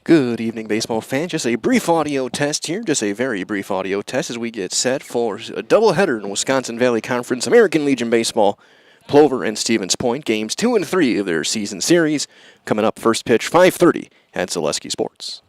Good evening, baseball fans. Just a brief audio test here, just a very brief audio test as we get set for a doubleheader in Wisconsin Valley Conference American Legion Baseball. Plover and Stevens Point, games 2 and 3 of their season series. Coming up, first pitch, 5:30 at Zaleski Sports.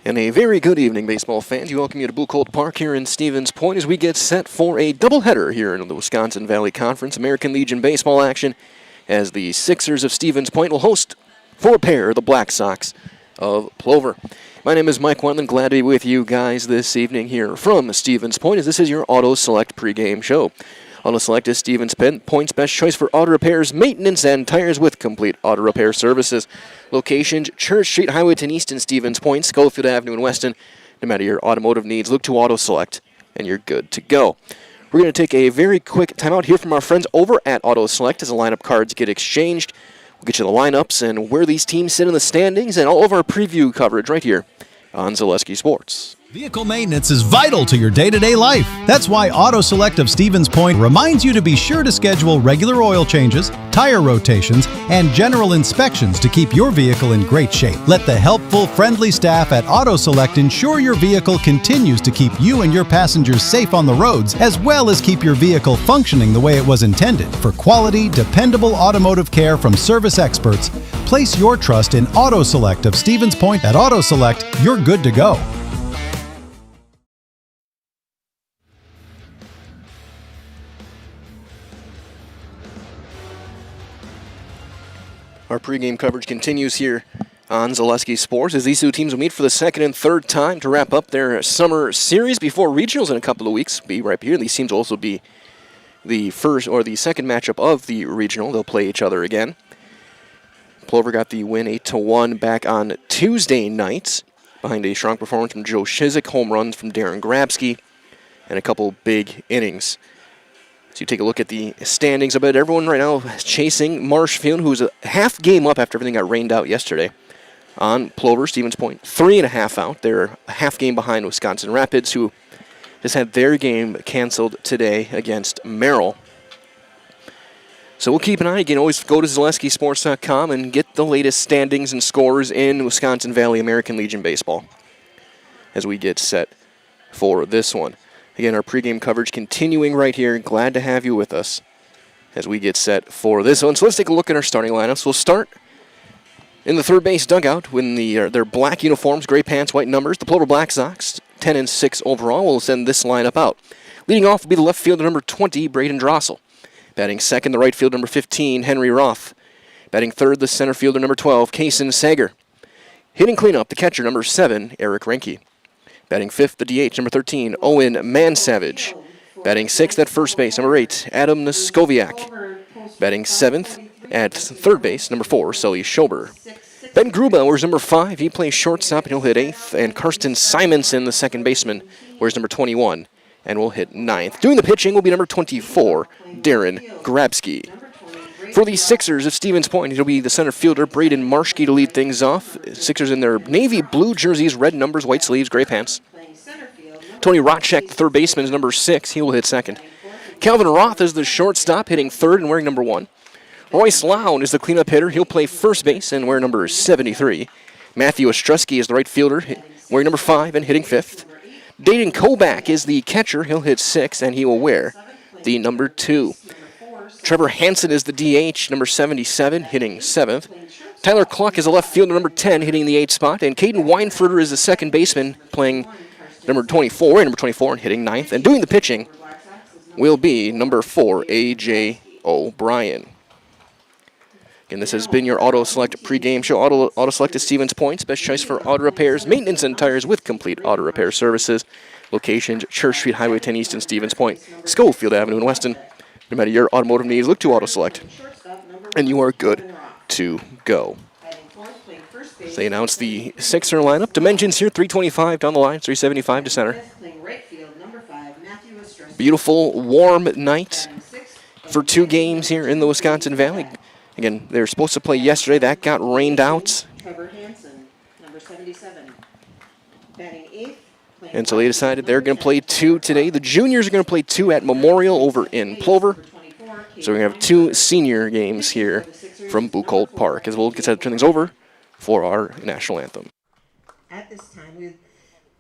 And a very good evening, baseball fans. We welcome you to Buchholz Park here in Stevens Point as we get set for a doubleheader here in the Wisconsin Valley Conference American Legion baseball action, as the Sixers of Stevens Point will host for a pair the Black Sox of Plover. My name is Mike Wendland. Glad to be with you guys this evening here from Stevens Point, as this is your Auto Select pregame show. Auto Select is Stevens Point's best choice for auto repairs, maintenance, and tires with complete auto repair services. Locations: Church Street, Highway 10 East in Stevens Point, Schofield Avenue in Weston. No matter your automotive needs, look to Auto Select, and you're good to go. We're going to take a very quick timeout here from our friends over at Auto Select as the lineup cards get exchanged. We'll get you the lineups and where these teams sit in the standings and all of our preview coverage right here on Zaleski Sports. Vehicle maintenance is vital to your day-to-day life. That's why Auto Select of Stevens Point reminds you to be sure to schedule regular oil changes, tire rotations, and general inspections to keep your vehicle in great shape. Let the helpful, friendly staff at Auto Select ensure your vehicle continues to keep you and your passengers safe on the roads, as well as keep your vehicle functioning the way it was intended. For quality, dependable automotive care from service experts, place your trust in Auto Select of Stevens Point. At Auto Select, you're good to go. Our pregame coverage continues here on Zaleski Sports as these two teams will meet for the second and third time to wrap up their summer series before regionals in a couple of weeks. Be right here. These teams will also be the first or the second matchup of the regional. They'll play each other again. Plover got the win 8-1 back on Tuesday night behind a strong performance from Joe Shizik, home runs from Darren Grabsky, and a couple big innings. So you take a look at the standings. I bet everyone right now is chasing Marshfield, who's a half game up after everything got rained out yesterday. On Plover, Stevens Point, 3.5 out. They're a half game behind Wisconsin Rapids, who just had their game canceled today against Merrill. So we'll keep an eye. You can always go to ZaleskiSports.com and get the latest standings and scores in Wisconsin Valley American Legion baseball as we get set for this one. Again, our pregame coverage continuing right here. Glad to have you with us as we get set for this one. So let's take a look at our starting lineups. We'll start in the third base dugout with their black uniforms, gray pants, white numbers. The Plover Black Sox, 10-6 overall. We'll send this lineup out. Leading off will be the left fielder, number 20, Braden Drossel. Batting second, the right fielder, number 15, Henry Roth. Batting third, the center fielder, number 12, Kaysen Sager. Hitting cleanup, the catcher, number 7, Eric Renke. Batting fifth, the DH, number 13, Owen Mansavage. Batting sixth at first base, number 8, Adam Noskoviak. Batting seventh at third base, number 4, Sully Schober. Ben Grubauer's number 5. He plays shortstop and he'll hit 8th. And Karsten Simonson, the second baseman, wears number 21 and will hit 9th. Doing the pitching will be number 24, Darren Grabsky. For the Sixers of Stevens Point, it'll be the center fielder, Braden Marshke, to lead things off. Sixers in their navy blue jerseys, red numbers, white sleeves, gray pants. Tony Rotchek, the third baseman, is number 6. He will hit second. Calvin Roth is the shortstop, hitting third and wearing number 1. Royce Lown is the cleanup hitter. He'll play first base and wear number 73. Matthew Ostrowski is the right fielder, wearing number 5 and hitting 5th. Dayton Kobach is the catcher. He'll hit 6th and he will wear the number 2. Trevor Hansen is the DH, number 77, hitting 7th. Tyler Cluck is the left fielder, number 10, hitting the 8th spot. And Caden Weinfurter is the second baseman, playing number 24 and hitting 9th. And doing the pitching will be number 4, A.J. O'Brien. Again, this has been your Auto Select pregame show. Auto Select is Stevens Point's best choice for auto repairs, maintenance, and tires with complete auto repair services. Locations: Church Street, Highway 10 East in Stevens Point, Schofield Avenue in Weston. No matter your automotive needs, look to Auto Select, and you are good to go. So they announce the Sixer lineup. Dimensions here: 325 down the line, 375 to center. Beautiful, warm night for 2 games here in the Wisconsin Valley. Again, they were supposed to play yesterday. That got rained out. And so they decided they're going to play 2 today. The juniors are going to play 2 at Memorial over in Plover. So we're going to have 2 senior games here from Buchholz Park, as we'll get to turn things over for our national anthem. At this time, we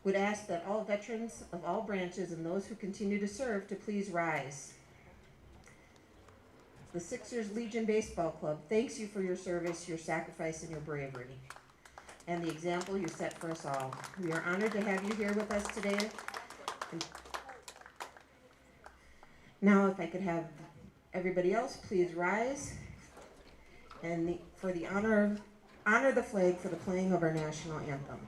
would ask that all veterans of all branches and those who continue to serve to please rise. The Sixers Legion Baseball Club thanks you for your service, your sacrifice, and your bravery. and the example you set for us all. We are honored to have you here with us today. And now, if I could have everybody else please rise and for the honor the flag for the playing of our national anthem.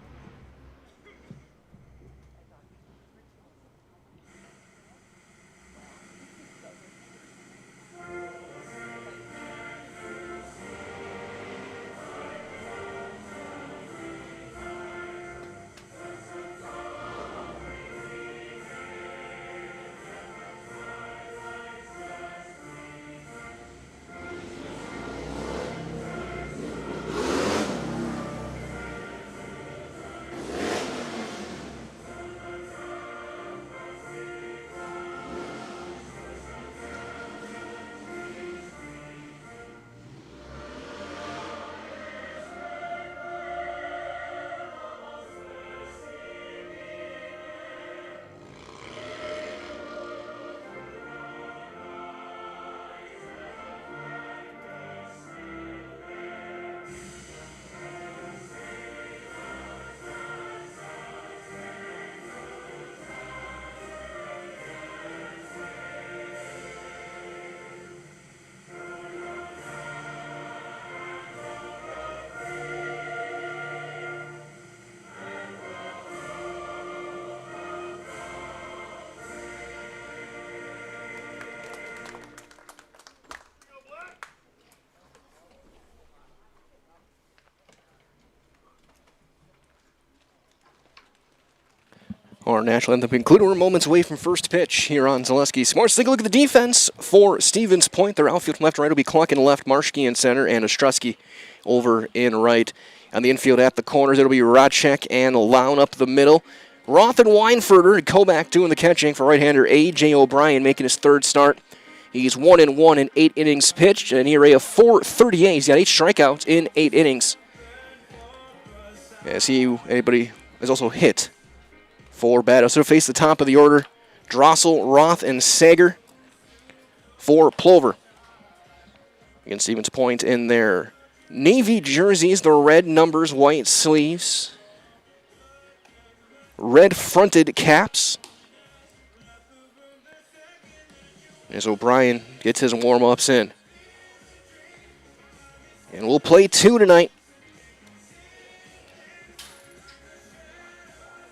Our national anthem concluded. We're moments away from first pitch here on Zaleski Sports. Take a look at the defense for Stevens Point. Their outfield from left to right will be Cluck in left, Marschke in center, and Ostrowski over in right. On the infield at the corners, it'll be Rodchek and Lown up the middle. Roth and Weinferter, Koback doing the catching for right-hander A.J. O'Brien making his third start. He's 1-1 in 8 innings pitched, an ERA of .438. He's got 8 strikeouts in 8 innings. As anybody has also hit 4 batters. So face the top of the order, Drossel, Roth, and Sager for Plover. Against Stevens Point in their navy jerseys, the red numbers, white sleeves, red fronted caps. As O'Brien gets his warm-ups in. And we'll play 2 tonight.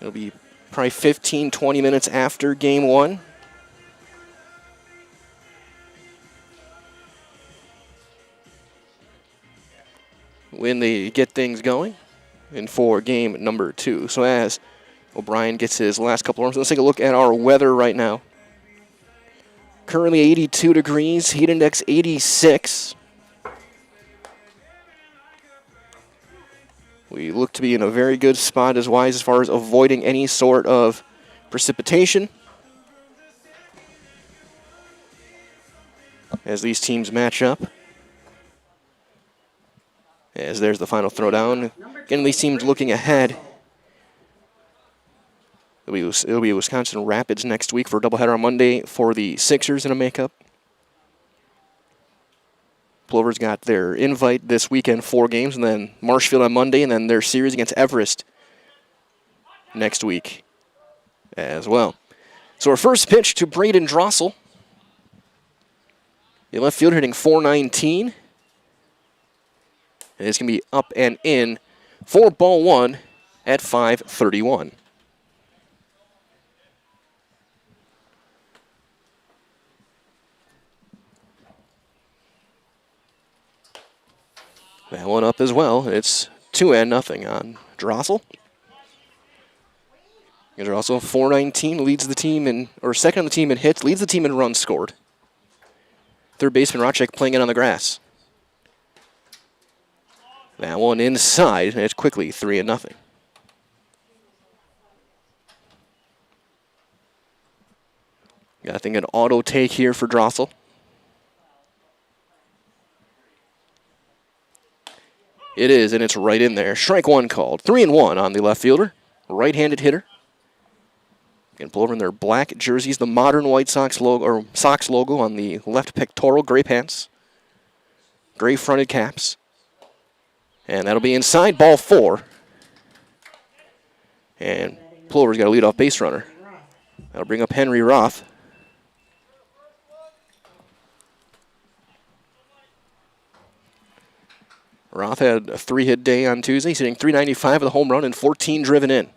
It'll be probably 15, 20 minutes after game 1. When they get things going and for game number 2. So as O'Brien gets his last couple of runs, let's take a look at our weather right now. Currently 82 degrees, heat index 86. We look to be in a very good spot as far as avoiding any sort of precipitation as these teams match up. As there's the final throwdown. Again, these teams looking ahead. It'll be Wisconsin Rapids next week for a doubleheader on Monday for the Sixers in a makeup. Plover's got their invite this weekend, 4 games, and then Marshfield on Monday, and then their series against Everest next week as well. So our first pitch to Braden Drossel. The left fielder hitting .419. And it's going to be up and in for ball 1 at 5:31. That one up as well. It's 2-0 on Drossel. And Drossel, .419, leads the team second on the team in hits, leads the team in runs scored. Third baseman Rodchek playing it on the grass. That one inside, and it's quickly 3-0. Got, I think, an auto take here for Drossel. It is, and it's right in there. Strike 1 called. 3-1 on the left fielder. Right-handed hitter. And Plover in their black jerseys, the modern White Sox logo, or Sox logo on the left pectoral, gray pants. Gray fronted caps. And that'll be inside, ball 4. And Plover's got a leadoff base runner. That'll bring up Henry Roth. Roth had a 3-hit day on Tuesday. He's hitting .395 with a home run and 14 driven in.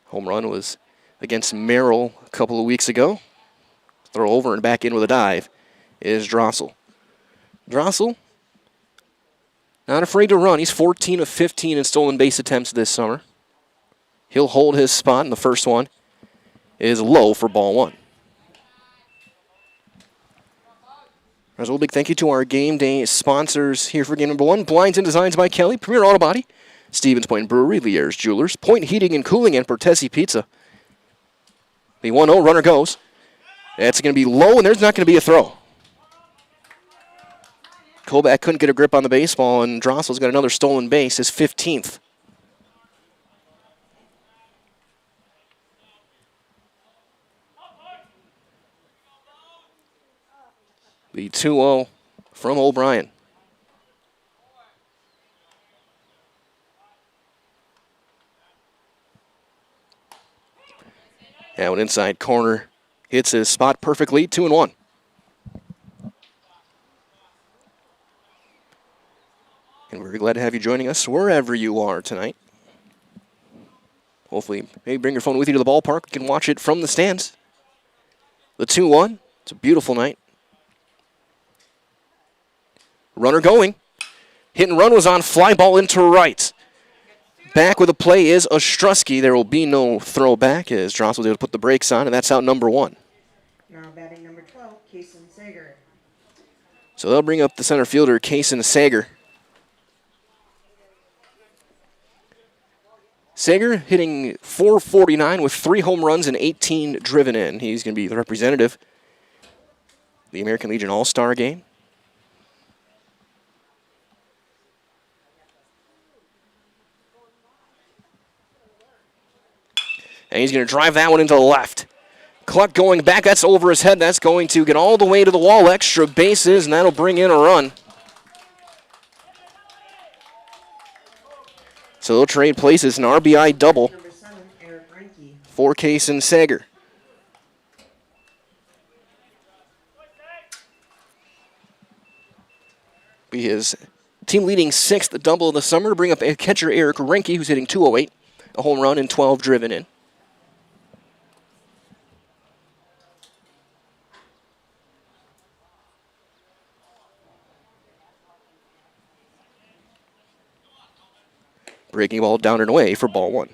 Home run was against Merrill a couple of weeks ago. Throw over and back in with a dive is Drossel. Drossel, not afraid to run. He's 14 of 15 in stolen base attempts this summer. He'll hold his spot, and the first one is low for ball one. As well, big thank you to our game day sponsors here for game number one. Blinds and Designs by Kelly, Premier Auto Body, Stevens Point Brewery, Lier's Jewelers, Point Heating and Cooling, and Portesi Pizza. The 1-0 runner goes. That's going to be low, and there's not going to be a throw. Kobach couldn't get a grip on the baseball, and Drossel's got another stolen base, his 15th. The 2-0 from O'Brien. Now an inside corner hits his spot perfectly, 2-1. And we're glad to have you joining us wherever you are tonight. Hopefully, maybe bring your phone with you to the ballpark. You can watch it from the stands. The 2-1. It's a beautiful night. Runner going. Hit and run was on, fly ball into right. Back with the play is Ostrowski. There will be no throw back as Drossel was able to put the brakes on, and that's out number one. Now batting number 12, Kaysen Sager. So they'll bring up the center fielder, Kaysen Sager. Sager hitting .449 with 3 home runs and 18 driven in. He's going to be the representative of the American Legion All-Star game. And he's going to drive that one into the left. Cluck going back. That's over his head. That's going to get all the way to the wall. Extra bases, and that'll bring in a run. So they'll trade places, an RBI double Number 7, Eric Reinke. for Kaysen Sager. Be his team-leading 6th double of the summer to bring up a catcher Eric Reinke, who's hitting .208, a home run and 12 driven in. Breaking ball down and away for ball one.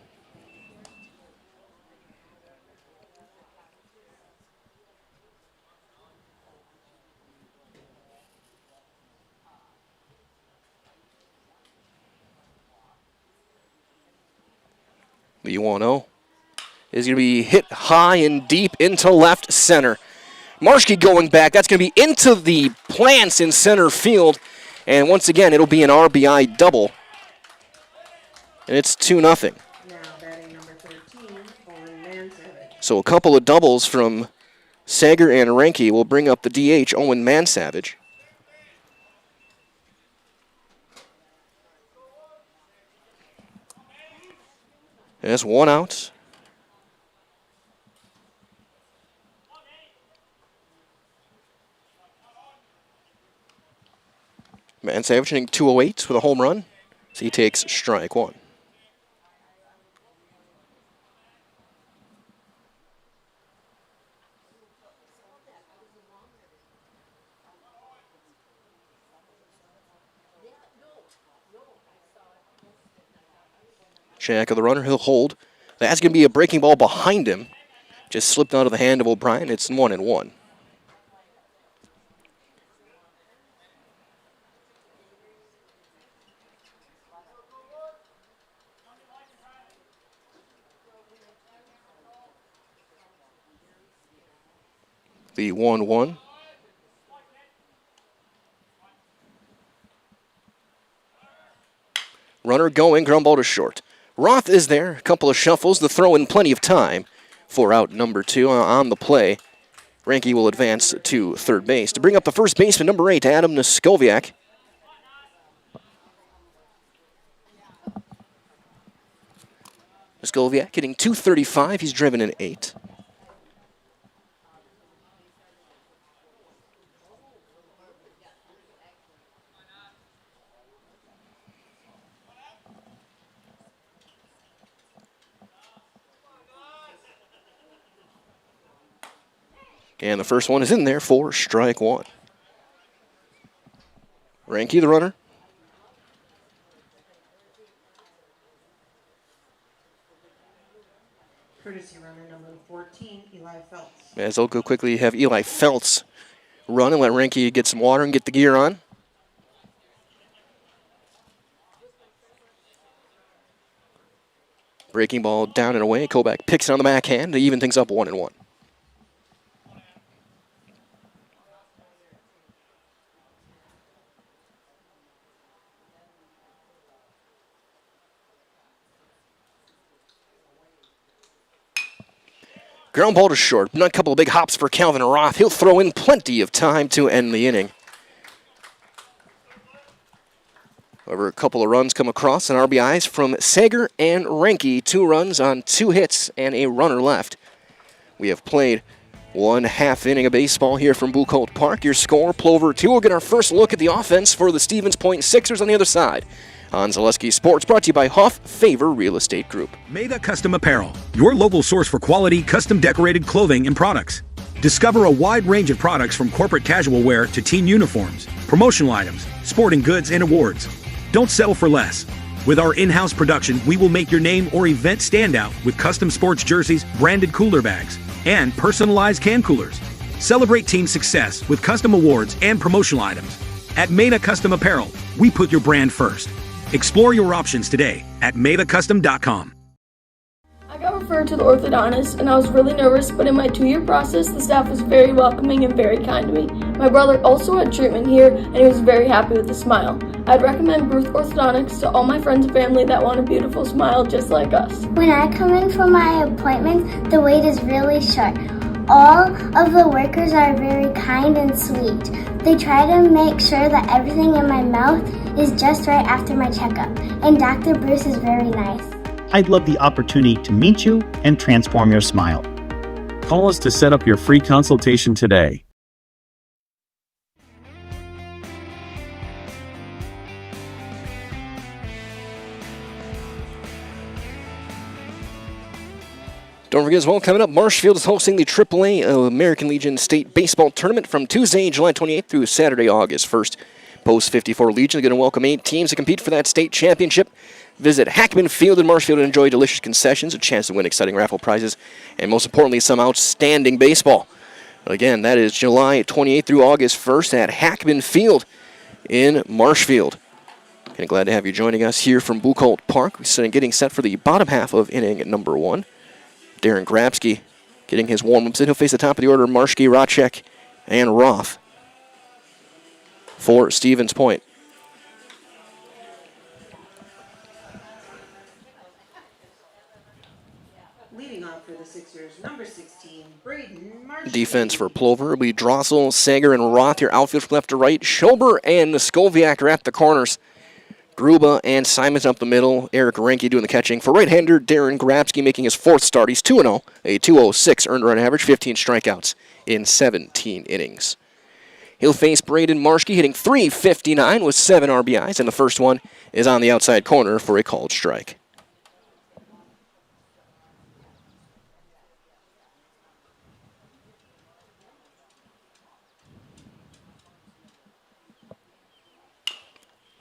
The 1-0 is going to be hit high and deep into left center. Marshke going back. That's going to be into the plants in center field. And once again, it'll be an RBI double. And it's 2-0. Now batting number 13, Owen Mansavage. So a couple of doubles from Sager and Reinke will bring up the DH, Owen Mansavage. And that's 1 out. Mansavage hitting .208 with a home run. So he takes strike one. Check of the runner, he'll hold. That's going to be a breaking ball behind him. Just slipped out of the hand of O'Brien. It's 1-1. The 1-1. Runner going, ground ball to short. Roth is there, a couple of shuffles, the throw in plenty of time for out number 2 on the play. Reinke will advance to third base to bring up the first baseman, number 8, Adam Noskowiak. Skoviak hitting .235. He's driven in 8. And the first one is in there for strike 1. Ranky, the runner. Courtesy runner number 14, Eli Phelps. As they'll go quickly have Eli Phelps run and let Ranky get some water and get the gear on. Breaking ball down and away. Kobach picks it on the backhand to even things up 1-1. Ground ball to short. Not a couple of big hops for Calvin Roth. He'll throw in plenty of time to end the inning. However, a couple of runs come across and RBIs from Sager and Ranky. 2 runs on 2 hits and a runner left. We have played 1/2 inning of baseball here from Buchholz Park. Your score, Plover 2. We'll get our first look at the offense for the Stevens Point Sixers on the other side. On Zaleski Sports, brought to you by Huff Favor Real Estate Group. Maida Custom Apparel, your local source for quality, custom decorated clothing and products. Discover a wide range of products from corporate casual wear to team uniforms, promotional items, sporting goods, and awards. Don't settle for less. With our in-house production, we will make your name or event stand out with custom sports jerseys, branded cooler bags, and personalized can coolers. Celebrate team success with custom awards and promotional items. At Maida Custom Apparel, we put your brand first. Explore your options today at maidacustom.com. I got referred to the orthodontist and I was really nervous, but in my 2-year process, the staff was very welcoming and very kind to me. My brother also had treatment here and he was very happy with the smile. I'd recommend Bruce Orthodontics to all my friends and family that want a beautiful smile just like us. When I come in for my appointment, the wait is really short. All of the workers are very kind and sweet. They try to make sure that everything in my mouth is just right after my checkup, and Dr. Bruce is very nice. I'd love the opportunity to meet you and transform your smile. Call us to set up your free consultation today. Don't forget as well, coming up, Marshfield is hosting the AAA American Legion State Baseball Tournament from Tuesday, July 28th through Saturday, August 1st. Post 54 Legion is going to welcome 8 teams to compete for that state championship. Visit Hackman Field in Marshfield and enjoy delicious concessions, a chance to win exciting raffle prizes, and most importantly, some outstanding baseball. Again, that is July 28th through August 1st at Hackman Field in Marshfield. And glad to have you joining us here from Buchholz Park. We're getting set for the bottom half of inning number 1. Darren Grabsky getting his warm-ups in. He'll face the top of the order, Marshke, Racek, and Roth for Stevens Point. Leading off for the Sixers, number 16, Braden Marshall. Defense for Plover will be Drossel, Sager, and Roth. Your outfield from left to right. Schober and Skoviak are at the corners. Gruba and Simons up the middle. Eric Ranke doing the catching. For right-hander, Darren Grabsky making his 4th start. He's 2-0, a 2.06 earned run average, 15 strikeouts in 17 innings. He'll face Braden Marshke hitting .359 with 7 RBIs, and the first one is on the outside corner for a called strike.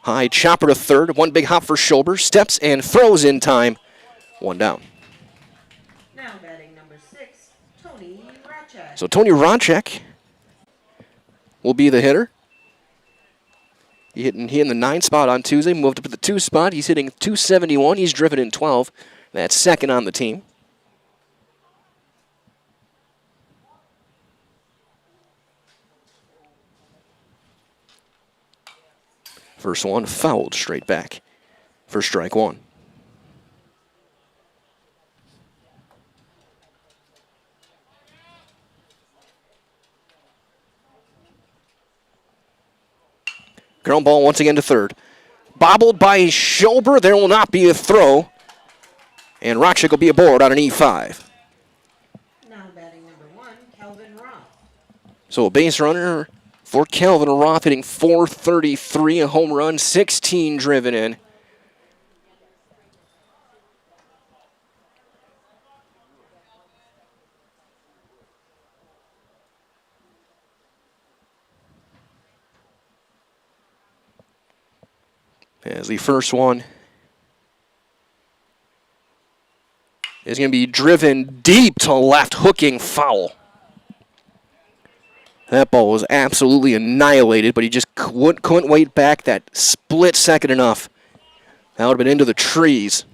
High chopper to third. One big hop for Schober. Steps and throws in time. 1 down. Now batting number 6, Tony Racek. So Tony Racek will be the hitter. He in the 9 spot on Tuesday. Moved up to the 2 spot. He's hitting .271. He's driven in 12. That's second on the team. First one fouled straight back for strike 1. Ground ball once again to third. Bobbled by Schober. There will not be a throw. And Rockchick will be aboard on an E5. Now batting number 1, Calvin Roth. So a base runner for Calvin Roth, hitting .433, a home run, 16 driven in. As the first one is going to be driven deep to left, hooking foul. That ball was absolutely annihilated, but he just couldn't wait back that split second enough. That would have been into the trees.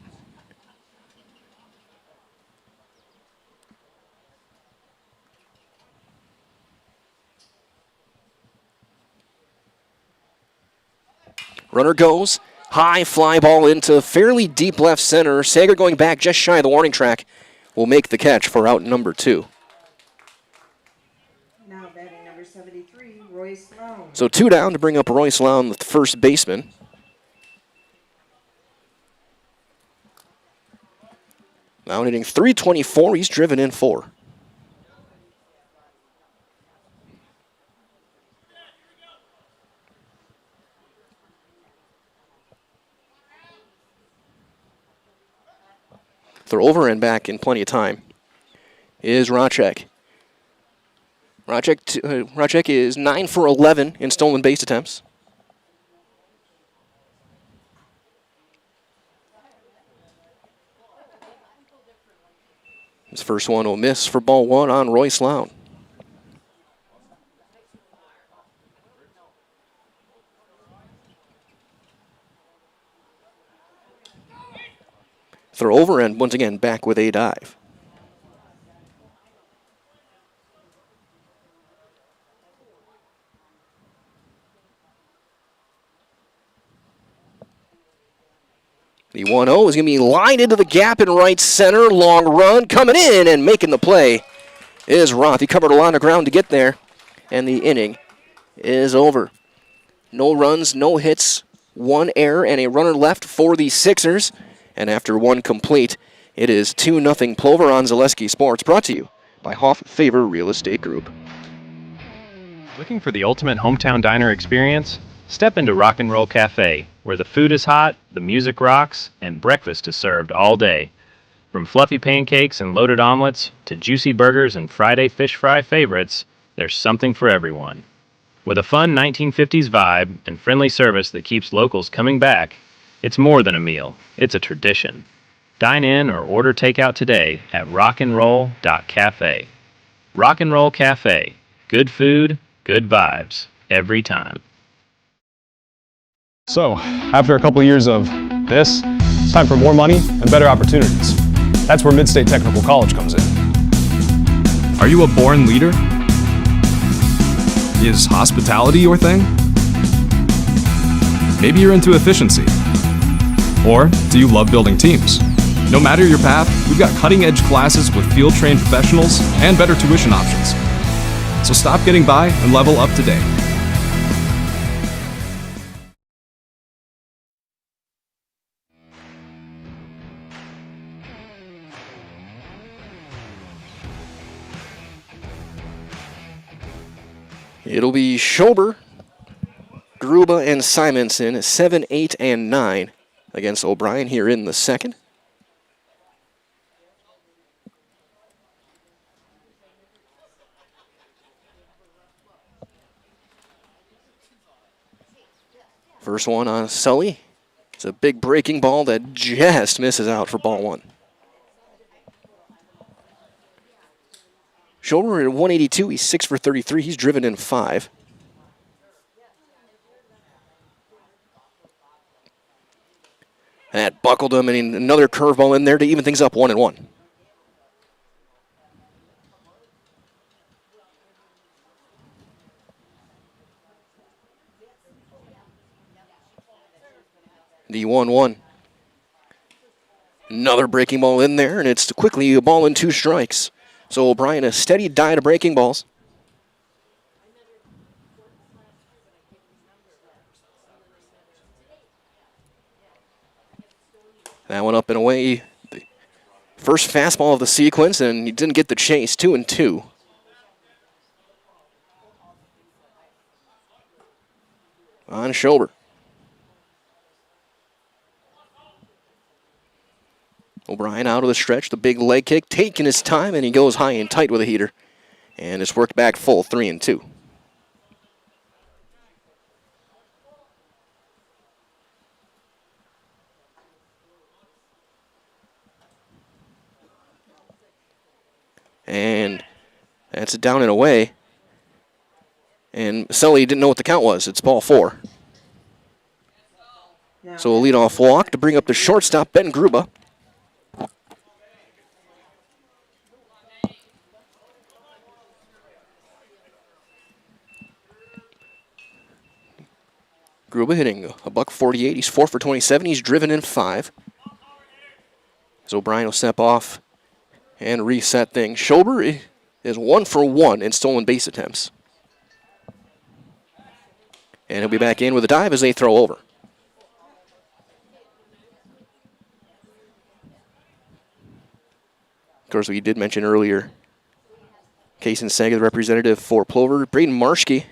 Runner goes. High fly ball into fairly deep left center. Sager going back just shy of the warning track will make the catch for out number 2. Now batting number 73, Royce Sloan. So 2 down to bring up Royce Sloan, the first baseman. Now hitting .324. He's driven in 4. Throw over and back in plenty of time is Rockchick. Rockchick is 9 for 11 in stolen base attempts. His first one will miss for ball 1 on Royce Lown. Throw over and once again back with a dive. The 1-0 is going to be lined into the gap in right center. Long run coming in and making the play is Roth. He covered a lot of ground to get there, and the inning is over. No runs, no hits, 1 error, and a runner left for the Sixers. And after 1 complete, it is 2-0 Plover on Zaleski Sports, brought to you by Hoff Favor Real Estate Group. Looking for the ultimate hometown diner experience? Step into Rock and Roll Cafe, where the food is hot, the music rocks, and breakfast is served all day. From fluffy pancakes and loaded omelets to juicy burgers and Friday fish fry favorites, there's something for everyone. With a fun 1950s vibe and friendly service that keeps locals coming back, it's more than a meal, it's a tradition. Dine in or order takeout today at rockandroll.cafe. Rock and Roll Cafe. Good food, good vibes, every time. So, after a couple of years of this, it's time for more money and better opportunities. That's where Mid-State Technical College comes in. Are you a born leader? Is hospitality your thing? Maybe you're into efficiency. Or do you love building teams? No matter your path, we've got cutting-edge classes with field-trained professionals and better tuition options. So stop getting by and level up today. It'll be Schober, Gruba, and Simonson, 7, 8, and 9 against O'Brien here in the second. First one on Sully. It's a big breaking ball that just misses out for ball 1. Schober at 182, he's 6 for 33, he's driven in 5. That buckled him, and another curveball in there to even things up 1-1. The 1-1. Another breaking ball in there, and it's quickly a ball and 2 strikes. So O'Brien, a steady diet of breaking balls. That one up and away. First fastball of the sequence, and he didn't get the chase. 2-2. On Schober. O'Brien out of the stretch, the big leg kick, taking his time, and he goes high and tight with a heater. And it's worked back full, 3-2. And that's it down and away. And Sully didn't know what the count was. It's ball 4. So a leadoff walk to bring up the shortstop, Ben Gruba. Gruba hitting a $148. He's 4 for 27. He's driven in 5. So O'Brien will step off and reset things. Schober is 1 for 1 in stolen base attempts. And he'll be back in with a dive as they throw over. Of course, we did mention earlier, Kaysen Saga, the representative for Plover. Braden Marschke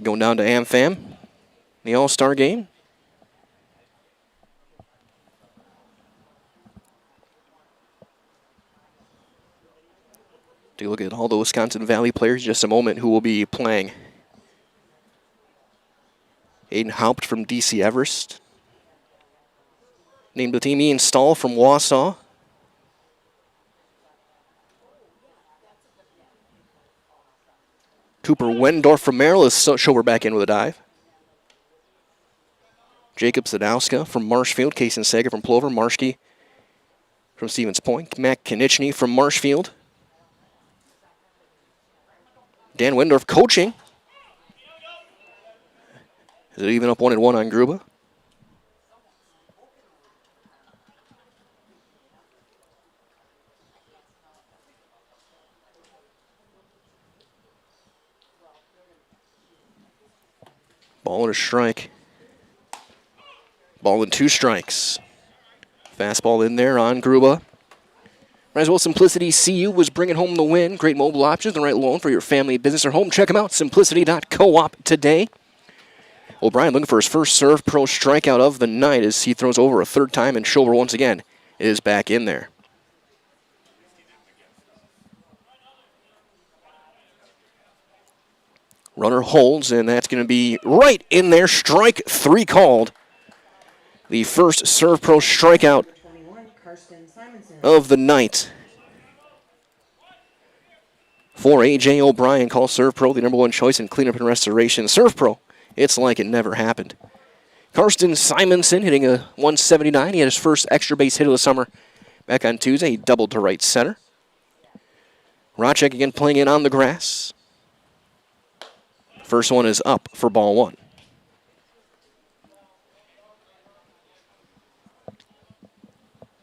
going down to AmFam, the All-Star game. Take a look at all the Wisconsin Valley players in just a moment who will be playing. Aiden Haupt from DC Everest. Named the team Ian Stahl from Wausau. Cooper Wendorf from Merrill is Schober back in with a dive. Jacob Sadowska from Marshfield. Kaysen Sager from Plover. Marschke from Stevens Point. Matt Konieczny from Marshfield. Dan Wendorf coaching. Is it even up 1-1 on Gruba? Ball and a strike. Ball and 2 strikes. Fastball in there on Gruba. Might as well Simplicity CU was bringing home the win. Great mobile options, the right loan for your family, business, or home. Check them out, simplicity.coop today. O'Brien looking for his first serve pro strikeout of the night as he throws over a 3rd time, and Schober once again is back in there. Runner holds, and that's going to be right in there. Strike 3 called. The first serve pro strikeout of the night for A.J. O'Brien. Call Serve Pro the #1 choice in cleanup and restoration. Serve Pro, it's like it never happened. Karsten Simonson hitting a 179. He had his first extra base hit of the summer back on Tuesday. He doubled to right center. Racek again playing in on the grass. First one is up for ball 1.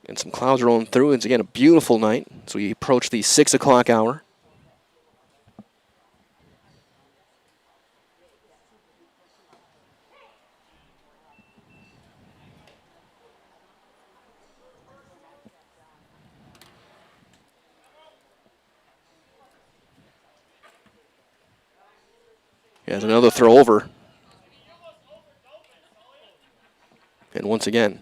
And some clouds rolling through. It's again a beautiful night as we approach the 6 o'clock hour. Here's another throw over. And once again,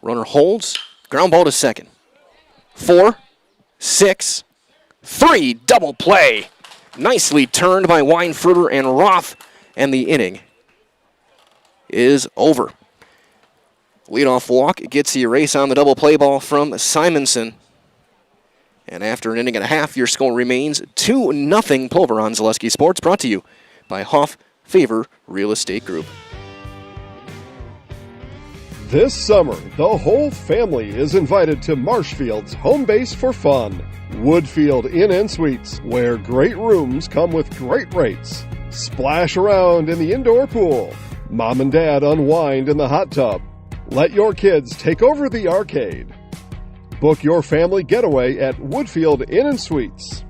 runner holds, ground ball to second. 4, 6, 3, double play. Nicely turned by Weinfrutter and Roth, and the inning is over. Leadoff walk gets the erase on the double play ball from Simonson. And after an inning and a half, your score remains 2-0 Plover on Zaleski Sports, brought to you by Hoff Favor Real Estate Group. This summer, the whole family is invited to Marshfield's home base for fun. Woodfield Inn & Suites, where great rooms come with great rates. Splash around in the indoor pool. Mom and Dad unwind in the hot tub. Let your kids take over the arcade. Book your family getaway at Woodfield Inn & Suites.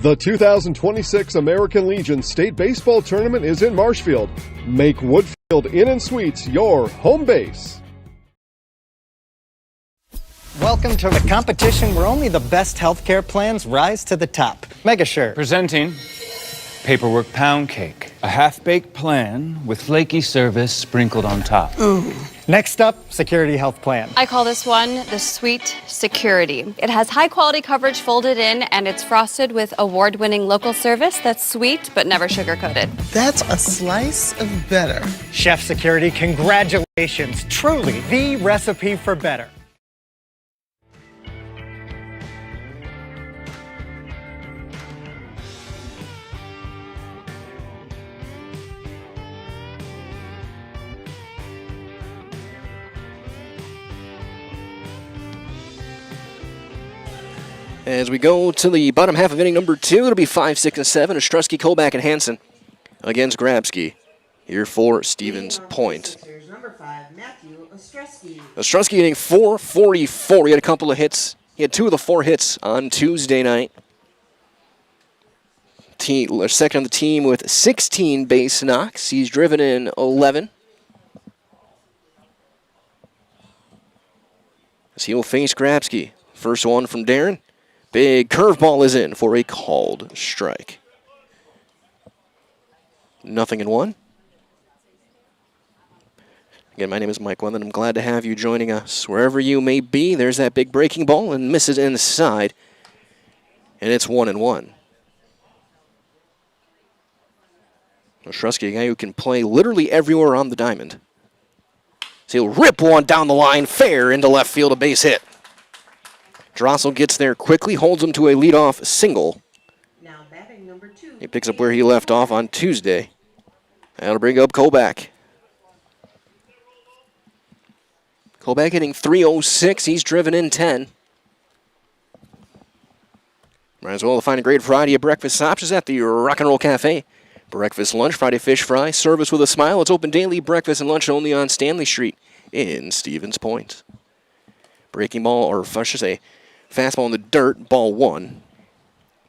The 2026 American Legion State Baseball Tournament is in Marshfield. Make Woodfield Inn and Suites your home base. Welcome to the competition where only the best healthcare plans rise to the top. Megasure. Presenting Paperwork Pound Cake, a half-baked plan with flaky service sprinkled on top. Ooh. Next up, Security Health Plan. I call this one the Sweet Security. It has high-quality coverage folded in, and it's frosted with award-winning local service that's sweet but never sugar-coated. That's a slice of better. Chef Security, congratulations. Truly the recipe for better. As we go to the bottom half of inning number 2, it'll be 5, 6, and 7. Ostrowski, Kolbach, and Hansen against Grabski. Here for Stevens Point. Number 5, Matthew Ostrowski. Ostrowski hitting .444. He had a couple of hits. He had 2 of the 4 hits on Tuesday night. Second on the team with 16 base knocks. He's driven in 11. As he will face Grabski. First one from Darren. Big curveball is in for a called strike. 0-1. Again, my name is Mike Wendland. I'm glad to have you joining us wherever you may be. There's that big breaking ball and misses inside. And it's 1-1. Ostrowski, a guy who can play literally everywhere on the diamond. So he'll rip one down the line, fair into left field, a base hit. Drossel gets there quickly, holds him to a leadoff single. Now batting number 2. He picks up where he left off on Tuesday. That'll bring up Kolbach. Kolbach hitting .306. He's driven in 10. Might as well find a great variety of breakfast options at the Rock and Roll Cafe. Breakfast, lunch, Friday fish fry, service with a smile. It's open daily, breakfast and lunch only on Stanley Street in Stevens Point. Breaking ball, or I should say, fastball in the dirt, ball 1.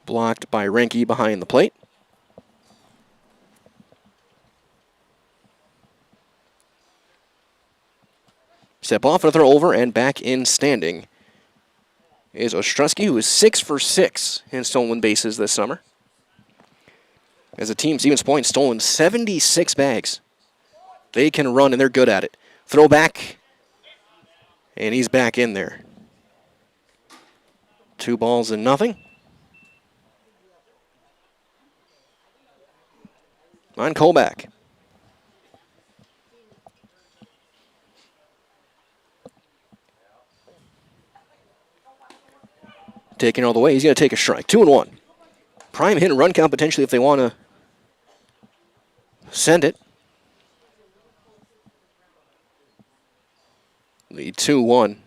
Blocked by Renke behind the plate. Step off and throw over and back in standing is Ostrowski, who is 6 for 6 in stolen bases this summer. As a team, Stevens Point stolen 76 bags. They can run and they're good at it. Throw back, and he's back in there. 2-0. On Kolbach. Taking all the way, he's going to take a strike. 2-1. Prime hit and run count potentially if they want to send it. The 2-1.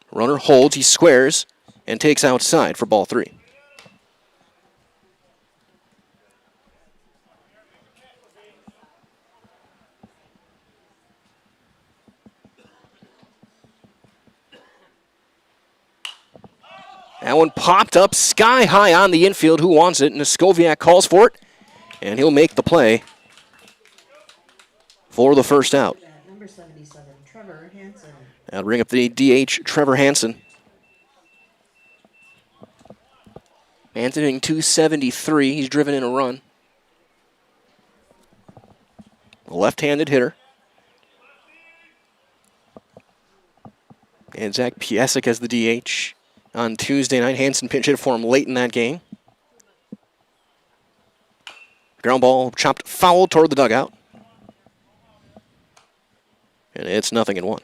Runner holds, he squares, and takes outside for ball 3. That one popped up sky high on the infield. Who wants it? Noskoviak calls for it, and he'll make the play for the first out. Number 77, Trevor Hansen. That'll bring up the DH, Trevor Hansen. Hansen hitting .273. He's driven in a run. A left-handed hitter. And Zach Piasek as the DH. On Tuesday night, Hansen pinch hit for him late in that game. Ground ball chopped foul toward the dugout. And it's 0-1.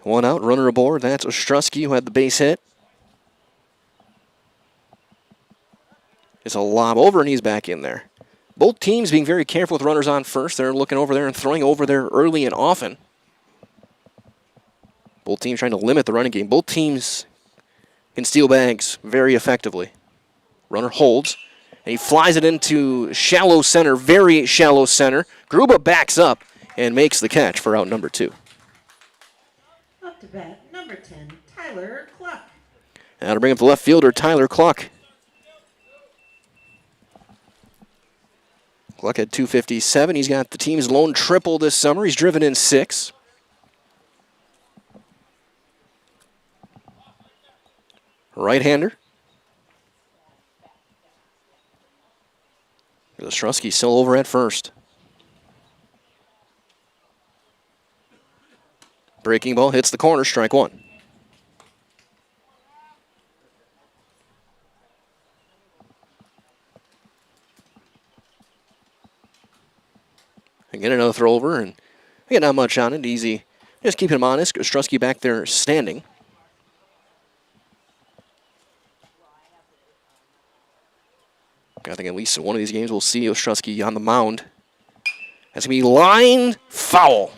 One out, runner aboard. That's Ostrowski who had the base hit. It's a lob over, and he's back in there. Both teams being very careful with runners on first. They're looking over there and throwing over there early and often. Both teams trying to limit the running game. Both teams can steal bags very effectively. Runner holds, and he flies it into shallow center, very shallow center. Gruba backs up and makes the catch for out number 2. to bat, number 10, Tyler Cluck. Now to bring up the left fielder, Tyler Cluck. Cluck had 257. He's got the team's lone triple this summer. He's driven in 6. Right-hander. Ostrowski still over at first. Breaking ball hits the corner, strike 1. Again, another throw over, and again, not much on it. Easy. Just keeping him honest. Ostrowski back there standing. I think at least in one of these games we'll see Ostrowski on the mound. That's going to be line foul.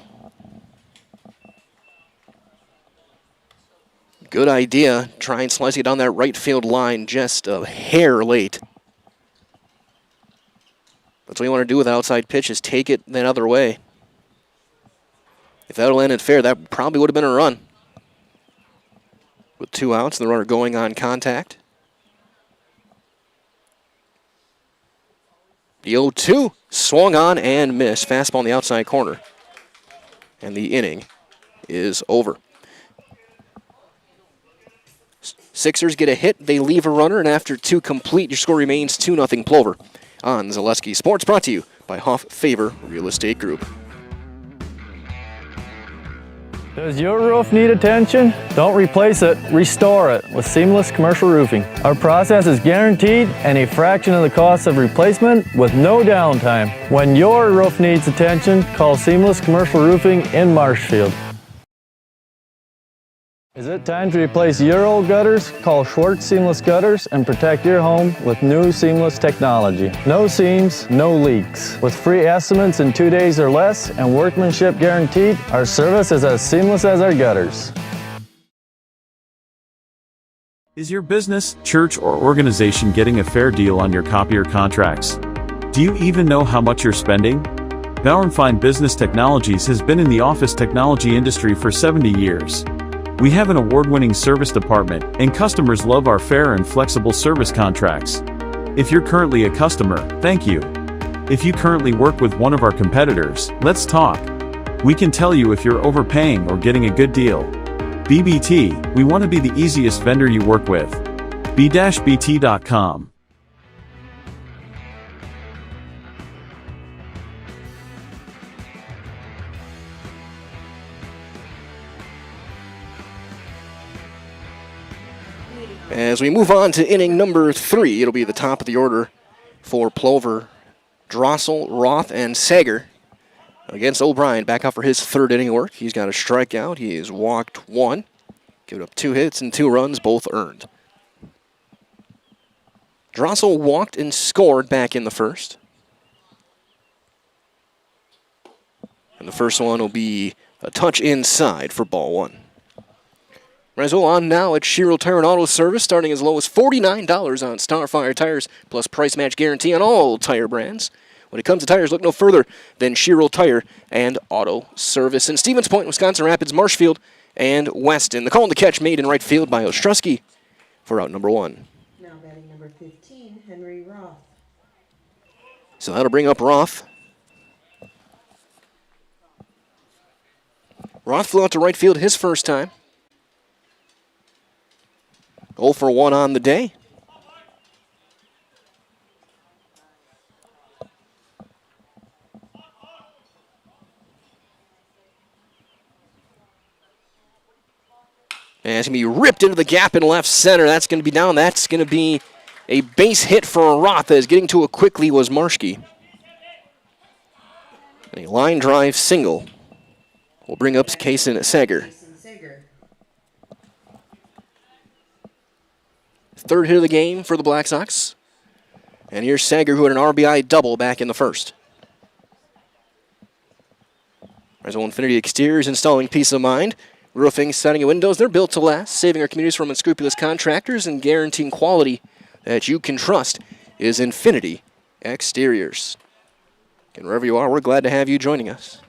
Good idea. Try and slice it down that right field line just a hair late. That's what you want to do with outside pitch, is take it that other way. If that would have landed fair, that probably would have been a run. With 2 outs, the runner going on contact. The 0-2 swung on and missed. Fastball in the outside corner. And the inning is over. Sixers get a hit, they leave a runner, and after 2 complete, your score remains 2-0 Plover. On Zaleski Sports, brought to you by Hoff Favor Real Estate Group. Does your roof need attention? Don't replace it, restore it with Seamless Commercial Roofing. Our process is guaranteed and a fraction of the cost of replacement with no downtime. When your roof needs attention, call Seamless Commercial Roofing in Marshfield. Is it time to replace your old gutters? Call Schwartz Seamless Gutters and protect your home with new seamless technology. No seams, no leaks. With free estimates in 2 days or less and workmanship guaranteed, our service is as seamless as our gutters. Is your business, church, or organization getting a fair deal on your copier contracts? Do you even know how much you're spending? Bauer & Fine Business Technologies has been in the office technology industry for 70 years. We have an award-winning service department, and customers love our fair and flexible service contracts. If you're currently a customer, thank you. If you currently work with one of our competitors, let's talk. We can tell you if you're overpaying or getting a good deal. BBT, we want to be the easiest vendor you work with. b-bt.com. As we move on to inning number 3, it'll be the top of the order for Plover. Drossel, Roth, and Sager against O'Brien. Back out for his 3rd inning work. He's got a strikeout. He has walked 1. Given up 2 hits and 2 runs, both earned. Drossel walked and scored back in the 1st. And the first one will be a touch inside for ball 1. Rizzo on now at Sherrill Tire and Auto Service, starting as low as $49 on Starfire tires, plus price match guarantee on all tire brands. When it comes to tires, look no further than Sherrill Tire and Auto Service. In Stevens Point, Wisconsin Rapids, Marshfield, and Weston. The call and the catch made in right field by Ostrowski for out number 1. Now batting number 15, Henry Roth. So that'll bring up Roth. Roth flew out to right field his first time. 0 for 1 on the day. And it's going to be ripped into the gap in left center. That's going to be down. That's going to be a base hit for Roth, as getting to it quickly was Marshke. And a line drive single will bring up Kason Sager. 3rd hit of the game for the Black Sox. And here's Sager, who had an RBI double back in the 1st. Rizzo Infinity Exteriors, installing peace of mind. Roofing, siding, and windows, they're built to last, saving our communities from unscrupulous contractors and guaranteeing quality that you can trust is Infinity Exteriors. And wherever you are, we're glad to have you joining us.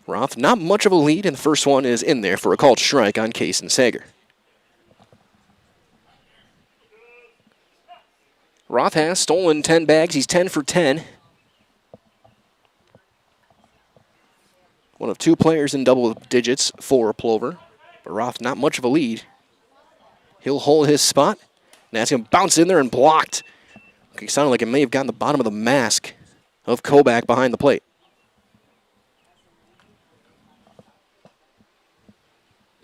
Roth, not much of a lead, and the first one is in there for a called strike on Case and Sager. Roth has stolen 10 bags. He's 10 for 10. One of 2 players in double digits for Plover. But Roth, not much of a lead. He'll hold his spot. And that's going to bounce in there and blocked. It sounded like it may have gotten the bottom of the mask of Kobach behind the plate.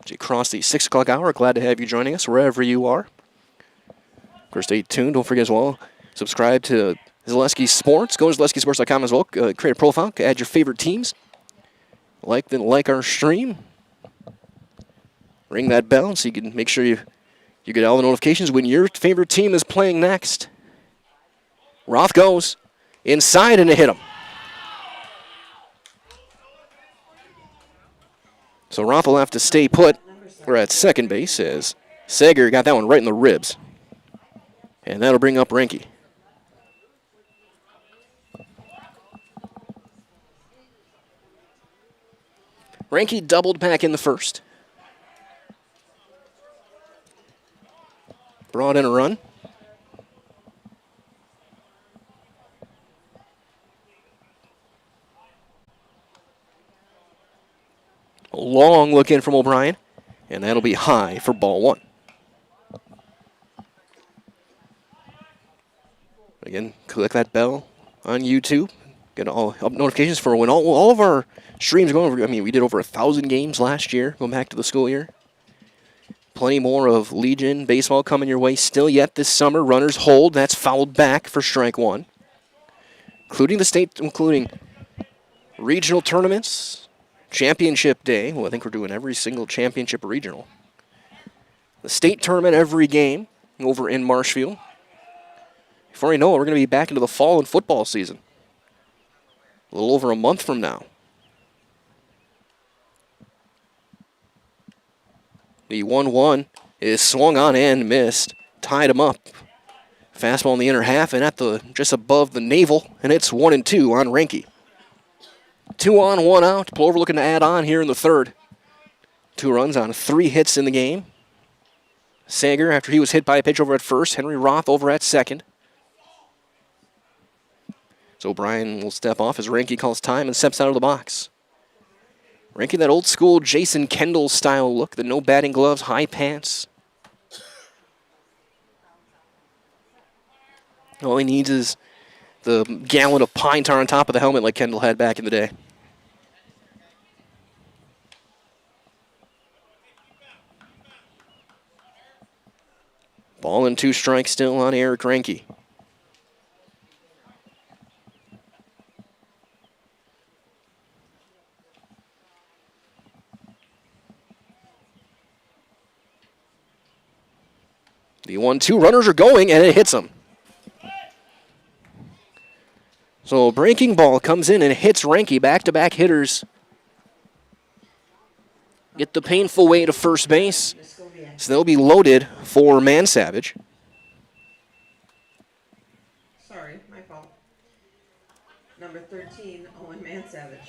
As you cross the 6 o'clock hour, glad to have you joining us wherever you are. Of course, stay tuned. Don't forget as well, subscribe to Zaleski Sports. Go to ZaleskiSports.com as well. Create a profile. Add your favorite teams. Like our stream. Ring that bell so you can make sure you get all the notifications when your favorite team is playing next. Roth goes inside and it hit him. So Roth will have to stay put. We're at second base as Sager got that one right in the ribs. And that'll bring up Renke. Renke doubled back in the first. Brought in a run. A long look in from O'Brien, and that'll be high for ball 1. Again, click that bell on YouTube. Get all notifications for when all of our streams are going over. I mean, we did over 1,000 games last year, going back to the school year. Plenty more of Legion baseball coming your way still yet this summer. Runners hold. That's fouled back for strike 1. Including regional tournaments, championship day. Well, I think we're doing every single championship regional. The state tournament every game over in Marshfield. Before you know it, we're going to be back into the fall and football season. A little over a month from now. The 1-1 is swung on and missed. Tied him up. Fastball in the inner half and just above the navel, and it's 1-2 on Renke. 2 on, 1 out. Plover looking to add on here in the third. 2 runs on 3 hits in the game. Sager, after he was hit by a pitch over at first. Henry Roth over at second. So O'Brien will step off as Renke calls time and steps out of the box. Renke, that old school Jason Kendall style look, the no batting gloves, high pants. All he needs is the gallon of pine tar on top of the helmet like Kendall had back in the day. Ball and 2 strikes still on Eric Renke. The 1-2 runners are going, and it hits him. So a breaking ball comes in and hits Renke. Back-to-back hitters get the painful way to first base. So they'll be loaded for Mansavage. Sorry, my fault. Number 13, Owen Mansavage.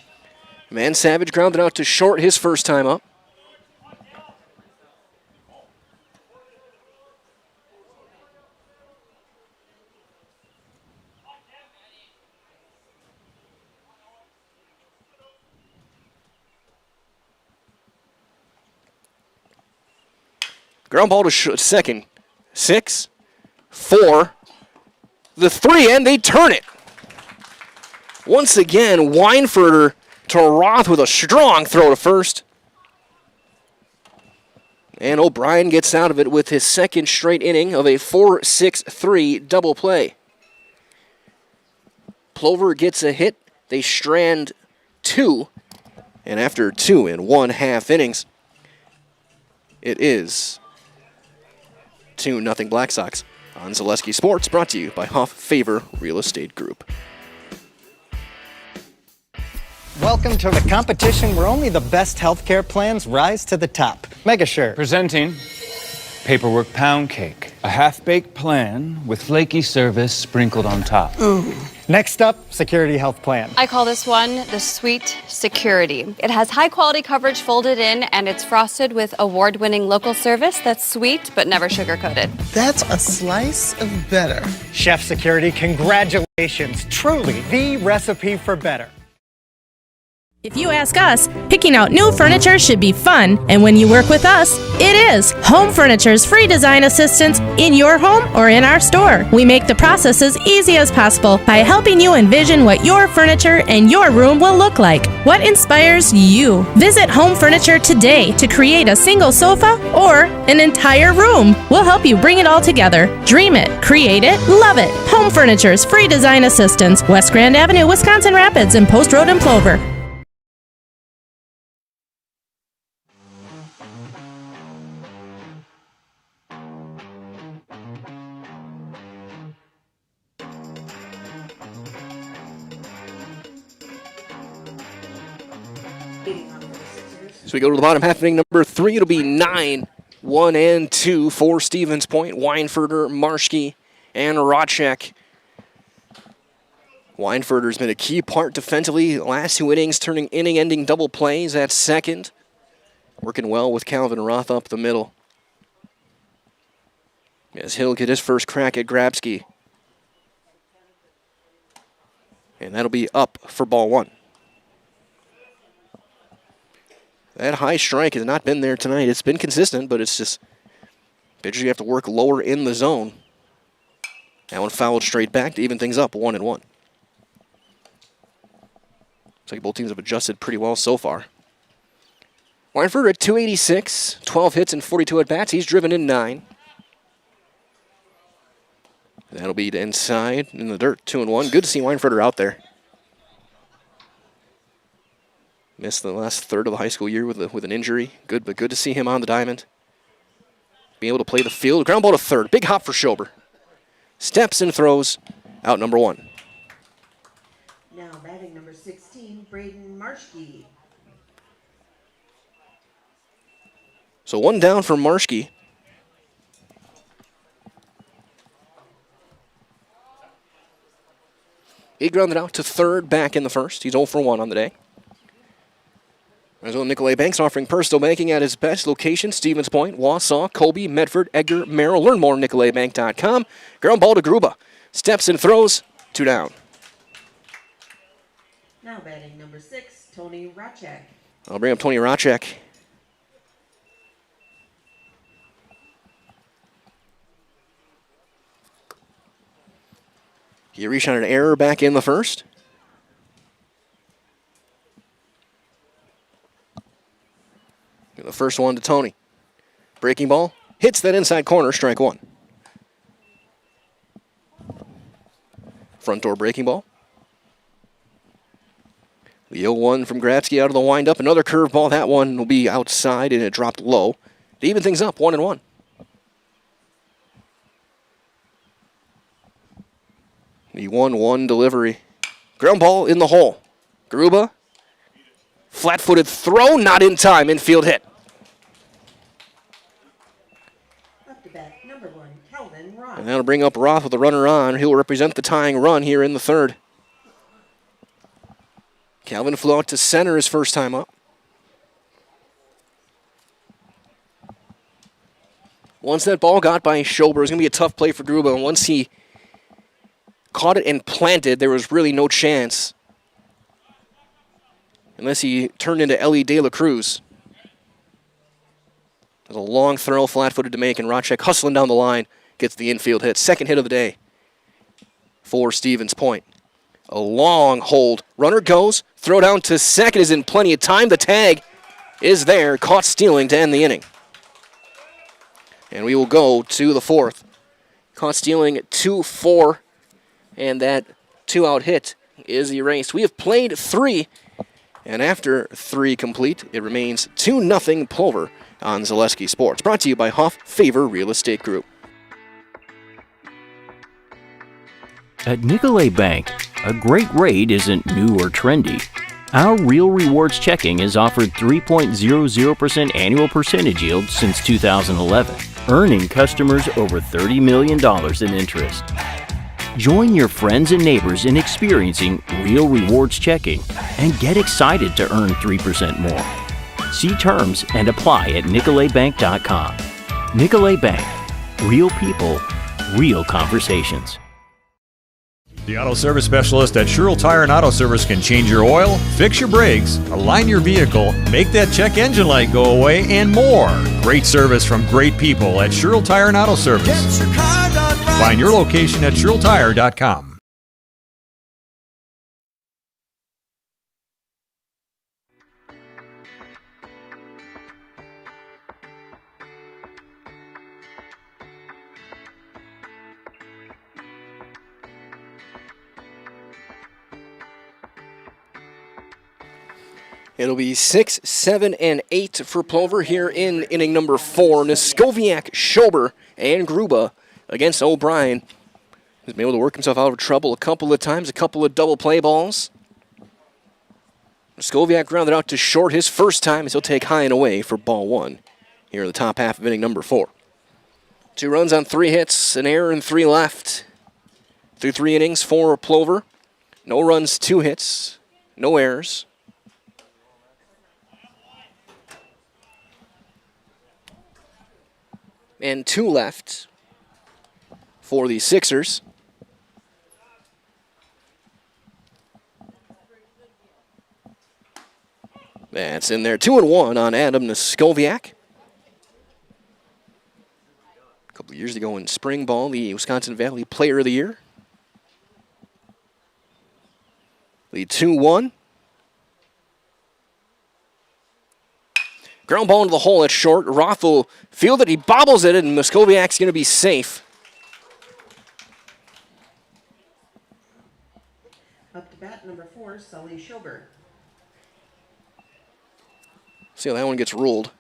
Mansavage grounded out to short his first time up. Ground ball to second. 6, 4, the 3, and they turn it. Once again, Weinfurter to Roth with a strong throw to first. And O'Brien gets out of it with his second straight inning of a 4-6-3 double play. Plover gets a hit. They strand 2. And after 2 1/2 innings, it is 2-0 Black Sox on Zaleski Sports, brought to you by Huff Favor Real Estate Group. Welcome to the competition where only the best healthcare plans rise to the top. MegaSure. Presenting paperwork pound cake, a half-baked plan with flaky service sprinkled on top. Next up, security health plan. I call this one the Sweet Security. It has high quality coverage folded in, and it's frosted with award-winning local service that's sweet but never sugar-coated. That's a slice of better. Chef Security, congratulations. Truly the recipe for better. If you ask us, picking out new furniture should be fun, and when you work with us, it is. Home Furniture's free design assistance in your home or in our store. We make the process as easy as possible by helping you envision what your furniture and your room will look like. What inspires you? Visit Home Furniture today to create a single sofa or an entire room. We'll help you bring it all together. Dream it, create it, love it. Home Furniture's free design assistance, West Grand Avenue, Wisconsin Rapids, and Post Road in Plover. So we go to the bottom half of inning number 3. It'll be 9, 1 and 2 for Stevens Point, Weinferter, Marschke, and Rotchek. Weinferter's been a key part defensively. Last 2 innings, turning inning-ending double plays at second. Working well with Calvin Roth up the middle. As he'll get his first crack at Grabsky. And that'll be up for ball 1. That high strike has not been there tonight. It's been consistent, but it's just pitchers you have to work lower in the zone. That one fouled straight back to even things up, 1-1. Looks like both teams have adjusted pretty well so far. Weinferter at 286, 12 hits and 42 at-bats. He's driven in 9. That'll be to inside in the dirt, 2-1. Good to see Weinferter out there. Missed the last third of the high school year with an injury. Good, but good to see him on the diamond. Being able to play the field. Ground ball to third. Big hop for Schober. Steps and throws out number 1. Now batting number 16, Braden Marschke. So 1 down for Marschke. He grounded out to third back in the first. He's 0 for 1 on the day. Arizona Nicolay Bank's offering personal banking at its best location. Stevens Point, Wausau, Colby, Medford, Edgar, Merrill. Learn more at NicolayBank.com. Ground ball to Gruba. Steps and throws. 2 down. Now batting number 6, Tony Rotchek. I'll bring up Tony Rotchek. He reached on an error back in the first. The first one to Tony. Breaking ball. Hits that inside corner. Strike 1. Front door breaking ball. The 0-1 from Grabsky out of the windup. Another curveball. That one will be outside, and it dropped low to even things up, 1-1. The 1-1 delivery. Ground ball in the hole. Gruba. Flat-footed throw, not in time. Infield hit. Up to bat number 1, Calvin Roth. And that'll bring up Roth with a runner on. He'll represent the tying run here in the third. Calvin flew out to center his first time up. Once that ball got by Schober, it was going to be a tough play for Gruba, and once he caught it and planted, there was really no chance unless he turned into Ellie De La Cruz. There's a long throw, flat-footed to make, and Rotchek hustling down the line gets the infield hit. Second hit of the day for Stevens Point. A long hold. Runner goes. Throw down to second is in plenty of time. The tag is there. Caught stealing to end the inning. And we will go to the fourth. Caught stealing 2-4. And that 2-out hit is erased. We have played 3. And after 3 complete, it remains 2-0 Plover on Zaleski Sports. Brought to you by Hoff Favor Real Estate Group. At Nicolay Bank, a great rate isn't new or trendy. Our Real Rewards checking has offered 3.00% annual percentage yield since 2011. earning customers over $30 million in interest. Join your friends and neighbors in experiencing real rewards checking and get excited to earn 3% more. See terms and apply at nicoletbank.com. Nicolet Bank. Real people, real conversations. The Auto Service Specialist at Sherrill Tire and Auto Service can change your oil, fix your brakes, align your vehicle, make that check engine light go away, and more. Great service from great people at Sherrill Tire and Auto Service. Find your location at SherrillTire.com. It'll be 6, 7, and 8 for Plover here in inning number 4. Niskoviak, Schober, and Gruba against O'Brien. He's been able to work himself out of trouble a couple of times, a couple of double play balls. Niskoviak grounded out to short his first time as he'll take high and away for ball 1 here in the top half of inning number 4. 2 runs on 3 hits, an error and 3 left. Through 3 innings for Plover. No runs, 2 hits, no errors. And 2 left for the Sixers. That's in there. 2-1 on Adam Niskoviak. A couple of years ago in spring ball, the Wisconsin Valley Player of the Year. Lead 2-1. Ground ball into the hole at short. Roth will field it. He bobbles it, and Niskoviak's going to be safe. Up to bat, number 4, Sully Schober. See how that one gets ruled.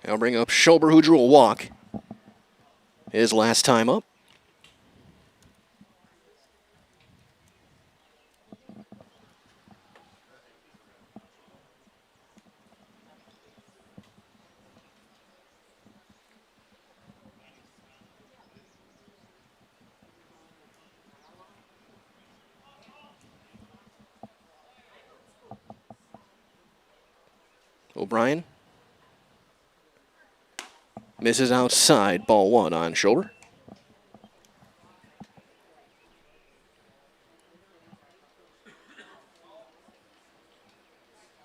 I'll bring up Schober, who drew a walk his last time up. O'Brien misses outside, ball 1 on Schober.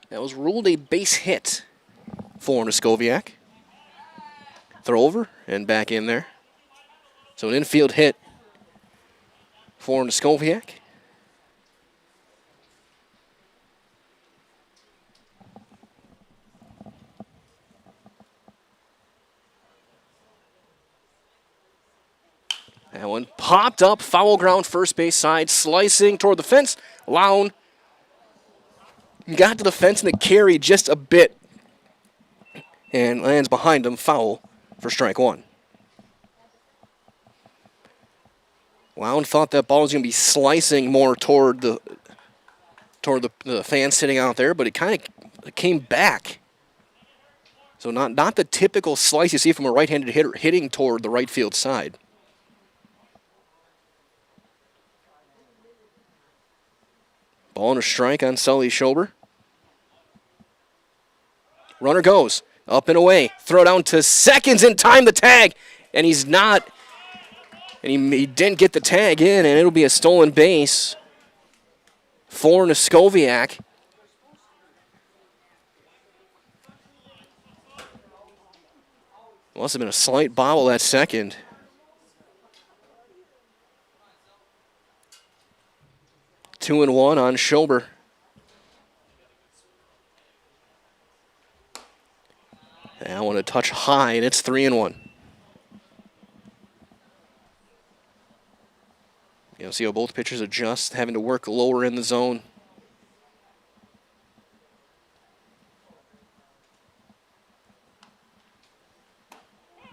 That was ruled a base hit for Niskoviak. Throw over and back in there. So an infield hit for Niskoviak. That one popped up, foul ground, first base side, slicing toward the fence. Lown got to the fence and it carried just a bit and lands behind him, foul for strike 1. Lown thought that ball was going to be slicing more toward the fan sitting out there, but it kind of came back. So not the typical slice you see from a right-handed hitter hitting toward the right field side. Ball and a strike on Sully Schober. Runner goes up and away. Throw down to seconds in time, the tag. And he's not. And he didn't get the tag in, and it'll be a stolen base for Niskoviak. Must have been a slight bobble at second. Two and one on Schober. And I want to touch high, and it's 3-1. You'll see how both pitchers adjust, having to work lower in the zone.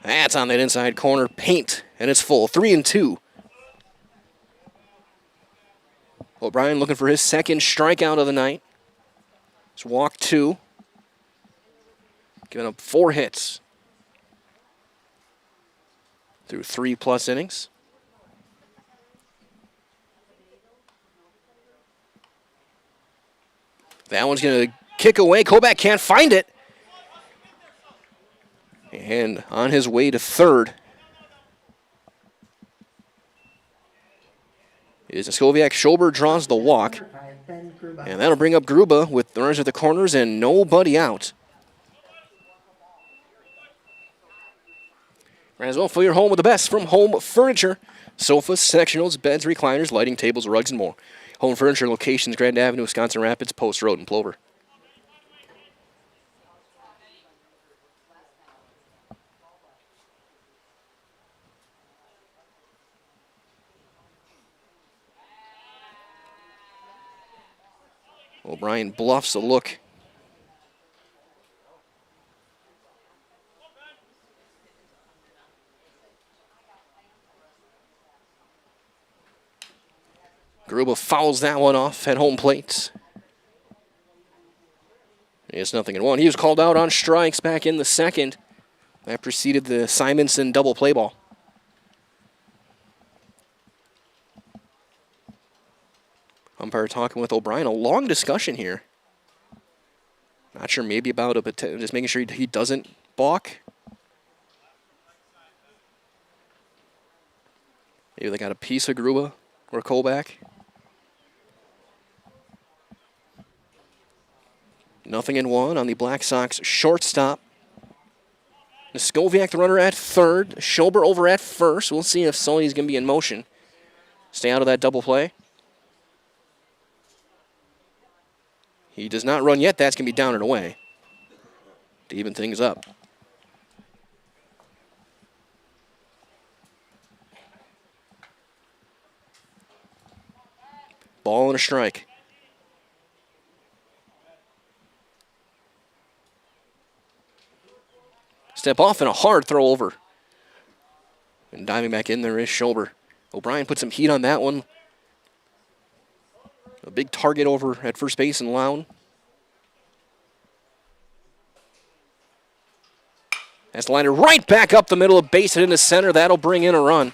That's on that inside corner. Paint, and it's full. 3-2. O'Brien looking for his second strikeout of the night. It's walked 2. Giving up 4 hits through 3+ innings. That one's going to kick away. Kobach can't find it. And on his way to third is Skoviak. Schober draws the walk. And that'll bring up Gruba with the runners at the corners and nobody out. Might as well fill your home with the best from Home Furniture. Sofas, sectionals, beds, recliners, lighting, tables, rugs, and more. Home Furniture locations, Grand Avenue, Wisconsin Rapids, Post Road, and Plover. O'Brien bluffs a look. Gruba fouls that one off at home plate. It's 0-1. He was called out on strikes back in the second. That preceded the Simonson double play ball. Umpire talking with O'Brien. A long discussion here. Not sure, maybe about just making sure he doesn't balk. Maybe they got a piece of Gruba or Kobach. 0-1 on the Black Sox shortstop. Skoviak, the runner at third. Schober over at first. We'll see if Sully's going to be in motion. Stay out of that double play. He does not run yet. That's going to be down and away to even things up. Ball and a strike. Step off and a hard throw over. And diving back in there is Schober. O'Brien put some heat on that one. A big target over at first base and Lown. That's the liner right back up the middle of base and into center. That'll bring in a run.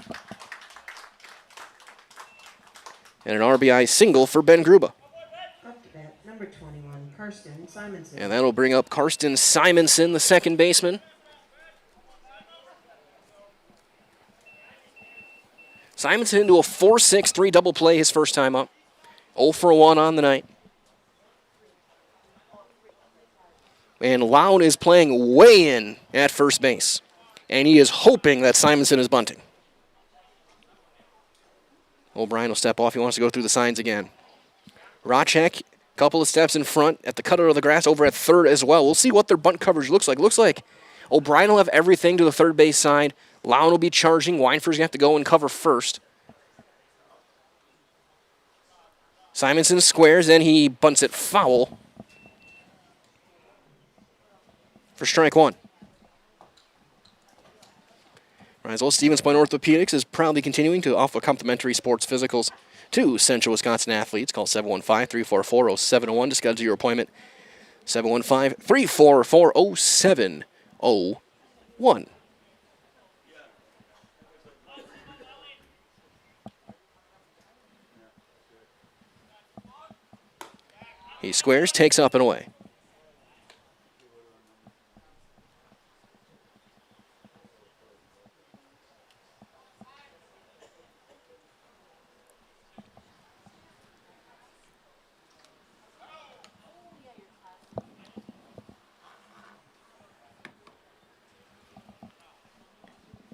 And an RBI single for Ben Gruba. Up to bat, number 21, Karsten Simonson. And that'll bring up Karsten Simonson, the second baseman. Simonson into a 4-6-3 double play his first time up. 0 for 1 on the night. And Lown is playing way in at first base. And he is hoping that Simonson is bunting. O'Brien will step off. He wants to go through the signs again. Racek, couple of steps in front at the cutout of the grass over at third as well. We'll see what their bunt coverage looks like. Looks like O'Brien will have everything to the third base side. Lown will be charging. Weinfer's going to have to go and cover first. Simonson squares, then he bunts it foul for strike 1. Rizal Stevens Point Orthopedics is proudly continuing to offer complimentary sports physicals to Central Wisconsin athletes. Call 715-344-0701 to schedule your appointment. 715-344-0701. He squares, takes up and away.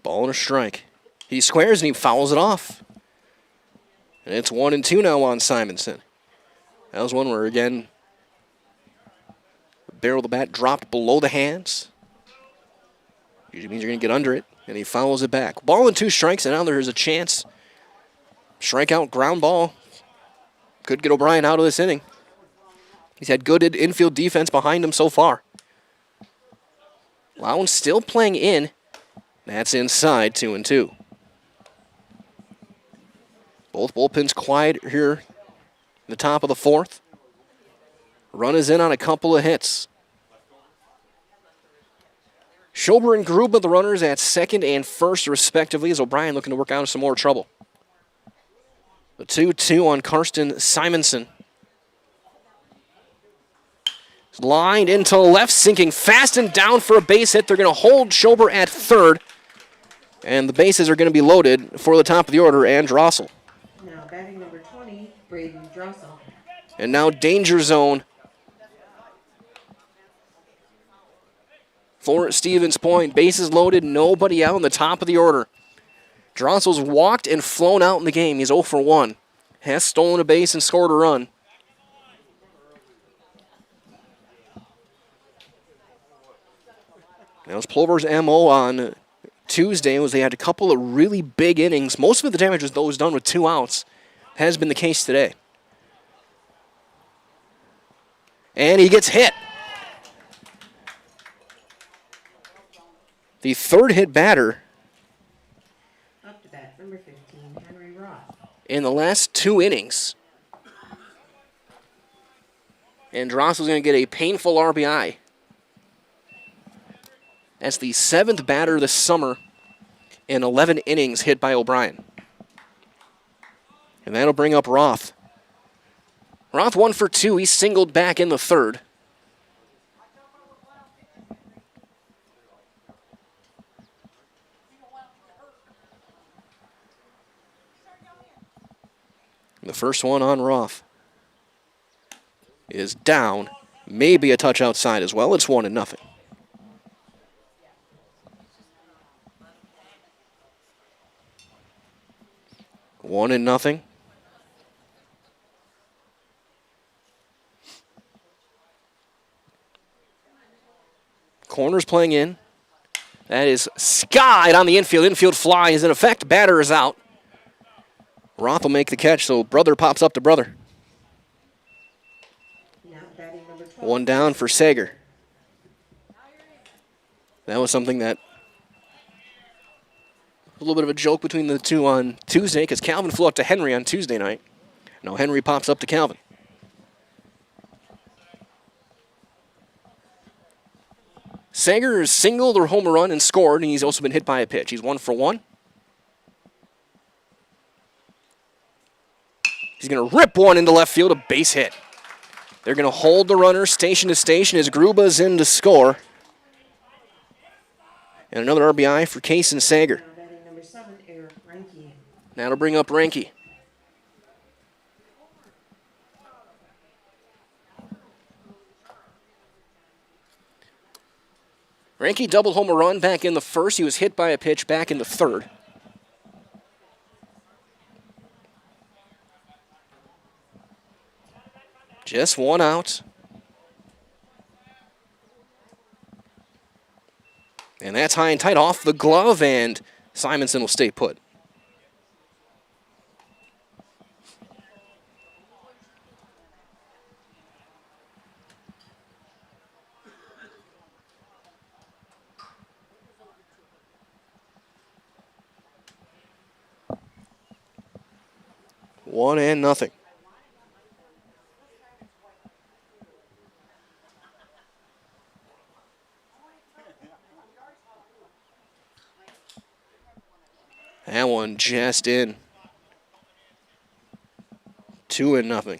Ball and a strike. He squares and he fouls it off. And it's 1-2 now on Simonson. That was one where, again, the barrel of the bat dropped below the hands. Usually means you're going to get under it, and he fouls it back. Ball and 2 strikes, and now there's a chance. Strikeout, ground ball. Could get O'Brien out of this inning. He's had good infield defense behind him so far. Lown still playing in. That's inside, 2-2. Both bullpens quiet here The top of the fourth. Run is in on a couple of hits. Schober and Gruba, the runners, at second and first, respectively, as O'Brien looking to work out of some more trouble. The 2-2 on Karsten Simonson. Lined into left, sinking fast and down for a base hit. They're going to hold Schober at third. And the bases are going to be loaded for the top of the order and Drossel. Now batting number 20, Braden Drossel. And now danger zone for Stevens Point. Bases loaded, nobody out in the top of the order. Drossel's walked and flown out in the game. He's 0 for 1. Has stolen a base and scored a run. That was Plover's MO on Tuesday. Was they had a couple of really big innings. Most of the damage was those done with 2 outs. Has been the case today. And he gets hit. The third hit batter Up to bat, number 15, Henry Roth. in the last 2 innings. And Drossel's going to get a painful RBI. That's the 7th batter this summer in 11 innings hit by O'Brien. And that'll bring up Roth. Roth 1 for 2. He singled back in the third. The first one on Roth is down. Maybe a touch outside as well. It's 1-0. 1-0. Corner's playing in. That is skied on the infield. Infield fly is in effect. Batter is out. Roth will make the catch, so brother pops up to brother. Now batting number 12. 1 down for Sager. That was something that a little bit of a joke between the two on Tuesday because Calvin flew out to Henry on Tuesday night. Now Henry pops up to Calvin. Sager has singled or home run and scored, and he's also been hit by a pitch. He's 1 for 1. He's going to rip one into left field, a base hit. They're going to hold the runner station to station as Gruba's in to score. And another RBI for Case and Sager. Now batting number 7, Eric Reinke. That'll bring up Reinke. Reinke doubled home a run back in the first. He was hit by a pitch back in the third. Just 1 out. And that's high and tight off the glove, and Simonson will stay put. One and nothing. That one just in. 2-0.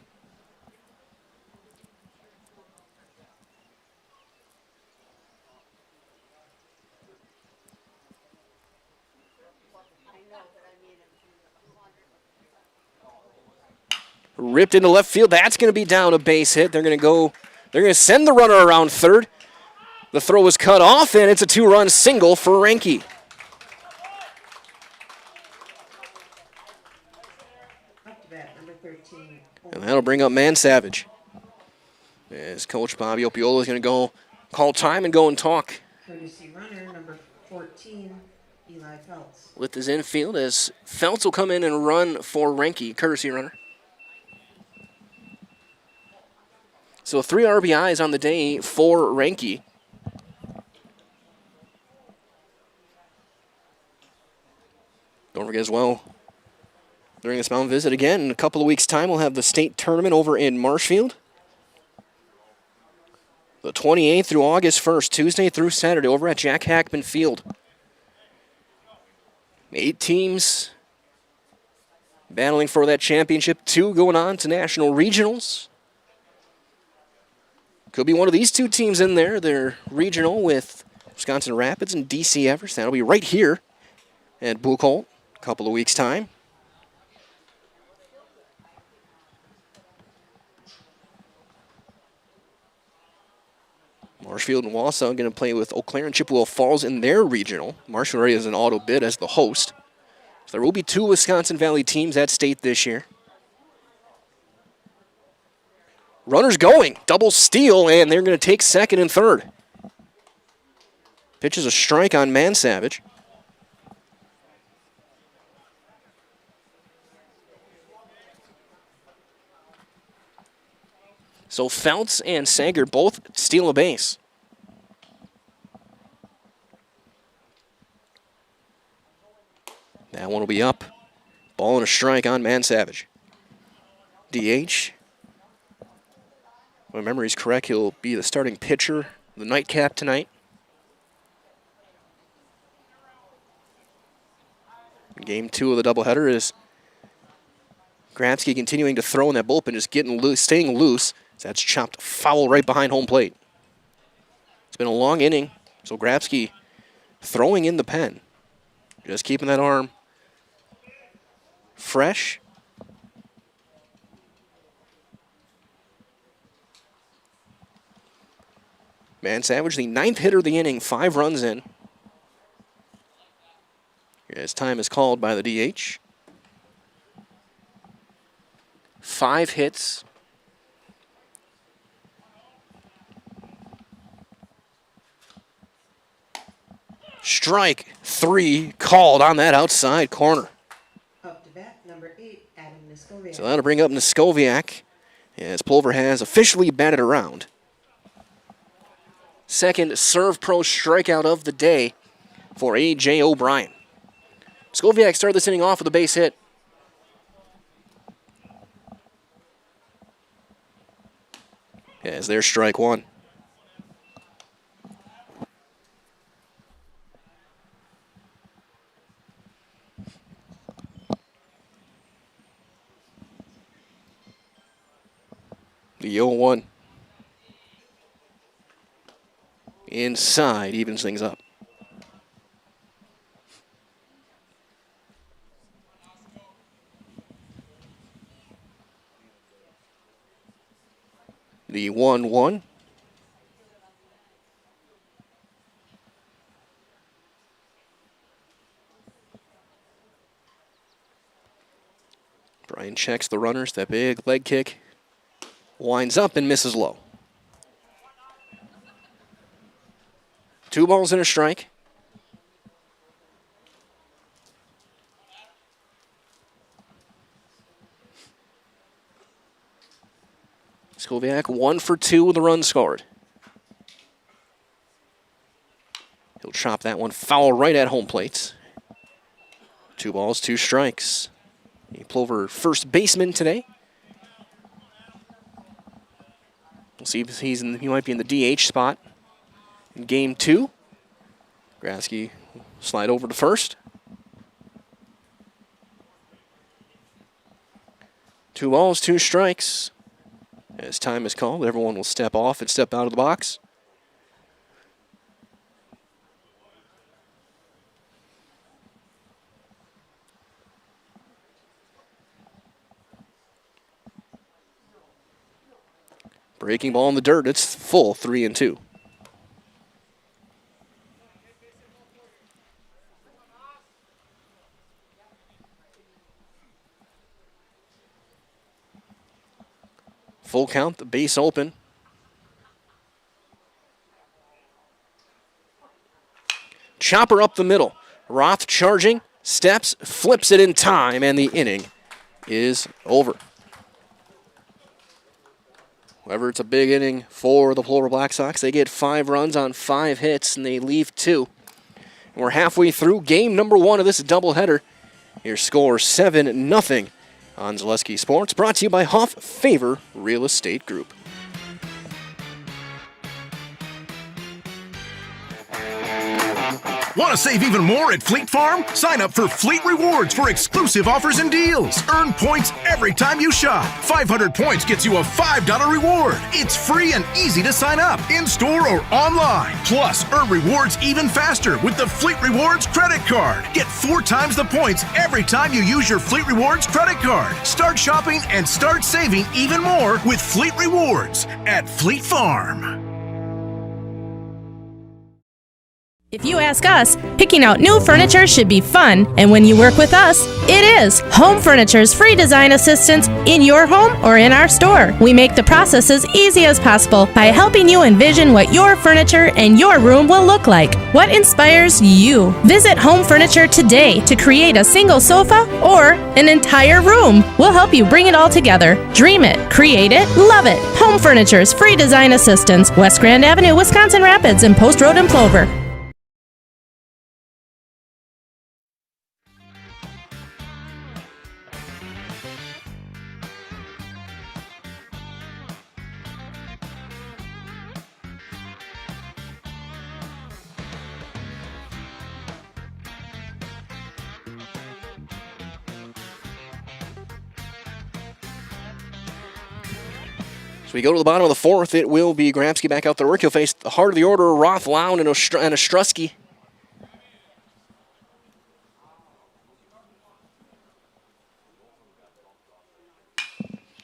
Ripped into left field. That's going to be down, a base hit. They're going to send the runner around third. The throw was cut off, and it's a 2-run single for Reinke. Up to bat, number 13. And that'll bring up Man Savage. As Coach Bobby Opiola is going to go call time and go and talk Courtesy runner, number 14, Eli Feltz. with his infield as Feltz will come in and run for Reinke, courtesy runner. So 3 RBIs on the day for Reinke. Don't forget as well, during this mound visit again. In a couple of weeks' time, we'll have the state tournament over in Marshfield. The 28th through August 1st, Tuesday through Saturday, over at Jack Hackman Field. 8 teams battling for that championship. 2 going on to national regionals. Could be one of these 2 teams in there. They're regional with Wisconsin Rapids and DC Everest. That'll be right here at Buchholz a couple of weeks' time. Marshfield and Wausau going to play with Eau Claire and Chippewa Falls in their regional. Marshfield already has an auto bid as the host. So there will be 2 Wisconsin Valley teams at state this year. Runners going, double steal, and they're going to take second and third. Pitches a strike on Mansavage. So Feltz and Sager both steal a base. That one will be up. Ball and a strike on Mansavage. DH. If my memory is correct, he'll be the starting pitcher, the nightcap tonight. Game 2 of the doubleheader is Grabsky continuing to throw in that bullpen, just getting loose, staying loose. That's chopped foul right behind home plate. It's been a long inning, so Grabsky throwing in the pen. Just keeping that arm fresh. Mansavage, the 9th hitter of the inning, 5 runs in. As time is called by the DH. 5 hits. Strike 3 called on that outside corner. Up to bat, number 8, Adam Niskoviak. So that'll bring up Niskoviak as Plover has officially batted around. Second serve pro strikeout of the day for A.J. O'Brien. Niskoviak started this inning off with a base hit. As there's strike 1. The 0-1. Inside, evens things up. The 1-1. Brian checks the runners, that big leg kick. Winds up and misses low. 2 balls and a strike. Skoviak 1 for 2 with a run scored. He'll chop that one foul right at home plate. 2 balls, 2 strikes. The Plover first baseman today. We'll see if he might be in the DH spot in game 2. Grasky slide over to first. 2 balls, 2 strikes. As time is called, everyone will step off and step out of the box. Breaking ball in the dirt, it's full 3-2. Full count, the base open. Chopper up the middle. Roth charging, steps, flips it in time, and the inning is over. However, it's a big inning for the Plover Black Sox. They get 5 runs on 5 hits, and they leave 2. And we're halfway through game number 1 of this doubleheader. Your score 7-0 On Zaleski Sports, brought to you by Huff Favor Real Estate Group. Want to save even more at Fleet Farm? Sign up for Fleet Rewards for exclusive offers and deals. Earn points every time you shop. 500 points gets you a $5 reward. It's free and easy to sign up, in-store or online. Plus, earn rewards even faster with the Fleet Rewards credit card. Get 4 times the points every time you use your Fleet Rewards credit card. Start shopping and start saving even more with Fleet Rewards at Fleet Farm. If you ask us, picking out new furniture should be fun, and when you work with us, it is. Home Furniture's free design assistance in your home or in our store. We make the process as easy as possible by helping you envision what your furniture and your room will look like. What inspires you? Visit Home Furniture today to create a single sofa or an entire room. We'll help you bring it all together. Dream it, create it, love it. Home Furniture's free design assistance, West Grand Avenue, Wisconsin Rapids, and Post Road in Plover. So we go to the bottom of the fourth. It will be Grabsky back out there work. He'll face the heart of the order, Roth, Lown, and Ostrowski.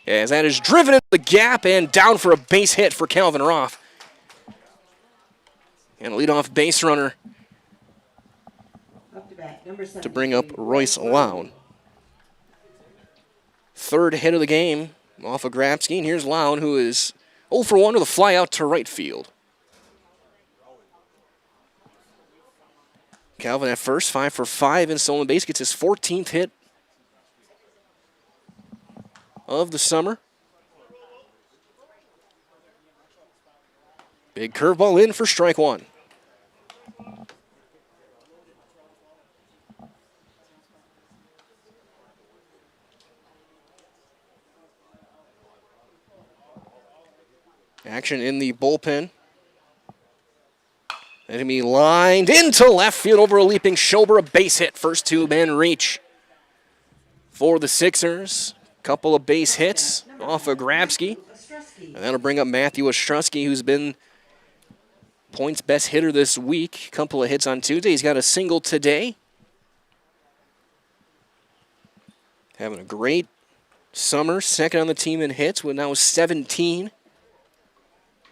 As that is driven into the gap and down for a base hit for Calvin Roth. And a leadoff base runner Up to bat, number 7. to bring up Royce Lown. Third hit of the game off of Grabsky, and here's Lown, who is 0 for 1 with a fly out to right field. Calvin at first, 5 for 5 in stolen base, gets his 14th hit of the summer. Big curveball in for strike one. Action in the bullpen. Enemy lined into left field over a leaping Schober, a base hit. First two-man reach for the Sixers. Couple of base hits off of Grabsky. And that'll bring up Matthew Ostrowski, who's been Point's best hitter this week. Couple of hits on Tuesday. He's got a single today. Having a great summer. Second on the team in hits with now 17.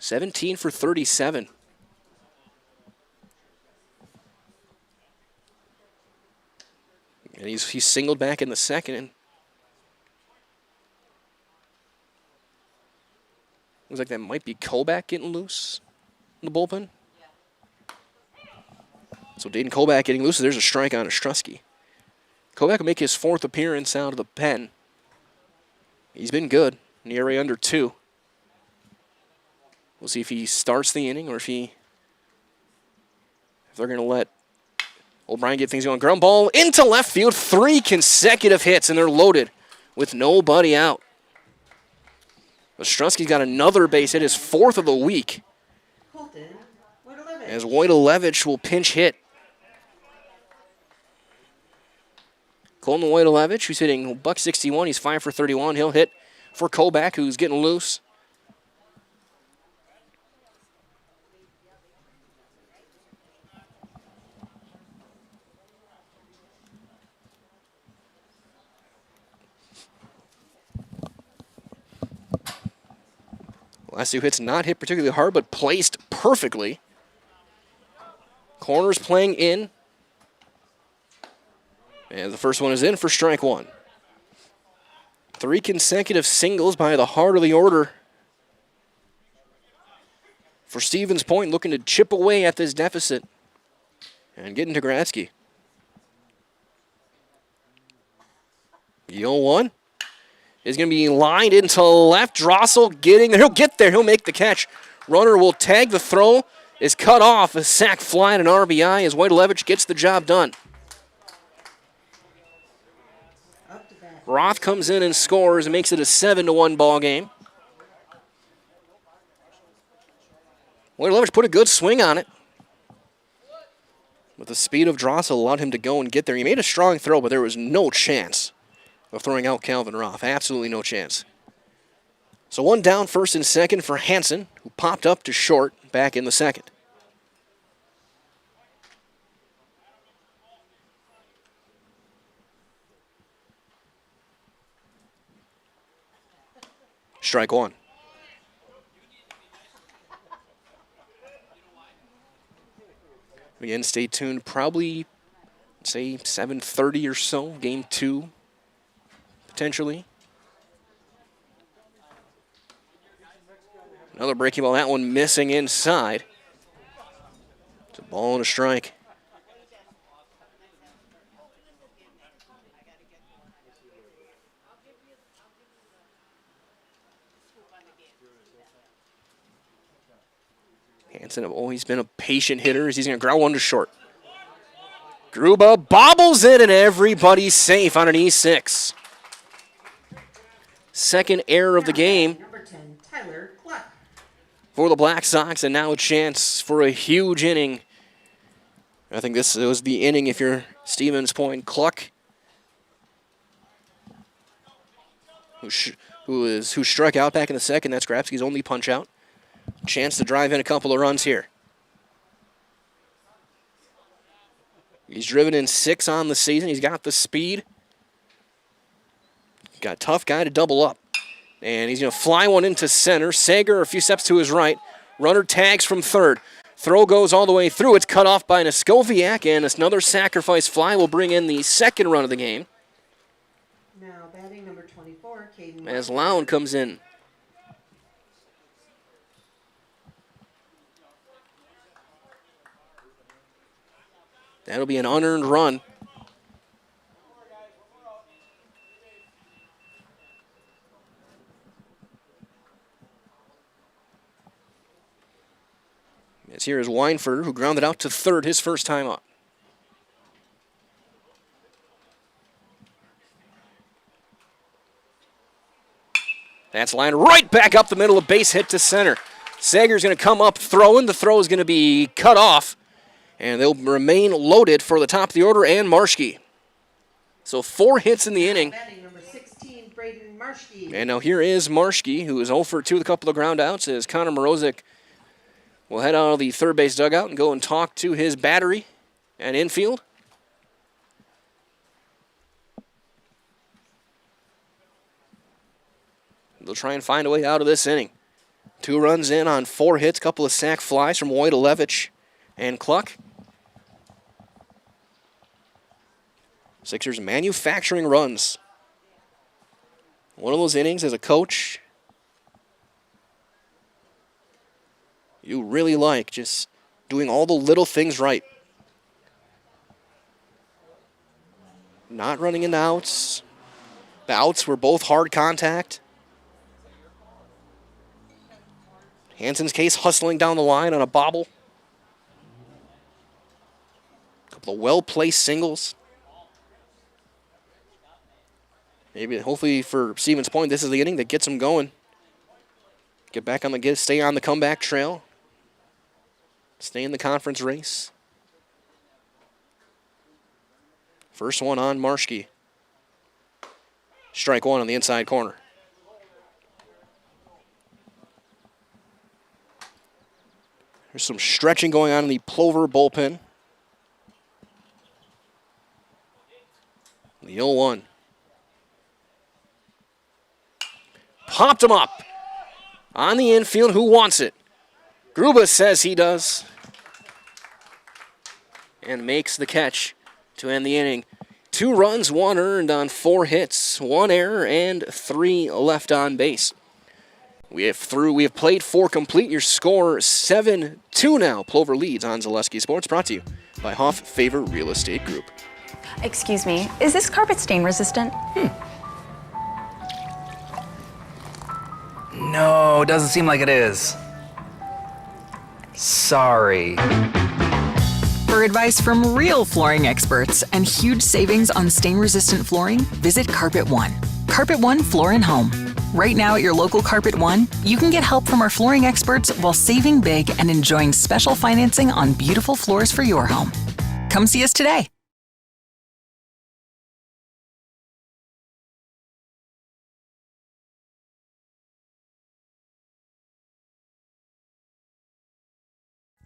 17 for 37. And he's singled back in the second. Looks like that might be Kolbach getting loose in the bullpen. So Dayton Kolbach getting loose. There's a strike on Ostrowski. Kolbach will make his 4th appearance out of the pen. He's been good. An ERA under 2. We'll see if he starts the inning or if they're going to let O'Brien get things going. Ground ball into left field. 3 consecutive hits, and they're loaded with nobody out. Ostrowski's got another base hit, his 4th of the week. As Wojtolewicz will pinch hit. Colton Wojtolewicz, who's hitting .161, he's 5 for 31. He'll hit for Kolbach, who's getting loose. Last 2 hits not hit particularly hard, but placed perfectly. Corners playing in. And the first one is in for strike one. 3 consecutive singles by the heart of the order for Stevens Point, looking to chip away at this deficit and get into Gradsky. The 0-1 is going to be lined into left. Drossel getting there. He'll get there. He'll make the catch. Runner will tag the throw. Is cut off. A sac fly and an RBI as Wojtolewicz gets the job done. Roth comes in and scores and makes it a 7-1 ball game. Wojtolewicz put a good swing on it. With the speed of Drossel allowed him to go and get there. He made a strong throw, but there was no chance of throwing out Calvin Roth. Absolutely no chance. So one down, first and second for Hansen, who popped up to short back in the second. Strike one. Again, stay tuned. Probably, say, 7:30 or so. Game 2, potentially. Another breaking ball. That one missing inside. It's a ball and a strike. Hansen have always been a patient hitter as he's going to ground one to short. Gruba bobbles it and everybody's safe on an E6. Second error of the game Number 10, Tyler Cluck. for the Black Sox, and now a chance for a huge inning. I think this was the inning if you're Stevens Point. Cluck, who struck out back in the second. That's Grabski's only punch out. Chance to drive in a couple of runs here. He's driven in 6 on the season. He's got the speed. Got a tough guy to double up. And he's going to fly one into center. Sager a few steps to his right. Runner tags from third. Throw goes all the way through. It's cut off by Neskoviak, and another sacrifice fly will bring in the second run of the game. Now batting number 24, Caden. As Lown comes in. That'll be an unearned run. As here is Weinfurter, who grounded out to third his first time up. That's lined right back up the middle, a base hit to center. Sager's going to come up throwing. The throw is going to be cut off. And they'll remain loaded for the top of the order and Marschke. So 4 hits in the inning. Batting number 16, Braden Marschke. And now here is Marschke, who is 0 for 2 with a couple of ground outs, as Connor Morozic will head out of the third base dugout and go and talk to his battery and infield. They'll try and find a way out of this inning. 2 runs in on 4 hits, couple of sac flies from Wojtolewicz and Cluck. Sixers manufacturing runs. One of those innings as a coach you really like, just doing all the little things right. Not running into outs. The outs were both hard contact. Hansen's case hustling down the line on a bobble. A couple of well-placed singles. Maybe, hopefully for Stevens Point, this is the inning that gets them going. Get back on the stay on the comeback trail. Stay in the conference race. First one on Marschke. Strike one on the inside corner. There's some stretching going on in the Plover bullpen. The 0-1. Popped him up. On the infield, who wants it? Gruba says he does. And makes the catch to end the inning. 2 runs, 1 earned on 4 hits, 1 error, and 3 left on base. We have played 4 complete. Your score 7-2 now. Plover leads on Zaleski Sports. Brought to you by Hoff Favor Real Estate Group. Excuse me, is this carpet stain resistant? No, doesn't seem like it is. Sorry. For advice from real flooring experts and huge savings on stain-resistant flooring, visit Carpet One. Carpet One Floor and Home. Right now at your local Carpet One, you can get help from our flooring experts while saving big and enjoying special financing on beautiful floors for your home. Come see us today.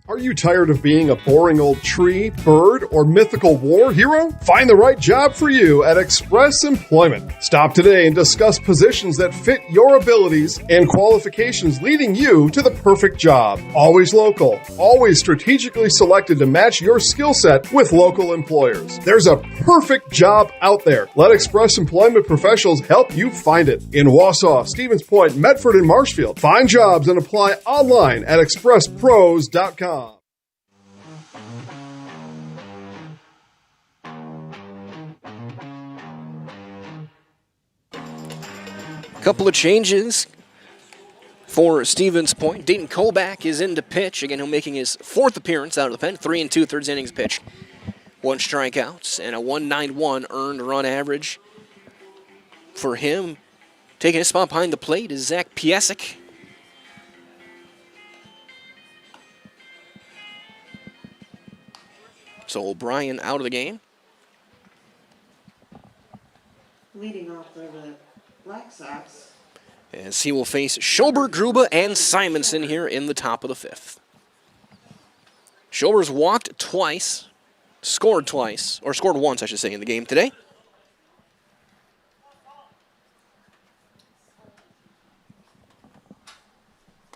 Are you tired of being a boring old tree, bird, or mythical war hero? Find the right job for you at Express Employment. Stop today and discuss positions that fit your abilities and qualifications, leading you to the perfect job. Always local, always strategically selected to match your skill set with local employers. There's a perfect job out there. Let Express Employment professionals help you find it. In Wausau, Stevens Point, Medford, and Marshfield. Find jobs and apply online at expresspros.com. Couple of changes for Stevens Point. Dayton Kolbach is in to pitch. Again, he'll making his 4th appearance out of the pen. 3 2/3 innings pitched. 1 strikeouts and a 1.91 earned run average for him. Taking his spot behind the plate is Zach Piasek. So O'Brien out of the game. Leading off for the Black Sox. As he will face Schobert, Gruba, and Simonson here in the top of the 5th. Schobert's walked twice, scored once, I should say, in the game today.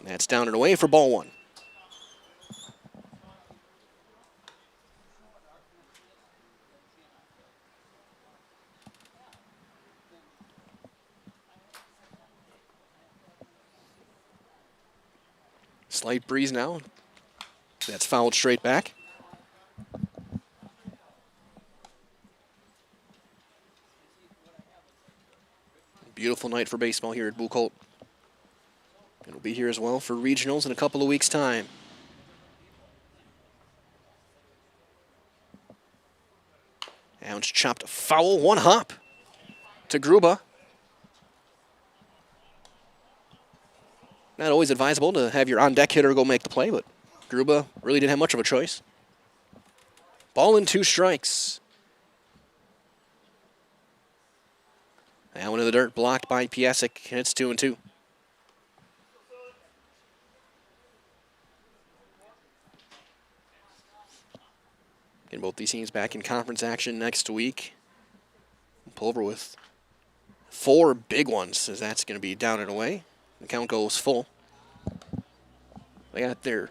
That's down and away for ball 1. Slight breeze now. That's fouled straight back. Beautiful night for baseball here at Buchholz. It'll be here as well for regionals in a couple of weeks' time. Now it's chopped foul, 1 hop to Gruba. Not always advisable to have your on-deck hitter go make the play, but Gruba really didn't have much of a choice. Ball and 2 strikes. Now into the dirt, blocked by Piasek, and it's 2-2. Getting both these teams back in conference action next week. Plover with 4 big ones, as that's going to be down and away. The count goes full. They got their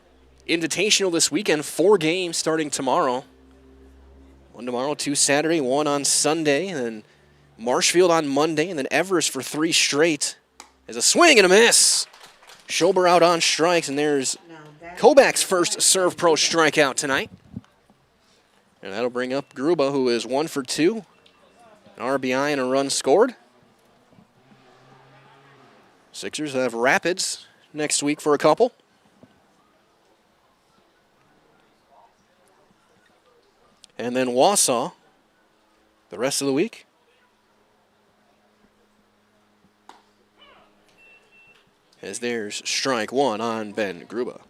invitational this weekend, 4 games starting tomorrow. 1 tomorrow, 2 Saturday, 1 on Sunday, and then Marshfield on Monday, and then Everest for 3 straight. There's a swing and a miss. Schober out on strikes, and there's Kolbach's first Serve Pro strikeout tonight. And that'll bring up Gruba, who is 1 for 2. An RBI and a run scored. Sixers have Rapids next week for a couple. And then Wausau the rest of the week. As there's strike 1 on Ben Gruba.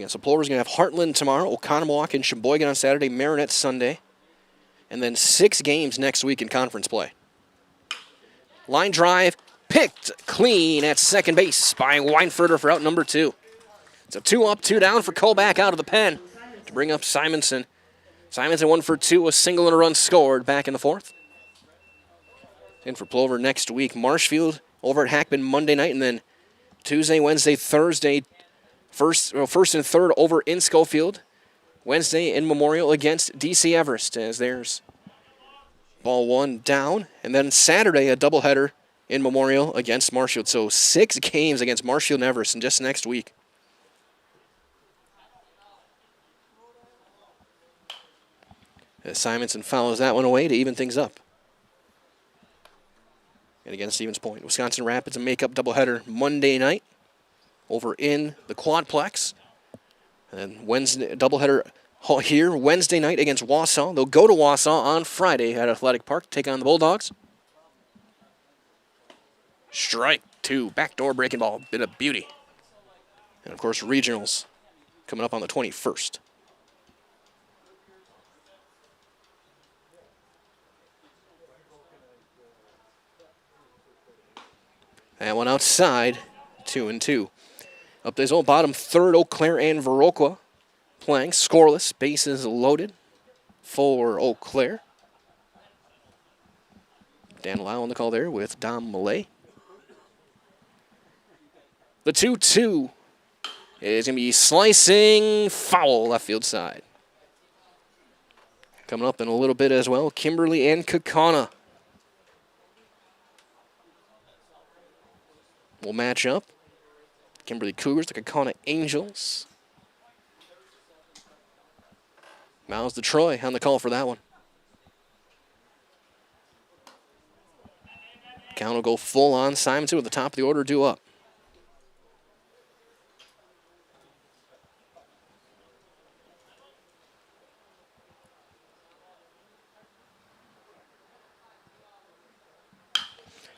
So Plover's going to have Heartland tomorrow, Oconomowoc and Sheboygan on Saturday, Marinette Sunday, and then 6 games next week in conference play. Line drive. Picked clean at second base by Weinfurter for out number 2. It's a 2 up, 2 down for Kolbach out of the pen to bring up Simonson. Simonson 1 for 2, a single and a run scored back in the 4th. In for Plover next week, Marshfield over at Hackman Monday night, and then Tuesday, Wednesday, Thursday, first and third over in Schofield. Wednesday in Memorial against DC Everest, as there's ball 1 down, and then Saturday a doubleheader in Memorial against Marshfield. So 6 games against Marshfield and Everest in just next week. As Simonson follows that one away to even things up. And again, Stevens Point. Wisconsin Rapids, a make-up doubleheader Monday night over in the Quadplex. And then Wednesday, doubleheader here Wednesday night against Wausau. They'll go to Wausau on Friday at Athletic Park to take on the Bulldogs. Strike 2, backdoor breaking ball, been a beauty. And of course, regionals coming up on the 21st. That one outside, 2-2. Up this old bottom third, Eau Claire and Viroqua playing scoreless, bases loaded for Eau Claire. Dan Lau on the call there with Dom Millay. The 2-2 is going to be slicing foul left field side. Coming up in a little bit as well, Kimberly and Kaukauna will match up. Kimberly Cougars, the Kaukauna Angels. Miles DeTroy on the call for that one. Count will go full on. Simonson with the top of the order due up.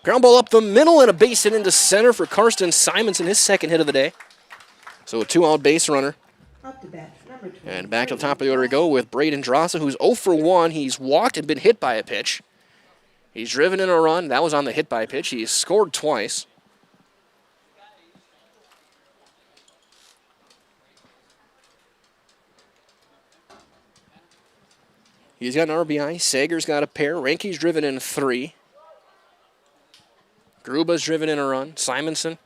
Ground ball up the middle and a base hit into center for Karsten Simonson, his second hit of the day. So a 2-out base runner. Up to bat, number 20. And back to the top of the order we go with Braden Drossa, who's 0 for 1. He's walked and been hit by a pitch. He's driven in a run. That was on the hit by pitch. He's scored twice. He's got an RBI. Sager's got a pair. Ranke's driven in 3. Gruba's driven in a run. Simonson,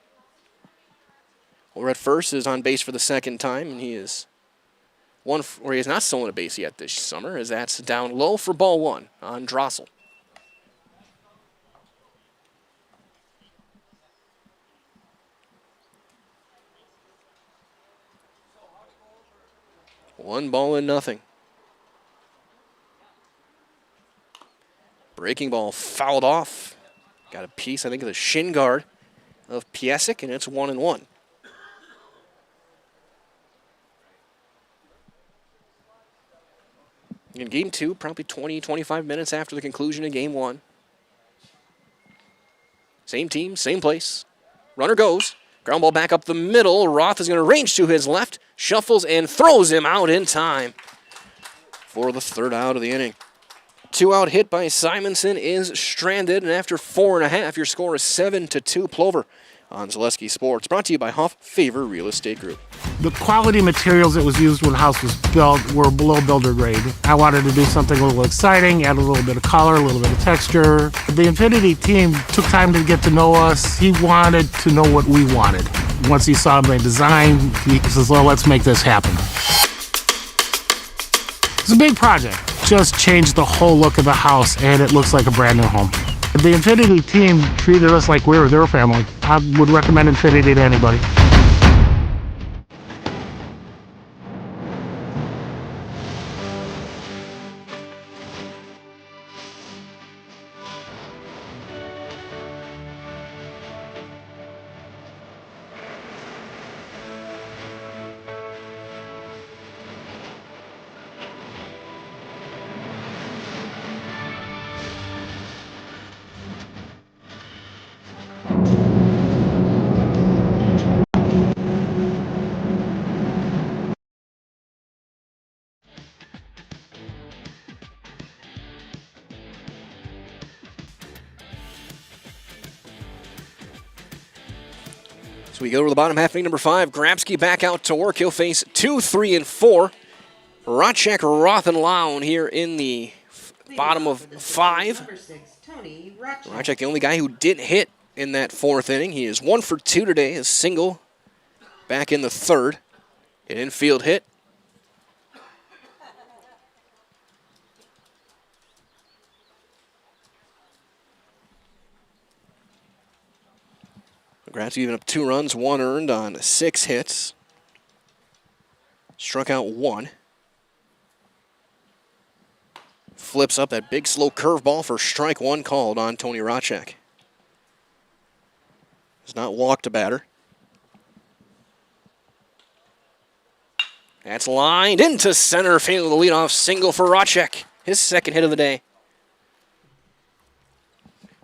over at first, is on base for the second time, and he is he has not stolen a base yet this summer, as that's down low for ball 1 on Drossel. One ball and nothing. Breaking ball fouled off. Got a piece, I think, of the shin guard of Piasek, and it's 1-1. In game 2, probably 20, 25 minutes after the conclusion of game 1. Same team, same place. Runner goes. Ground ball back up the middle. Roth is going to range to his left, shuffles and throws him out in time for the third out of the inning. 2-out hit by Simonson is stranded, and after 4.5, your score is 7-2 Plover on Zaleski Sports. Brought to you by Huff Favor Real Estate Group. The quality materials that was used when the house was built were below builder grade. I wanted to do something a little exciting, add a little bit of color, a little bit of texture. The Infinity team took time to get to know us. He wanted to know what we wanted. Once he saw my design, he says, well, let's make this happen. It's a big project. Just changed the whole look of the house, and it looks like a brand new home. The Infinity team treated us like we were their family. I would recommend Infinity to anybody. So we go to the bottom half, inning number 5. Grabsky back out to work. He'll face 2, 3, and 4. Rotchek, Roth, and Lown here in the bottom of 5. Number 6, Tony Rotchek. Rotchek, the only guy who didn't hit in that 4th inning. He is 1 for 2 today, a single back in the 3rd. An infield hit. Grabsky even up 2 runs, 1 earned on 6 hits. Struck out 1. Flips up that big slow curveball for strike 1 called on Tony Rotchek. Has not walked a batter. That's lined into center field. The leadoff single for Rocek. His second hit of the day.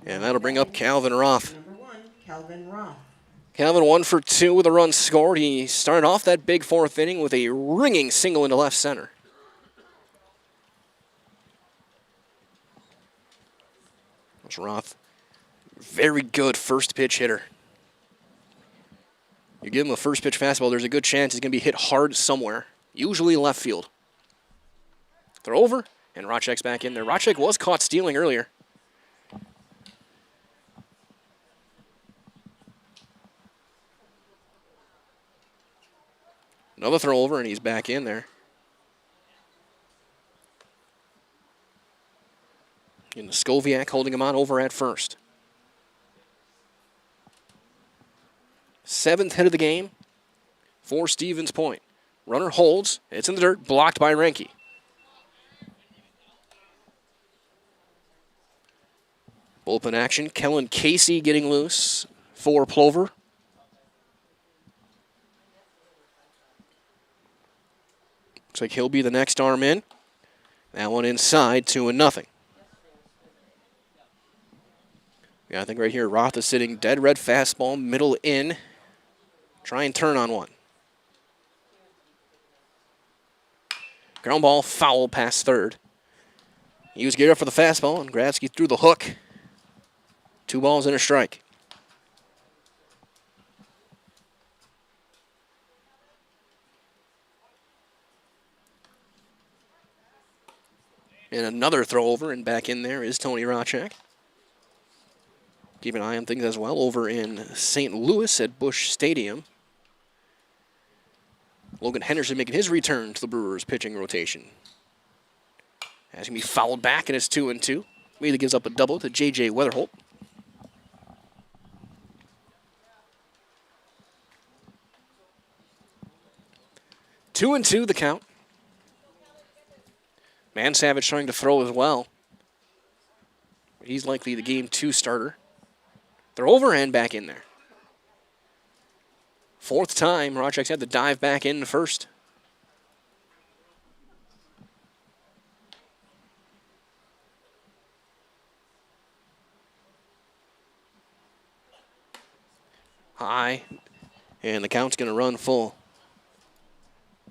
And that'll bring up Calvin Roth. Number 1, Calvin Roth. Calvin 1 for 2 with a run scored. He started off that big fourth inning with a ringing single into left center. That's Roth. Very good first pitch hitter. You give him a first pitch fastball, there's a good chance he's going to be hit hard somewhere, usually left field. They're over, and Rocek's back in there. Rocek was caught stealing earlier. Another throw over, and he's back in there. And Skoviak holding him on over at first. 7th hit of the game for Stevens Point. Runner holds. It's in the dirt, blocked by Renke. Bullpen action. Kellen Casey getting loose for Plover. Looks like he'll be the next arm in. That one inside, 2-0. Yeah, I think right here, Roth is sitting dead red fastball, middle in. Try and turn on one. Ground ball, foul past third. He was geared up for the fastball, and Grabsky threw the hook. 2 balls and a strike. And another throw over, and back in there is Tony Rocek. Keep an eye on things as well over in St. Louis at Busch Stadium. Logan Henderson making his return to the Brewers pitching rotation. That's going to be fouled back, and it's 2-2. Wheeler gives up a double to J.J. Weatherholt. Two and two, the count. Man Savage trying to throw as well. He's likely the game 2 starter. They're over and back in there. 4th time, Rocek's had to dive back in first. High, and the count's going to run full.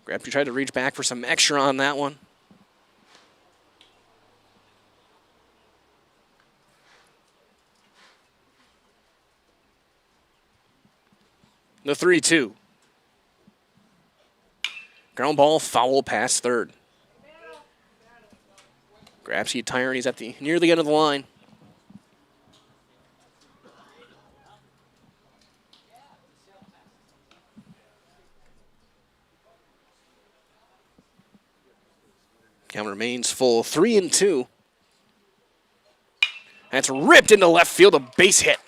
Grabsky tried to reach back for some extra on that one. The 3-2. Ground ball, foul past third. Grabsky tired. He's at near the end of the line. Count remains full. 3-2. That's ripped into left field. A base hit.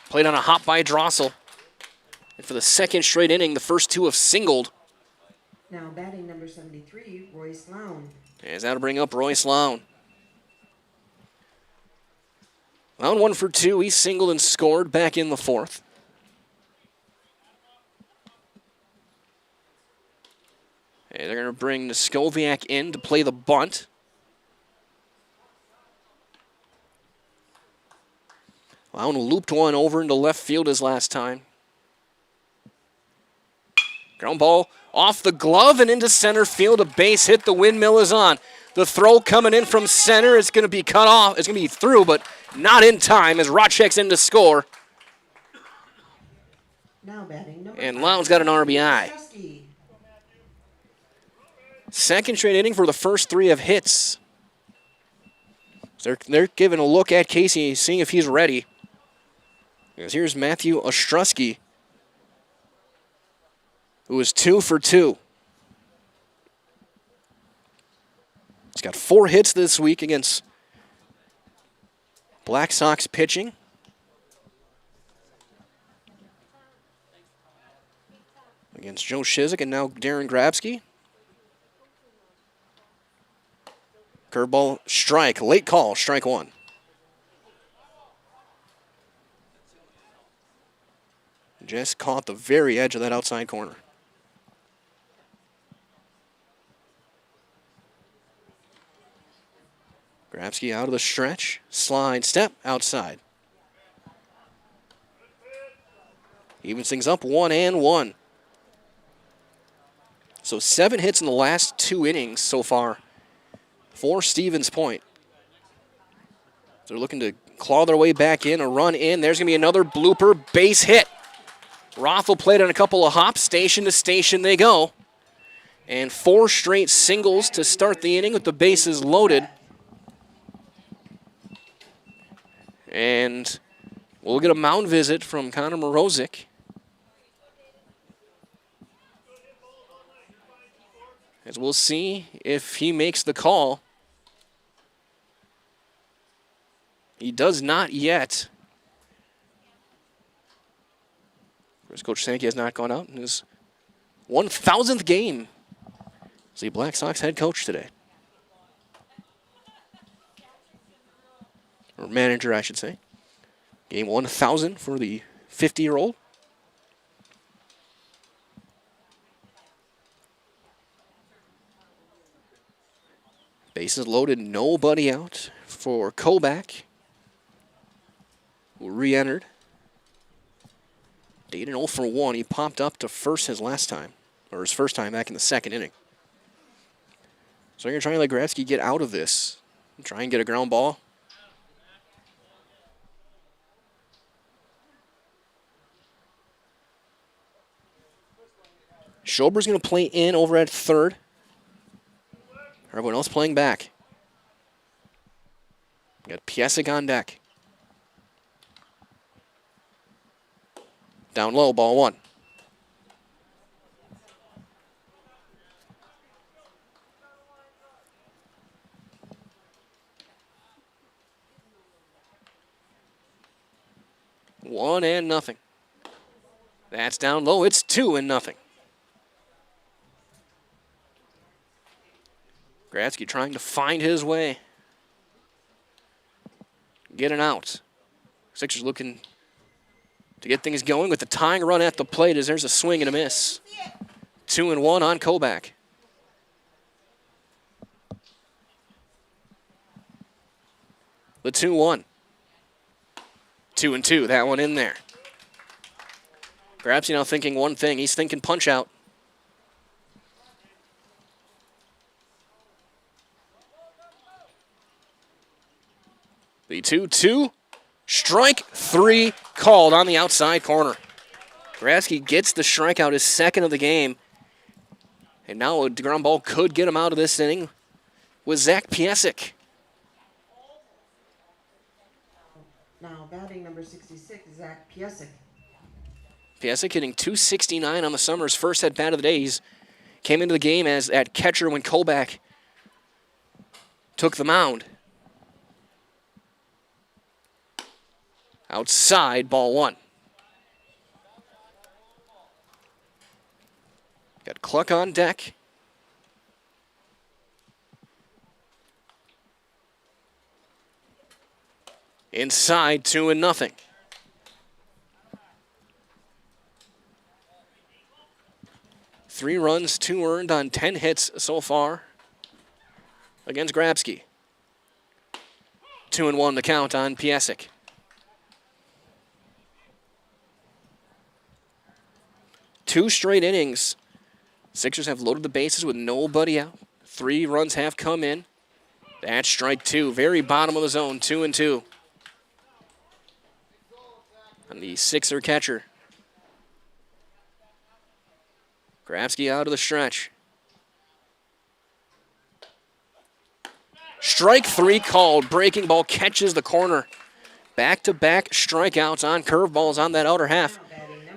Played on a hop by Drossel. And for the second straight inning, the first 2 have singled. Now batting number 73, Royce Lown. As that'll bring up Royce Lown. Lown 1 for 2. He singled and scored back in the 4th. And they're going to bring Skoviak in to play the bunt. Lown looped one over into left field his last time. Ground ball off the glove and into center field. A base hit. The windmill is on. The throw coming in from center. It's going to be cut off. It's going to be through, but not in time as Rocek's in to score. Now batting number And Lown's got an RBI. Second straight inning for the first 3 of hits. So they're giving a look at Casey, seeing if he's ready. Because here's Matthew Ostrowski, who is 2 for 2. He's got 4 hits this week against Black Sox pitching. Against Joe Shizik and now Darren Grabsky. Curveball, strike, late call, strike 1. Just caught the very edge of that outside corner. Grabsky out of the stretch. Slide step outside. Evens things up 1-1. So 7 hits in the last 2 innings so far for Stevens Point. They're looking to claw their way back in, a run in. There's going to be another blooper base hit. Rothel played on a couple of hops. Station to station they go. And 4 straight singles to start the inning with the bases loaded. And we'll get a mound visit from Connor Morozic. As we'll see if he makes the call. He does not yet. First, Coach Sankey has not gone out in his 1,000th game as the Black Sox head coach today. Or manager, I should say. Game 1,000 for the 50-year-old. Bases loaded, nobody out for Kobach, who re-entered. Dayton 0 for 1. He popped up to first his last time, or his first time back in the 2nd inning. So you're trying to let Grabsky get out of this. Try and get a ground ball. Schober's going to play in over at third. Everyone else playing back. Got Piesek on deck. Down low, ball 1. One and nothing. That's down low. It's 2-0. Grabsky trying to find his way. Get an out. Sixers looking to get things going with the tying run at the plate as there's a swing and a miss. 2-1 on Kobach. The 2-1. 2-2, that one in there. Grabsky now thinking one thing. He's thinking punch out. The 2-2, strike 3 called on the outside corner. Grabsky gets the strikeout, his 2nd of the game. And now a ground ball could get him out of this inning with Zach Piesek. Now batting number 66, Zach Piesek. Piesek hitting .269 on the summer's first at bat of the day. He's came into the game as at catcher when Kobach took the mound. Outside, ball 1. Got Cluck on deck. Inside, 2-0. Three runs, 2 earned on 10 hits so far against Grabsky. 2-1 the count on Piesek. Two straight innings. Sixers have loaded the bases with nobody out. 3 runs have come in. That's strike 2. Very bottom of the zone, 2-2. On the Sixer catcher. Grabsky out of the stretch. Strike 3 called. Breaking ball catches the corner. Back-to-back strikeouts on curveballs on that outer half.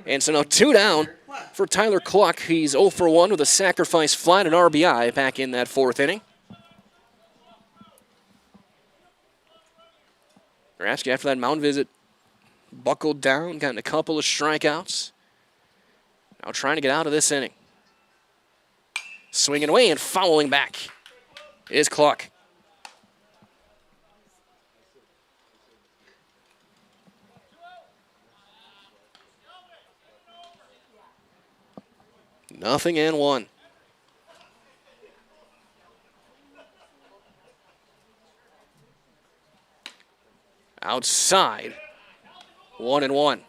And so now 2 down for Tyler Cluck. He's 0 for 1 with a sacrifice fly and RBI back in that 4th inning. Grabsky, after that mound visit, buckled down, gotten a couple of strikeouts. Now trying to get out of this inning. Swinging away and fouling back is Cluck. Nothing and 1. outside. 1-1.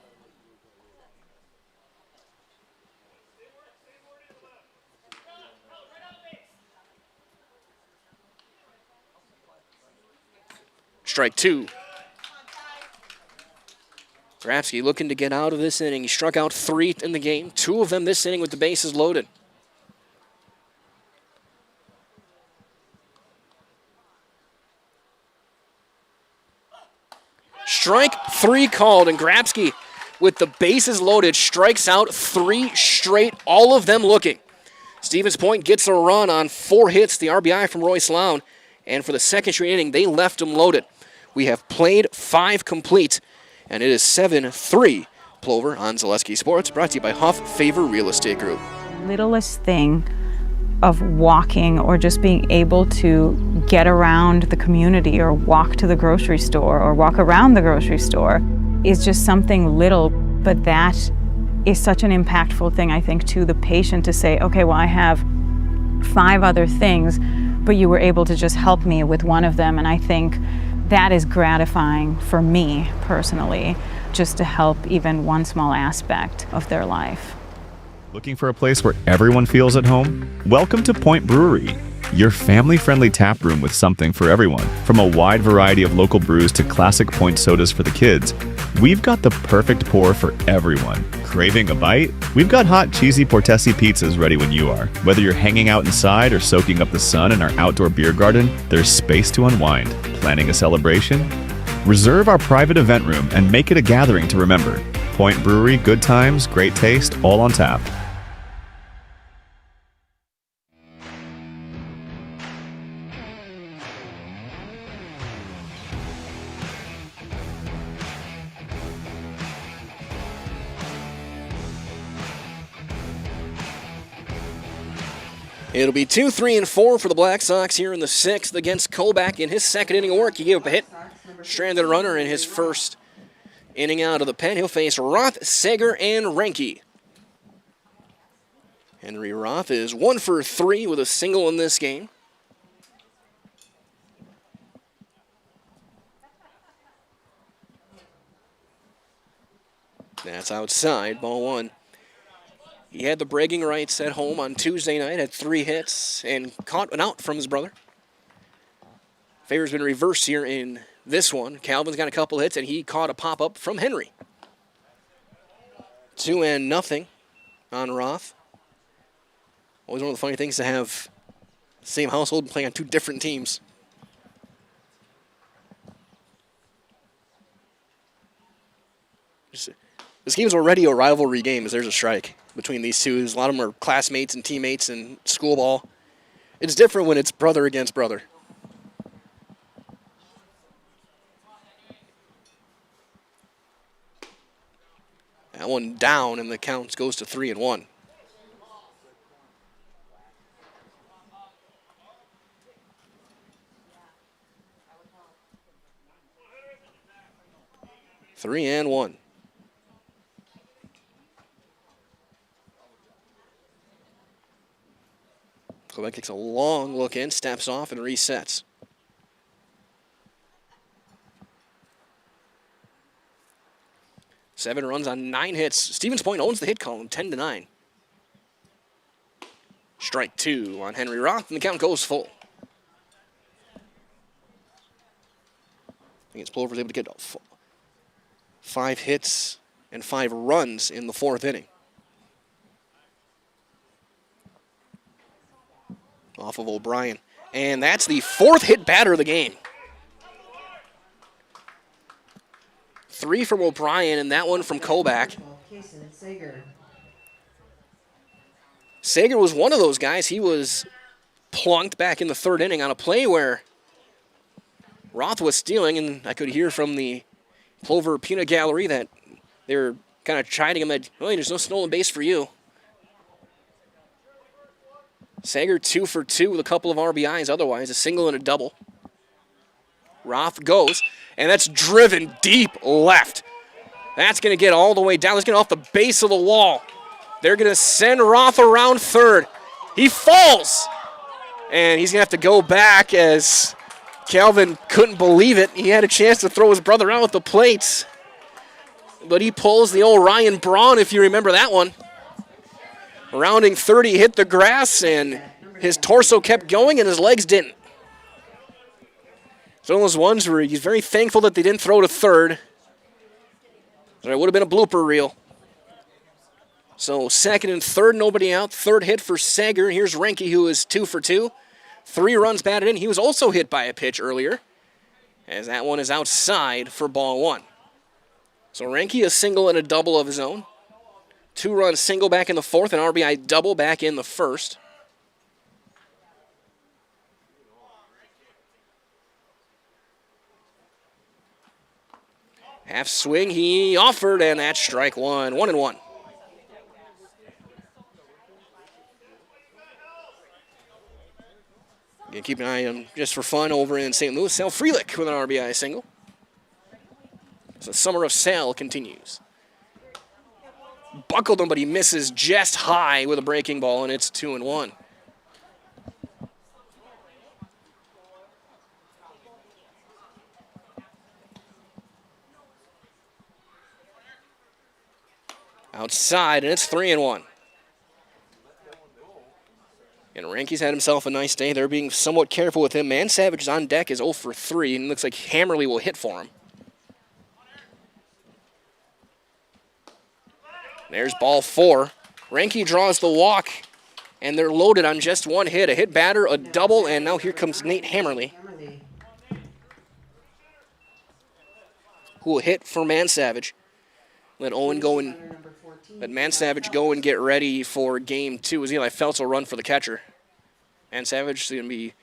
Strike two. Grabsky looking to get out of this inning. He struck out 3 in the game, 2 of them this inning with the bases loaded. Strike 3 called, and Grabsky, with the bases loaded, strikes out 3 straight, all of them looking. Stevens Point gets a run on 4 hits, the RBI from Royce Lown, and for the second straight inning, they left him loaded. We have played 5 complete, and it is 7-3. Plover on Zaleski Sports, brought to you by Huff Favor Real Estate Group. Littlest thing of walking or just being able to get around the community or walk to the grocery store or walk around the grocery store is just something little, but that is such an impactful thing, I think, to the patient to say, okay, well, I have 5 other things, but you were able to just help me with one of them. And I think that is gratifying for me personally, just to help even one small aspect of their life. Looking for a place where everyone feels at home? Welcome to Point Brewery, your family-friendly tap room with something for everyone. From a wide variety of local brews to classic Point sodas for the kids, we've got the perfect pour for everyone. Craving a bite? We've got hot, cheesy Portesi pizzas ready when you are. Whether you're hanging out inside or soaking up the sun in our outdoor beer garden, there's space to unwind. Planning a celebration? Reserve our private event room and make it a gathering to remember. Point Brewery, good times, great taste, all on tap. It'll be 2, 3, and 4 for the Black Sox here in the 6th against Kolbach. In his second inning of work, he gave up a hit, stranded a runner in his first inning out of the pen. He'll face Roth, Sager, and Renke. Henry Roth is 1 for 3 with a single in this game. That's outside, ball 1. He had the bragging rights at home on Tuesday night, had 3 hits, and caught an out from his brother. Favor's been reversed here in this one. Calvin's got a couple hits, and he caught a pop-up from Henry. 2-0 on Roth. Always one of the funny things to have the same household playing on 2 different teams. This game's already a rivalry game as there's a strike between these two. A lot of them are classmates and teammates in school ball. It's different when it's brother against brother. That one down, and the count goes to 3-1. Three and one. Quebec takes a long look in, steps off, and resets. Seven runs on 9 hits. Stevens Point owns the hit column, 10-9. Strike 2 on Henry Roth, and the count goes full. I think Plover's able to get 5 hits and 5 runs in the 4th inning. Off of O'Brien. And that's the 4th hit batter of the game. 3 from O'Brien, and that one from Kolbach. Sager was one of those guys. He was plunked back in the 3rd inning on a play where Roth was stealing, and I could hear from the Plover peanut gallery that they were kind of chiding him that, oh, there's no stolen base for you. Sager 2 for 2 with a couple of RBIs otherwise, a single and a double. Roth goes, and that's driven deep left. That's going to get all the way down. It's going off the base of the wall. They're going to send Roth around 3rd. He falls, and he's going to have to go back as Calvin couldn't believe it. He had a chance to throw his brother out at the plates, but he pulls the old Ryan Braun, if you remember that one. Rounding third, he hit the grass, and his torso kept going, and his legs didn't. It's one of those ones where he's very thankful that they didn't throw to third. There would have been a blooper reel. So second and third, nobody out. Third hit for Sager. Here's Renke, who is 2 for 2. 3 runs batted in. He was also hit by a pitch earlier, as that one is outside for ball 1. So Renke a single and a double of his own. 2-run single back in the fourth, and RBI double back in the first. Half swing, he offered, and that's strike one. 1-1. Gonna keep an eye on him just for fun over in St. Louis. Sal Frelick with an RBI single. So the summer of Sal continues. Buckled him, but he misses just high with a breaking ball, and it's 2-1. Outside, and it's 3-1. And Renke's had himself a nice day. They're being somewhat careful with him. Man Savage is on deck, is 0 for 3, and looks like Hammerly will hit for him. There's ball 4. Renke draws the walk, and they're loaded on just one hit. A hit batter, a double, and now here comes Nate Hammerly, who will hit for Man Savage. Let Man Savage go and get ready for game 2 as Eli Feltz will run for the catcher. Man Savage is going to be,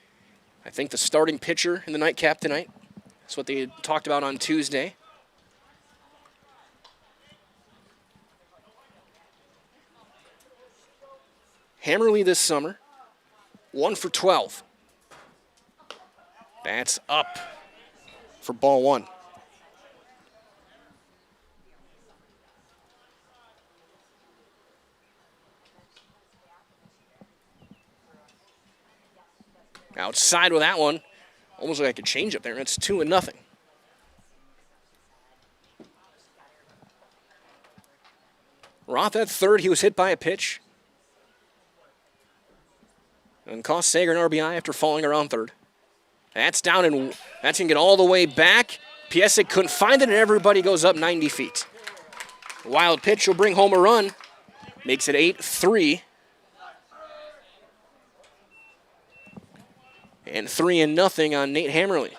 I think, the starting pitcher in the nightcap tonight. That's what they talked about on Tuesday. Hammerly this summer, 1 for 12. That's up for ball 1. Outside with that one. Almost like I could change up there. It's 2-0. Roth at third. He was hit by a pitch. And cost Sager an RBI after falling around third. That's down, and that's going to get all the way back. Piesic couldn't find it, and everybody goes up 90 feet. Wild pitch will bring home a run. Makes it 8-3. And 3-0 on Nate Hammerly.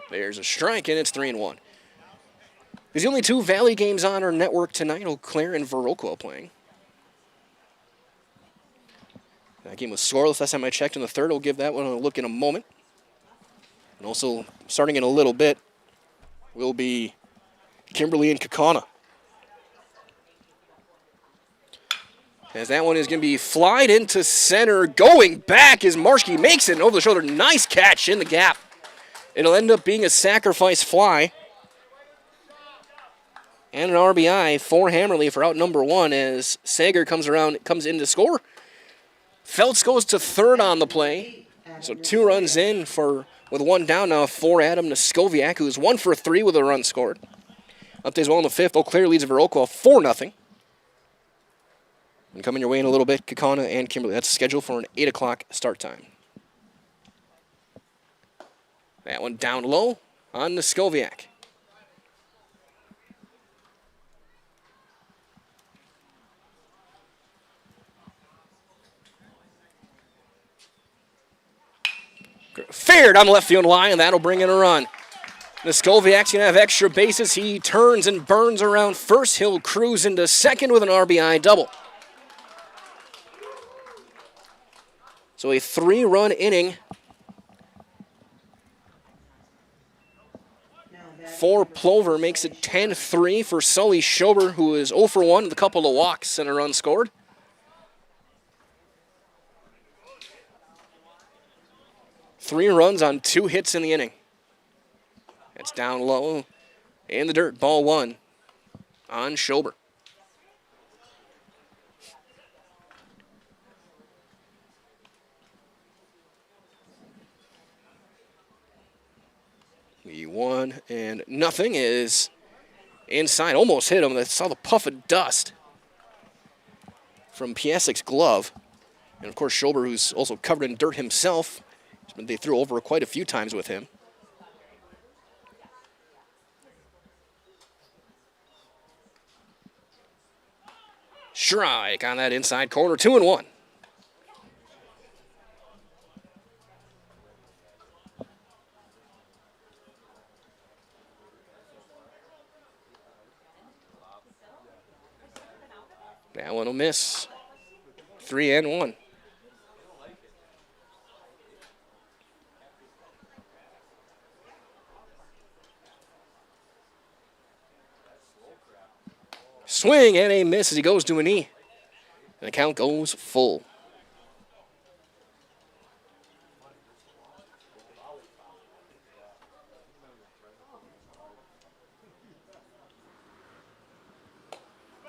There's a strike, and it's 3-1. There's the only 2 Valley games on our network tonight. Eau Claire and Viroqua playing. That game was scoreless last time I checked in the third. I'll give that one a look in a moment. And also, starting in a little bit, will be Kimberly and Kaukauna. As that one is going to be flied into center. Going back as Marshke makes it, and over the shoulder. Nice catch in the gap. It'll end up being a sacrifice fly. And an RBI for Hammerly for out number 1 as Sager comes in to score. Feltz goes to third on the play. So 2 runs in with 1 down now for Adam Noskowiak, who's 1 for 3 with a run scored. Up as well in the 5th. Eau Claire leads Viroqua 4-0. And coming your way in a little bit, Kaukauna and Kimberly. That's scheduled for an 8 o'clock start time. That one down low on Noskowiak. Fared on the left field line, and that'll bring in a run. Noskowiak's going to have extra bases. He turns and burns around first. He'll cruise into second with an RBI double. So a 3-run inning for Plover makes it 10-3 for Sully Schober, who is 0 for 1 with a couple of walks and a run scored. Three runs on 2 hits in the inning. Down low in the dirt. Ball 1 on Schober. The 1-0 is inside. Almost hit him. I saw the puff of dust from Piasek's glove. And, of course, Schober, who's also covered in dirt himself. They threw over quite a few times with him. Strike on that inside corner. 2-1. That one will miss. 3-1. Swing and a miss as he goes to a knee. And the count goes full.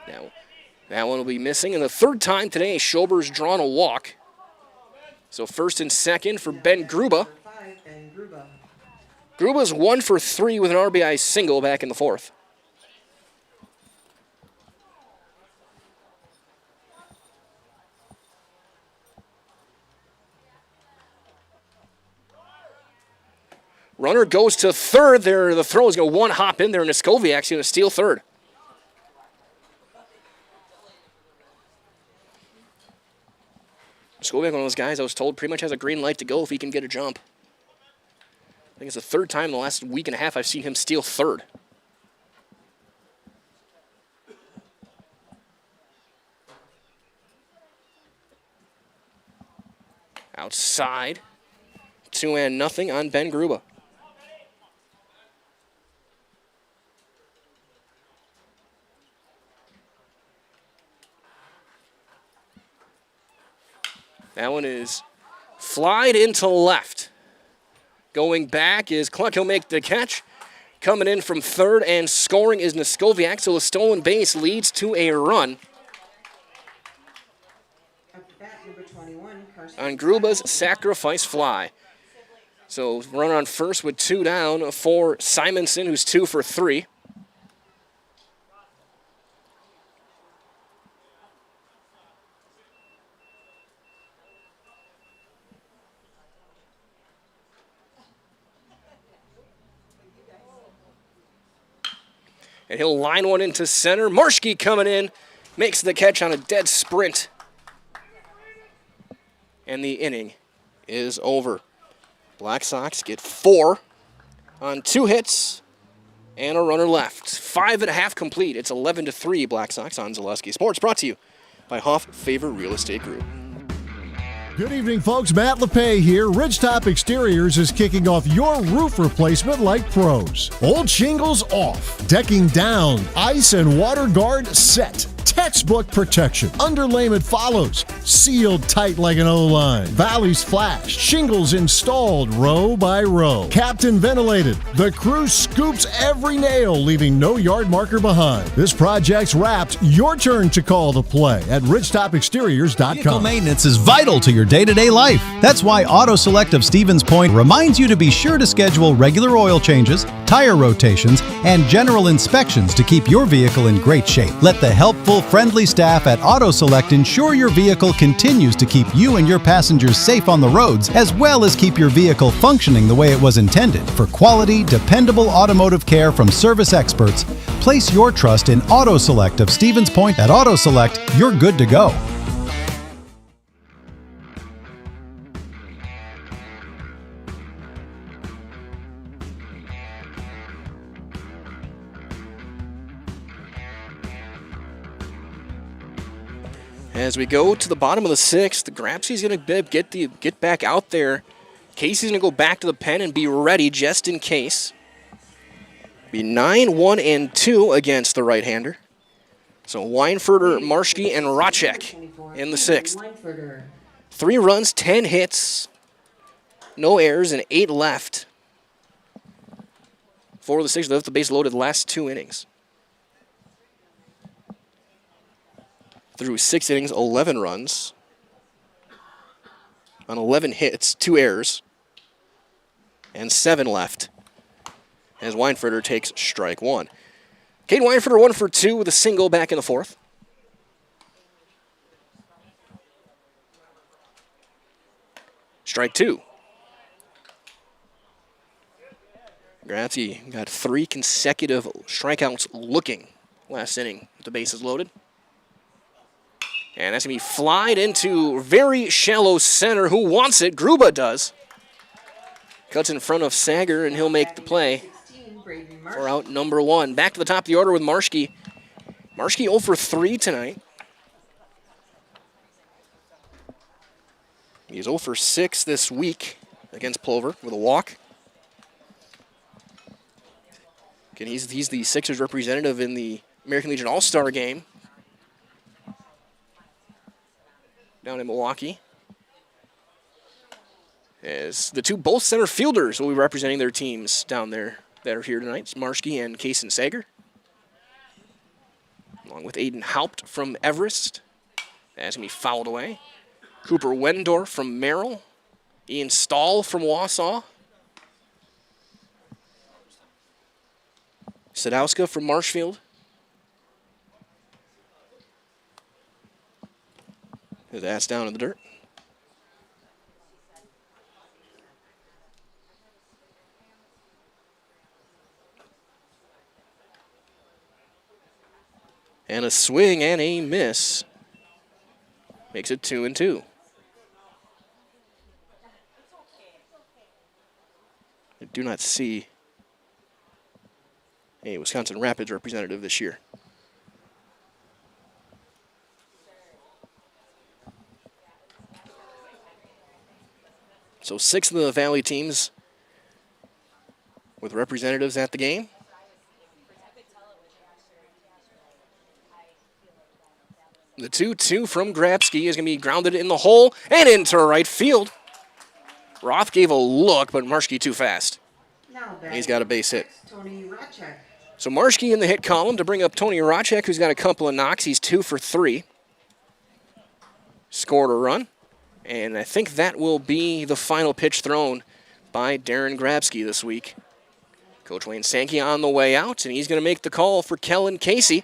Now, that one will be missing. And the third time today, Schober's drawn a walk. So first and second for Ben Gruba. Gruba's 1 for 3 with an RBI single back in the fourth. Runner goes to third there. The throw is going to one hop in there, and Niskoviak's going to steal third. Niskoviak, one of those guys I was told pretty much has a green light to go if he can get a jump. I think it's the third time in the last week and a half I've seen him steal third. Outside. 2-0 on Ben Gruba. That one is flied into left. Going back is Cluck. He'll make the catch. Coming in from third and scoring is Niskoviak. So a stolen base leads to a run. On Gruba's sacrifice fly. So run on first with 2 down for Simonson, who's 2 for 3. And he'll line one into center. Marschke coming in, makes the catch on a dead sprint. And the inning is over. Black Sox get 4 on 2 hits and a runner left. 5.5 complete. It's 11-3 Black Sox on Zaleski Sports. Brought to you by Hoff Favor Real Estate Group. Good evening, folks. Matt LePay here. Ridgetop Exteriors is kicking off your roof replacement like pros. Old shingles off, decking down, ice and water guard set. Textbook protection. Underlayment follows. Sealed tight like an O-line. Valleys flashed. Shingles installed row by row. Captain ventilated. The crew scoops every nail, leaving no yard marker behind. This project's wrapped. Your turn to call the play at ridgetopexteriors.com. Vehicle maintenance is vital to your day-to-day life. That's why Auto Select of Stevens Point reminds you to be sure to schedule regular oil changes, tire rotations, and general inspections to keep your vehicle in great shape. Let the helpful, friendly staff at Auto Select ensure your vehicle continues to keep you and your passengers safe on the roads, as well as keep your vehicle functioning the way it was intended. For quality, dependable automotive care from service experts, place your trust in Auto Select of Stevens Point. At Auto Select, you're good to go. As we go to the bottom of the 6th, Grapsky's going to get back out there. Casey's going to go back to the pen and be ready just in case. Be 9-1-2 against the right-hander. So Weinferter, Marschke, and Racek in the 6th. 3 runs, 10 hits, no errors, and 8 left for the Sixers. Left the base loaded last 2 innings. Through 6 innings, 11 runs. On 11 hits, 2 errors. And 7 left. As Weinfurter takes strike 1. Cade Weinfurter 1 for 2 with a single back in the 4th. Strike 2. Gratzky got 3 consecutive strikeouts looking last inning with the bases loaded. And that's going to be flied into very shallow center. Who wants it? Gruba does. Cuts in front of Sager, and he'll make the play for out number 1. Back to the top of the order with Marschke. Marschke 0 for 3 tonight. He's 0 for 6 this week against Plover with a walk. Again, he's the Sixers representative in the American Legion All-Star game down in Milwaukee. As the both center fielders will be representing their teams down there that are here tonight. It's Marschke and Kaysen Sager. Along with Aiden Haupt from Everest. That's going to be fouled away. Cooper Wendorf from Merrill. Ian Stahl from Wausau. Sadowska from Marshfield. His ass down in the dirt. And a swing and a miss. Makes it 2-2. I do not see a Wisconsin Rapids representative this year. So 6 of the Valley teams with representatives at the game. The 2-2 from Grabsky is going to be grounded in the hole and into right field. Roth gave a look, but Marschke too fast. He's got a base hit. Tony Racek. So Marschke in the hit column to bring up Tony Racek, who's got a couple of knocks. He's 2 for 3. Scored a run. And I think that will be the final pitch thrown by Darren Grabsky this week. Coach Wayne Sankey on the way out, and he's going to make the call for Kellen Casey.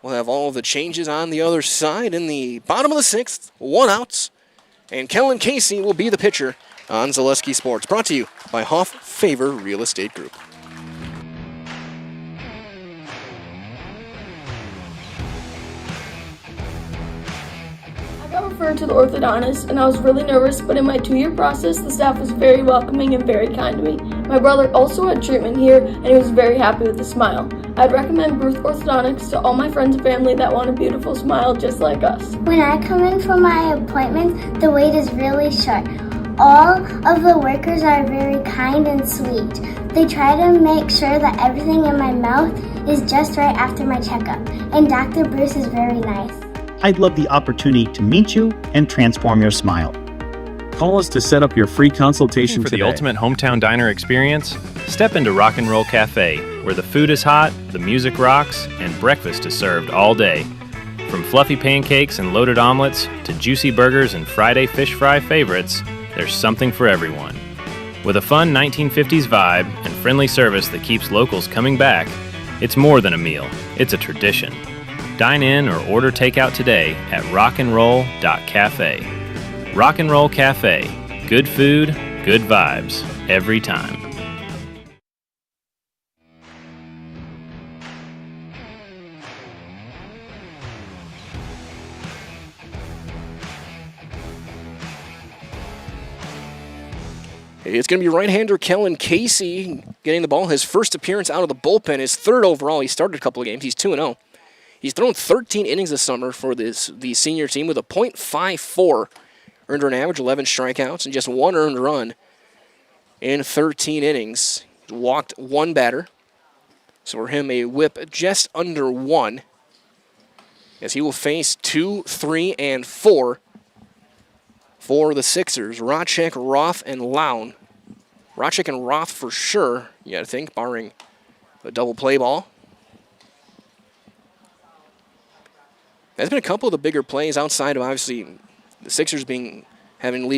We'll have all of the changes on the other side in the bottom of the 6th, 1 out. And Kellen Casey will be the pitcher on Zaleski Sports. Brought to you by Hoff Favor Real Estate Group. I got referred to the orthodontist, and I was really nervous, but in my 2-year process, the staff was very welcoming and very kind to me. My brother also had treatment here, and he was very happy with the smile. I'd recommend Bruce Orthodontics to all my friends and family that want a beautiful smile just like us. When I come in for my appointment, the wait is really short. All of the workers are very kind and sweet. They try to make sure that everything in my mouth is just right after my checkup, and Dr. Bruce is very nice. I'd love the opportunity to meet you and transform your smile. Call us to set up your free consultation for today. the ultimate hometown diner experience? Step into Rock and Roll Cafe, where the food is hot, the music rocks, and breakfast is served all day. From fluffy pancakes and loaded omelets to juicy burgers and Friday fish fry favorites, there's something for everyone. With a fun 1950s vibe and friendly service that keeps locals coming back, it's more than a meal, it's a tradition. Dine in or order takeout today at rockandroll.cafe. Rock and Roll Cafe. Good food, good vibes, every time. It's going to be right-hander Kellen Casey getting the ball. His first appearance out of the bullpen, his 3rd overall. He started a couple of games. He's 2-0. He's thrown 13 innings this summer for the senior team with a .54 earned run average, 11 strikeouts, and just 1 earned run in 13 innings. He's walked 1 batter. So for him, a whip just under 1. As he will face 2, 3, and 4 for the Sixers. Racek, Roth, and Lown Rochek and Roth for sure, you got to think, barring a double play ball. There's been a couple of the bigger plays outside of, obviously, the Sixers leaving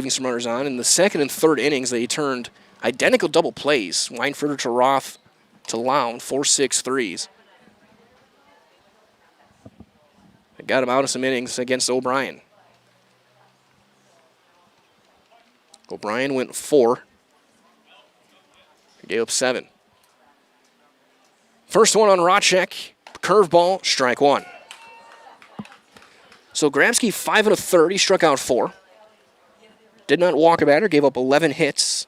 some runners on. In the second and third innings, they turned identical double plays. Weinfurter to Roth to Lown, 4-6 threes. They got him out of some innings against O'Brien. O'Brien went 4. He gave up 7. First one on Rochek, curveball, strike 1. So Grabsky 5 1/3, he struck out 4. Did not walk a batter, gave up 11 hits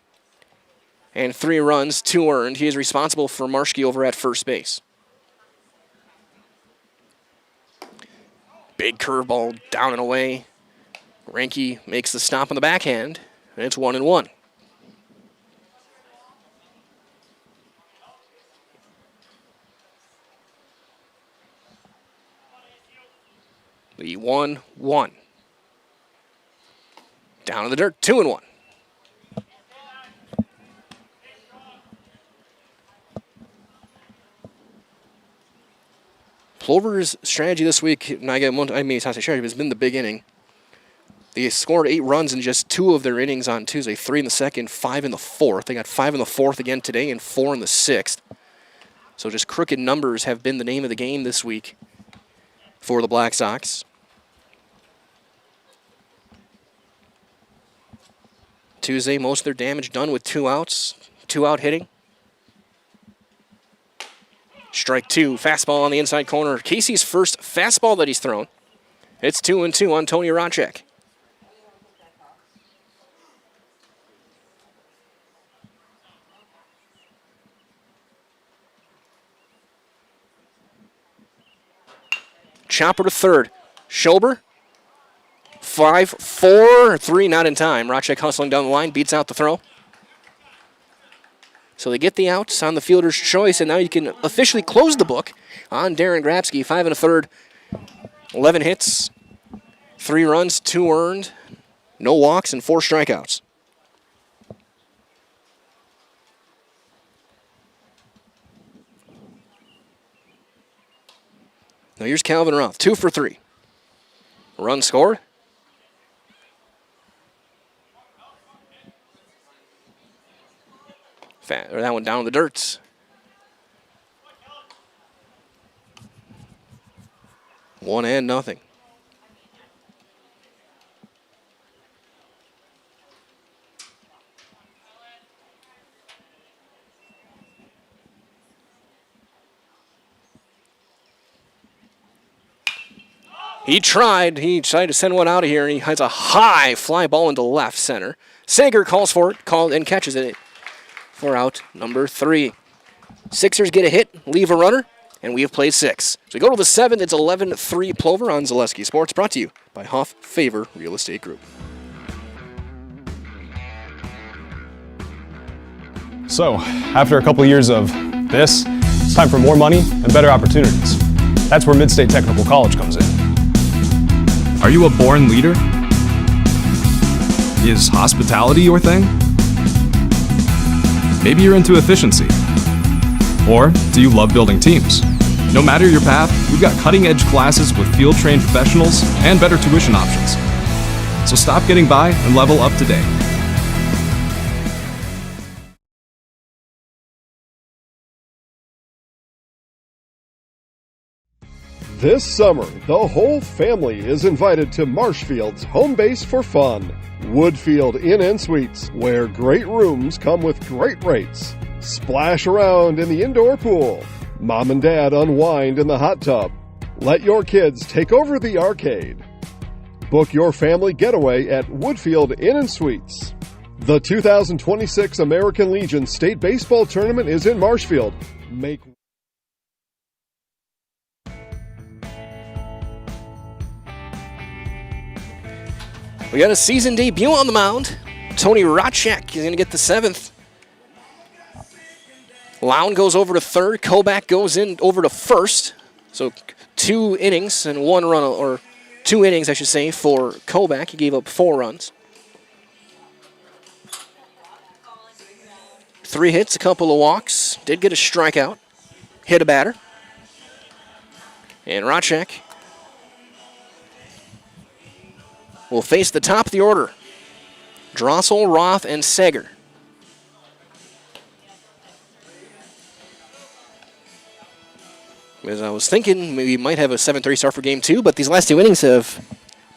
and 3 runs, 2 earned. He is responsible for Marschke over at first base. Big curveball down and away. Ranke makes the stop on the backhand, and it's 1-1. The 1-1. Down in the dirt, 2-1. Plover's strategy this week, it's not strategy, but it's been the big inning. They scored 8 runs in just 2 of their innings on Tuesday, 3 in the second, 5 in the fourth. They got 5 in the fourth again today and 4 in the sixth. So just crooked numbers have been the name of the game this week for the Black Sox. Tuesday, most of their damage done with 2 outs, 2-out hitting. Strike 2, fastball on the inside corner. Casey's first fastball that he's thrown. It's 2-2 on Tony Rochek. Chopper to third. Schober. 5-4-3, not in time. Rochek hustling down the line, beats out the throw. So they get the outs on the fielder's choice, and now you can officially close the book on Darren Grabsky. 5 1/3, 11 hits, 3 runs, 2 earned, no walks, and 4 strikeouts. Now here's Calvin Roth, 2 for 3. Run scored. That one down in the dirt. One and nothing. He tried to send one out of here, and he has a high fly ball into left center. Sager calls for it, and catches it for out number 3. Sixers get a hit, leave a runner, and we have played 6. So we go to the 7th. It's 11-3 Plover on Zaleski Sports, brought to you by Huff Favor Real Estate Group. So, after a couple years of this, it's time for more money and better opportunities. That's where Mid-State Technical College comes in. Are you a born leader? Is hospitality your thing? Maybe you're into efficiency. Or do you love building teams? No matter your path, we've got cutting-edge classes with field-trained professionals and better tuition options. So stop getting by and level up today. This summer, the whole family is invited to Marshfield's home base for fun. Woodfield Inn & Suites, where great rooms come with great rates. Splash around in the indoor pool. Mom and Dad unwind in the hot tub. Let your kids take over the arcade. Book your family getaway at Woodfield Inn & Suites. The 2026 American Legion State Baseball Tournament is in Marshfield. We got a season debut on the mound. Tony Rochek is going to get the 7th. Lown goes over to third. Kobach goes in over to first. So 2 innings and 1 run, or 2 innings, I should say, for Kobach. He gave up 4 runs. 3 hits, a couple of walks. Did get a strikeout. Hit a batter. And Racek will face the top of the order. Drossel, Roth, and Sager. As I was thinking, we might have a 7:30 start for game 2, but these last 2 innings have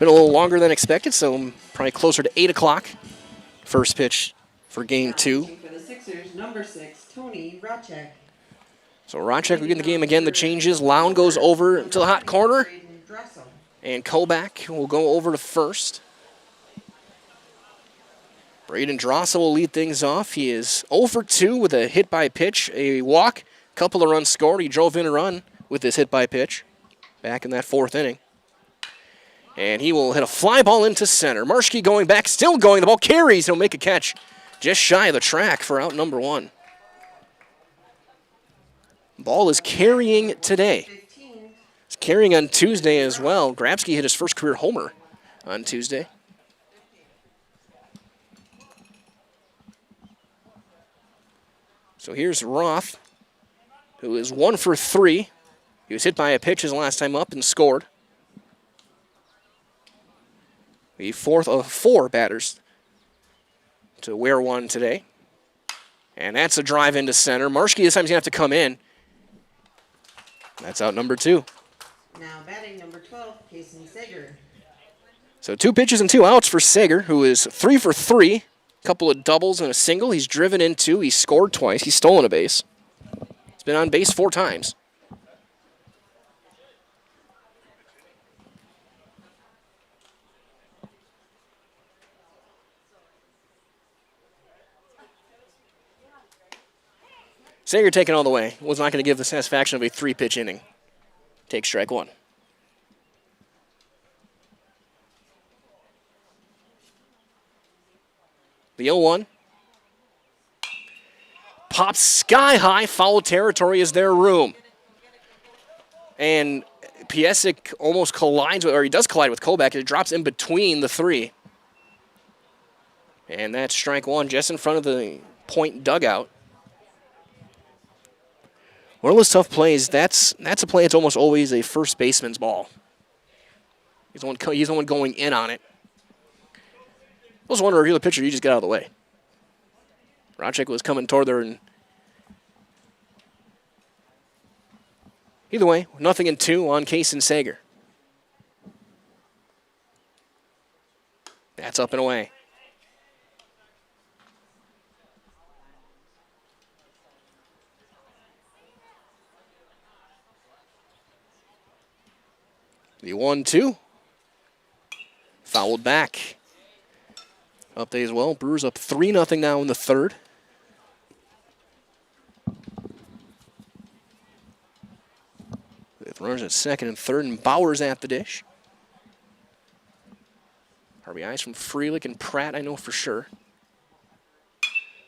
been a little longer than expected, so probably closer to 8 o'clock. First pitch for game 2. For the Sixers, number 6, Tony Racek. So Racek will get in the game again. The changes. Lown goes over to the hot corner. And Kobach will go over to first. Braden Drossel will lead things off. He is 0 for 2 with a hit by pitch, a walk, couple of runs scored. He drove in a run with this hit by pitch back in that 4th inning. And he will hit a fly ball into center. Marschke going back, still going. The ball carries. He'll make a catch just shy of the track for out number 1. Ball is carrying today. It's carrying on Tuesday as well. Grabsky hit his first career homer on Tuesday. So here's Roth, who is 1 for 3. He was hit by a pitch his last time up and scored. The 4th of 4 batters to wear one today. And that's a drive into center. Marschke this time he's going to have to come in. That's out number 2. Now batting number 12, Kason Sager. So 2 pitches and 2 outs for Sager, who is 3 for 3. A couple of doubles and a single. He's driven in 2. He's scored twice. He's stolen a base. He's been on base 4 times. Sager taking all the way. Was not going to give the satisfaction of a 3-pitch inning. Take strike 1. The 0-1. Pops sky high. Foul territory is their room. And Piesic almost collides with, or he does collide with Kobach. It drops in between the 3. And that's strike 1 just in front of the point dugout. One of those tough plays, that's a play that's almost always a first baseman's ball. He's the one going in on it. I was wondering if you're the pitcher, you just get out of the way. Racek was coming toward there, and either way, 0-2 on Kason Sager. That's up and away. The 1-2. Fouled back. Update as well. Brewers up 3-0 now in the 3rd. With runners at 2nd and 3rd, and Bowers at the dish. RBIs from Frelick and Pratt, I know for sure.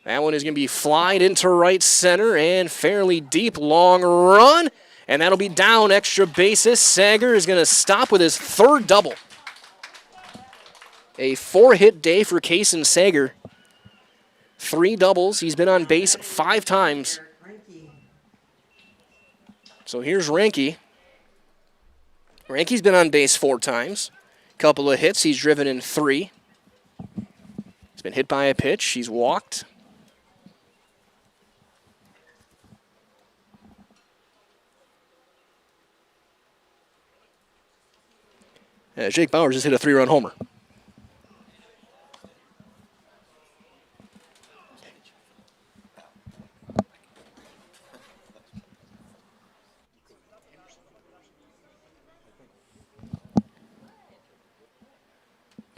That one is going to be flied into right center and fairly deep, long run. And that'll be down, extra bases. Sager is going to stop with his 3rd double. A 4-hit day for Kason Sager. 3 doubles. He's been on base 5 times. So here's Ranke. Ranke's been on base 4 times. Couple of hits. He's driven in 3. He's been hit by a pitch. He's walked. Jake Bowers just hit a 3-run homer.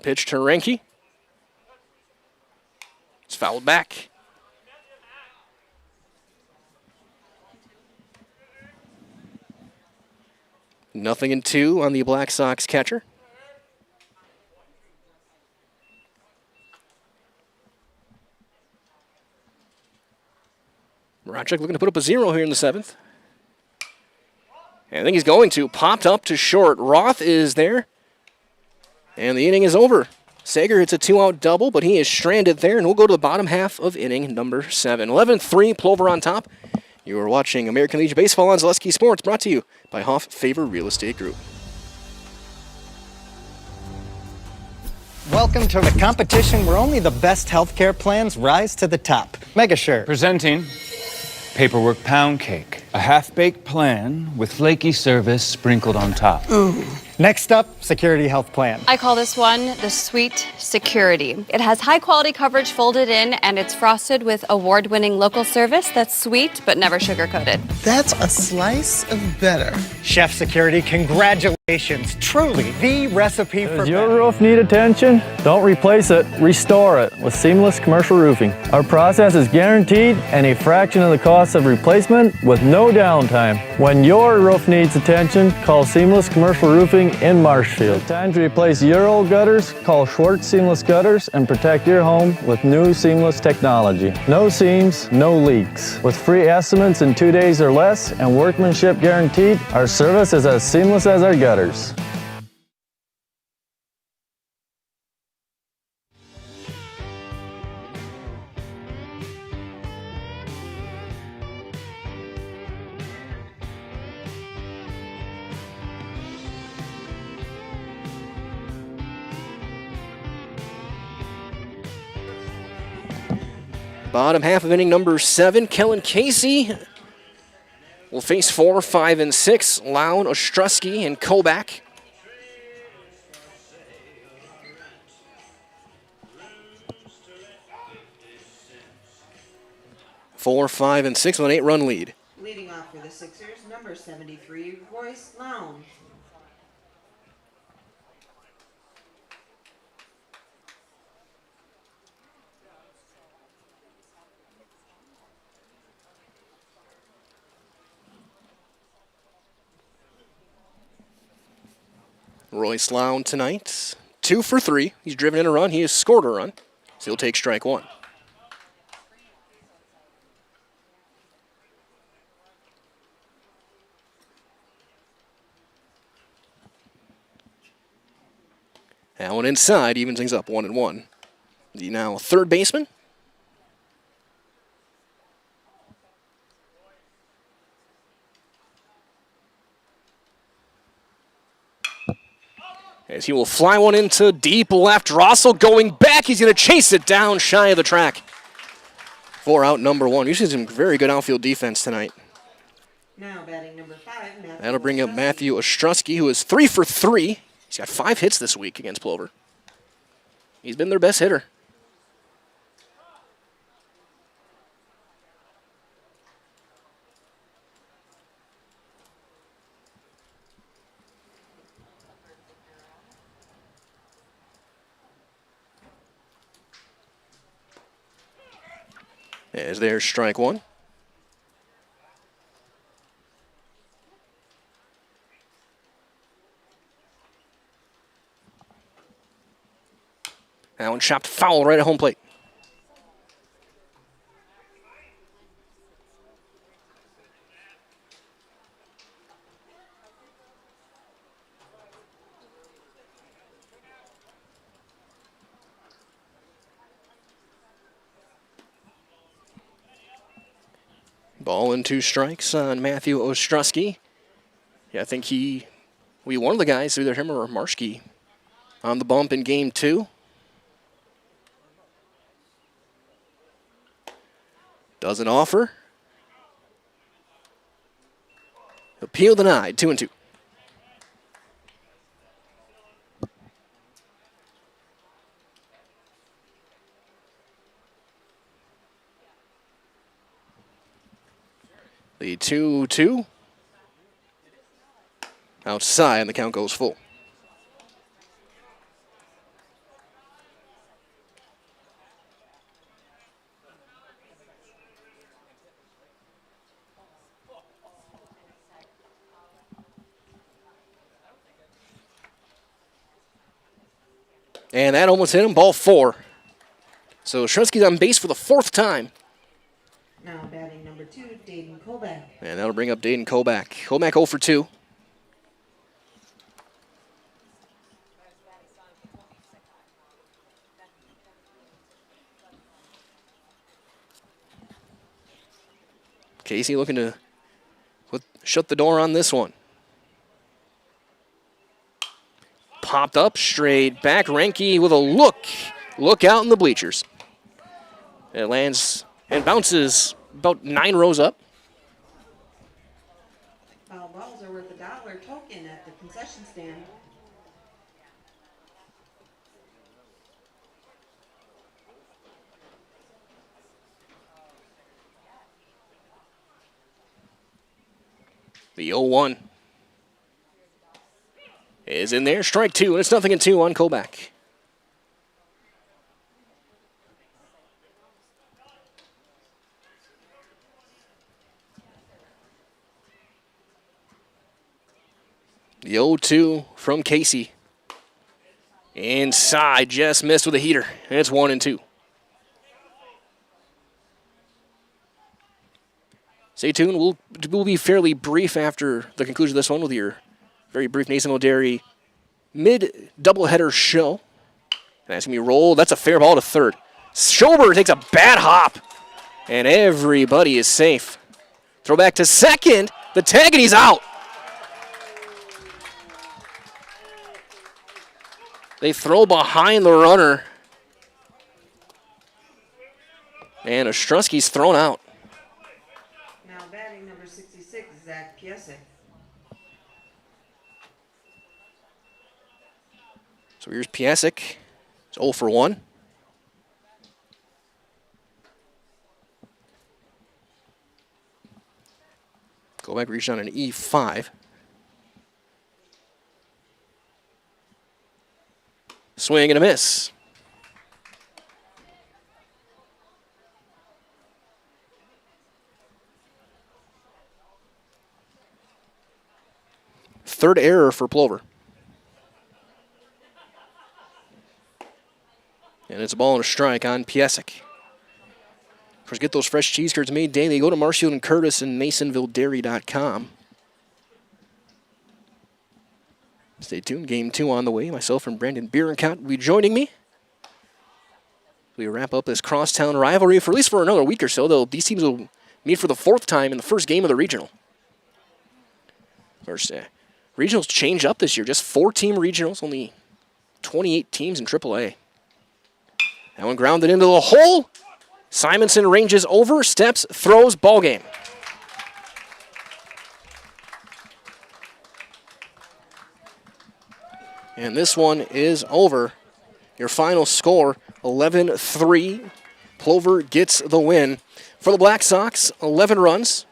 Pitch to Ranke. It's fouled back. Nothing in 2 on the Black Sox catcher. Racek looking to put up a 0 here in the 7th. And I think he's going to. Popped up to short. Roth is there. And the inning is over. Sager hits a 2-out double, but he is stranded there, and we'll go to the bottom half of inning number 7. 11-3, Plover on top. You are watching American Legion Baseball on Zaleski Sports, brought to you by Hoff Favor Real Estate Group. Welcome to the competition where only the best healthcare plans rise to the top. Megasure. Presenting Paperwork Pound Cake, a half-baked plan with flaky service sprinkled on top. Ooh. Next up, Security Health Plan. I call this one the Sweet Security. It has high-quality coverage folded in, and it's frosted with award-winning local service that's sweet but never sugar-coated. That's a slice of better. Chef Security, congratulations. Truly the recipe for Does your roof need attention? Don't replace it, restore it with Seamless Commercial Roofing. Our process is guaranteed and a fraction of the cost of replacement with no downtime. When your roof needs attention, call Seamless Commercial Roofing in Marshfield. Time to replace your old gutters? Call Schwartz Seamless Gutters and protect your home with new seamless technology. No seams, no leaks. With free estimates in 2 days or less and workmanship guaranteed, our service is as seamless as our gutters. Bottom half of inning number 7, Kellen Casey will face 4, 5, and 6. Lown, Ostrowski, and Kobach. Four, 5, and 6 with an 8-run lead. Leading off for the Sixers, number 73, Royce Lown. Royce Lown tonight, 2 for 3. He's driven in a run. He has scored a run. So he'll take strike 1. That one inside evens things up 1-1. The now third baseman. As he will fly one into deep left. Russell going back. He's going to chase it down shy of the track. 4 out number 1. You see some very good outfield defense tonight. Now batting number 5, Matthew. That'll bring up Matthew Ostrowski, who is 3 for 3. He's got 5 hits this week against Plover. He's been their best hitter. As there's strike 1. That one chopped foul right at home plate. Ball and 2 strikes on Matthew Ostrowski. Yeah, I think one of the guys, either him or Marshke, on the bump in game 2. Doesn't offer. Appeal denied, 2-2. The 2-2. Outside, and the count goes full. And that almost hit him, ball 4. So Shrensky's on base for the 4th time. Now batting number 2, Dayton Kobach. And that'll bring up Dayton Kobach. Kobach 0 for 2. Casey looking to shut the door on this one. Popped up, straight back. Renke with a look out in the bleachers. It lands and bounces about 9 rows up. Foul balls are worth $1 token at the concession stand. The 0-1 is in there. Strike 2, and it's 0-2 on Kobach. The 0-2 from Casey. Inside, just missed with a heater, and it's 1-2. Stay tuned. We'll be fairly brief after the conclusion of this one with your very brief Nason Dairy mid-doubleheader show. And that's going to be rolled. That's a fair ball to third. Schober takes a bad hop, and everybody is safe. Throw back to second. The tag, and he's out. They throw behind the runner. And Ostrowski's thrown out. Now batting number 66, Zach Piesek. So here's Piasek. It's 0 for 1. Go back, reach on an E5. Swing and a miss. Third error for Plover. And it's a ball and a strike on Piasek. Of course, get those fresh cheese curds made daily. Go to Marshfield and Curtis and MasonvilleDairy.com. Stay tuned. Game 2 on the way. Myself and Brandon Bierenkott will be joining me. We wrap up this crosstown rivalry for at least for another week or so, though these teams will meet for the 4th time in the first game of the regional. First, regionals change up this year. Just 4-team regionals, only 28 teams in AAA. That one grounded into the hole. Simonson ranges over, steps, throws, ball game. And this one is over. Your final score, 11-3. Plover gets the win. For the Black Sox, 11 runs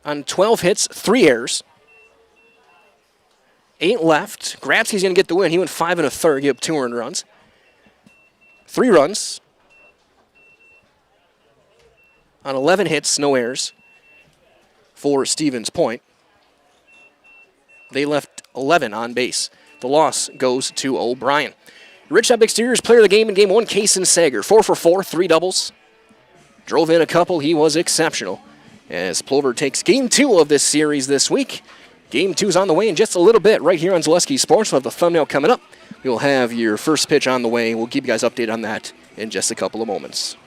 on 12 hits, 3 errors. 8 left. Grabsky's going to get the win. He went 5 1/3, gave up 2 earned runs. 3 runs on 11 hits, no errors for Stevens Point. They left 11 on base. The loss goes to O'Brien. Ridgetop Exteriors player of the game in Game 1, Kaysen Sager. 4 for 4, 3 doubles. Drove in a couple. He was exceptional. As Plover takes Game 2 of this series this week. Game 2 is on the way in just a little bit right here on Zaleski Sports. We'll have the thumbnail coming up. We'll have your first pitch on the way. We'll keep you guys updated on that in just a couple of moments.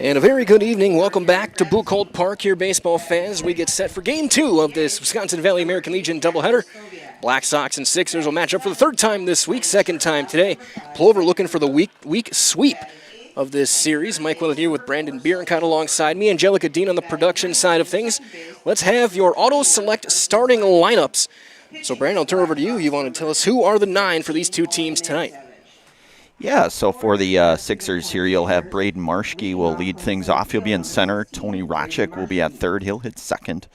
And a very good evening. Welcome back to Buchholz Park here, baseball fans. We get set for Game 2 of this Wisconsin Valley American Legion doubleheader. Black Sox and Sixers will match up for the third time this week, second time today. Plover looking for the week sweep of this series. Mike Willett here with Brandon Bierenkot alongside me. Angelica Dean on the production side of things. Let's have your Auto Select starting lineups. So, Brandon, I'll turn over to you. You want to tell us who are the 9 for these two teams tonight? Yeah, so for the Sixers here, you'll have Braden Marschke will lead things off. He'll be in center. Tony Rochik will be at third. He'll hit second.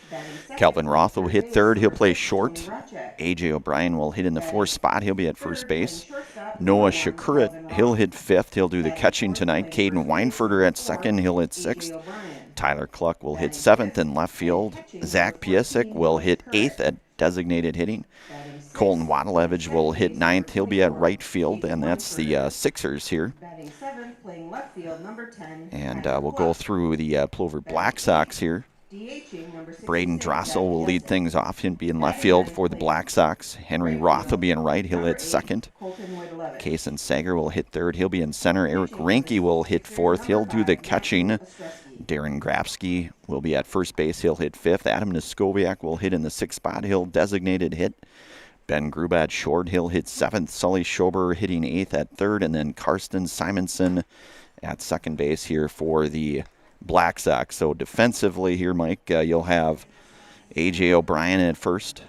Calvin Roth will hit third. He'll play short. A.J. O'Brien will hit in the fourth spot. He'll be at first base. Noah Shakurit, he'll hit fifth. He'll do the catching tonight. Caden Weinferter at second. He'll hit sixth. Tyler Cluck will hit seventh in left field. Zach Piasek will hit eighth at designated hitting. Colton Wadalevich will hit ninth. He'll be at right field, and that's the Sixers here. And we'll go through the Plover Black Sox here. Braden Drossel will lead things off. He'll be in left field for the Black Sox. Henry Roth will be in right. He'll hit second. Kason Sager will hit third. He'll be in center. Eric Ranke will hit fourth. He'll do the catching. Darren Grafsky will be at first base. He'll hit fifth. Adam Neskoviak will hit in the sixth spot. He'll designated hit. Ben Grubat short. He'll hit seventh. Sully Schober hitting eighth at third. And then Karsten Simonson at second base here for the Black Sox. So defensively here, Mike, you'll have A.J. O'Brien at first.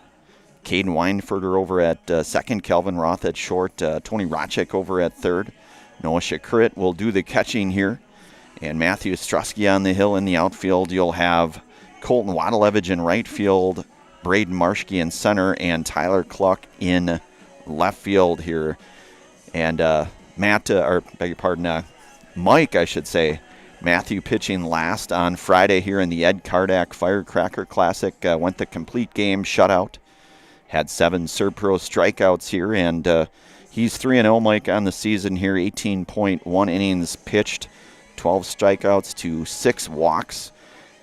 Caden Weinferter over at second. Calvin Roth at short. Tony Rochik over at third. Noah Shakurit will do the catching here. And Matthew Ostrowski on the hill in the outfield. You'll have Colton Wadalevich in right field. Braden Marschke in center, and Tyler Cluck in left field here. And Mike, I should say, Matthew pitching last on Friday here in the Ed Kardak Firecracker Classic. Went the complete game shutout. Had 7 Serpro strikeouts here, and he's 3-0, Mike, on the season here. 18.1 innings pitched, 12 strikeouts to 6 walks.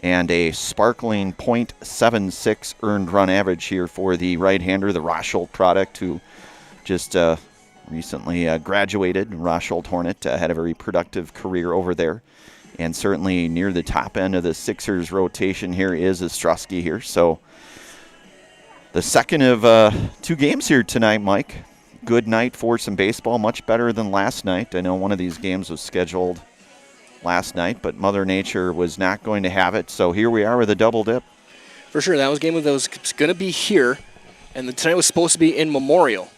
And a sparkling .76 earned run average here for the right-hander, the Rosholt product, who just recently graduated. Rosholt Hornet had a very productive career over there. And certainly near the top end of the Sixers rotation here is Ostrowski here. So the second of 2 games here tonight, Mike. Good night for some baseball, much better than last night. I know one of these games was scheduled last night, but Mother Nature was not going to have it. So here we are with a double dip. For sure, that was a game that was going to be here, and tonight was supposed to be in Memorial.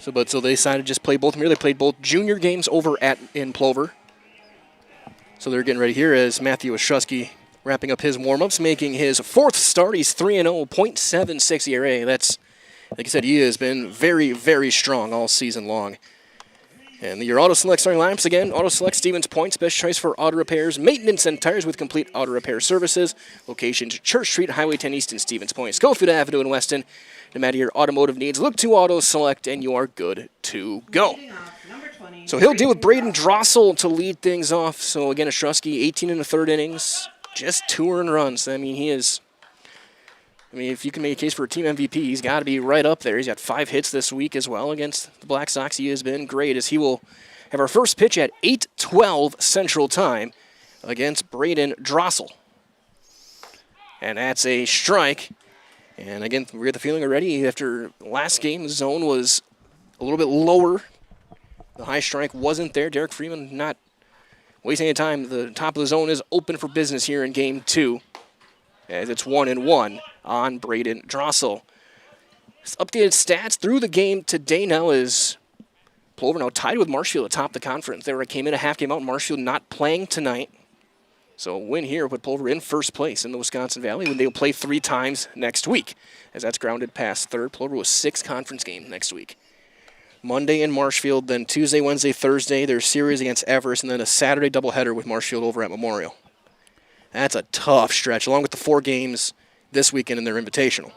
So they decided to just play both here. They played both junior games over in Plover. So they're getting ready here as Matthew Ostrowski wrapping up his warm-ups, making his 4th start. He's 3-0, .76 ERA. That's, like I said, he has been very, very strong all season long. And your Auto Select starting lineups again. Auto Select Stevens Point's best choice for auto repairs, maintenance, and tires with complete auto repair services. Locations: Church Street, Highway 10 East in Stevens Point, Schofield Avenue in Weston. No matter your automotive needs, look to Auto Select and you are good to go. So he'll deal with Braden Drossel to lead things off. So again, Ostrowski, 18 in the third innings, just 2 earned runs. I mean, if you can make a case for a team MVP, he's got to be right up there. He's got 5 hits this week as well against the Black Sox. He has been great, as he will have our first pitch at 8:12 Central Time against Braden Drossel. And that's a strike. And again, we get the feeling already after last game, the zone was a little bit lower. The high strike wasn't there. Derek Freeman not wasting any time. The top of the zone is open for business here in Game 2. As it's 1-1 on Braden Drossel. Updated stats through the game today now is Plover now tied with Marshfield atop the conference. They came in a half game out. Marshfield not playing tonight. So a win here put Plover in first place in the Wisconsin Valley when they'll play 3 times next week. As that's grounded past third. Plover with 6 conference games next week. Monday in Marshfield, then Tuesday, Wednesday, Thursday, their series against Everest, and then a Saturday doubleheader with Marshfield over at Memorial. That's a tough stretch, along with the 4 games this weekend in their invitational.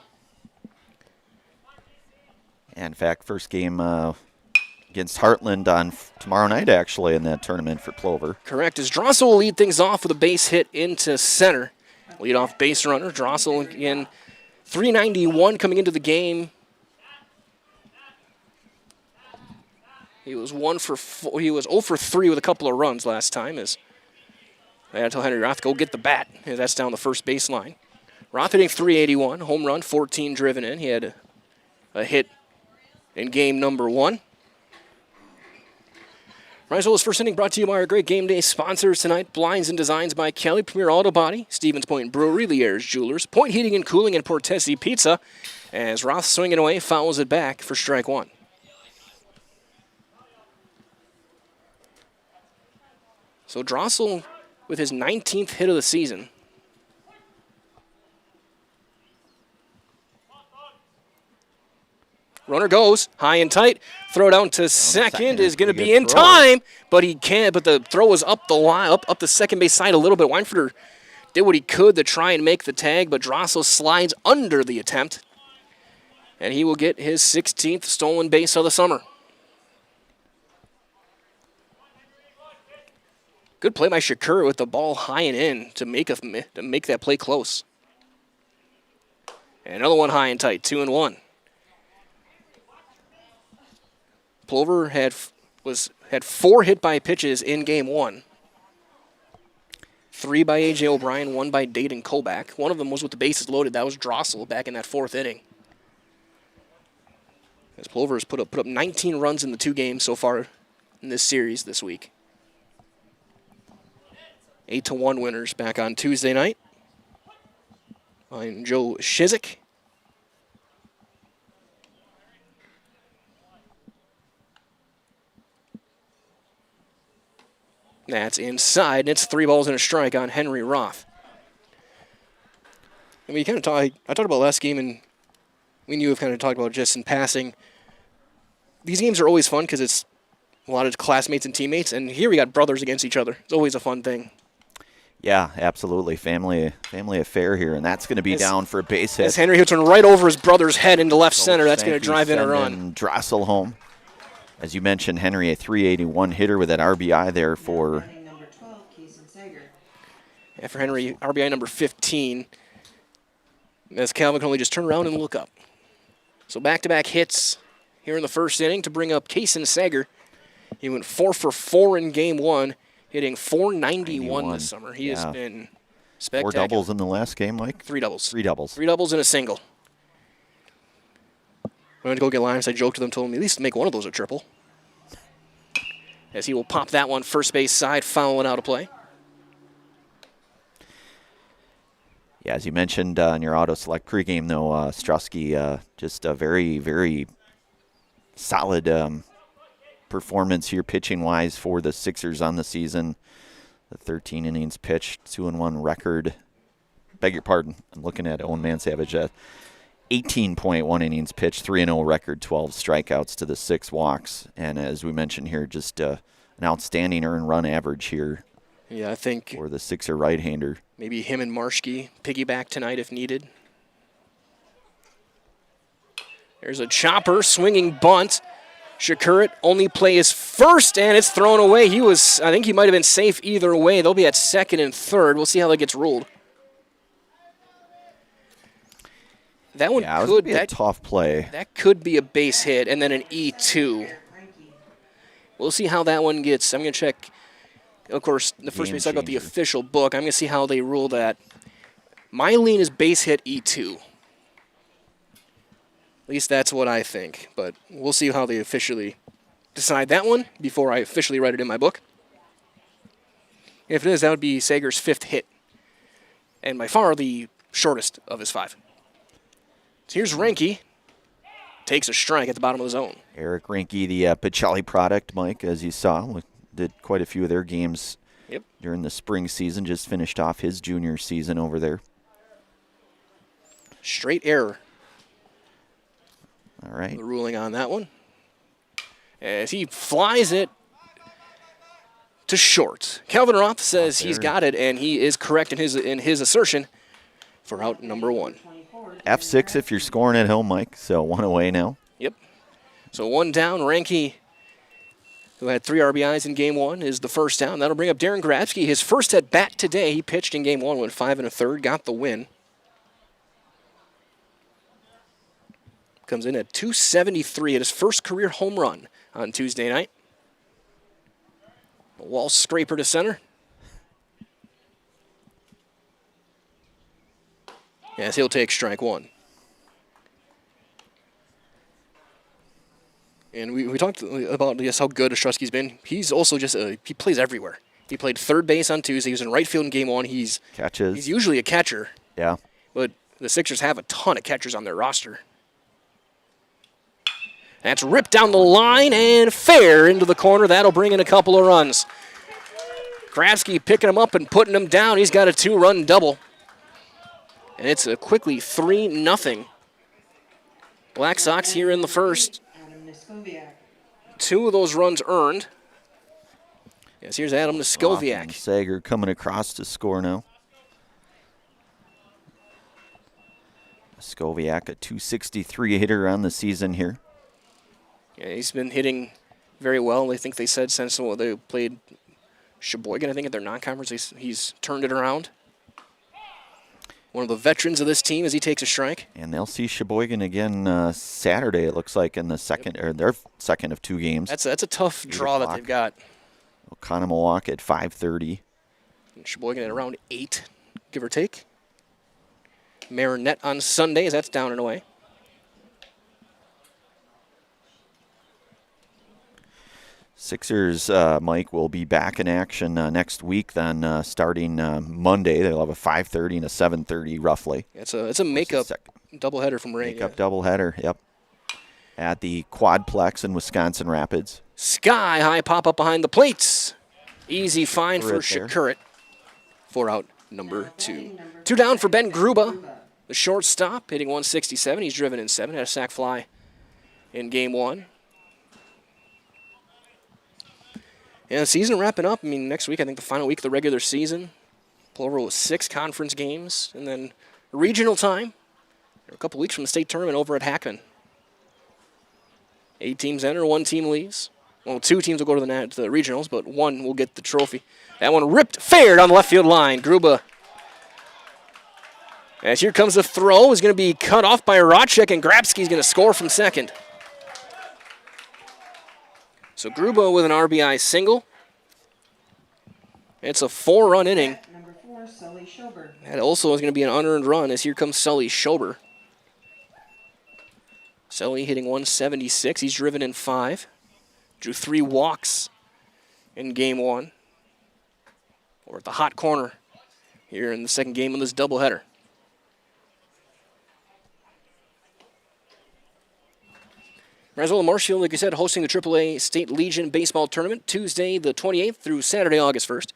And in fact, first game against Heartland on tomorrow night, actually, in that tournament for Plover. Correct, as Drossel will lead things off with a base hit into center. Lead off base runner. Drossel again, 391 coming into the game. He was 0 for 3 with a couple of runs last time, as I tell Henry Roth, go get the bat. That's down the first baseline. Roth hitting .381, home run, 14 driven in. He had a hit in game number 1. Rice's first inning brought to you by our great game day sponsors tonight. Blinds and Designs by Kelly, Premier Auto Body, Stevens Point Brewery, Lier's Jewelers, Point Heating and Cooling, and Portesi Pizza. As Roth swinging away, fouls it back for strike 1. So Drossel with his 19th hit of the season. Runner goes high and tight. Throw down to second is going to be in time, but he can't. But the throw was up the line, up the second base side a little bit. Weinfurter did what he could to try and make the tag, but Drossel slides under the attempt, and he will get his 16th stolen base of the summer. Good play by Shakur with the ball high and in to make that play close. And another one high and tight, 2-1. Plover had 4 hit by pitches in game 1. 3 by A.J. O'Brien, 1 by Dayton Kobach. One of them was with the bases loaded. That was Drossel back in that 4th inning. As Plover has put up 19 runs in the 2 games so far in this series this week. 8-1 winners back on Tuesday night. I'm Joe Shizik. That's inside, and it's 3 balls and a strike on Henry Roth. I mean, I talked about last game, and we knew have kind of talked about just in passing. These games are always fun because it's a lot of classmates and teammates, and here we got brothers against each other. It's always a fun thing. Yeah, absolutely. Family affair here, and that's going to be down for a base hit. As Henry hits one right over his brother's head into left center, that's going to drive in a run. Drossel home. As you mentioned, Henry, a .381 hitter with that RBI there for... Yeah, for Henry, RBI number 15. As Calvin can only just turn around and look up. So back-to-back hits here in the first inning to bring up Kaysen Sager. He went 4 for 4 in game 1, hitting .491 this summer. He has been spectacular. 4 doubles in the last game, Mike? 3 doubles. 3 doubles. 3 doubles and a single. I went to go get lines. I joked to them, told him at least make one of those a triple. As he will pop that one first base side, fouling out of play. Yeah, as you mentioned in your auto select pregame, though, Strusky, just a very, very solid performance here pitching-wise for the Sixers on the season. The 13 innings pitched, 2-1 record. Beg your pardon, I'm looking at Owen Man Savage. 18.1 innings pitched, 3-0 record, 12 strikeouts to the 6 walks. And as we mentioned here, just an outstanding earned run average here. Yeah, I think for the Sixer right-hander. Maybe him and Marschke piggyback tonight if needed. There's a chopper, swinging bunt. Shakurit only plays first, and it's thrown away. I think he might have been safe either way. They'll be at second and third. We'll see how that gets ruled. That one could be a tough play. That could be a base hit and then an E2. We'll see how that one gets. I'm going to check. Of course, the first base, I got the official book. I'm going to see how they rule that. My lean is base hit E2. At least that's what I think. But we'll see how they officially decide that one before I officially write it in my book. If it is, that would be Sager's 5th hit. And by far the shortest of his 5. So here's Reinke. Takes a strike at the bottom of the zone. Eric Reinke, the Pacelli product, Mike, as you saw. We did quite a few of their games during the spring season. Just finished off his junior season over there. Straight error. All right. The ruling on that one. As he flies it to short. Calvin Roth says he's got it, and he is correct in his assertion for out number 1. F6 if you're scoring at home, Mike. So 1 away now. Yep. So 1 down. Reinke, who had 3 RBIs in game 1, is the first down. That'll bring up Darren Grabsky. His first at bat today. He pitched in game 1, went 5 1/3, got the win. Comes in at .273 at his first career home run on Tuesday night. A wall scraper to center. Yes, he'll take strike one. And we talked about just how good Ostrowski's been. He's also just he plays everywhere. He played third base on Tuesday. He was in right field in game one. He's usually a catcher. Yeah. But the Sixers have a ton of catchers on their roster. That's ripped down the line and fair into the corner. That'll bring in a couple of runs. Grabsky picking him up and putting him down. He's got a 2-run double. And it's a quickly 3-0. Black Sox here in the first. 2 of those runs earned. Yes, here's Adam Neskoviak. Sager coming across to score now. Neskoviak, a .263 hitter on the season here. Yeah, he's been hitting very well. I think they said since they played Sheboygan, I think, at their non-conference, he's turned it around. One of the veterans of this team as he takes a strike. And they'll see Sheboygan again Saturday, it looks like, in the second, or their second of 2 games. That's a tough draw that they've got. Oconomowoc at 5:30. And Sheboygan at around 8, give or take. Marinette on Sunday, as that's down and away. Sixers, Mike, will be back in action next week. Then starting Monday, they'll have a 5:30 and a 7:30 roughly. It's a makeup doubleheader from Ray. Makeup doubleheader, yep. At the Quadplex in Wisconsin Rapids. Sky high pop up behind the plates. Easy find for Shakurit. 4 out, number 2. 2 down for Ben Gruba, the shortstop, hitting 167. He's driven in 7, had a sac fly in game 1. Yeah, the season wrapping up. I mean, next week, I think the final week of the regular season. Plover with 6 conference games, and then regional time. A couple weeks from the state tournament over at Hackman. 8 teams enter, 1 team leaves. Well, 2 teams will go to the regionals, but 1 will get the trophy. That one ripped fair down the left field line. Gruba. As here comes the throw, is going to be cut off by Rotchek, and Grabsky's going to score from second. So Gruba with an RBI single. It's a 4-run inning. Number 4, Sully Schober. That also is going to be an unearned run as here comes Sully Schober. Sully hitting 176. He's driven in 5. Drew 3 walks in game 1. We're at the hot corner here in the second game of this doubleheader. Raswell Marshfield, like I said, hosting the AAA State Legion Baseball Tournament Tuesday the 28th through Saturday, August 1st.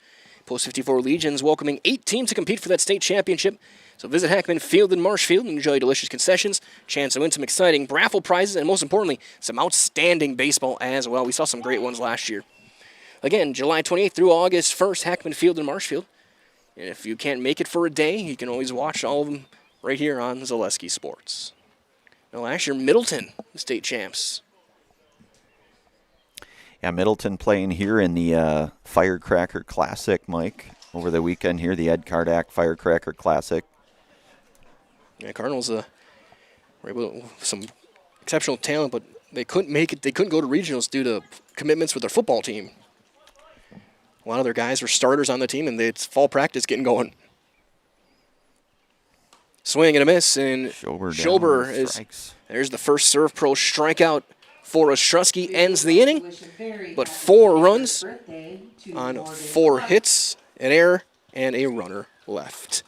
Post 54 Legions welcoming 8 teams to compete for that state championship. So visit Hackman Field in Marshfield and enjoy delicious concessions, chance to win some exciting raffle prizes, and most importantly, some outstanding baseball as well. We saw some great ones last year. Again, July 28th through August 1st, Hackman Field in Marshfield. And if you can't make it for a day, you can always watch all of them right here on Zaleski Sports. Now, last year, Middleton, the state champs. Yeah, Middleton playing here in the Firecracker Classic, Mike, over the weekend here, the Ed Kardak Firecracker Classic. Yeah, Cardinals were able to, some exceptional talent, but they couldn't make it. They couldn't go to regionals due to commitments with their football team. A lot of their guys were starters on the team, and it's fall practice getting going. Swing and a miss, and Schober is there's the first Serve Pro strikeout for Ostrowski. Ends the inning, but 4 runs on 4 hits, an error, and a runner left.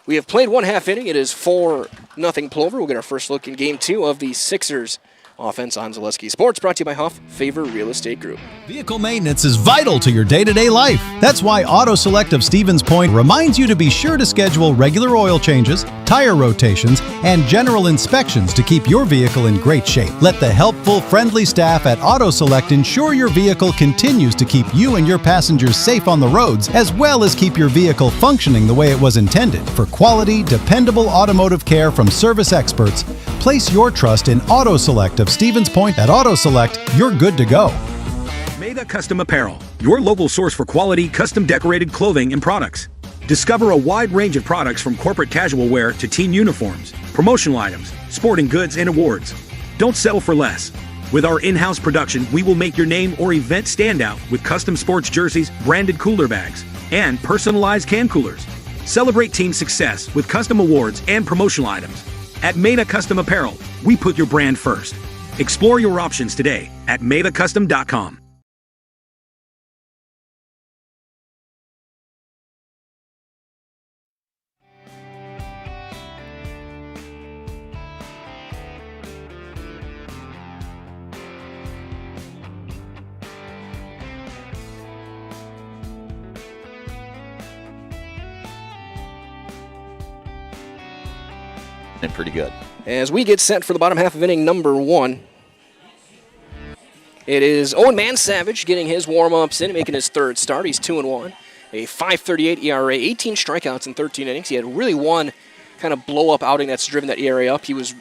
We have played 1/2 inning. It is 4-0 Plover. We'll get our first look in Game 2 of the Sixers offense on Zaleski Sports, brought to you by Huff Favor Real Estate Group. Vehicle maintenance is vital to your day-to-day life. That's why Auto Select of Stevens Point reminds you to be sure to schedule regular oil changes, tire rotations, and general inspections to keep your vehicle in great shape. Let the helpful, friendly staff at Auto Select ensure your vehicle continues to keep you and your passengers safe on the roads, as well as keep your vehicle functioning the way it was intended. For quality, dependable automotive care from service experts, place your trust in Auto Select of Stevens Point. At Auto Select, you're good to go. Mega Custom Apparel, your local source for quality, custom decorated clothing and products. Discover a wide range of products from corporate casual wear to team uniforms, promotional items, sporting goods, and awards. Don't settle for less. With our in-house production, we will make your name or event stand out with custom sports jerseys, branded cooler bags, and personalized can coolers. Celebrate team success with custom awards and promotional items. At Maida Custom Apparel, we put your brand first. Explore your options today at maidacustom.com. And pretty good. As we get set for the bottom half of inning number 1, it is Owen Mansavage getting his warm-ups in, making his third start. He's 2-1, a 5.38 ERA, 18 strikeouts in 13 innings. He had really one kind of blow-up outing that's driven that ERA up. He was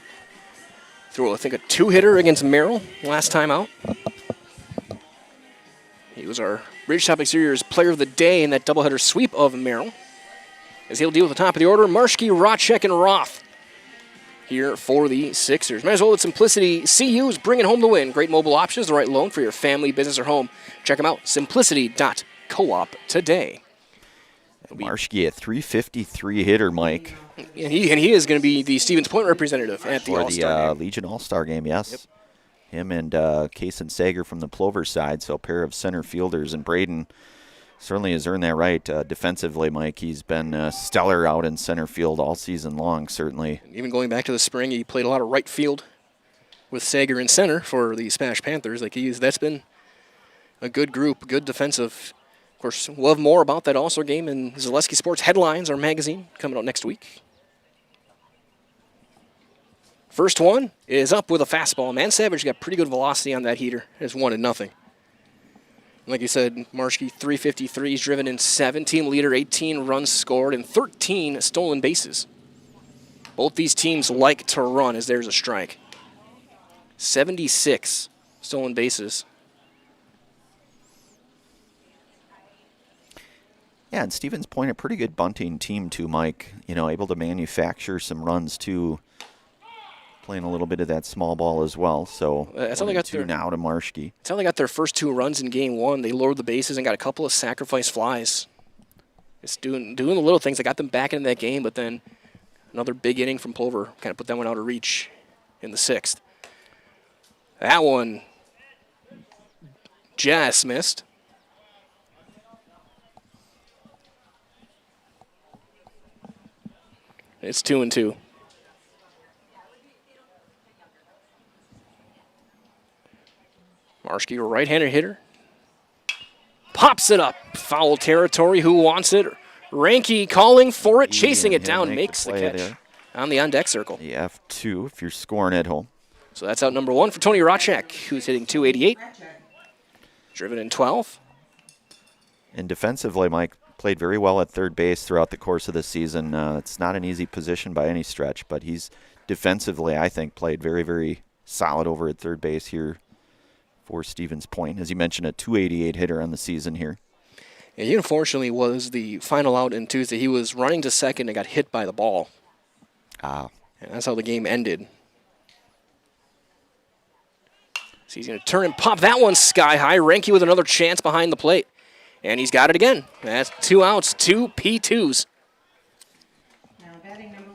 through, I think, a 2-hitter against Merrill last time out. He was our Ridgetop Exteriors Player of the Day in that doubleheader sweep of Merrill. As he'll deal with the top of the order, Marschke, Rotchek, and Roth here for the Sixers. Might as well with Simplicity. CU's bringing home the win. Great mobile options, the right loan for your family, business, or home. Check them out, simplicity.coop today. Marschke, a 353 hitter, Mike. And he is going to be the Stevens Point representative at the All-Star game. Legion All-Star game, yes. Yep. Him and Kaysen Sager from the Plover side, so a pair of center fielders. And Braden certainly has earned that right defensively, Mike. He's been stellar out in center field all season long, certainly. Even going back to the spring, he played a lot of right field with Sager in center for the Smash Panthers. That's been a good group, good defensive. Of course, we'll have more about that All-Star game in Zaleski Sports Headlines, our magazine, coming out next week. First one is up with a fastball. Mansavage got pretty good velocity on that heater. It's 1-0. Like you said, Marschke, 353. He's driven in 7, team leader, 18 runs scored, and 13 stolen bases. Both these teams like to run as there's a strike. 76 stolen bases. Yeah, and Stevens Point, a pretty good bunting team too, Mike. You know, able to manufacture some runs too. Playing a little bit of that small ball as well. So that's how they got two now to Marschke. That's how they got their first 2 runs in game 1. They lowered the bases and got a couple of sacrifice flies. It's doing the little things that got them back into that game, but then another big inning from Plover kind of put that one out of reach in the 6th. That one just missed. It's 2-2. Marschke, a right-handed hitter. Pops it up. Foul territory. Who wants it? Ranke calling for it, chasing it down, makes the catch there on the on-deck circle. The F2 if you're scoring at home. So that's out number 1 for Tony Rotchek, who's hitting .288. Driven in 12. And defensively, Mike played very well at third base throughout the course of the season. It's not an easy position by any stretch, but he's defensively, I think, played very, very solid over at third base here for Stevens Point. As you mentioned, a .288 hitter on the season here. And he unfortunately was the final out in Tuesday. He was running to second and got hit by the ball. And that's how the game ended. So he's going to turn and pop that one sky high. Ranke with another chance behind the plate. And he's got it again. That's 2 outs, 2 P2s.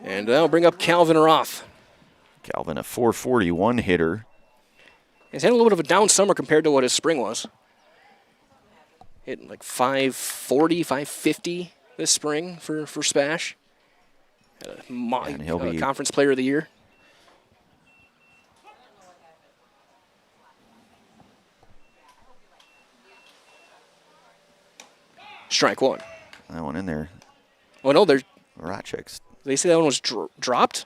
And that'll bring up Calvin Roth. Calvin, a .441 hitter. He's had a little bit of a down summer compared to what his spring was. Hitting like 540, 550 this spring for Spash. And he'll be Conference Player of the Year. Strike 1. That one in there. Oh, no, there's... Rotchek's. They say that one was dropped?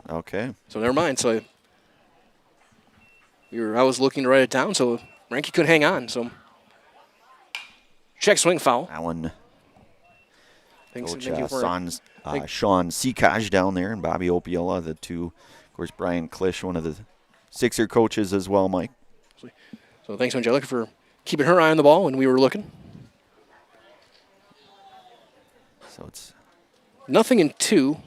Okay. So never mind. So I was looking to write it down, so Ranke could hang on. So check swing foul. That one. Thanks, Coach Sean Seacaj down there and Bobby Opiola, the two. Of course, Brian Klisch, one of the Sixer coaches as well, Mike. So thanks, Angelica, for keeping her eye on the ball when we were looking. So it's 0-2.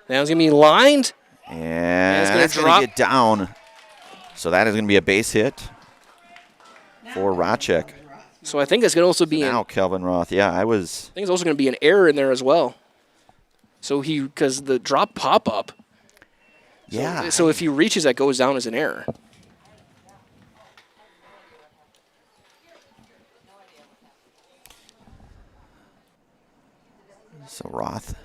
Now it's going to be lined. And it's going to get down. So that is going to be a base hit for Rotchek. So I think it's going to also be now Kelvin Roth. Yeah, I think it's also going to be an error in there as well. So because the drop pop-up. Yeah. So if he reaches, that goes down as an error. So Roth.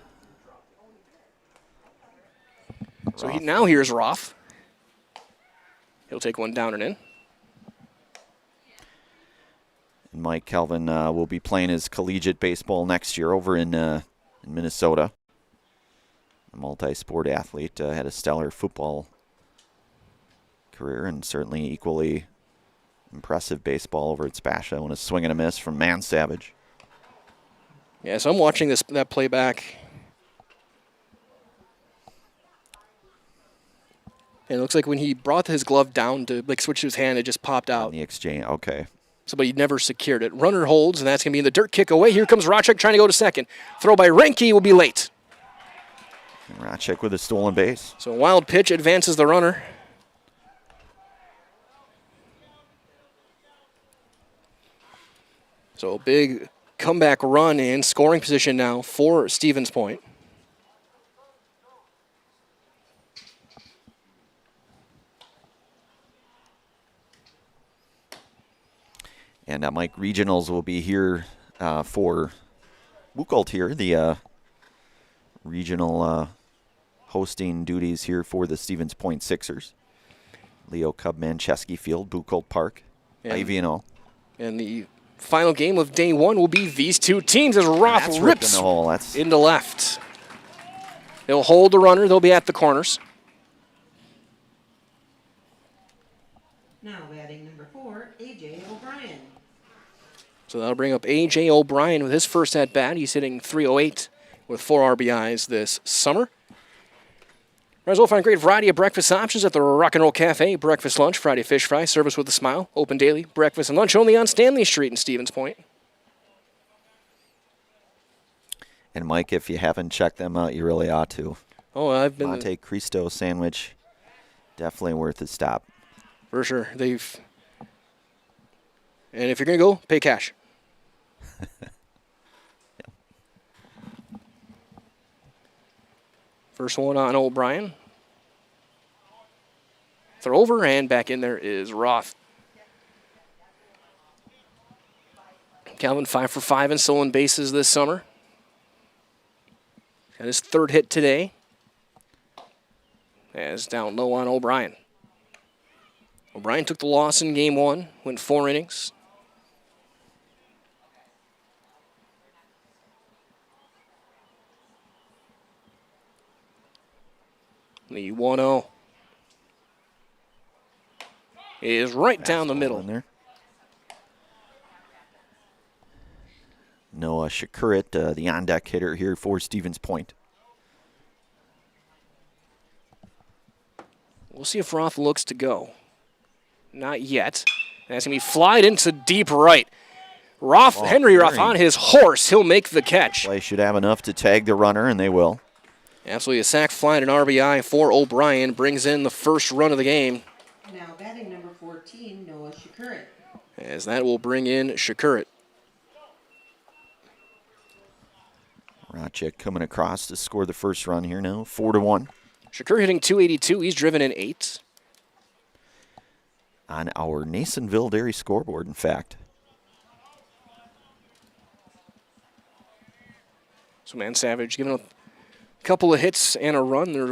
So now here's Roth. He'll take one down and in. And Mike Kelvin will be playing his collegiate baseball next year over in Minnesota. A multi-sport athlete, had a stellar football career and certainly equally impressive baseball over at Spasha when a swing and a miss from Man Savage. Yeah, so I'm watching that playback. And it looks like when he brought his glove down to switch to his hand, it just popped out. On the exchange, okay. So, but he never secured it. Runner holds, and that's going to be in the dirt kick away. Here comes Racek trying to go to second. Throw by Renke will be late. And Racek with a stolen base. So a wild pitch advances the runner. So a big comeback run in scoring position now for Stevens Point. And Mike, regionals will be here for Buchholz here, the regional hosting duties here for the Stevens Point Sixers. Leo Cub Manchesky Field, Buchholz Park, IVNO. And the final game of day one will be these two teams as Roth rips in the hole. That's into left. They'll hold the runner. They'll be at the corners. Now batting number 4, A.J. O'Brien. So that'll bring up A.J. O'Brien with his first at-bat. He's hitting .308 with 4 RBIs this summer. Might as well find a great variety of breakfast options at the Rock and Roll Cafe. Breakfast, lunch, Friday fish fry, service with a smile. Open daily, breakfast and lunch only on Stanley Street in Stevens Point. And Mike, if you haven't checked them out, you really ought to. Oh, I've been... Monte Cristo sandwich, definitely worth a stop. For sure. And if you're going to go, pay cash. First one on O'Brien. Throw over, and back in there is Roth. Calvin 5 for 5 in stolen bases this summer. Got his 3rd hit today. As down low on O'Brien. O'Brien took the loss in game 1, went 4 innings. The 1-0 is right down the middle. In there. Noah Shakurit, the on-deck hitter here for Stevens Point. We'll see if Roth looks to go. Not yet. That's going to be flied into deep right. Henry Roth on his horse. He'll make the catch. Play should have enough to tag the runner, and they will. Absolutely a sac fly and an RBI for O'Brien. Brings in the first run of the game. Now batting number 14, Noah Shakurit. As that will bring in Shakurit. Racek coming across to score the first run here now, 4-1. Shakur hitting .282. He's driven in 8. On our Nasonville Dairy scoreboard, in fact. So Man Savage giving up a couple of hits and a run. There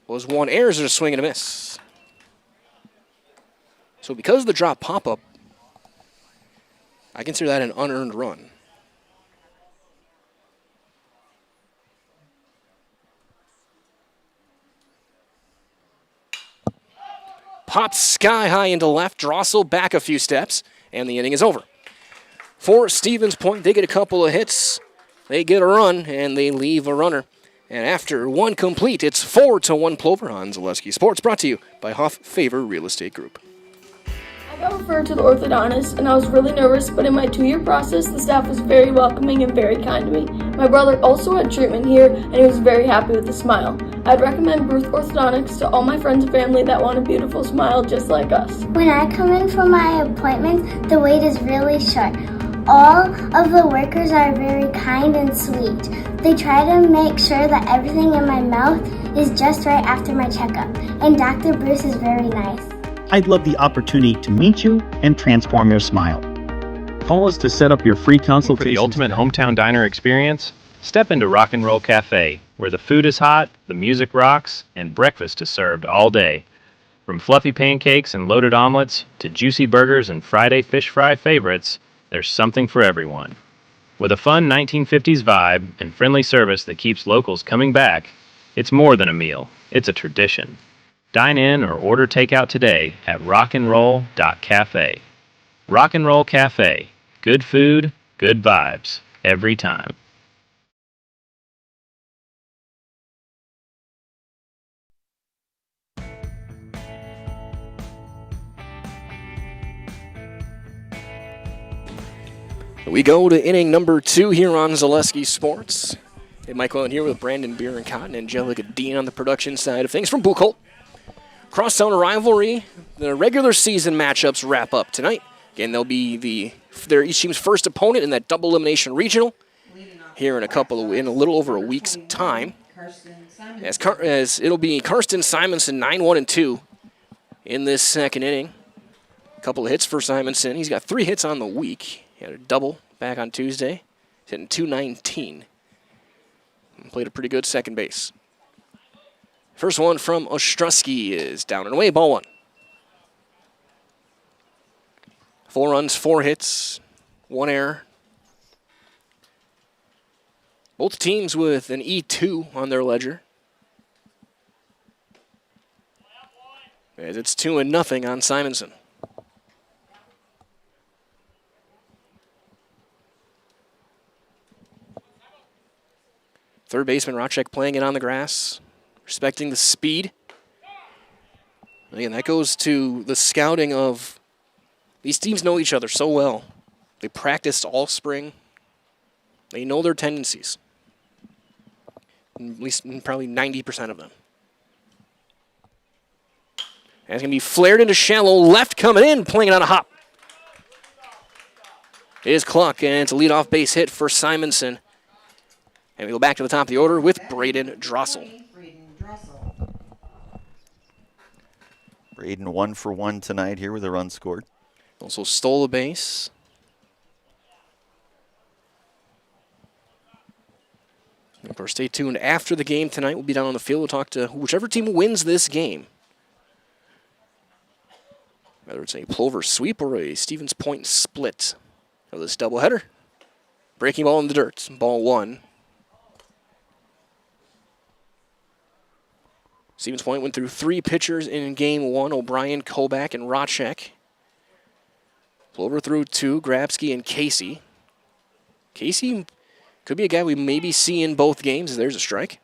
was one error, there's a swing and a miss. So because of the drop pop-up, I consider that an unearned run. Pops sky high into left. Drossel back a few steps, and the inning is over. For Stevens Point, they get a couple of hits. They get a run, and they leave a runner. And after one complete, it's 4-1 Plover on Zaleski Sports, brought to you by Hoff Favor Real Estate Group. got referred to the orthodontist and I was really nervous, but in my 2-year process, the staff was very welcoming and very kind to me. My brother also had treatment here and he was very happy with a smile. I'd recommend Bruce Orthodontics to all my friends and family that want a beautiful smile just like us. When I come in for my appointment, the wait is really short. All of the workers are very kind and sweet. They try to make sure that everything in my mouth is just right after my checkup, and Dr. Bruce is very nice. I'd love the opportunity to meet you and transform your smile. Call us to set up your free consultation. For the ultimate hometown diner experience, step into Rock and Roll Cafe, where the food is hot, the music rocks, and breakfast is served all day. From fluffy pancakes and loaded omelets to juicy burgers and Friday fish fry favorites, there's something for everyone. With a fun 1950s vibe and friendly service that keeps locals coming back, it's more than a meal, it's a tradition. Dine in or order takeout today at rockandroll.cafe. Rock and Roll Cafe. Good food, good vibes, every time. We go to inning number 2 here on Zaleski Sports. Hey, Michael in here with Brandon Beer and Cotton, Angelica Dean on the production side of things from Buchholz. Crosstown rivalry, the regular season matchups wrap up tonight. Again, they'll be their each team's first opponent in that double elimination regional here in a little over a week's time. As it'll be Karsten Simonson 9-1-2 in this second inning. A couple of hits for Simonson. He's got 3 hits on the week. He had a double back on Tuesday. He's hitting .219. And played a pretty good second base. First one from Ostrowski is down and away, ball 1. 4 runs, 4 hits, 1 error. Both teams with an E2 on their ledger. As it's 2-0 on Simonson. Third baseman Rocek playing it on the grass, respecting the speed. Again, that goes to the scouting of these teams know each other so well. They practiced all spring. They know their tendencies. At least probably 90% of them. That's going to be flared into shallow left, coming in, playing it on a hop. It is Cluck, and it's a leadoff base hit for Simonson. And we go back to the top of the order with Braden Drossel. Braden 1 for 1 tonight here with a run scored. Also stole a base. And of course, stay tuned. After the game tonight, we'll be down on the field. We'll talk to whichever team wins this game. Whether it's a Plover sweep or a Stevens Point split of this doubleheader. Breaking ball in the dirt. Ball 1. Stevens Point went through 3 pitchers in game 1, O'Brien, Kobach, and Rocek. Plover threw 2, Grabsky and Casey. Casey could be a guy we maybe see in both games. There's a strike.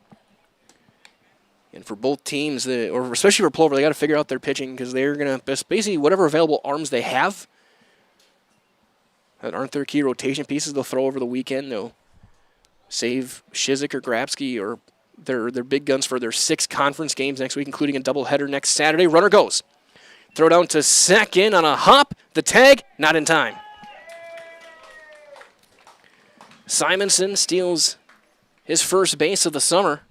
And for both teams, or especially for Plover, they got to figure out their pitching because they're going to basically whatever available arms they have that aren't their key rotation pieces they'll throw over the weekend. They'll save Shizik or Grabsky or their big guns for their 6 conference games next week, including a doubleheader next Saturday. Runner goes. Throw down to second on a hop. The tag, not in time. Simonson steals his first base of the summer.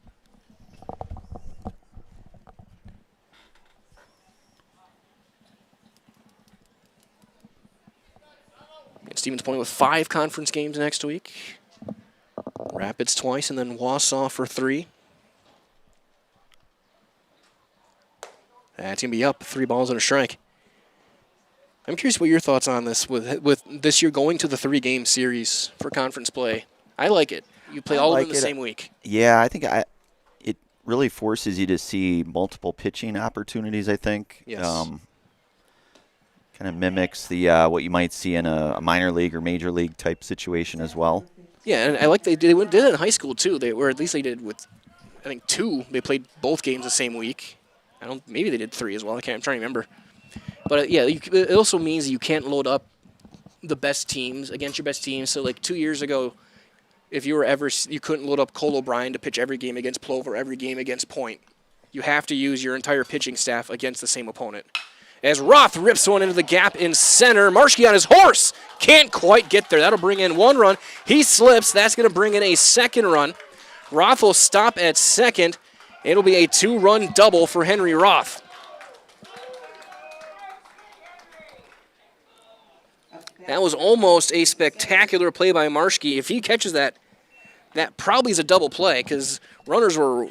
And Stevens Point with 5 conference games next week. Rapids twice, and then Wausau for 3. That's going to be up 3 balls and a strike. I'm curious what your thoughts on this with this year going to the 3-game series for conference play. I like it. You play all of them in the same week. Yeah, I think it really forces you to see multiple pitching opportunities, I think. Yes. Kind of mimics the what you might see in a minor league or major league type situation as well. Yeah, and I like they did it in high school too. Or at least they did with, I think 2. They played both games the same week. Maybe they did 3 as well. I'm trying to remember. but yeah, it also means that you can't load up the best teams against your best teams. So like 2 years ago, if you couldn't load up Cole O'Brien to pitch every game against Plover, every game against Point. You have to use your entire pitching staff against the same opponent. As Roth rips one into the gap in center, Marshke on his horse can't quite get there. That'll bring in 1 run. He slips. That's going to bring in a 2nd run. Roth will stop at 2nd. It'll be a 2-run double for Henry Roth. That was almost a spectacular play by Marshke. If he catches that, that probably is a double play because runners were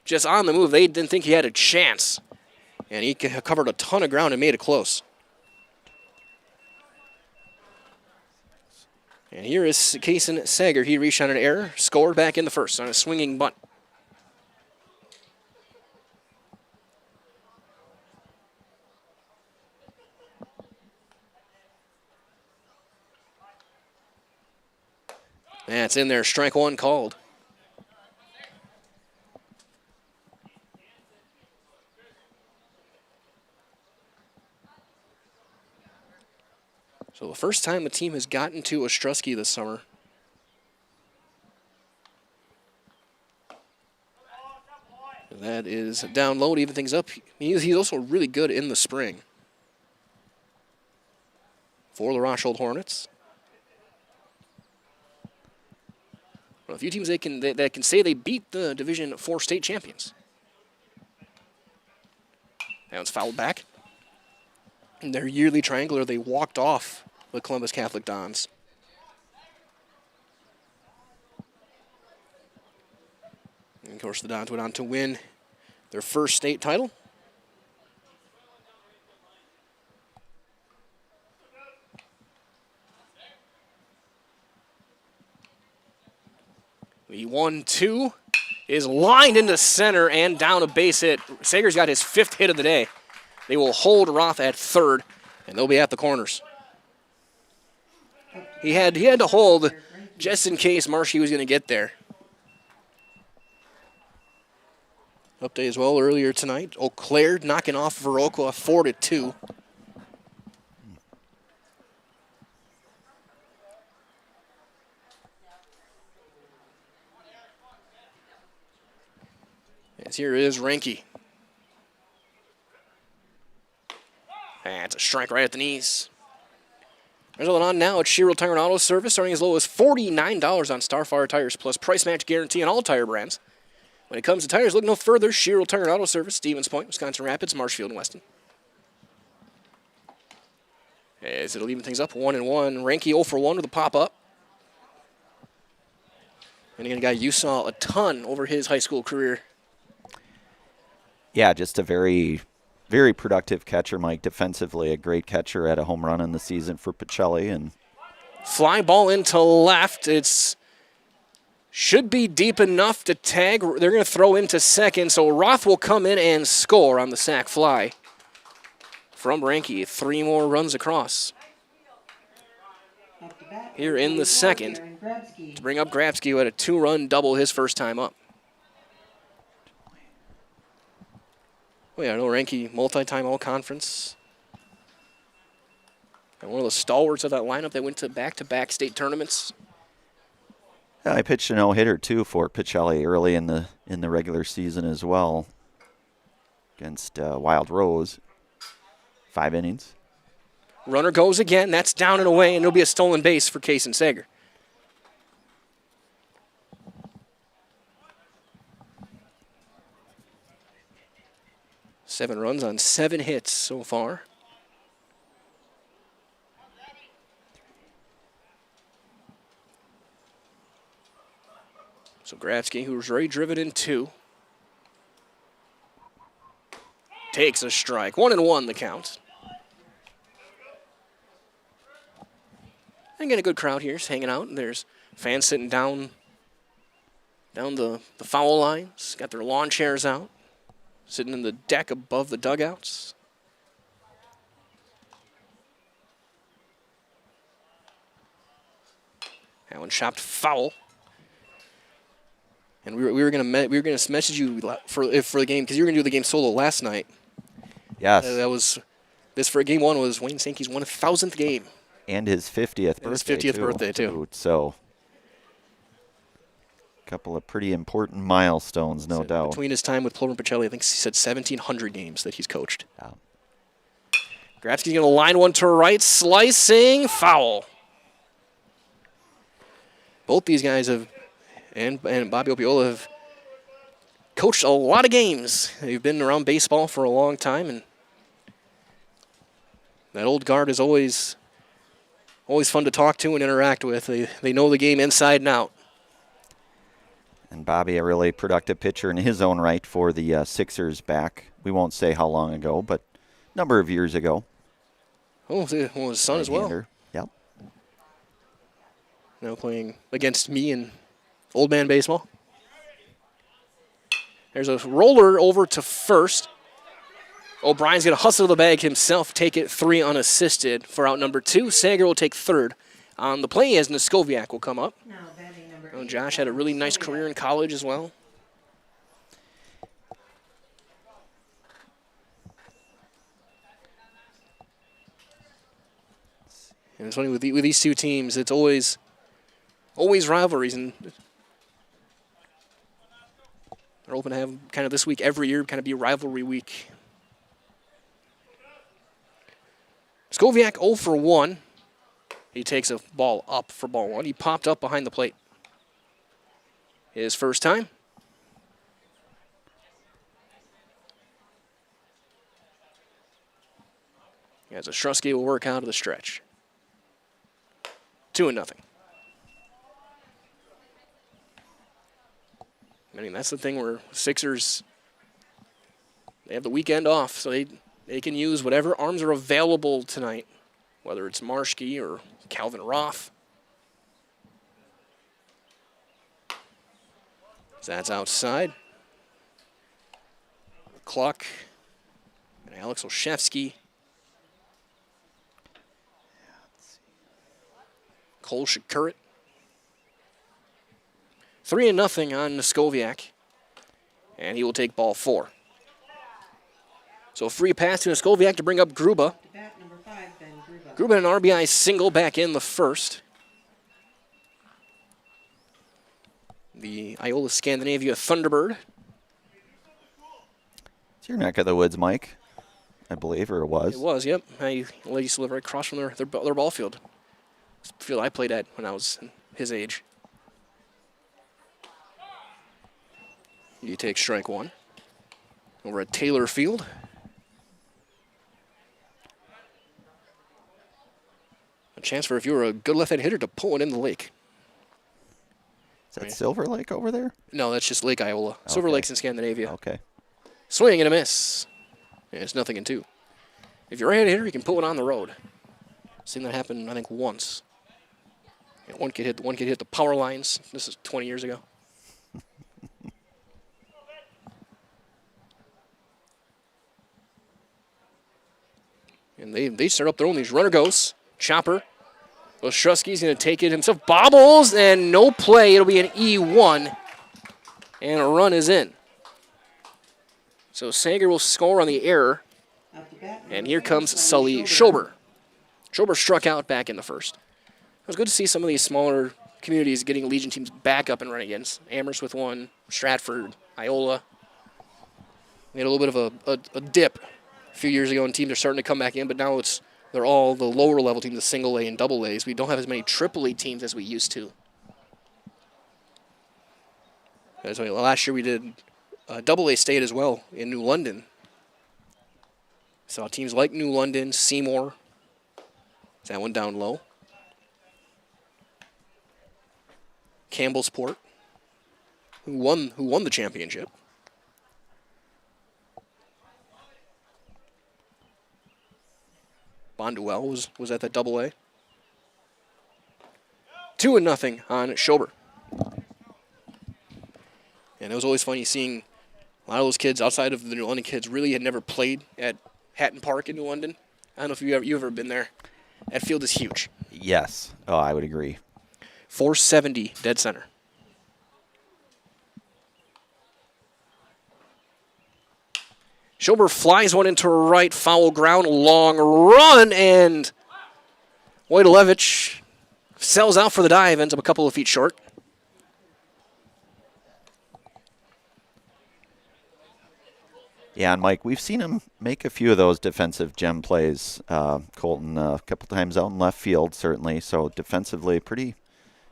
just on the move. They didn't think he had a chance. And he covered a ton of ground and made it close. And here is Kason Sager. He reached on an error, scored back in the first on a swinging bunt. That's in there. Strike 1 called. So the first time the team has gotten to Ostrowski this summer. And that is down low to even things up. He's also really good in the spring. For the Rothschild Hornets. Well, a few teams that can say they beat the Division IV state champions. That one's fouled back. In their yearly triangular, they walked off the Columbus Catholic Dons. And of course, the Dons went on to win their first state title. The 1-2 is lined into center and down a base hit. Sager's got his 5th hit of the day. They will hold Roth at 3rd, and they'll be at the corners. He had to hold just in case Marshke was going to get there. Update as well earlier tonight. Eau Claire knocking off Viroqua 4-2. As here is Ranke. That's a strike right at the knees. Result on now at Sherrill Tire and Auto Service, starting as low as $49 on Starfire tires, plus price match guarantee on all tire brands. When it comes to tires, look no further. Sherrill Tire and Auto Service, Stevens Point, Wisconsin Rapids, Marshfield, and Weston. As it'll even things up, 1-1. Ranke 0 for 1 with a pop-up. And again, a guy you saw a ton over his high school career. Yeah, just a very, very productive catcher, Mike. Defensively, a great catcher, at a home run in the season for Pacelli. And fly ball into left. It's should be deep enough to tag. They're going to throw into second, so Roth will come in and score on the sac fly from Ranke. 3 more runs across here in the second to bring up Grabsky, who had a 2-run double his first time up. Oh yeah, I know Ranke, multi-time all-conference. And one of the stalwarts of that lineup that went to back-to-back state tournaments. Yeah, I pitched a no-hitter too for Pacelli early in the regular season as well against Wild Rose. 5 innings. Runner goes again. That's down and away, and it'll be a stolen base for Kason Sager. Seven runs on 7 hits so far. So Grabsky, who was very driven in 2, takes a strike. 1-1 the count. And again, a good crowd here is hanging out. And there's fans sitting down the foul lines, got their lawn chairs out, sitting in the deck above the dugouts. That one chopped foul. And we were gonna message you for the game because you were gonna do the game solo last night. Yes. That was This for game one was Wayne Sankey's 1,000th game. And his 50th birthday. His 50th birthday, too. So, a couple of pretty important milestones, no doubt. Between his time with Plover and Pacelli, I think he said 1,700 games that he's coached. Yeah. Grabski's going to line one to right, slicing, foul. Both these guys have, and Bobby Opiola have coached a lot of games. They've been around baseball for a long time, and that old guard is always fun to talk to and interact with. They know the game inside and out. And Bobby, a really productive pitcher in his own right for the Sixers back. We won't say how long ago, but a number of years ago. Oh, his son as well. Yep. Now playing against me in old man baseball. There's a roller over to first. O'Brien's going to hustle the bag himself, take it 3 unassisted for out number 2. Sager will take third. On the play as Noskoviak will come up. Josh had a really nice career in college as well. And it's funny with these two teams, it's always rivalries, and they're hoping to have kind of this week every year kind of be rivalry week. Skoviak 0 for 1. He takes a ball up for ball 1. He popped up behind the plate. His first time. As Ostrowski will work out of the stretch. 2-0. I mean, that's the thing where Sixers, they have the weekend off, so they can use whatever arms are available tonight, whether it's Marshke or Calvin Roth. So that's outside. Cluck and Alex Olszewski. Cole Shakurit. 3-0 on Noskoviak. And he will take ball 4. So a free pass to Noskoviak to bring up Gruba. Gruba an RBI single back in the first. The Iola Scandinavia Thunderbird. It's your neck of the woods, Mike, I believe, or it was. It was, yep. I used to live right across from their ball field. It's the field I played at when I was his age. You take strike 1. Over at Taylor Field. A chance for, if you were a good left-handed hitter, to pull it in the lake. Is that Silver Lake over there? No, that's just Lake Iola. Okay. Silver Lake's in Scandinavia. Okay. Swing and a miss. Yeah, it's 0-2. If you're a right-handed hitter, you can pull it on the road. Seen that happen, I think, once. Yeah, one kid hit the power lines. This is 20 years ago. And they start up their own. These runner goes. Chopper. Ostrowski's going to take it himself. Bobbles and no play. It'll be an E1. And a run is in. So Sager will score on the error. And here comes Sully Schober. Schober struck out back in the first. It was good to see some of these smaller communities getting Legion teams back up and running again. Amherst with one. Stratford. Iola. They had a little bit of a dip a few years ago, and teams are starting to come back in, but now they're all the lower level teams, the single A and double A's. We don't have as many triple A teams as we used to. Last year we did double A state as well in New London. Saw teams like New London, Seymour. Is that one down low? Campbellsport, who won the championship. Bonduel was at that double A. 2-0 on Schober. And it was always funny seeing a lot of those kids outside of the New London kids really had never played at Hatton Park in New London. I don't know if you've ever been there. That field is huge. Yes. Oh, I would agree. 470 dead center. Schober flies one into right, foul ground, long run, and Wojtolewicz sells out for the dive, ends up a couple of feet short. Yeah, and Mike, we've seen him make a few of those defensive gem plays. Colton, a couple times out in left field, certainly. So defensively, pretty.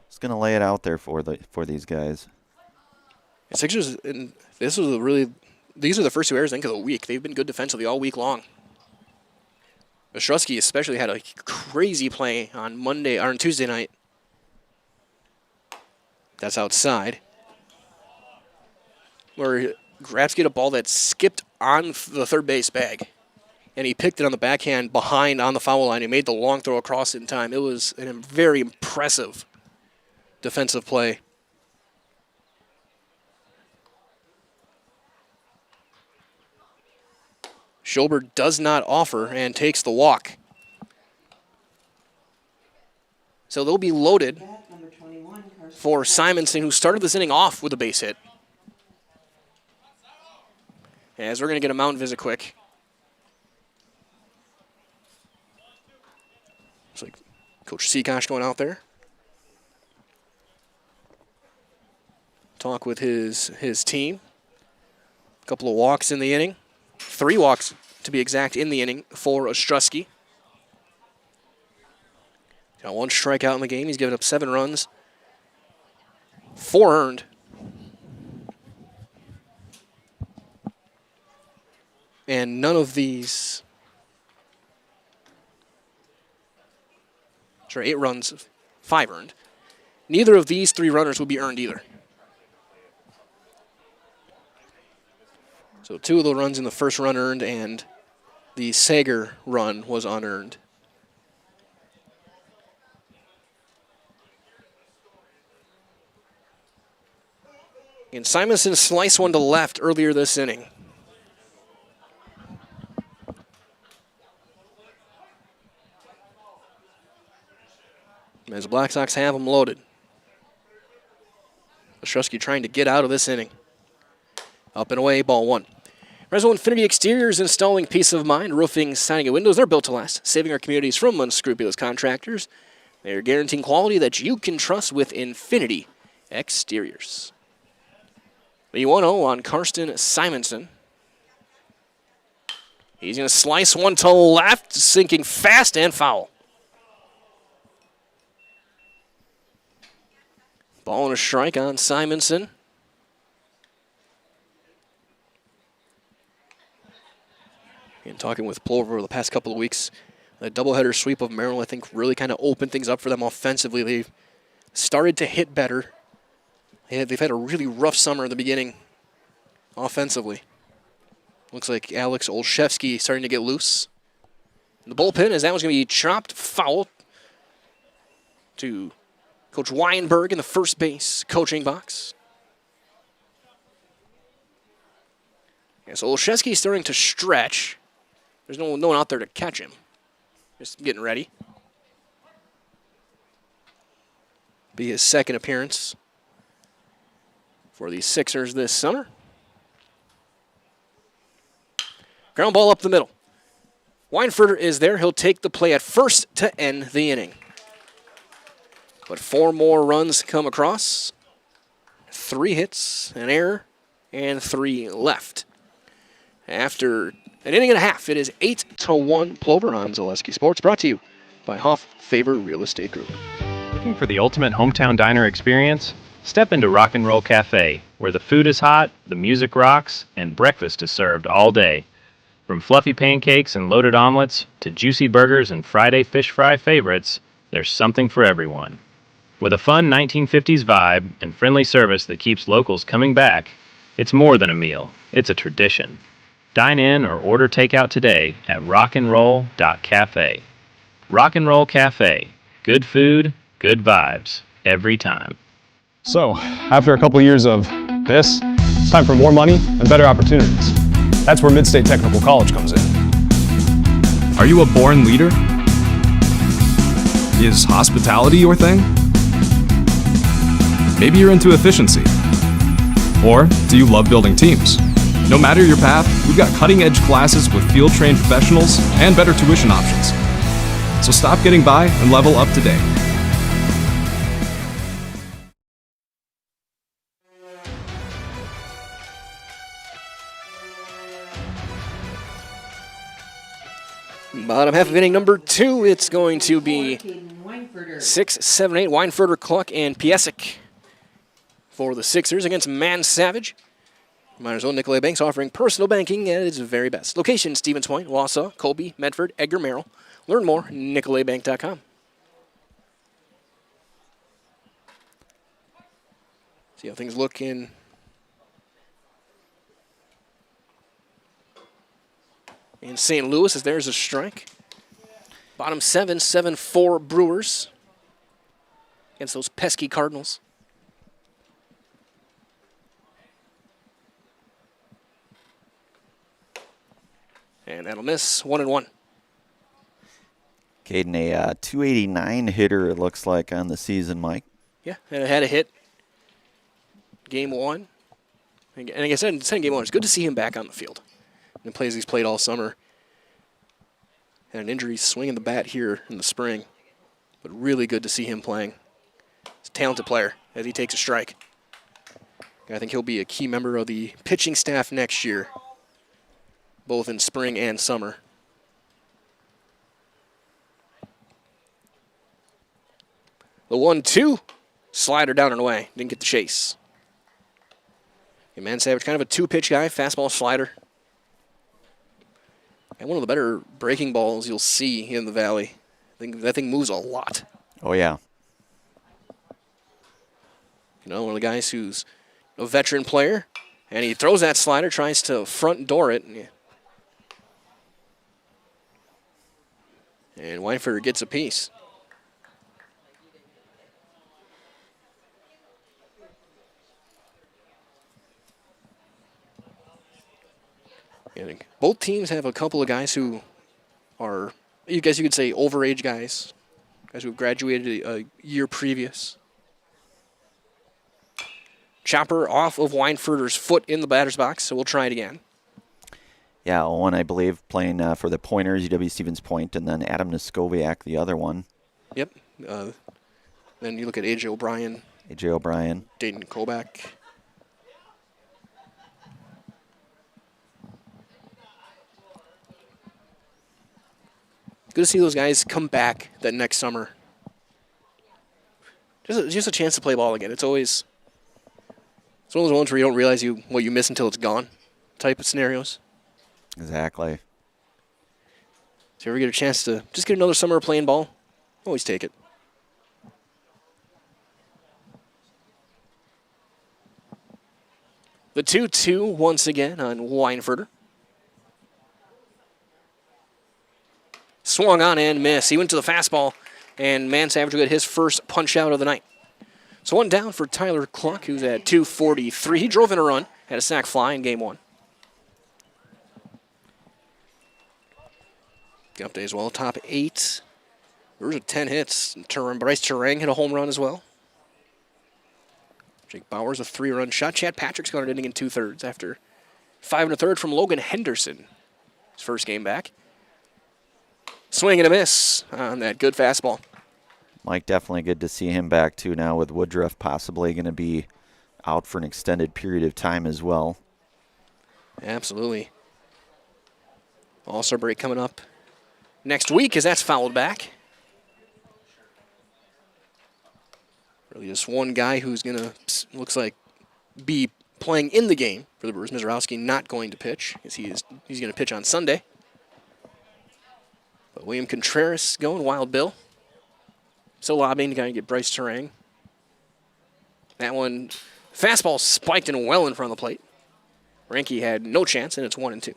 He's going to lay it out there for these guys. Sixers, and these are the first 2 errors, I think, of the week. They've been good defensively all week long. Ostrowski especially had a crazy play on Tuesday night. That's outside. Where Grabsky had a ball that skipped on the third base bag, and he picked it on the backhand behind on the foul line. He made the long throw across it in time. It was a very impressive defensive play. Schober does not offer and takes the walk. So they'll be loaded for Simonson, who started this inning off with a base hit. As we're going to get a mound visit quick. Looks like Coach Seakosh going out there. Talk with his team. A couple of walks in the inning. 3 walks, to be exact, in the inning for Ostrowski. Got 1 strikeout in the game. He's given up 7 runs. 4 earned. And none of these, 8 runs, 5 earned. Neither of these 3 runners will be earned either. So 2 of the runs in the first run earned, and the Sager run was unearned. And Simonson sliced one to left earlier this inning. As the Black Sox have them loaded. Ostrowski trying to get out of this inning. Up and away, ball 1. Reso Infinity Exteriors, installing peace of mind, roofing, siding, and windows. They're built to last, saving our communities from unscrupulous contractors. They're guaranteeing quality that you can trust with Infinity Exteriors. The 1-0 on Karsten Simonson. He's going to slice one to left, sinking fast and foul. Ball and a strike on Simonson. And talking with Plover over the past couple of weeks, the doubleheader sweep of Merrill, I think, really kind of opened things up for them offensively. They've started to hit better. They've had a really rough summer in the beginning offensively. Looks like Alex Olszewski starting to get loose. The bullpen, as that was going to be chopped foul to Coach Weinberg in the first base coaching box. Yeah, so Olszewski's starting to stretch. There's no one out there to catch him. Just getting ready. Be his second appearance for the Sixers this summer. Ground ball up the middle. Weinfurter is there. He'll take the play at first to end the inning. But 4 more runs come across. 3 hits, an error, and 3 left. After an inning and a half, it is 8-1 Plover on Zaleski Sports, brought to you by Hoff Favor Real Estate Group. Looking for the ultimate hometown diner experience? Step into Rock and Roll Cafe, where the food is hot, the music rocks, and breakfast is served all day. From fluffy pancakes and loaded omelets to juicy burgers and Friday fish fry favorites, there's something for everyone. With a fun 1950s vibe and friendly service that keeps locals coming back, it's more than a meal, it's a tradition. Dine in or order takeout today at rockandroll.cafe. Rock and Roll Cafe. Good food, good vibes, every time. So, after a couple years of this, it's time for more money and better opportunities. That's where Mid-State Technical College comes in. Are you a born leader? Is hospitality your thing? Maybe you're into efficiency. Or do you love building teams? No matter your path, we've got cutting-edge classes with field-trained professionals and better tuition options. So stop getting by and level up today. Bottom half of inning number 2, it's going to be 6, 7, 8, Weinfurter, Cluck, and Piesic for the Sixers against Man Savage. Might as well, Nicolay Banks offering personal banking at its very best. Location, Stevens Point, Wausau, Colby, Medford, Edgar, Merrill. Learn more, nicolaybank.com. See how things look in St. Louis, as there's a strike. Bottom 7, 7-4 Brewers against those pesky Cardinals. And that'll miss, 1-1. Caden, a 289 hitter, it looks like, on the season, Mike. Yeah, and it had a hit game 1. And like I said in game 1, it's good to see him back on the field. And plays he's played all summer. Had an injury swinging the bat here in the spring. But really good to see him playing. He's a talented player as he takes a strike. I think he'll be a key member of the pitching staff next year, both in spring and summer. The 1-2, slider down and away. Didn't get the chase. And Man Savage, kind of a two-pitch guy, fastball, slider. And one of the better breaking balls you'll see in the Valley. I think that thing moves a lot. Oh, yeah. You know, one of the guys who's a veteran player, and he throws that slider, tries to front door it. And Weinfurter gets a piece. And both teams have a couple of guys who are, you guys, you could say, overage guys who have graduated a year previous. Chopper off of Weinfurter's foot in the batter's box, so we'll try it again. Yeah, Owen, I believe, playing for the Pointers, UW Stevens Point, and then Adam Neskoviak, the other one. Yep. Then you look at A.J. O'Brien. A.J. O'Brien. Dayton Kobach. Good to see those guys come back that next summer. Just a chance to play ball again. It's one of those ones where you don't realize what you miss until it's gone type of scenarios. Exactly. So if you ever get a chance to just get another summer of playing ball, always take it. The 2-2 once again on Weinfurter. Swung on and missed. He went to the fastball, and Man Savage will get his first punch out of the night. So one down for Tyler Cluck, who's at 243. He drove in a run, had a sac fly in game 1. Get update as well. Top 8. There was 10 hits. Bryce Terang hit a home run as well. Jake Bowers a 3-run shot. Chad Patrick's got an inning in 2/3 after 5 1/3 from Logan Henderson. His first game back. Swing and a miss on that good fastball. Mike, definitely good to see him back, too, now with Woodruff possibly going to be out for an extended period of time as well. Absolutely. All-Star break coming up next week as that's fouled back. Really just one guy who's going to, looks like, be playing in the game for the Brewers. Mizorowski not going to pitch, as he's going to pitch on Sunday. But William Contreras going, Wild Bill. Still lobbying to kind of get Bryce Terang. That one, fastball spiked and well in front of the plate. Ranke had no chance, and it's 1-2.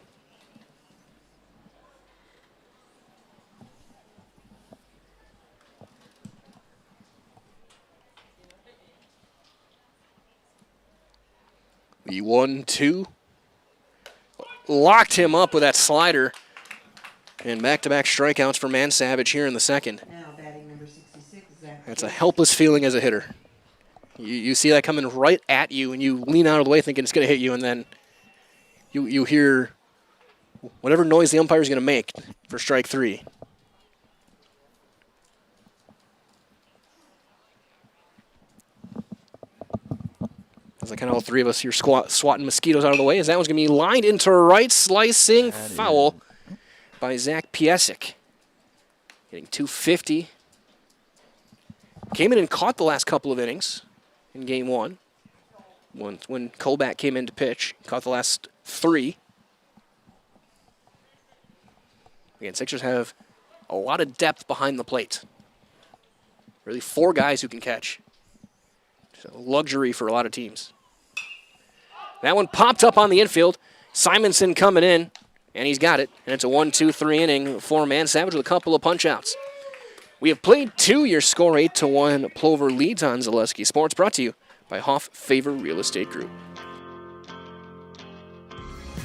The 1-2 locked him up with that slider. And back-to-back strikeouts for Man Savage here in the second. Now batting number 66, Zach. That's a helpless feeling as a hitter. You see that coming right at you, and you lean out of the way thinking it's going to hit you, and then you hear whatever noise the umpire is going to make for strike 3. As kind of all three of us here swatting mosquitoes out of the way, as that one's going to be lined into right, slicing foul by Zach Piesic. Getting 250. Came in and caught the last couple of innings in game 1. When Colback came in to pitch, caught the last 3. Again, Sixers have a lot of depth behind the plate. Really 4 guys who can catch. It's a luxury for a lot of teams. That one popped up on the infield. Simonson coming in, and he's got it. And it's a 1-2-3 inning for Man Savage with a couple of punch-outs. We have played 2. Your score 8-1. Plover leads on Zaleski Sports. Brought to you by Hoff Favor Real Estate Group.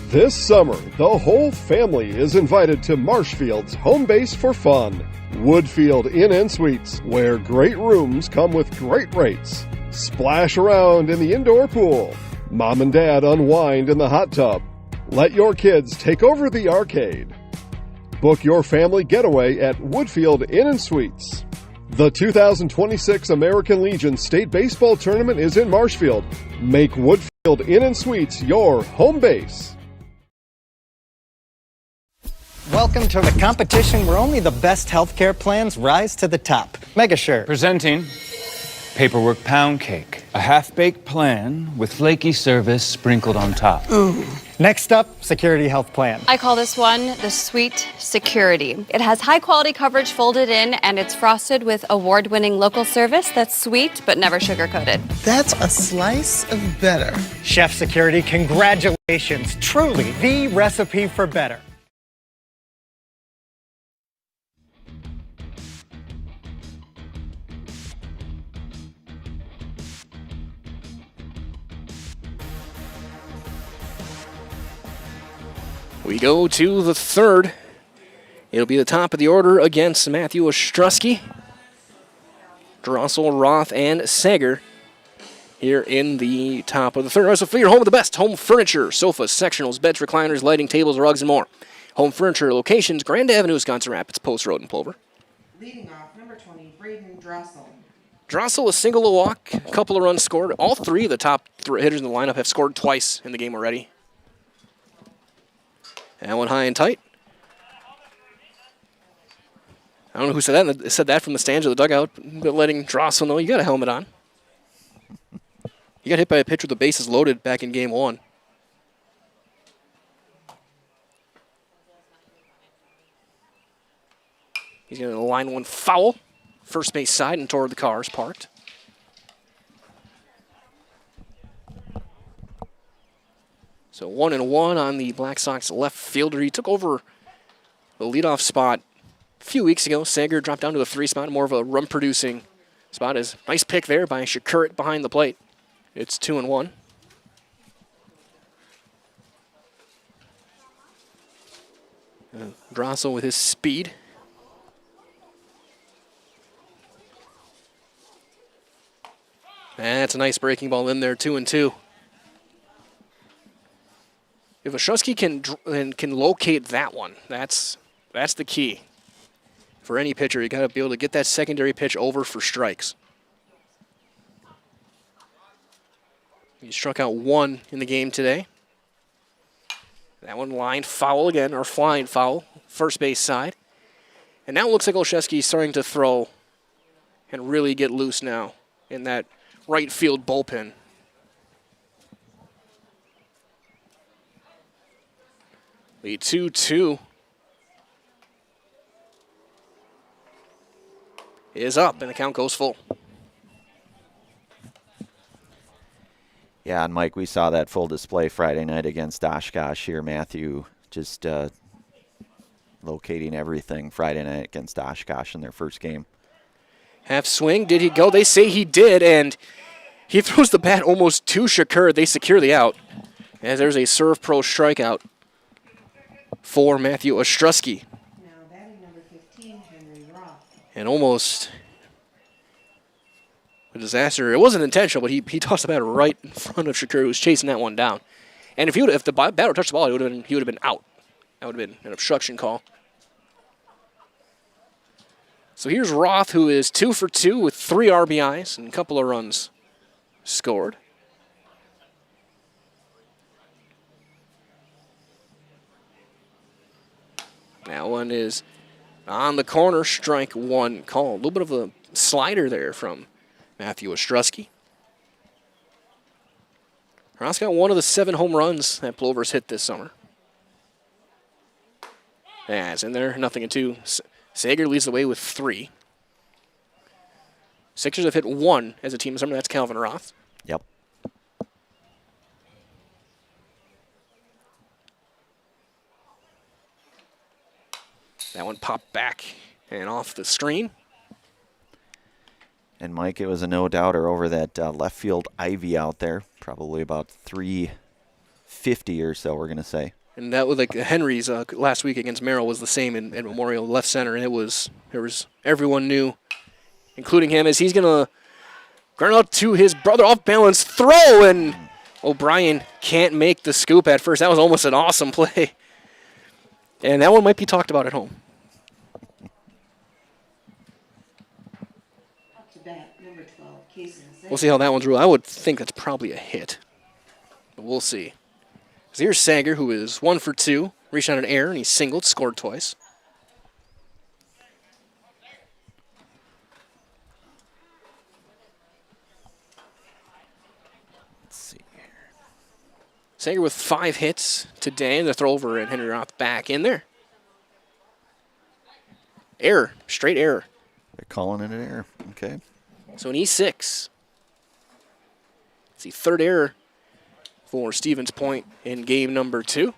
This summer, the whole family is invited to Marshfield's home base for fun. Woodfield Inn & Suites, where great rooms come with great rates. Splash around in the indoor pool. Mom and Dad unwind in the hot tub. Let your kids take over the arcade. Book your family getaway at Woodfield Inn & Suites. The 2026 American Legion State Baseball Tournament is in Marshfield. Make Woodfield Inn & Suites your home base. Welcome to the competition where only the best healthcare plans rise to the top. Megasure. Presenting Paperwork Pound Cake, a half-baked plan with flaky service sprinkled on top. Ooh. Next up, Security Health Plan. I call this one the Sweet Security. It has high-quality coverage folded in, and it's frosted with award-winning local service that's sweet but never sugar-coated. That's a slice of better. Chef Security, congratulations. Truly the recipe for better. We go to the 3rd. It'll be the top of the order against Matthew Ostrowski, Drossel, Roth, and Sager here in the top of the 3rd. Also, for your home of the best home furniture, sofas, sectionals, beds, recliners, lighting, tables, rugs, and more. Home furniture locations, Grand Avenue, Wisconsin Rapids, Post Road, and Plover. Leading off, number 20, Braden Drossel. Drossel, a single, a walk, a couple of runs scored. All 3 of the top hitters in the lineup have scored twice in the game already. That one high and tight. I don't know who said that from the stands of the dugout, but letting Drossel know you got a helmet on. You got hit by a pitch with the bases loaded back in game 1. He's going to line one foul, first base side and toward the cars parked. So 1-1 on the Black Sox left fielder. He took over the leadoff spot a few weeks ago. Sager dropped down to the 3 spot, more of a run-producing spot. Nice pick there by Shakurit behind the plate. It's 2-1. Drossel with his speed. That's a nice breaking ball in there, 2-2. If Ostrowski can locate that one, that's the key. For any pitcher, you got to be able to get that secondary pitch over for strikes. He struck out 1 in the game today. That one lined foul again, or flying foul, first base side. And now it looks like Olszewski's starting to throw and really get loose now in that right field bullpen. Lead 2-2 is up, and the count goes full. Yeah, and Mike, we saw that full display Friday night against Oshkosh here. Matthew just locating everything Friday night against Oshkosh in their first game. Half swing, did he go? They say he did, and he throws the bat almost to Shakur. They secure the out, as there's a Serve Pro strikeout for Matthew Ostrowski. Now batting number 15, Henry Roth. And almost a disaster. It wasn't intentional, but he tossed the bat right in front of Shakur, who was chasing that one down. And if the batter touched the ball, he would have been out. That would have been an obstruction call. So here's Roth, who is 2 for 2 with 3 RBIs and a couple of runs scored. That one is on the corner, strike 1 call. A little bit of a slider there from Matthew Ostrowski. Ross got one of the 7 home runs that Plover's hit this summer. Yeah, it's in there, 0-2. Sager leads the way with 3. Sixers have hit 1 as a team this summer. That's Calvin Roth. Yep. That one popped back and off the screen. And Mike, it was a no-doubter over that left field ivy out there. Probably about 350 or so, we're going to say. And that was like Henry's last week against Merrill was the same in Memorial left center. And there was everyone knew, including him, as he's going to ground out to his brother, off balance throw, and O'Brien can't make the scoop at first. That was almost an awesome play. And that one might be talked about at home. We'll see how that one's ruled. I would think that's probably a hit, but we'll see. So here's Sager, who is 1 for 2, reached on an error, and he singled, scored twice. Let's see here. Sager with 5 hits today, and the throw over, and Henry Roth back in there. Error, straight error. They're calling it an error. Okay. So an E6. It's the 3rd error for Stevens Point in game number 2.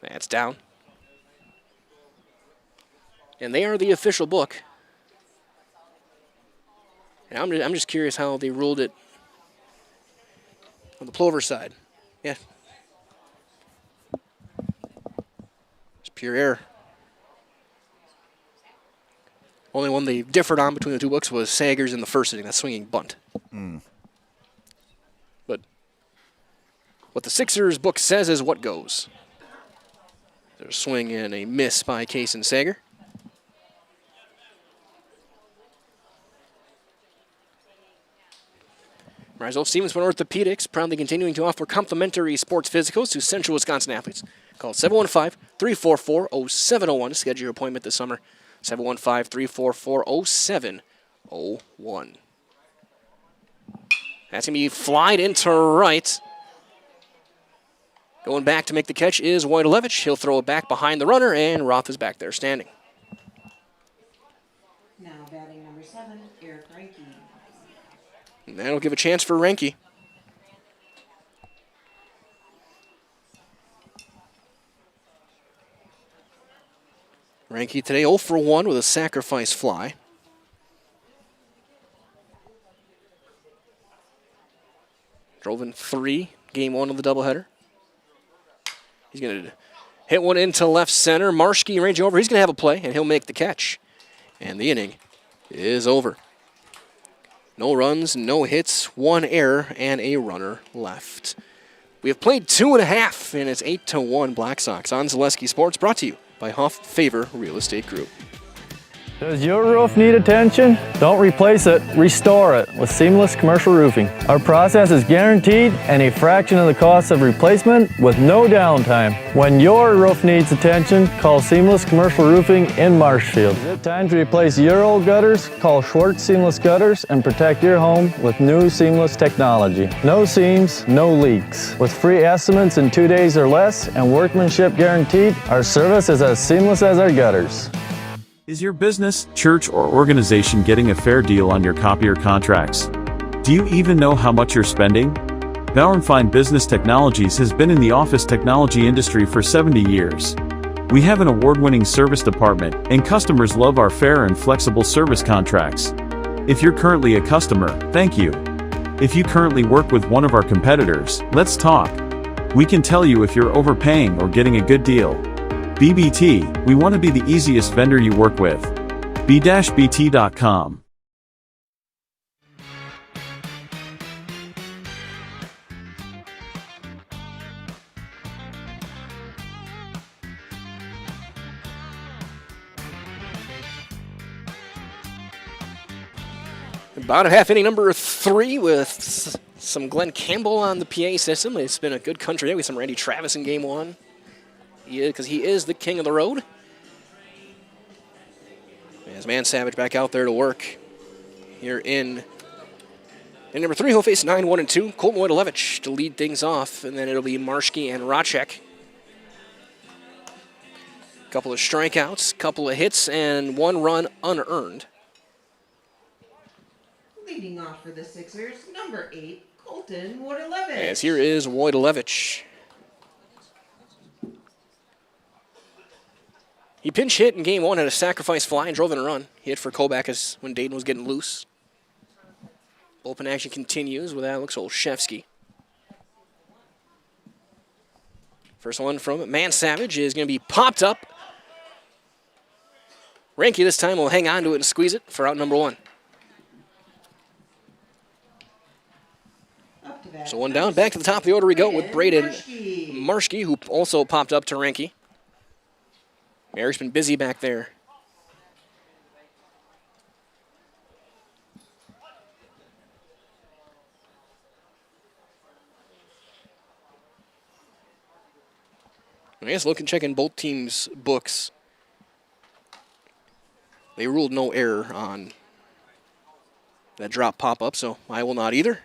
That's down. And they are the official book. And I'm just curious how they ruled it on the Plover side. Yeah. It's pure error. Only one they differed on between the two books was Sager's in the first inning, that swinging bunt. But what the Sixers book says is what goes. There's a swing and a miss by Kaysen Sager. Marisol Stevens Point Orthopedics, proudly continuing to offer complimentary sports physicals to Central Wisconsin athletes. Call 715-344-0701 to schedule your appointment this summer. 715-344-0701. That's going to be flied into right. Going back to make the catch is Wojtolewicz. He'll throw it back behind the runner, and Roth is back there standing. Now batting number 7, Eric Reinke. And that'll give a chance for Reinke. Reinke today 0 for 1 with a sacrifice fly. Drove in 3, game 1 of the doubleheader. He's going to hit one into left center. Marschke ranging over. He's going to have a play, and he'll make the catch. And the inning is over. No runs, no hits, 1 error, and a runner left. We have played 2.5, and it's 8-1 Black Sox on Zaleski Sports, brought to you by Huff Favor Real Estate Group. Does your roof need attention? Don't replace it, restore it with Seamless Commercial Roofing. Our process is guaranteed and a fraction of the cost of replacement with no downtime. When your roof needs attention, call Seamless Commercial Roofing in Marshfield. Is it time to replace your old gutters? Call Schwartz Seamless Gutters and protect your home with new seamless technology. No seams, no leaks. With free estimates in 2 days or less and workmanship guaranteed, our service is as seamless as our gutters. Is your business, church, or organization getting a fair deal on your copier contracts? Do you even know how much you're spending? Bauer & Fine Business Technologies has been in the office technology industry for 70 years. We have an award-winning service department, and customers love our fair and flexible service contracts. If you're currently a customer, thank you. If you currently work with one of our competitors, let's talk. We can tell you if you're overpaying or getting a good deal. BBT, we want to be the easiest vendor you work with. B-BT.com. Bottom half inning number 3 with some Glenn Campbell on the PA system. It's been a good country day with some Randy Travis in game 1. Because he is the king of the road. As Man Savage back out there to work here in number 3. He'll face 9-1-2. Colton Wojtolewicz to lead things off, and then it'll be Marshke and Racek. Couple of strikeouts, couple of hits, and 1 run unearned. Leading off for the Sixers, number 8, Colton Wojtolewicz. As here is Wojtolewicz. He pinch hit in game 1, had a sacrifice fly and drove in a run. He hit for Kobach when Dayton was getting loose. Bullpen action continues with Alex Olszewski. First one from Man Savage is going to be popped up. Ranky this time will hang on to it and squeeze it for out number 1. So 1 down. Back to the top of the order we go with Braden Marshke, who also popped up to Ranky. Eric's been busy back there. I guess checking both teams' books. They ruled no error on that drop pop-up, so I will not either.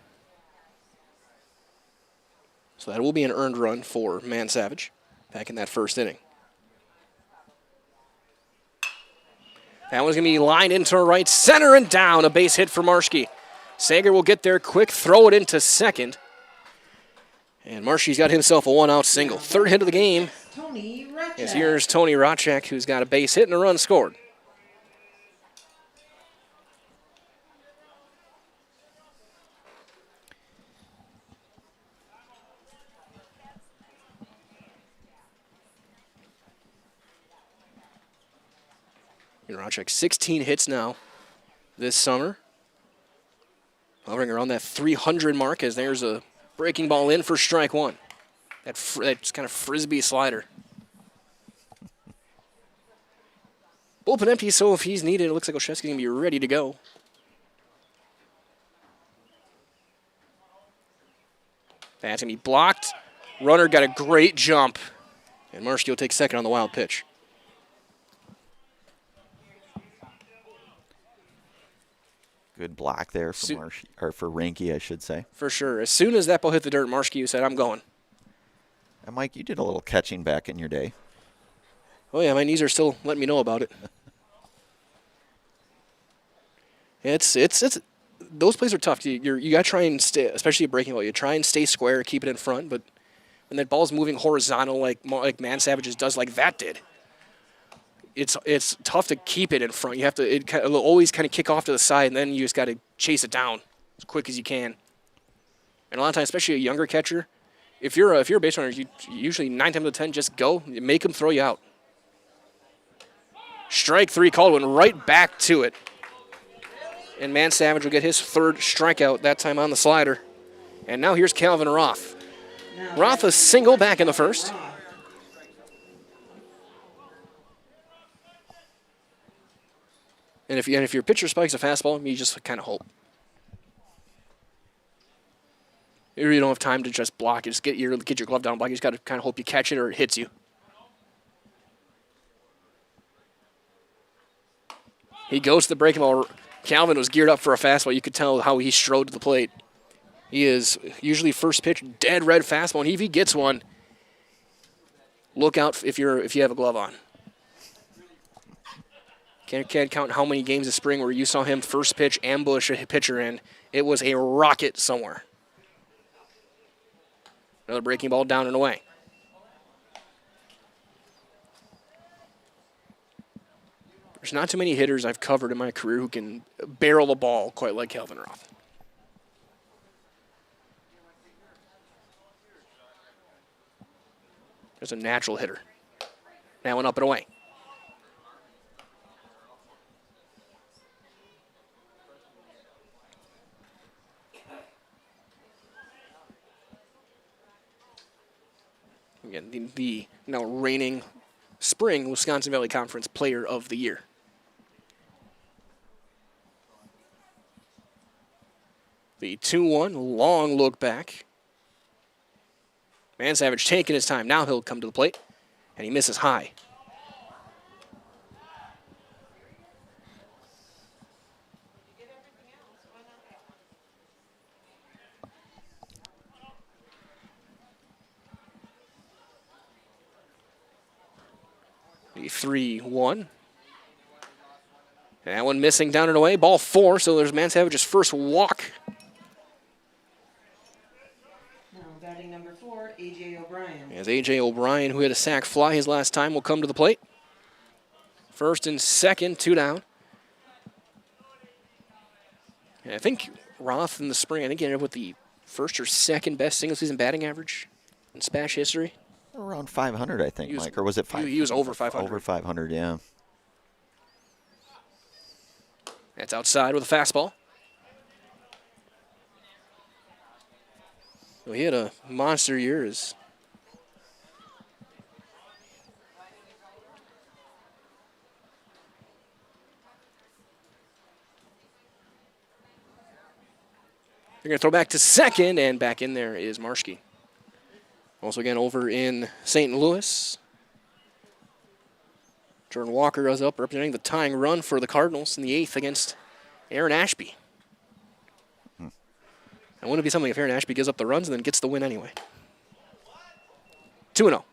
So that will be an earned run for Man Savage back in that first inning. That one's going to be lined into right center and down. A base hit for Marshke. Sager will get there quick, throw it into second. And Marshke's got himself a 1-out single. Third hit of the game. As here's Tony Racek, who's got a base hit and a run scored. Racek, 16 hits now this summer. Hovering around that 300 mark as there's a breaking ball in for strike 1. That kind of frisbee slider. Bullpen empty, so if he's needed, it looks like Olszewski's going to be ready to go. That's going to be blocked. Runner got a great jump. And Marshke will take second on the wild pitch. Good block there for Ranky, I should say. For sure. As soon as that ball hit the dirt, Marshke said, I'm going. And Mike, you did a little catching back in your day. Oh, yeah, my knees are still letting me know about it. It's those plays are tough. You got to try and stay, especially a breaking ball. You try and stay square, keep it in front, but when that ball's moving horizontal like Man Savage's does, like that did, it's tough to keep it in front. You have to it'll always kind of kick off to the side, and then you just got to chase it down as quick as you can. And a lot of times, especially a younger catcher, if you're a base runner, you usually 9 times out of 10 just go, make them throw you out. Strike 3 called, went right back to it. And Man Savage will get his 3rd strikeout, that time on the slider. And now here's Calvin Roth. Roth a single back in the first. And if your pitcher spikes a fastball, you just kind of hope. You really don't have time to just block it. Just get your glove down, block. You just got to kind of hope you catch it or it hits you. He goes to the breaking ball. Calvin was geared up for a fastball. You could tell how he strode to the plate. He is usually first pitch, dead red fastball, and if he gets one, look out if you have a glove on. Can't count how many games this spring where you saw him first pitch ambush a pitcher in. It was a rocket somewhere. Another breaking ball down and away. There's not too many hitters I've covered in my career who can barrel the ball quite like Calvin Roth. There's a natural hitter. Now one up and away. Again, the now reigning spring Wisconsin Valley Conference Player of the Year. The 2-1, long look back. Man Savage taking his time. Now he'll come to the plate, and he misses high. The 3-1. And that one missing down and away. Ball 4, so there's Man Savage's first walk. Now batting number 4, A.J. O'Brien. As A.J. O'Brien, who hit a sac fly his last time, will come to the plate. First and second, 2 down. And I think Roth in the spring, I think he ended up with the first or second best single-season batting average in Spash history. Around 500, I think, Mike. Or was it 500? He was over 500. Over 500, yeah. That's outside with a fastball. Well, he had a monster year. They're going to throw back to second, and back in there is Marschke. Also again over in St. Louis. Jordan Walker is up representing the tying run for the Cardinals in the 8th against Aaron Ashby. And wouldn't it be something if Aaron Ashby gives up the runs and then gets the win anyway? 2-0.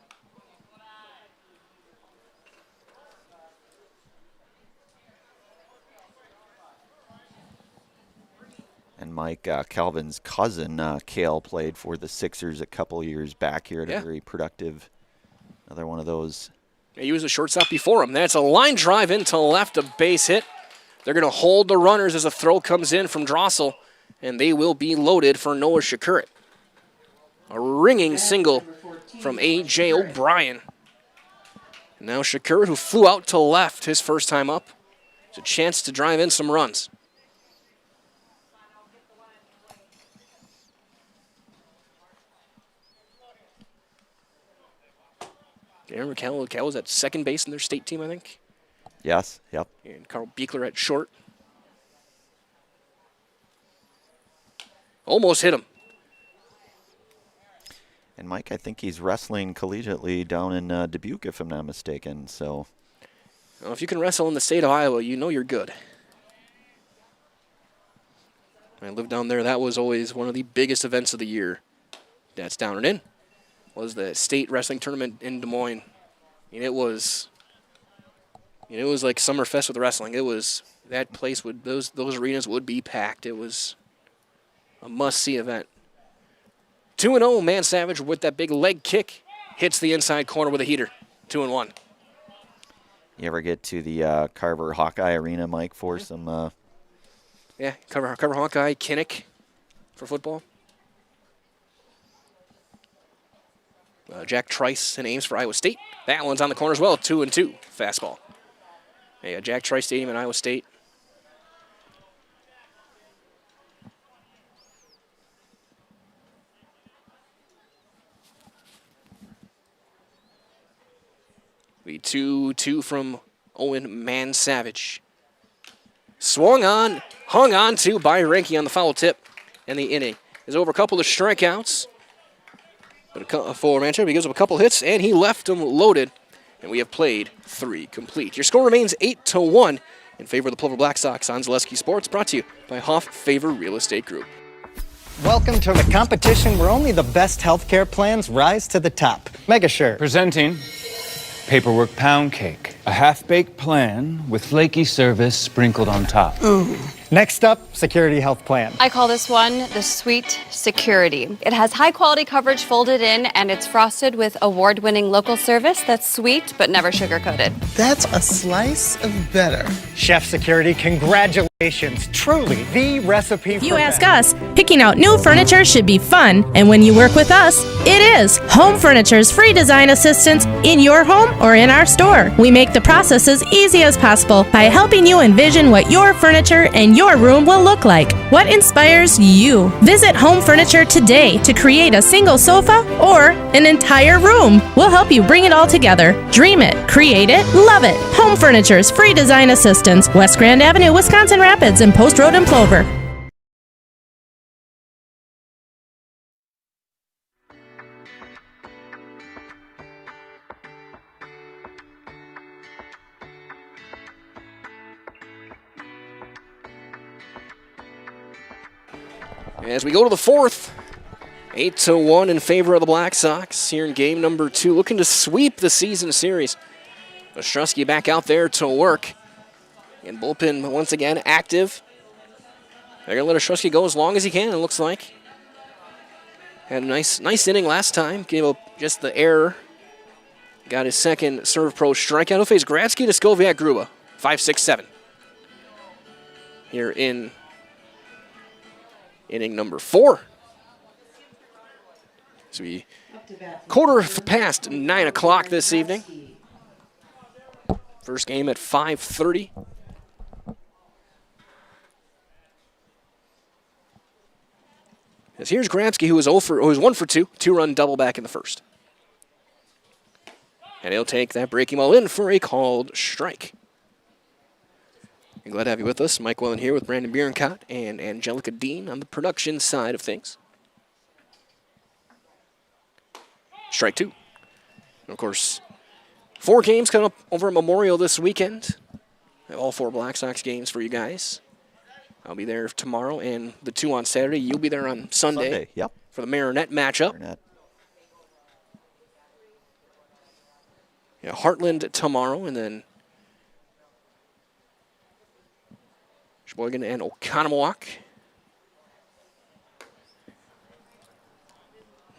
And Mike, Calvin's cousin, Cale, played for the Sixers a couple years back here. A very productive, another one of those. He was a shortstop before him. That's a line drive into left, a base hit. They're going to hold the runners as a throw comes in from Drossel, and they will be loaded for Noah Shakurit. A ringing single from A.J. O'Brien. And now Shakurit, who flew out to left his first time up, has a chance to drive in some runs. Aaron Cal was at second base in their state team, I think. Yes, yep. And Carl Beekler at short. Almost hit him. And Mike, I think he's wrestling collegiately down in Dubuque, if I'm not mistaken. So, well, if you can wrestle in the state of Iowa, you know you're good. I lived down there. That was always one of the biggest events of the year. That's down and in. Was the state wrestling tournament in Des Moines. And it was like Summerfest with wrestling. It was, that place would, those arenas would be packed. It was a must-see event. 2-0, Man Savage with that big leg kick. Hits the inside corner with a heater. 2-1. You ever get to the Carver Hawkeye Arena, Mike, for some... Yeah, Carver Hawkeye, Kinnick for football. Jack Trice and Ames for Iowa State. That one's on the corner as well, 2-2, fastball. Yeah, Jack Trice Stadium in Iowa State. The 2-2 from Owen Man Savage. Swung on, hung on to by Renke on the foul tip, and the inning is over. A couple of strikeouts. But for Manchester, he gives up a couple hits, and he left them loaded. And we have played 3 complete. Your score remains 8-1 in favor of the Plover Black Sox on Zaleski Sports, brought to you by Hoff Favor Real Estate Group. Welcome to the competition where only the best healthcare plans rise to the top. Megasure. Presenting Paperwork Pound Cake, a half-baked plan with flaky service sprinkled on top. Next up, Security Health Plan. I call this one the Sweet Security. It has high-quality coverage folded in, and it's frosted with award-winning local service that's sweet but never sugar-coated. That's a slice of better. Chef Security, congratulations. Truly the recipe for You ask us, picking out new furniture should be fun, and when you work with us, it is. Home Furniture's free design assistance in your home or in our store. We make the process as easy as possible by helping you envision what your furniture and your room will look like. What inspires you? Visit Home Furniture today to create a single sofa or an entire room. We'll help you bring it all together. Dream it, create it, love it. Home Furniture's free design assistance, West Grand Avenue, Wisconsin Rapids, and Post Road in Plover. As we go to the fourth, 8-1 in favor of the Black Sox here in game number 2, looking to sweep the season series. Ostrowski back out there to work. And bullpen once again active. They're going to let Ostrowski go as long as he can, it looks like. Had a nice inning last time. Gave up just the error. Got his second serve pro strikeout. He'll face Gradsky, Skoviak, Gruba. 5, 6, 7. Here in inning number 4. So we quarter past 9 o'clock this evening. First game at 5:30. As here's Grabsky, who was 1 for 2, 2-run double back in the first. And he'll take that breaking ball in for a called strike. I'm glad to have you with us. Mike Wellen here with Brandon Bierencott and Angelica Dean on the production side of things. Strike 2. And of course, 4 games coming up over at Memorial this weekend. I have all 4 Black Sox games for you guys. I'll be there tomorrow and the 2 on Saturday. You'll be there on Sunday. Yep. For the Marinette matchup. Marinette. Yeah, Heartland tomorrow, and then Sheboygan and Oconomowoc.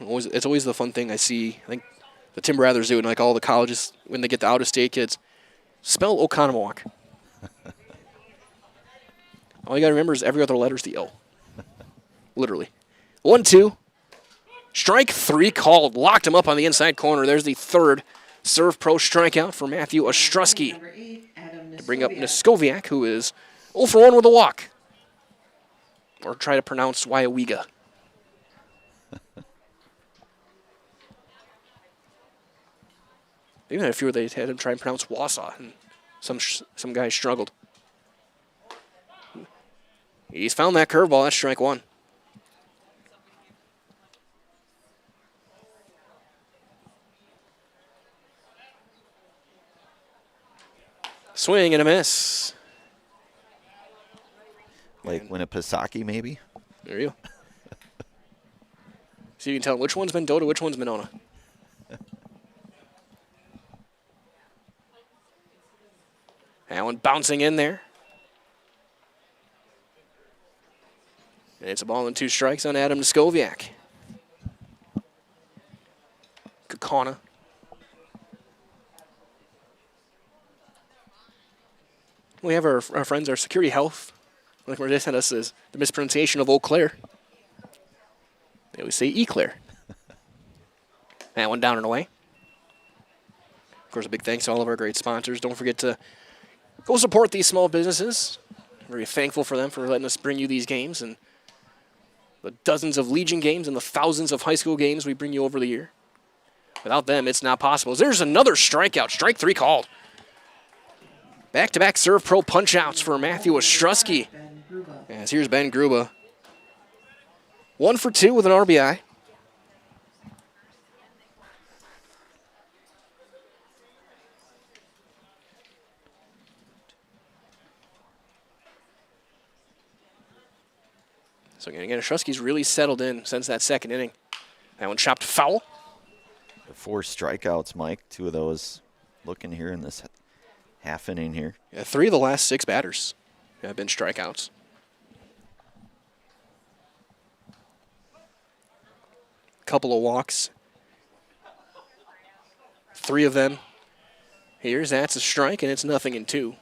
It's always the fun thing I see. I think the Tim Brothers do it in like all the colleges when they get the out-of-state kids. Spell Oconomowoc. All you got to remember is every other letter is the O. Literally. 1-2. Strike 3 called. Locked him up on the inside corner. There's the third serve pro strikeout for Matthew Ostrowski. To bring up Skoviak, who is 0 for 1 with a walk. Or try to pronounce Waiawiga. Even had a few where they had him try and pronounce Wausau, and some guys struggled. He's found that curveball. That's strike 1. Swing and a miss. Like Winnipesaukee, maybe? There you go. So you can tell which one's Mendota, which one's Monona. That one bouncing in there. And it's a ball and 2 strikes on Adam Skoviak. Kakana. We have our friends, our security health. Like where they sent us is the mispronunciation of Eau Claire. They always say Eclair. That one down and away. Of course, a big thanks to all of our great sponsors. Don't forget to go support these small businesses. Very thankful for them for letting us bring you these games and the dozens of Legion games and the thousands of high school games we bring you over the year. Without them, it's not possible. There's another strikeout. Strike 3 called. Back-to-back serve pro punch-outs for Matthew Ostrowski. As here's Ben Gruba. 1 for 2 with an RBI. So again, Ostrowski's really settled in since that second inning. That one chopped foul. 4 strikeouts, Mike. 2 of those looking here in this half inning here. Yeah, 3 of the last 6 batters have been strikeouts. Couple of walks. 3 of them. That's a strike, and it's 0-2. So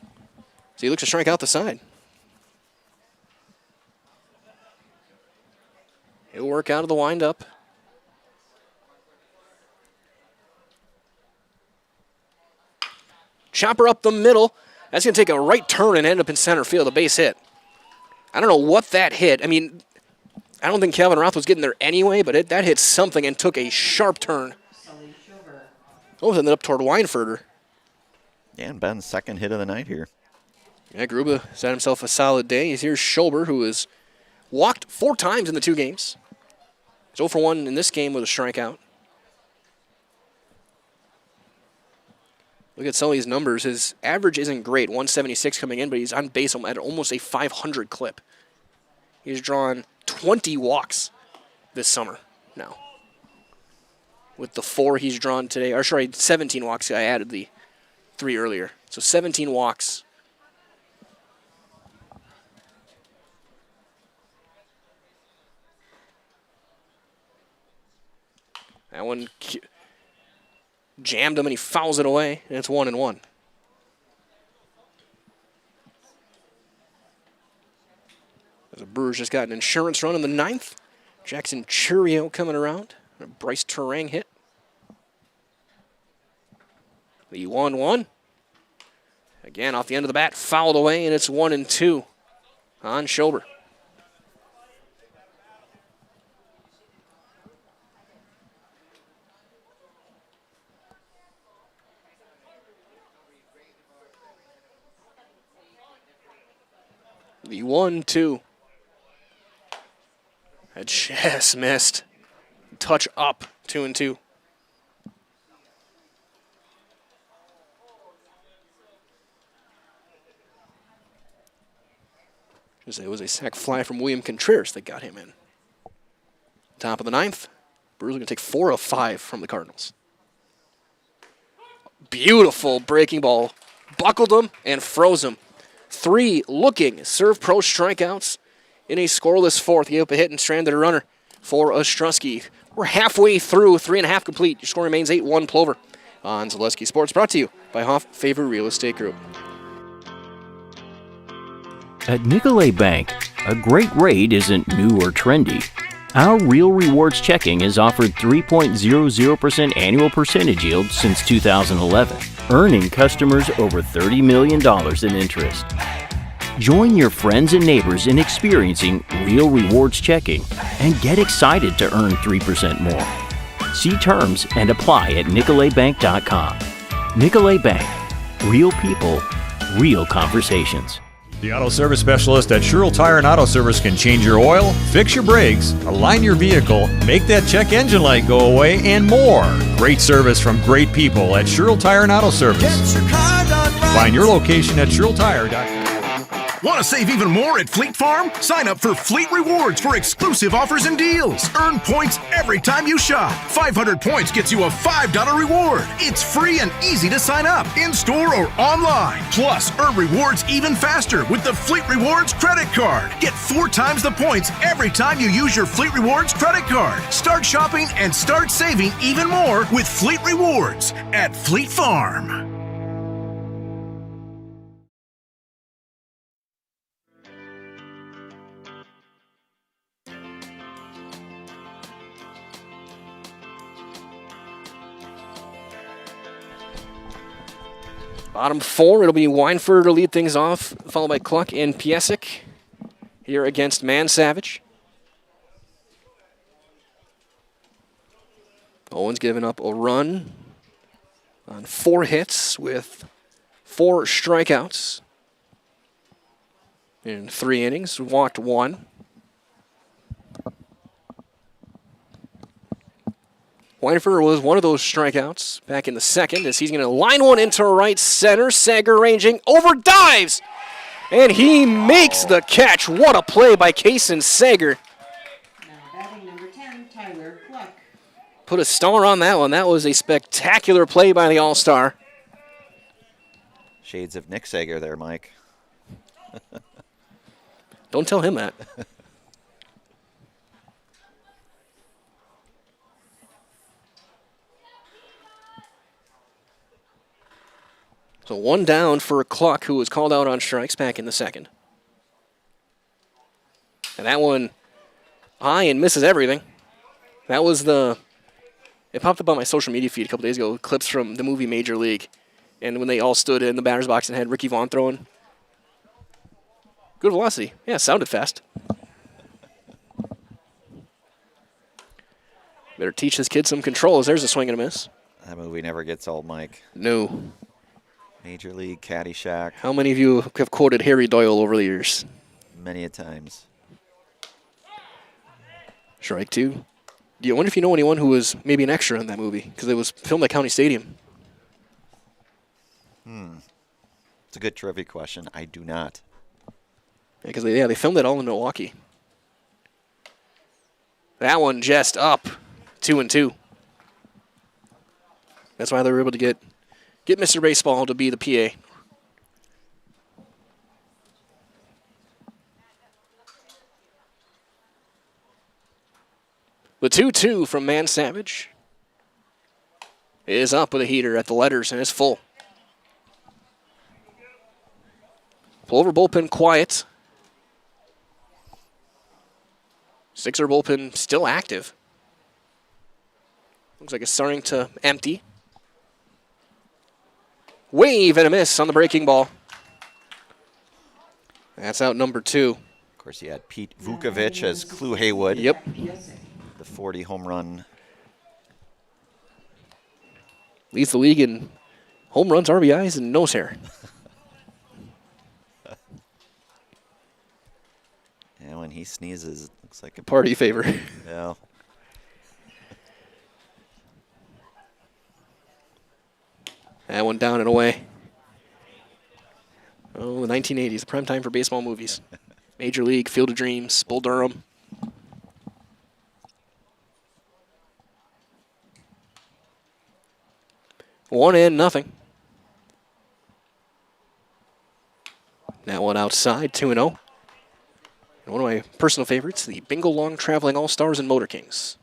he looks to strike out the side. He'll work out of the windup. Chopper up the middle. That's going to take a right turn and end up in center field, a base hit. I don't know what that hit. I mean, I don't think Calvin Roth was getting there anyway, but that hit something and took a sharp turn. Oh, ended up toward Weinferder. Yeah, and Ben's second hit of the night here. Yeah, Gruba has had himself a solid day. Here's Schober, who has walked 4 times in the 2 games. He's 0 for 1 in this game with a strikeout. Look at some of these numbers. His average isn't great, 176 coming in, but he's on base at almost a 500 clip. He's drawn 20 walks this summer now. With the 4 he's drawn today, or sorry, 17 walks. I added the 3 earlier. So 17 walks. That one jammed him and he fouls it away, and it's 1-1. The Brewers just got an insurance run in the 9th. Jackson Churio coming around. A Bryce Terang hit. The 1-1. Again, off the end of the bat, fouled away, and it's 1-2 on Schober. The 1-2. That just missed. Touch up, 2-2. It was a sac fly from William Contreras that got him in. Top of the 9th. Brewers are going to take 4 of 5 from the Cardinals. Beautiful breaking ball. Buckled him and froze him. 3 looking serve pro strikeouts in a scoreless 4th. He gave up a hit and stranded a runner for Ostrowski. We're halfway through, 3.5 complete. Your score remains 8-1 Plover on Zaleski Sports. Brought to you by Hoff Favor Real Estate Group. At Nicolay Bank, a great rate isn't new or trendy. Our Real Rewards checking has offered 3.00% annual percentage yield since 2011, earning customers over $30 million in interest. Join your friends and neighbors in experiencing Real Rewards checking and get excited to earn 3% more. See terms and apply at nicolaybank.com. Nicolay Bank. Real people, real conversations. The auto service specialist at Sherrill Tire and Auto Service can change your oil, fix your brakes, align your vehicle, make that check engine light go away, and more. Great service from great people at Sherrill Tire and Auto Service. Find your location at SherrillTire.com. Want to save even more at Fleet Farm? Sign up for Fleet Rewards for exclusive offers and deals. Earn points every time you shop. 500 points gets you a $5 reward. It's free and easy to sign up, in-store or online. Plus, earn rewards even faster with the Fleet Rewards credit card. Get 4 times the points every time you use your Fleet Rewards credit card. Start shopping and start saving even more with Fleet Rewards at Fleet Farm. Bottom 4, it'll be Weinford to lead things off, followed by Cluck and Piesic here against Mansavage. Owens giving up a run on 4 hits with 4 strikeouts in 3 innings, walked 1. Weinfer was one of those strikeouts back in the 2nd as he's going to line one into right center. Sager ranging, over dives, and he makes the catch. What a play by Kason Sager. Now batting number 10, Tyler Cluck. Put a star on that one. That was a spectacular play by the All-Star. Shades of Nick Sager there, Mike. Don't tell him that. So 1 down for Cluck, who was called out on strikes back in the 2nd. And that one high and misses everything. That was it popped up on my social media feed a couple days ago, clips from the movie Major League. And when they all stood in the batter's box and had Ricky Vaughn throwing. Good velocity. Yeah, sounded fast. Better teach this kid some controls. There's a swing and a miss. That movie never gets old, Mike. No. Major League, Caddyshack. How many of you have quoted Harry Doyle over the years? Many a times. Strike 2. Do you wonder if you know anyone who was maybe an extra in that movie? Because it was filmed at County Stadium. It's a good trivia question. I do not. Because they filmed it all in Milwaukee. That one just up, 2-2. That's why they were able to get Mr. Baseball to be the PA. The 2-2 from Man Savage is up with a heater at the letters and is full. Plover bullpen quiet. Sixer bullpen still active. Looks like it's starting to empty. Wave and a miss on the breaking ball. That's out number 2. Of course, you had Pete Vukovic as Clue Haywood. Yep. The 40 home run. Leads the league in home runs, RBIs, and nose hair. And when he sneezes, it looks like a party favor. Yeah. That one down and away. Oh, the 1980s, prime time for baseball movies. Major League, Field of Dreams, Bull Durham. One in, nothing. That one outside, 2-0. And one of my personal favorites, the Bingo Long Traveling All-Stars and Motor Kings.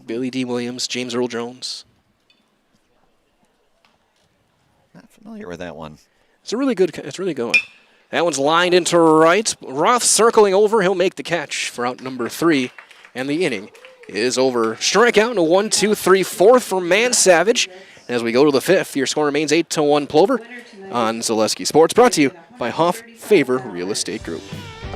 Billy D. Williams, James Earl Jones. Not familiar with that one. It's a really good one. That one's lined into right. Roth circling over. He'll make the catch for out number 3. And the inning is over. Strikeout in a 1-2-3 fourth for Man Savage. And as we go to the 5th, your score remains 8-1 Plover on Zaleski Sports. Brought to you by Hoff Favor Real Estate Group.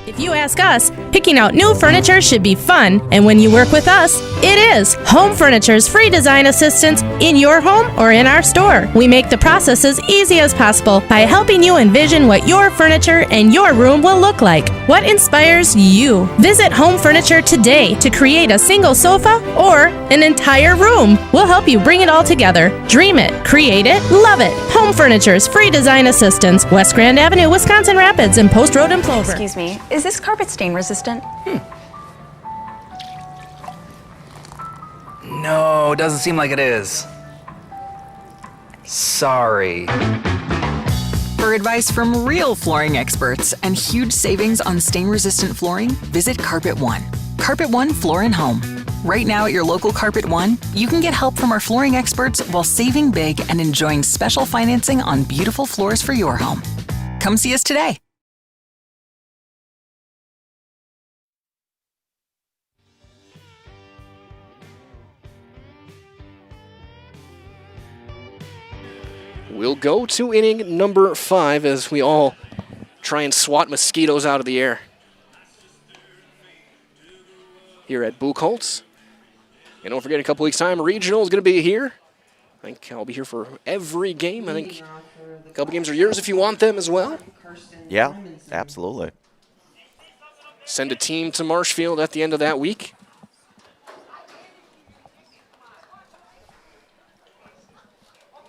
If you ask us, picking out new furniture should be fun, and when you work with us, it is. Home Furniture's free design assistance in your home or in our store. We make the process as easy as possible by helping you envision what your furniture and your room will look like. What inspires you? Visit Home Furniture today to create a single sofa or an entire room. We'll help you bring it all together. Dream it, create it, love it. Home Furniture's free design assistance, West Grand Avenue, Wisconsin Rapids, and Post Road in Plover. Excuse me, is this carpet stain resistant? No, doesn't seem like it is. Sorry. For advice from real flooring experts and huge savings on stain-resistant flooring, visit Carpet One. Carpet One Floor and Home. Right now at your local Carpet One, you can get help from our flooring experts while saving big and enjoying special financing on beautiful floors for your home. Come see us today. We'll go to inning number 5 as we all try and swat mosquitoes out of the air here at Buchholz. And don't forget, in a couple weeks' time, regional is going to be here. I think I'll be here for every game. I think a couple games are yours if you want them as well. Yeah, absolutely. Send a team to Marshfield at the end of that week.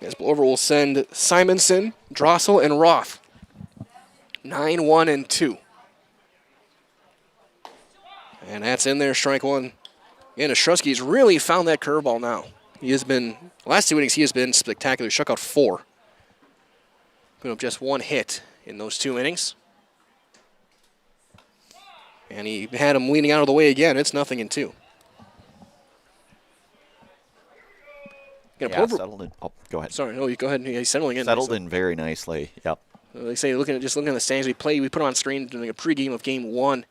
As Plover will send Simonson, Drossel, and Roth. 9-1-2. And that's in there, strike one. And Ostrowski's really found that curveball now. He has been, last 2 innings, he has been spectacular. Struck out 4. Put up just 1 hit in those 2 innings. And he had him leaning out of the way again. It's 0-2. Yeah, settled in. Oh, go ahead. Sorry, no, you go ahead. He's settling in. Settled in very nicely. Yep. They say looking at the standings we put on screen during a pregame of Game 1.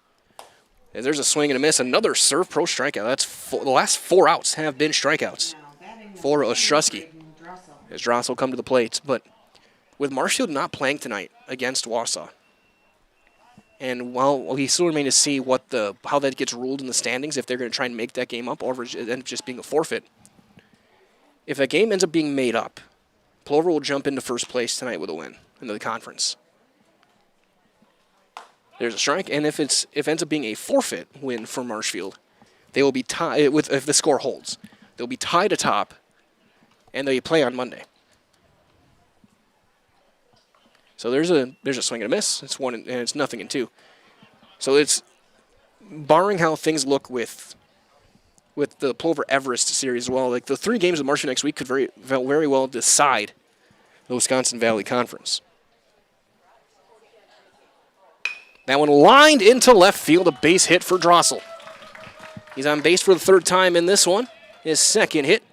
As there's a swing and a miss, another Serve Pro strikeout. That's the last 4 outs have been strikeouts for Ostrowski. As Drossel come to the plate, but with Marshfield not playing tonight against Wausau, and while we still remain to see how that gets ruled in the standings, if they're going to try and make that game up, or if it ends up just being a forfeit. If that game ends up being made up, Plover will jump into first place tonight with a win into the conference. There's a strike, and if it ends up being a forfeit win for Marshfield, they will be tied if the score holds. They'll be tied atop, and they play on Monday. So there's a swing and a miss. It's 1 and it's 0-2. So it's barring how things look with with the Plover Everest series as well. Like the 3 games of Marshfield next week could very well decide the Wisconsin Valley Conference. That one lined into left field, a base hit for Drossel. He's on base for the 3rd time in this one, his 2nd hit.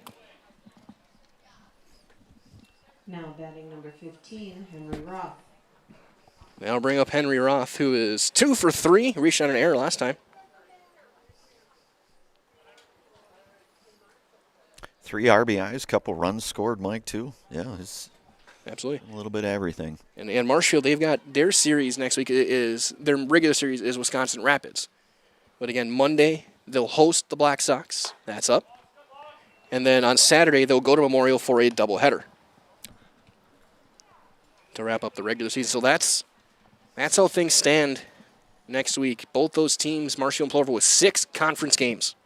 Now batting number 15, Henry Roth. Now bring up Henry Roth, who is 2 for 3, reached on an error last time. 3 RBIs, couple runs scored, Mike, too. Yeah, it's absolutely a little bit of everything. And Marshfield, they've got their series next week their regular series is Wisconsin Rapids. But again, Monday, they'll host the Black Sox. That's up. And then on Saturday, they'll go to Memorial for a doubleheader to wrap up the regular season. So that's how things stand next week. Both those teams, Marshfield and Plover, with 6 conference games.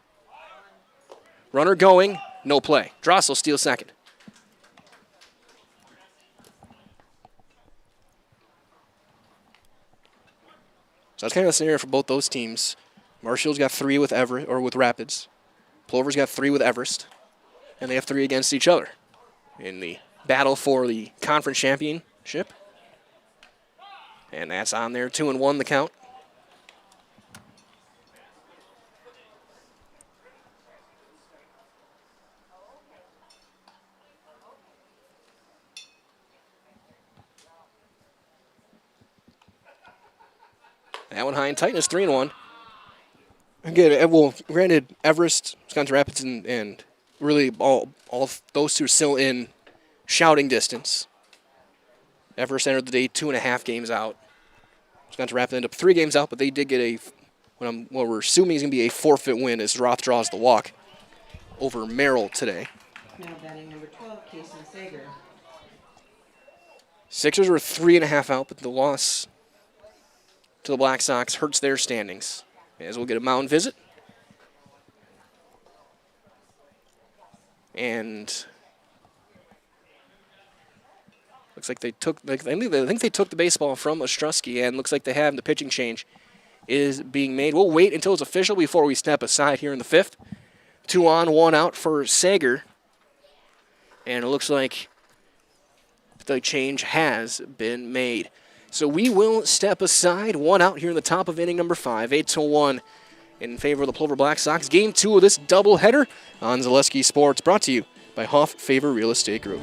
Runner going, no play. Drossel steals second. So that's kind of the scenario for both those teams. Marshfield's got 3 with with Rapids. Plover's got 3 with Everest. And they have 3 against each other in the battle for the conference championship. And that's on there, 2-1 the count. That one high and tight, and it's 3-1. Again, well, granted, Everest, Wisconsin Rapids, and really all those 2 are still in shouting distance. Everest entered the day 2.5 games out. Wisconsin Rapids ended up 3 games out, but they did get what we're assuming is going to be a forfeit win as Roth draws the walk over Merrill today. Now batting number 12, Kason Sager. Sixers were 3.5 out, but the loss to the Black Sox hurts their standings, as we'll get a mound visit. And looks like they took, I think they took the baseball from Ostrowski, and looks like they have the pitching change is being made. We'll wait until it's official before we step aside here in the 5th. 2 on, 1 out for Sager. And it looks like the change has been made. So we will step aside, 1 out here in the top of inning number 5, 8-1 in favor of the Plover Black Sox. Game 2 of this doubleheader on Zaleski Sports, brought to you by Hoff Favor Real Estate Group.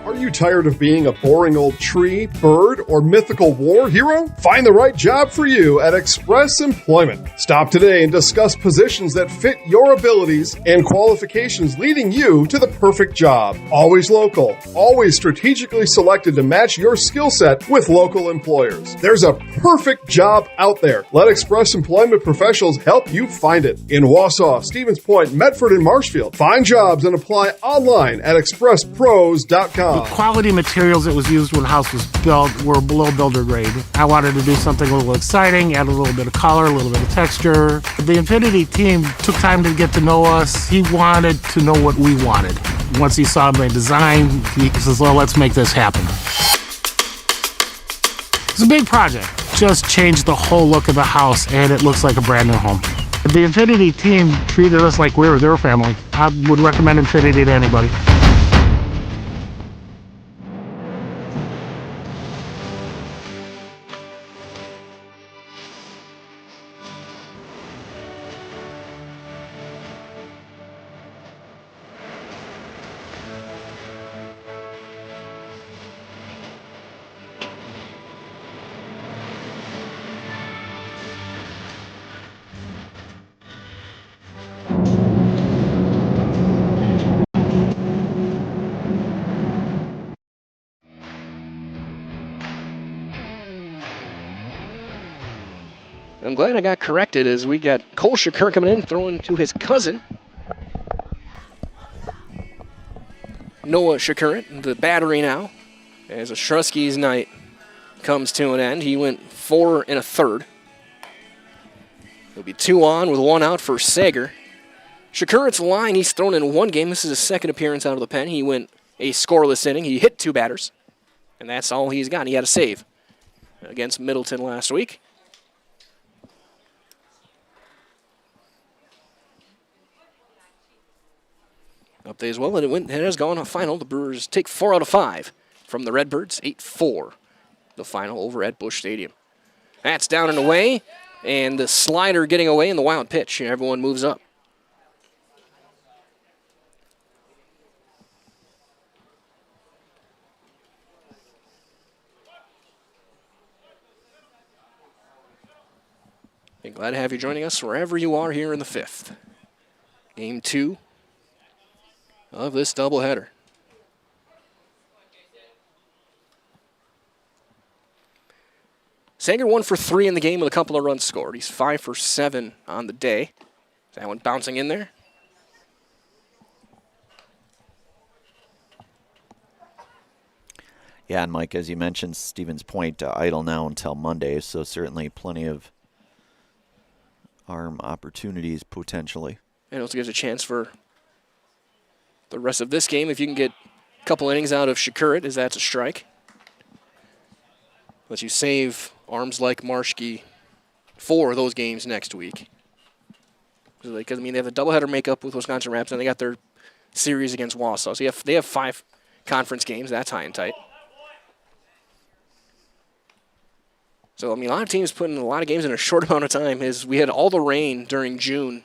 Are you tired of being a boring old tree, bird, or mythical war hero? Find the right job for you at Express Employment. Stop today and discuss positions that fit your abilities and qualifications, leading you to the perfect job. Always local, always strategically selected to match your skill set with local employers. There's a perfect job out there. Let Express Employment professionals help you find it. In Wausau, Stevens Point, Medford, and Marshfield. Find jobs and apply online at expresspros.com. The quality materials that was used when the house was built were below builder grade. I wanted to do something a little exciting, add a little bit of color, a little bit of texture. The Infinity team took time to get to know us. He wanted to know what we wanted. Once he saw my design, he says, well, let's make this happen. It's a big project. Just changed the whole look of the house, and it looks like a brand new home. The Infinity team treated us like we were their family. I would recommend Infinity to anybody. I'm glad I got corrected as we got Cole Shakur coming in, throwing to his cousin, Noah Shakur, the battery now, as Ostrowski's night comes to an end. He went 4 1/3. It'll be 2 on with 1 out for Sager. Shakur's line, he's thrown in 1 game. This is his 2nd appearance out of the pen. He went a scoreless inning. He hit 2 batters, and that's all he's got. He had a save against Middleton last week. Update as well, and it has gone a final. The Brewers take 4 out of 5 from the Redbirds, 8-4. The final over at Busch Stadium. That's down and away, and the slider getting away in the wild pitch. Everyone moves up. And glad to have you joining us wherever you are here in the 5th. Game 2 of this doubleheader. Sanger 1 for 3 in the game with a couple of runs scored. He's 5 for 7 on the day. That one bouncing in there. Yeah, and Mike, as you mentioned, Stevens Point idle now until Monday, so certainly plenty of arm opportunities potentially. And it also gives a chance for the rest of this game if you can get a couple innings out of Shakurit, as that's a strike. Let you save arms like Marshke for those games next week. Because, I mean, they have a doubleheader makeup with Wisconsin Rapids, and they got their series against Wausau. So they have 5 conference games. That's high and tight. So, I mean, a lot of teams putting a lot of games in a short amount of time. We had all the rain during June,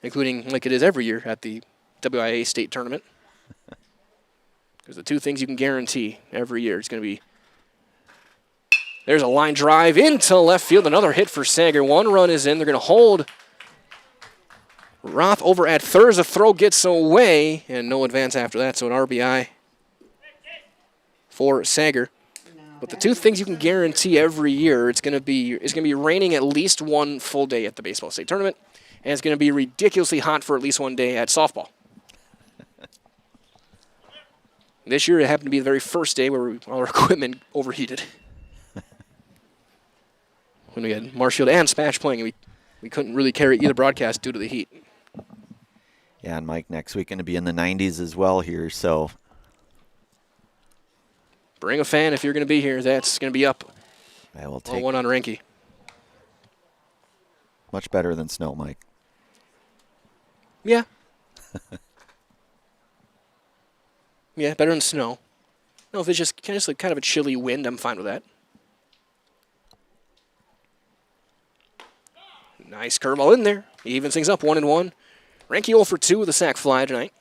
including like it is every year at the WIA state tournament. Because the 2 things you can guarantee every year is going to be, there's a line drive into left field. Another hit for Sager. 1 run is in. They're going to hold Roth over at third as the throw gets away, and no advance after that, so an RBI for Sager. But the 2 things you can guarantee every year, it's going to be raining at least 1 full day at the baseball state tournament, and it's going to be ridiculously hot for at least 1 day at softball. This year it happened to be the very first day where all our equipment overheated. When we had Marshfield and Spatch playing, and we couldn't really carry either broadcast due to the heat. Yeah, and Mike, next week going to be in the 90s as well here, so bring a fan if you're going to be here. That's going to be up. I will take 1 on Renke. Much better than snow, Mike. Yeah. Yeah, better than snow. No, if it's just kind of a chilly wind, I'm fine with that. Nice curveball in there. He evens things up 1-1. Renke 0 for 2 with a sac fly tonight.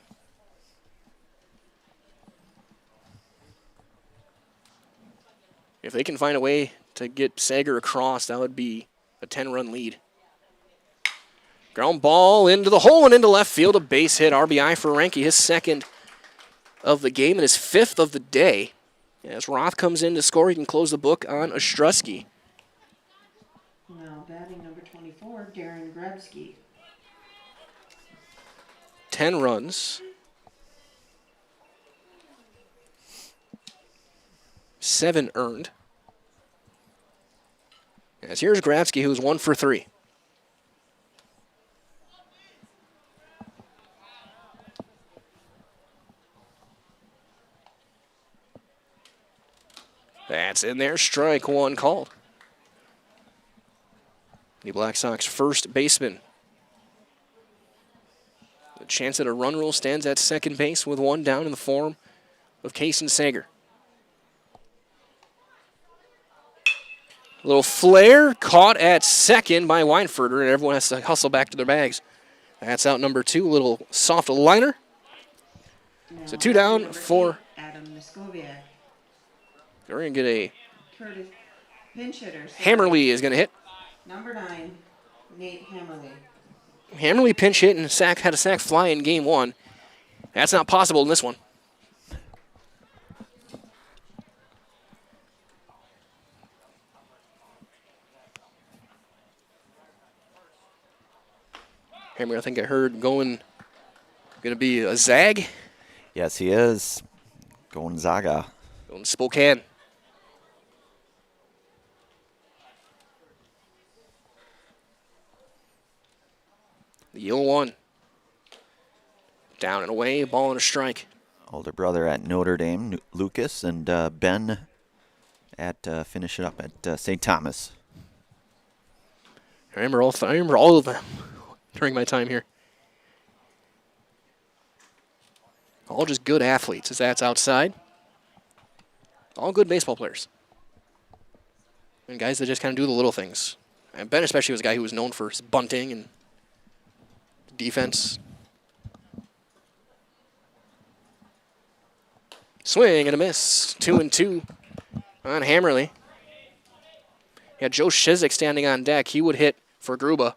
If they can find a way to get Sager across, that would be a 10-run lead. Ground ball into the hole and into left field. A base hit, RBI for Renke, his 2nd of the game and his 5th of the day. As Roth comes in to score, he can close the book on Ostrowski. Now batting number 24, Darren Grebsky. 10 runs. 7 earned. As here's Grabsky, who's 1 for 3. That's in there. Strike 1 called. The Black Sox first baseman. The chance at a run rule stands at second base with 1 down in the form of Kason Sager. A little flare caught at second by Weinfurter, and everyone has to hustle back to their bags. That's out number 2, a little soft liner. So 2 down for Adam Niskoviak. We're going to get a Curtis pinch hitter. Hammerly is going to hit. Number 9, Nate Hammerly. Hammerly pinch hit and had a sac fly in game 1. That's not possible in this one. Hammerly, I think I heard going to be a zag. Yes, he is. Gonzaga. Going to Spokane. The 0-1. Down and away, ball and a strike. Older brother at Notre Dame, Lucas, and Ben at finish it up at St. Thomas. I remember all of them during my time here. All just good athletes as that's outside. All good baseball players. And guys that just kind of do the little things. And Ben especially was a guy who was known for his bunting and defense. Swing and a miss. 2-2 on Hammerly. Yeah, Joe Shizik standing on deck. He would hit for Gruba.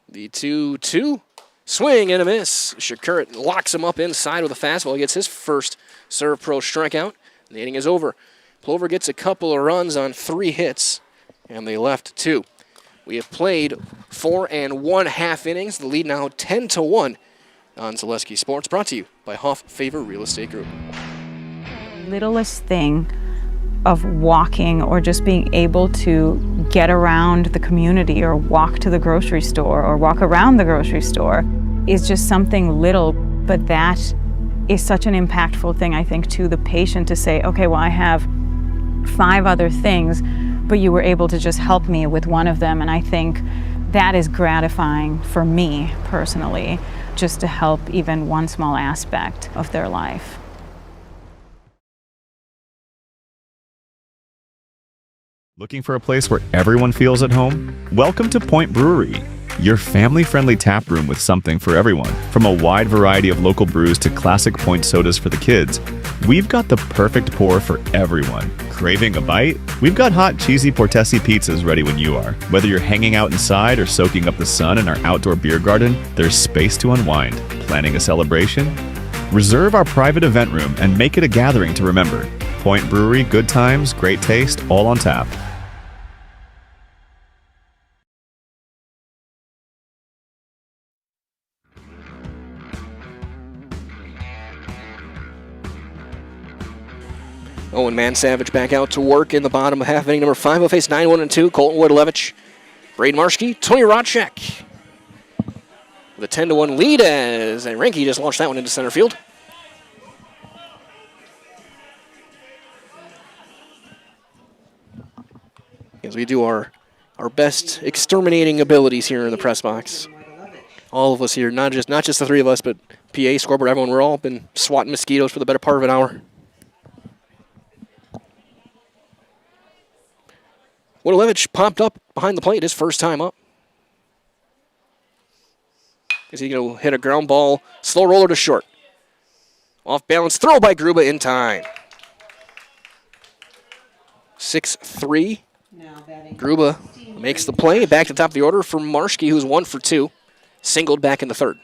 The 2-2. Swing and a miss. Shakurit locks him up inside with a fastball. He gets his first serve pro strikeout. The inning is over. Plover gets a couple of runs on 3 hits, and they left 2. We have played 4 1/2 innings. The lead now 10-1 on Zaleski Sports. Brought to you by Hoff Favor Real Estate Group. Littlest thing of walking or just being able to get around the community or walk to the grocery store or walk around the grocery store is just something little, but that is such an impactful thing, I think, to the patient to say, okay, well, I have 5 other things, but you were able to just help me with one of them. And I think that is gratifying for me personally, just to help even one small aspect of their life. Looking for a place where everyone feels at home? Welcome to Point Brewery, your family-friendly tap room with something for everyone. From a wide variety of local brews to classic Point sodas for the kids, we've got the perfect pour for everyone. Craving a bite? We've got hot, cheesy Portesi pizzas ready when you are. Whether you're hanging out inside or soaking up the sun in our outdoor beer garden, there's space to unwind. Planning a celebration? Reserve our private event room and make it a gathering to remember. Point Brewery, good times, great taste, all on tap. Owen Mansavage back out to work in the bottom of half inning number 5. We'll face 9-1-2. Colton Wojtolewicz, Braden Marschke, Tony Rodchek. With a 10-1 lead as Renke just launched that one into center field. As we do our best exterminating abilities here in the press box. All of us here, not just the 3 of us, but PA, scoreboard, everyone, we're all been swatting mosquitoes for the better part of an hour. Wojtolewicz popped up behind the plate his first time up. Is he going to hit a ground ball, slow roller to short? Off balance, throw by Gruba in time. 6-3. Gruba makes the play. Back to the top of the order for Marschke, who's 1 for 2. Singled back in the 3rd.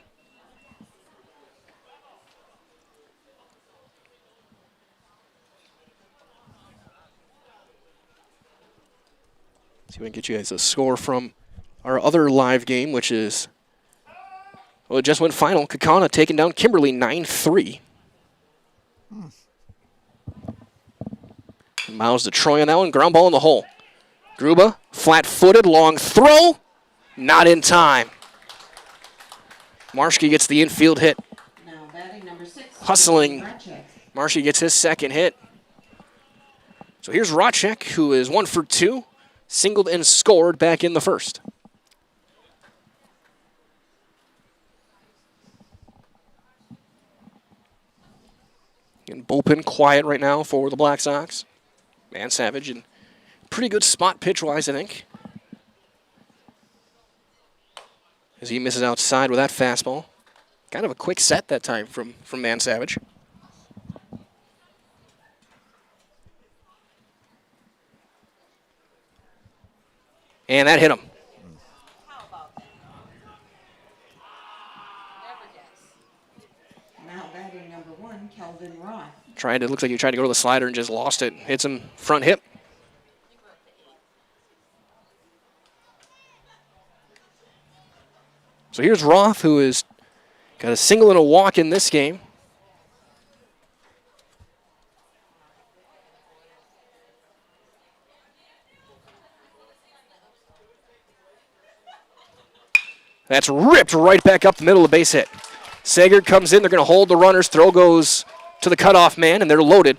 See if we can get you guys a score from our other live game, which is, well, it just went final. Kaukauna taking down Kimberly 9-3. Miles to Troy on that one. Ground ball in the hole. Gruba, flat-footed, long throw. Not in time. Marschke gets the infield hit. Now batting number 6. Hustling. Marschke gets his 2nd hit. So here's Rodchek, who is 1 for 2. Singled and scored back in the 1st. And bullpen quiet right now for the Black Sox. Mansavage in pretty good spot pitch-wise, I think. As he misses outside with that fastball. Kind of a quick set that time from Mansavage. And that hit him. Now batting number 1, Kelvin Roth. Looks like he tried to go to the slider and just lost it. Hits him front hip. So here's Roth, who has got a single and a walk in this game. That's ripped right back up the middle of the base hit. Sager comes in. They're going to hold the runners. Throw goes to the cutoff man, and they're loaded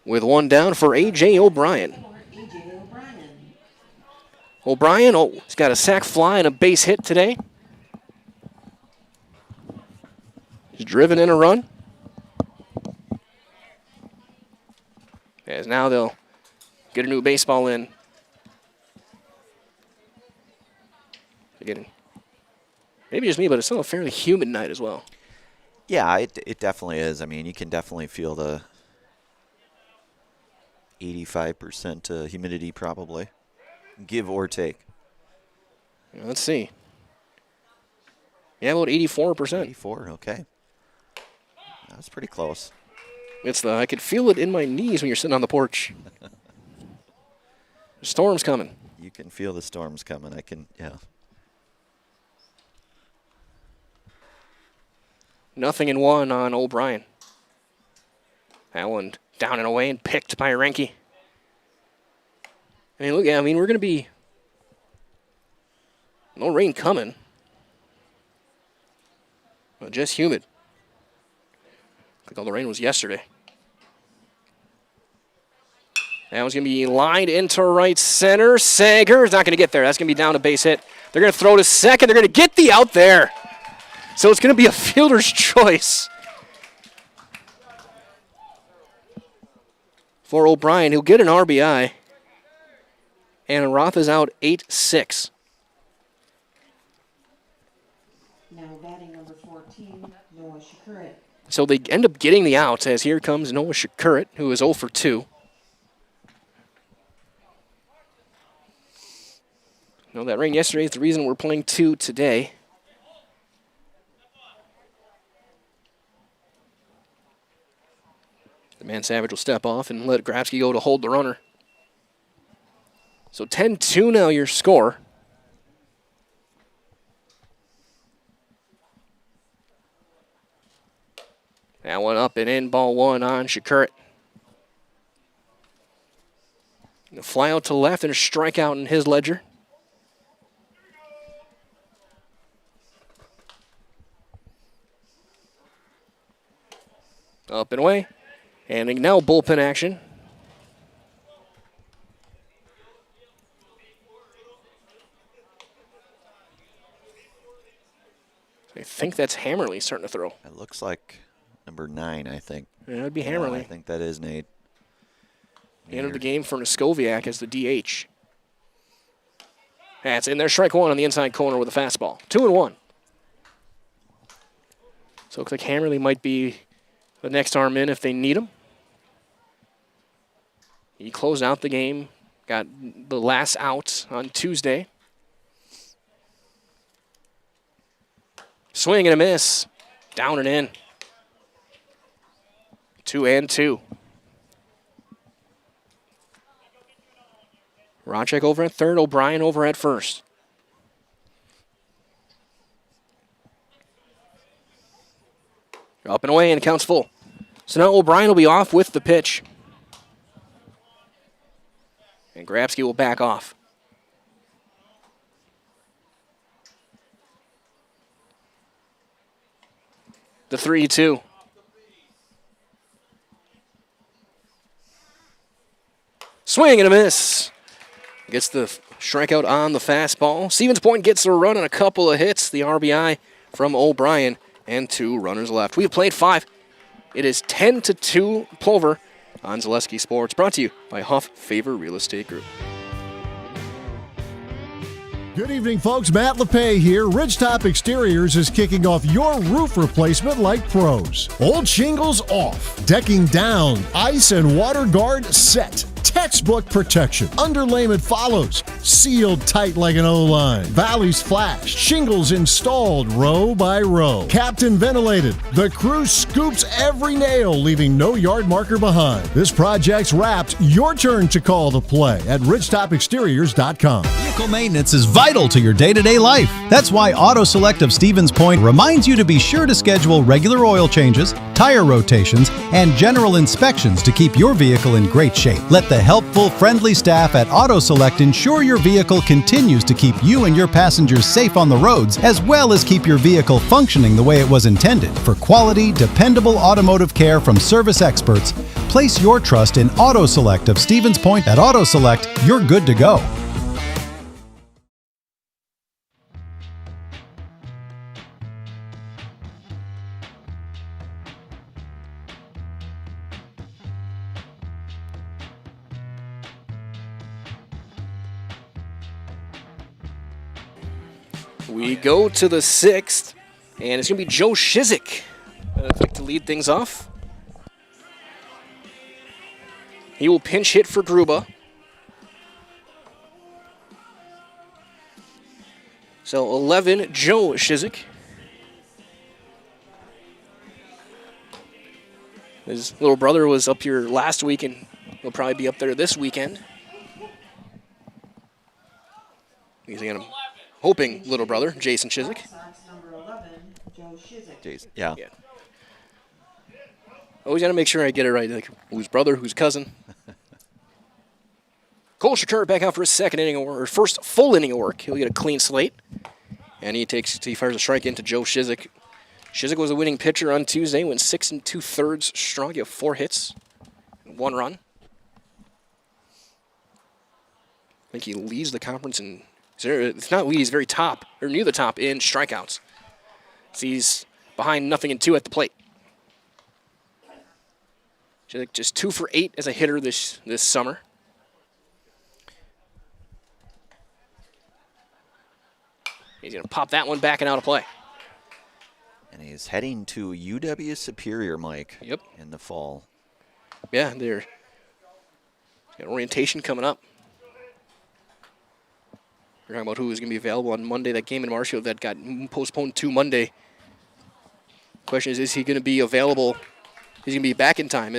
with 1 down for A.J. O'Brien. O'Brien, he's got a sac fly and a base hit today. He's driven in a run. As now they'll get a new baseball in. Again, maybe just me, but it's still a fairly humid night as well. Yeah, it definitely is. I mean, you can definitely feel the 85% humidity probably, give or take. Let's see. Yeah, about 84%. 84, okay. That's pretty close. I could feel it in my knees when you're sitting on the porch. The storm's coming. You can feel the storm's coming. Yeah. Nothing in one on O'Brien. That one down and away and picked by Renke. I mean, we're going to be no rain coming, but just humid. Like all the rain was yesterday. That one's going to be lined into right center. Sager is not going to get there. That's going to be down a base hit. They're going to throw to second. They're going to get the out there. So it's going to be a fielder's choice for O'Brien. He'll get an RBI. And Roth is out 8-6. Now batting number 14, Noah Shakurit. So they end up getting the outs as here comes Noah Shakurit, who is 0 for 2. That rain yesterday is the reason we're playing 2 today. The man Savage will step off and let Grabsky go to hold the runner. So 10-2 now your score. That one up and in, ball one on Shakurit. A fly out to left and a strikeout in his ledger. Up and away. And now bullpen action. I think that's Hammerly starting to throw. It looks like number 9, I think. Yeah, that'd be Hammerly. I think that is Nate. He entered the game for Noskoviak as the DH. That's in there, strike one on the inside corner with a fastball. 2-1. So it looks like Hammerly might be the next arm in if they need him. He closed out the game, got the last out on Tuesday. Swing and a miss. Down and in. 2-2. Rocek over at third, O'Brien over at first. Up and away, and it counts full. So now O'Brien will be off with the pitch. And Grabsky will back off. The 3-2. Swing and a miss. Gets the strikeout on the fastball. Stevens Point gets a run and a couple of hits. The RBI from O'Brien and 2 runners left. We have played 5. It is 10-2 Plover on Zaleski Sports. Brought to you by Huff Favor Real Estate Group. Good evening, folks. Matt LePay here. Ridgetop Exteriors is kicking off your roof replacement like pros. Old shingles off, decking down, ice and water guard set. Textbook protection. Underlayment follows. Sealed tight like an O-line. Valleys flashed. Shingles installed row by row. Captain ventilated. The crew scoops every nail, leaving no yard marker behind. This project's wrapped. Your turn to call the play at ridgetopexteriors.com. Vehicle maintenance is vital to your day-to-day life. That's why Auto Select of Stevens Point reminds you to be sure to schedule regular oil changes, tire rotations, and general inspections to keep your vehicle in great shape. Let the helpful, friendly staff at Auto Select ensure your vehicle continues to keep you and your passengers safe on the roads, as well as keep your vehicle functioning the way it was intended. For quality, dependable automotive care from service experts, place your trust in Auto Select of Stevens Point. At Auto Select, you're good to go. We go to the 6th, and it's going to be Joe Shizik to lead things off. He will pinch hit for Gruba. So 11, Joe Shizik. His little brother was up here last week, and he'll probably be up there this weekend. He's again, hoping little brother, Jason Shizik. Jason, yeah. Always got to make sure I get it right. Like, whose brother, whose cousin. Cole Shakur back out for his second inning or first full inning of work. He'll get a clean slate. And he fires a strike into Joe Shizik. Shizik was a winning pitcher on Tuesday, went 6 2/3 strong, gave 4 hits, 1 run. I think he leads the conference in, it's not lead, he's very top, or near the top in strikeouts. So he's behind 0-2 at the plate. Shizik just 2 for 8 as a hitter this summer. He's going to pop that one back and out of play. And he's heading to UW Superior, Mike. Yep. In the fall. Yeah, they're got orientation coming up. We're talking about who is going to be available on Monday. That game in Marshfield that got postponed to Monday. Question is he going to be available? He's going to be back in time.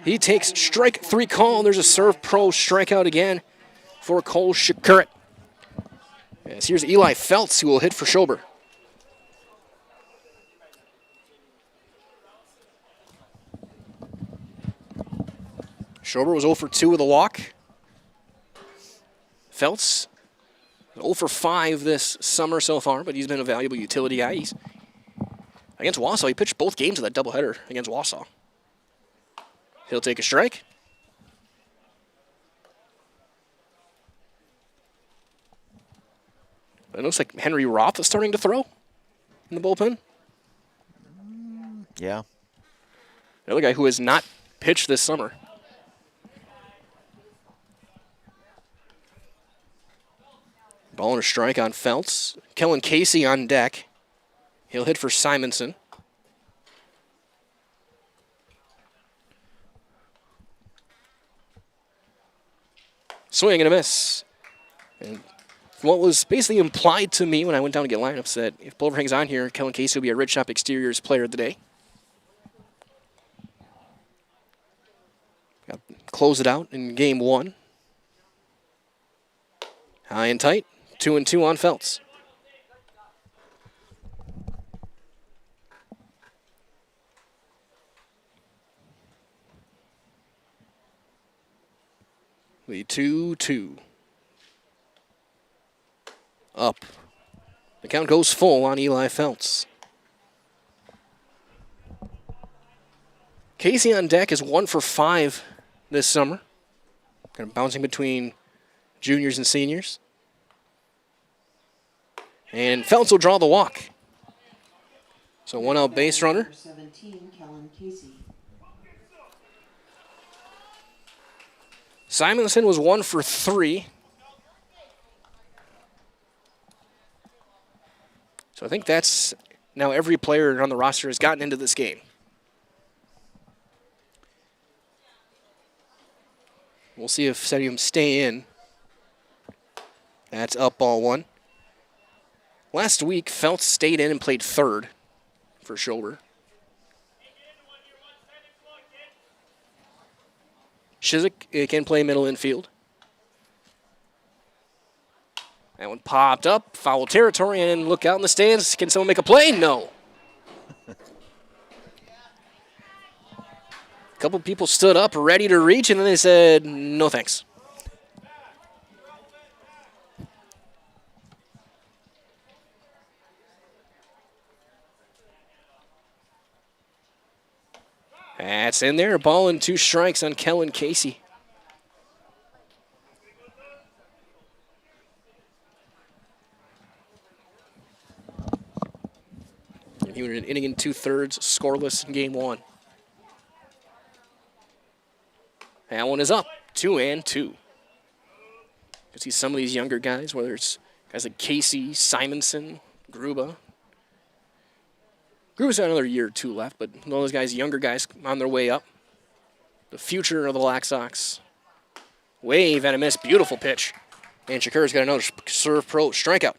He takes strike 3 call. There's a serve pro strikeout again for Cole Shakur. Yes, here's Eli Feltz, who will hit for Schober. Schober was 0 for 2 with a walk. Feltz 0 for 5 this summer so far, but he's been a valuable utility guy. Against Wausau, he pitched both games of that doubleheader against Wausau. He'll take a strike. It looks like Henry Roth is starting to throw in the bullpen. Yeah. Another guy who has not pitched this summer. Ball and a strike on Feltz. Kellen Casey on deck. He'll hit for Simonson. Swing and a miss. And what was basically implied to me when I went down to get lineups that if Plover hangs on here, Kellen Casey will be a Ridge Top Exteriors player of the day. Got to close it out in game 1. High and tight, 2-2 on Feltz. The 2-2. Up. The count goes full on Eli Feltz. Casey on deck is 1 for 5 this summer. Kind of bouncing between juniors and seniors. And Feltz will draw the walk. So 1 out base runner. 17, Kellen Casey. Simonson was 1 for 3. So I think that's now every player on the roster has gotten into this game. We'll see if any of them stay in. That's up ball 1. Last week, Feltz stayed in and played third for Schober. Shizik can play middle infield. That one popped up, foul territory, and look out in the stands. Can someone make a play? No. A couple people stood up, ready to reach, and then they said, no thanks. That's in there. Ball and 2 strikes on Kellen Casey. He went an inning and 2/3, scoreless in game 1. That one is up, 2-2. You see some of these younger guys, whether it's Guys like Casey, Simonson, Gruba. Gruba's got another year or two left, but all those guys, younger guys, on their way up. The future of the Black Sox. Wave and a miss. Beautiful pitch. And Shakur's got another serve pro strikeout.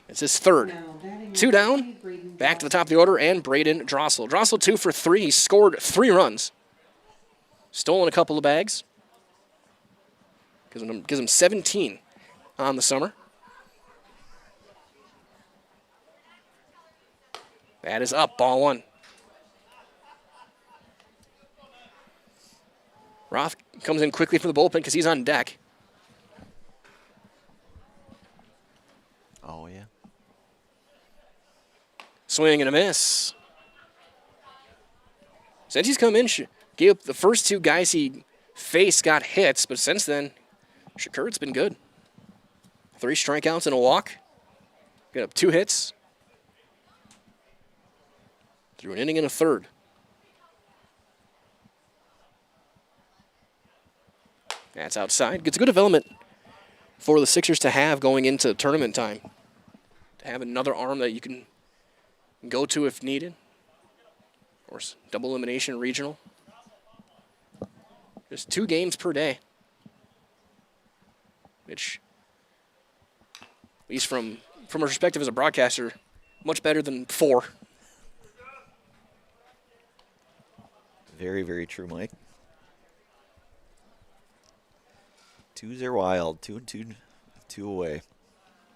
It's his third. 2 down. Back to the top of the order, and Braden Drossel. Drossel 2 for 3. He scored 3 runs. Stolen a couple of bags. Gives him 17 on the summer. That is up. Ball 1. Roth comes in quickly from the bullpen because he's on deck. Oh, yeah. Swing and a miss. Since he's come in, gave up the first 2 guys he faced got hits, but since then, Shakur's been good. 3 strikeouts and a walk. Got up 2 hits. Through an inning and a third. That's outside. It's a good development for the Sixers to have going into tournament time. To have another arm that you can go to if needed. Or double elimination regional. Just 2 games per day. Which, at least from a perspective as a broadcaster, much better than 4. Very, very true, Mike. 2s are wild. 2 away.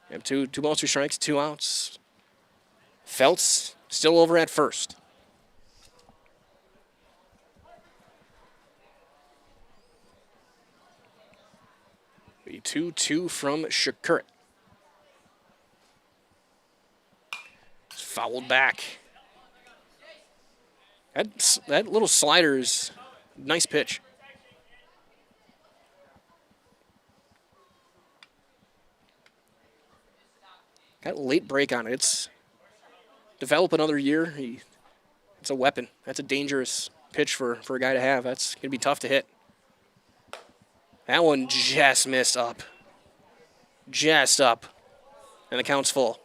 We have 2 balls, 2 strikes, 2 outs. Feltz still over at first. The 2-2 from Shakur. Fouled back. That little slider is a nice pitch. Got a late break on it. It's develop another year. It's a weapon. That's a dangerous pitch for a guy to have. That's going to be tough to hit. That one just missed up. Just up. And the count's full.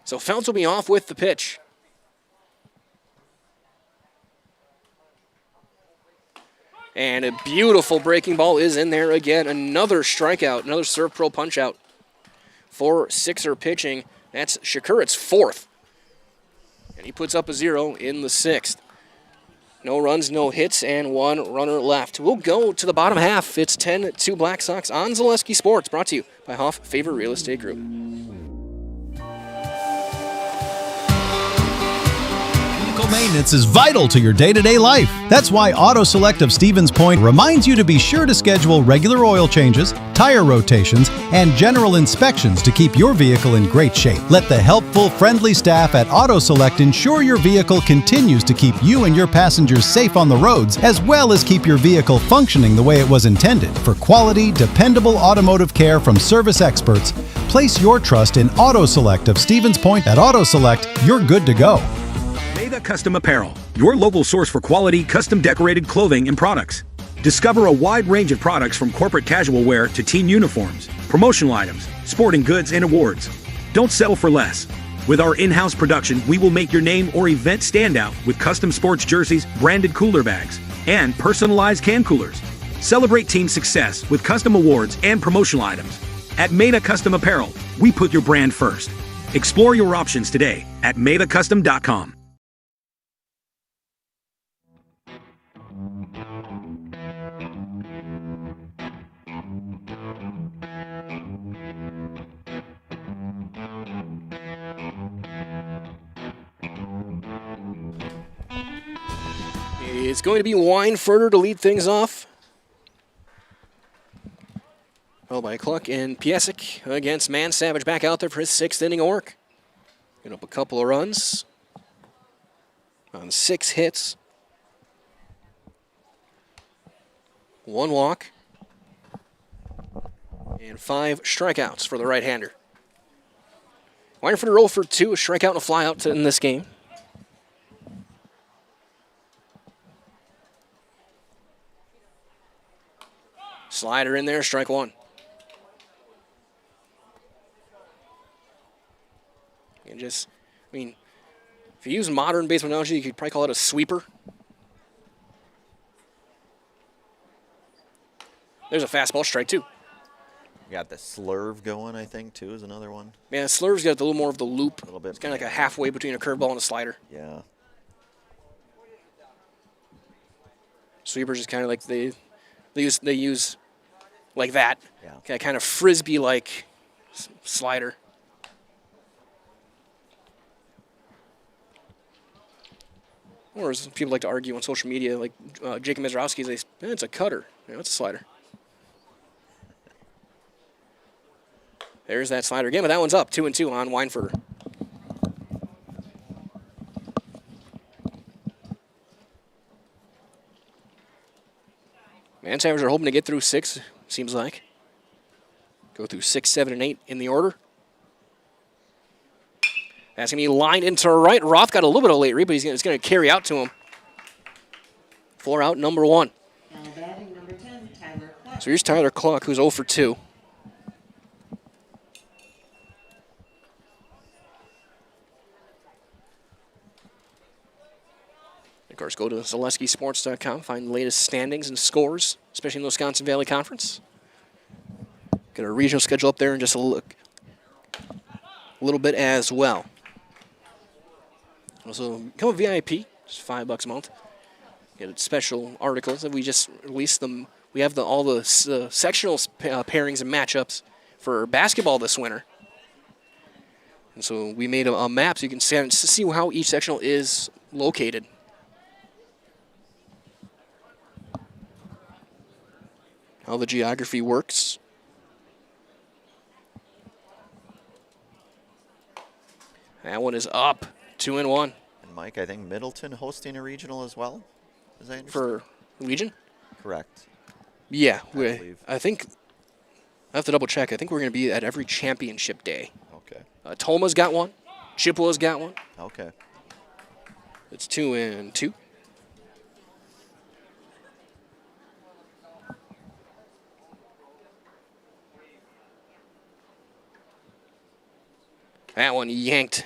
So Feltz will be off with the pitch. And a beautiful breaking ball is in there again. Another strikeout, another serve pro punch out for Sixer pitching. That's Shakur. It's 4th. And he puts up a 0 in the 6th. No runs, no hits, and 1 runner left. We'll go to the bottom half. It's 10-2 Black Sox on Zaleski Sports, brought to you by Hoff Favor Real Estate Group. Maintenance is vital to your day-to-day life. That's why Auto Select of Stevens Point reminds you to be sure to schedule regular oil changes, tire rotations, and general inspections to keep your vehicle in great shape. Let the helpful, friendly staff at Auto Select ensure your vehicle continues to keep you and your passengers safe on the roads, as well as keep your vehicle functioning the way it was intended. For quality, dependable automotive care from service experts, place your trust in Auto Select of Stevens Point. At Auto Select, you're good to go. Mega Custom Apparel, your local source for quality, custom decorated clothing and products. Discover a wide range of products from corporate casual wear to team uniforms, promotional items, sporting goods, and awards. Don't settle for less. With our in-house production, we will make your name or event stand out with custom sports jerseys, branded cooler bags, and personalized can coolers. Celebrate team success with custom awards and promotional items. At Mega Custom Apparel, we put your brand first. Explore your options today at MedaCustom.com. It's going to be Weinfurter to lead things off. Followed by Cluck and Piesic against Man Savage back out there for his 6th inning of work. Getting up a couple of runs on 6 hits. 1 walk. And 5 strikeouts for the right-hander. Weinfurter 0 for 2, a strikeout and a flyout in this game. Slider in there, strike one. And just, I mean, if you use modern baseball analogy, you could probably call it a sweeper. There's a fastball, strike two. Got the slurve going, I think, too, is another one. Man, Slurve's got a little more of the loop. A little bit. It's kind of like a halfway between a curveball and a slider. Yeah. Sweepers is kind of like they use like that. Yeah. Kind of frisbee-like slider. Or as people like to argue on social media, like Jacob Mizrowski, it's a cutter. It's a slider. There's that slider again, but that one's up, 2-2 on Weinfurter. Man Savage are hoping to get through 6, seems like. Go through 6, 7, and 8 in the order. That's going to be lined into right. Roth got a little bit of late read, but it's going to carry out to him. 4 out, number 1. Now batting number 10, Tyler Cluck. So here's Tyler Cluck, who's 0 for 2. Of course, go to ZaleskiSports.com, find the latest standings and scores, especially in the Wisconsin Valley Conference. Get a regional schedule up there and just a little bit as well. Also, become a VIP, it's $5 a month. Get special articles that we just released them. We have all the sectional pairings and matchups for basketball this winter. And so we made a map so you can see how each sectional is located. How the geography works. That one is up, 2-1. And Mike, I think Middleton hosting a regional as well, as I understand. For Legion? Correct. Yeah, I think, I have to double check. I think we're going to be at every championship day. Okay. Toma's got one. Chippewa's got one. Okay. It's 2-2. That one yanked.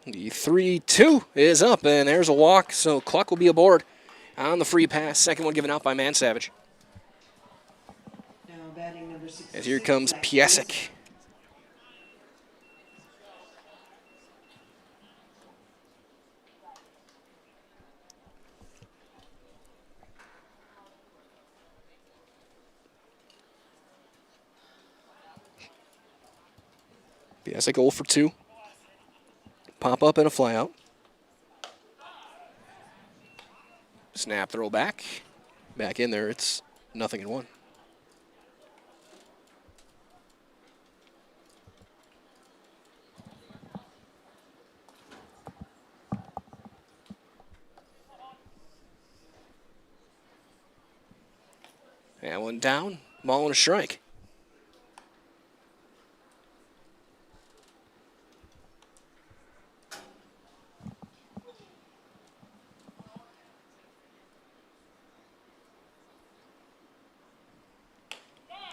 The 3-2 is up, and there's a walk, so Cluck will be aboard on the free pass. Second one given out by Man Savage. Now batting number 66. As here comes Piasek. Piasek 0 for 2. Pop up and a fly out. Snap, throw back. Back in there, it's 0-1. That one down, ball and a strike.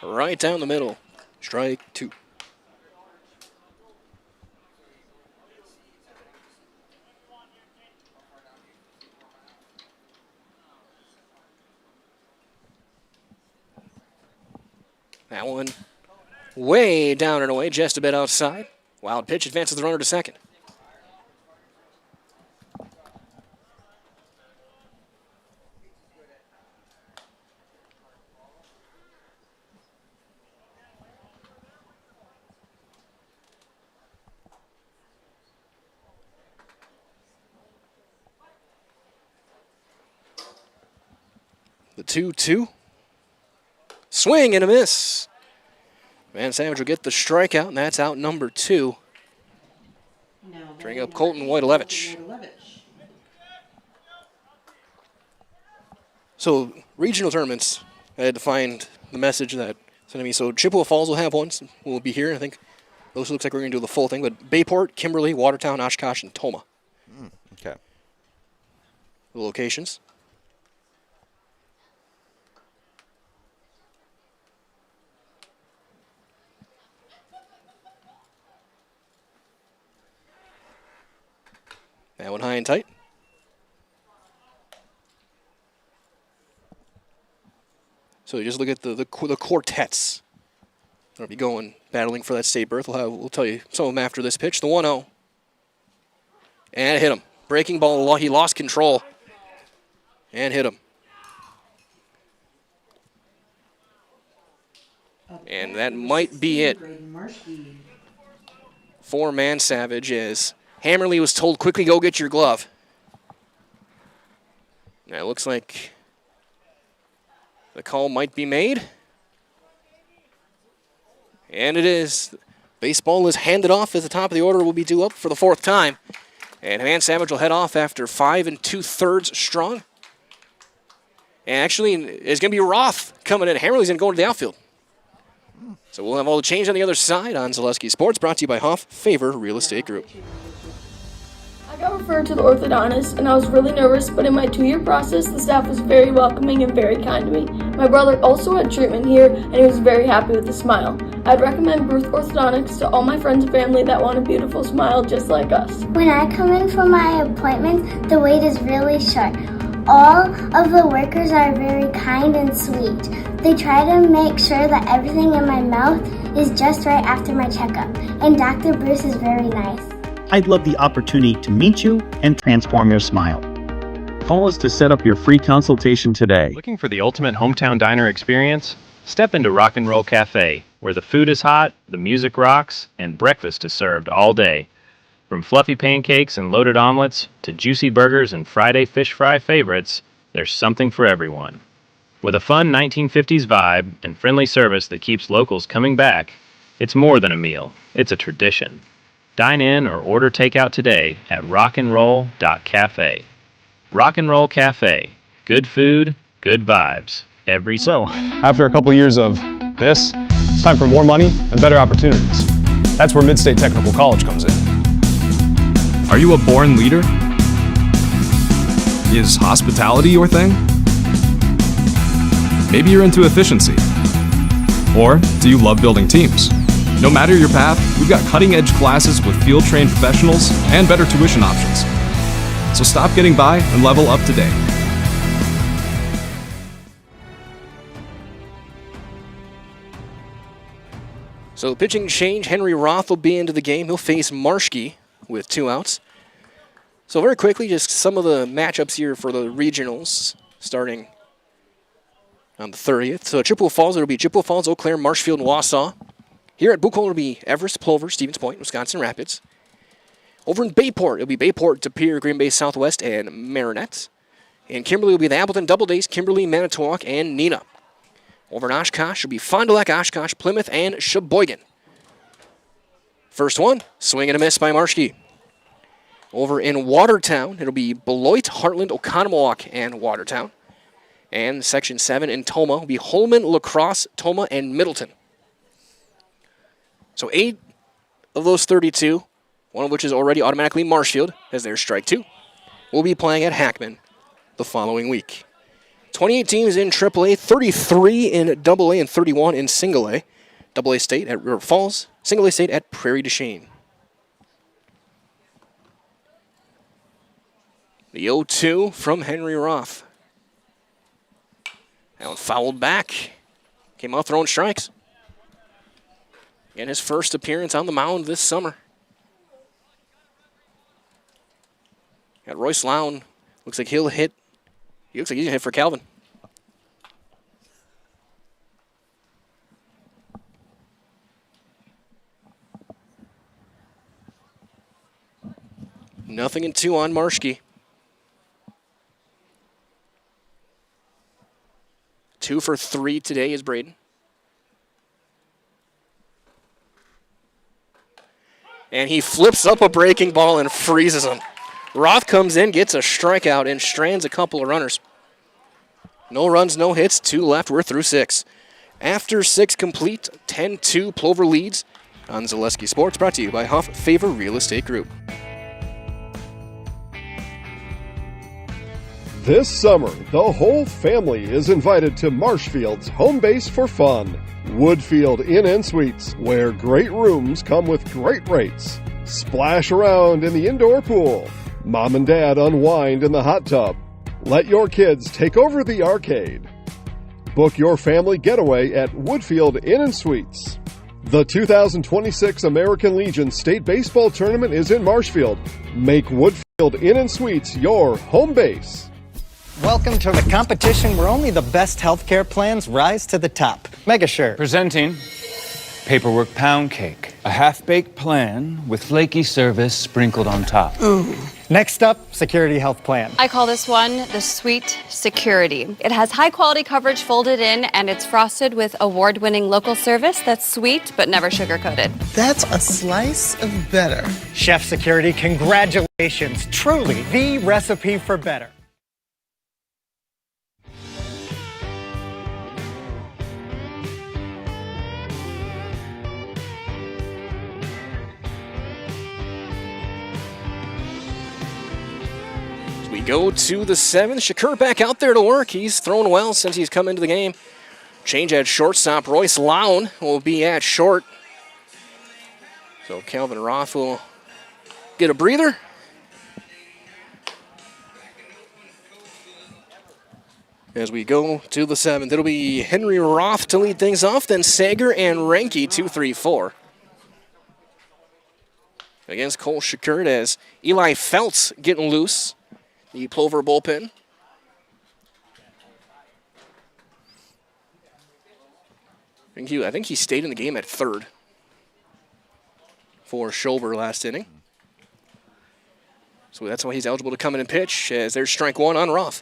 Right down the middle. Strike 2. That one way down and away, just a bit outside. Wild pitch advances the runner to second. The 2-2. Swing and a miss. Man Savage will get the strikeout, and that's out number 2. Bring up Colton Wojtolewicz. So regional tournaments, I had to find the message that sent me. So Chippewa Falls will have one. So we'll be here. I think those looks like we're going to do the full thing. But Bayport, Kimberly, Watertown, Oshkosh, and Toma. Okay. The locations. That one high and tight. So you just look at the quartets that'll be going, battling for that state berth. We'll tell you some of them after this pitch. The 1-0. And it hit him. Breaking ball, he lost control. And hit him. And that might be it for Man Savage, as Hammerly was told, quickly go get your glove. Now it looks like the call might be made. And it is. Baseball is handed off as the top of the order will be due up for the 4th time. And Man Savage will head off after 5 2/3 strong. And actually, it's going to be Roth coming in. Hammerly's going to go into the outfield. So we'll have all the change on the other side on Zaleski Sports, brought to you by Hoff Favor Real Estate Group. I got referred to the orthodontist, and I was really nervous, but in my 2-year process, the staff was very welcoming and very kind to me. My brother also had treatment here, and he was very happy with the smile. I'd recommend Bruce Orthodontics to all my friends and family that want a beautiful smile just like us. When I come in for my appointment, the wait is really short. All of the workers are very kind and sweet. They try to make sure that everything in my mouth is just right after my checkup, and Dr. Bruce is very nice. I'd love the opportunity to meet you and transform your smile. Call us to set up your free consultation today. Looking for the ultimate hometown diner experience? Step into Rock and Roll Cafe, where the food is hot, the music rocks, and breakfast is served all day. From fluffy pancakes and loaded omelets to juicy burgers and Friday fish fry favorites, there's something for everyone. With a fun 1950s vibe and friendly service that keeps locals coming back, it's more than a meal, it's a tradition. Dine in or order takeout today at rockandroll.cafe. Rock and Roll Cafe. Good food, good vibes. Every So, after a couple years of this, it's time for more money and better opportunities. That's where Mid-State Technical College comes in. Are you a born leader? Is hospitality your thing? Maybe you're into efficiency. Or do you love building teams? No matter your path, we've got cutting-edge classes with field-trained professionals and better tuition options. So stop getting by and level up today. So pitching change, Henry Roth will be into the game. He'll face Marschke with 2 outs. So very quickly, just some of the matchups here for the regionals starting on the 30th. So at Chippewa Falls, it'll be Chippewa Falls, Eau Claire, Marshfield, and Wausau. Here at Buchholz, it'll be Everest, Plover, Stevens Point, Wisconsin Rapids. Over in Bayport, it'll be Bayport, De Pere, Green Bay Southwest, and Marinette. In Kimberly, will be the Appleton Doubledays, Kimberly, Manitowoc, and Neenah. Over in Oshkosh, it'll be Fond du Lac, Oshkosh, Plymouth, and Sheboygan. First one, swing and a miss by Marschke. Over in Watertown, it'll be Beloit, Heartland, Oconomowoc, and Watertown. And Section 7 in Toma will be Holman, La Crosse, Toma, and Middleton. So 8 of those 32, one of which is already automatically Marshfield, as their strike 2, will be playing at Hackman the following week. 28 teams in AAA, 33 in AA, and 31 in Single A. AA State at River Falls, Single A State at Prairie du Chien. The 0-2 from Henry Roth. That one fouled back. Came out throwing strikes. In his first appearance on the mound this summer. Got Royce Lown. Looks like he'll hit. He looks like he's going to hit for Calvin. Nothing in 2 on Marschke. 2 for 3 today is Braden. And he flips up a breaking ball and freezes him. Roth comes in, gets a strikeout, and strands a couple of runners. No runs, no hits, 2 left. We're through 6. After 6 complete, 10-2 Plover leads on Zaleski Sports, brought to you by Huff Favor Real Estate Group. This summer, the whole family is invited to Marshfield's home base for fun. Woodfield Inn & Suites, where great rooms come with great rates. Splash around in the indoor pool. Mom and Dad unwind in the hot tub. Let your kids take over the arcade. Book your family getaway at Woodfield Inn & Suites. The 2026 American Legion State Baseball Tournament is in Marshfield. Make Woodfield Inn & Suites your home base. Welcome to the competition where only the best healthcare plans rise to the top. MegaSure. Presenting Paperwork Pound Cake, a half-baked plan with flaky service sprinkled on top. Ooh. Next up, Security Health Plan. I call this one the Sweet Security. It has high-quality coverage folded in, and it's frosted with award-winning local service that's sweet but never sugar-coated. That's a slice of better. Chef Security, congratulations. Truly the recipe for better. We go to the 7th. Shakur back out there to work. He's thrown well since he's come into the game. Change at shortstop. Royce Lown will be at short. So Calvin Roth will get a breather. As we go to the 7th, it'll be Henry Roth to lead things off, then Sager and Renke 2-3-4. Against Cole Shakur as Eli Feltz getting loose. The Plover bullpen. I think he stayed in the game at third for Schober last inning. So that's why he's eligible to come in and pitch, as there's strike one on Roth.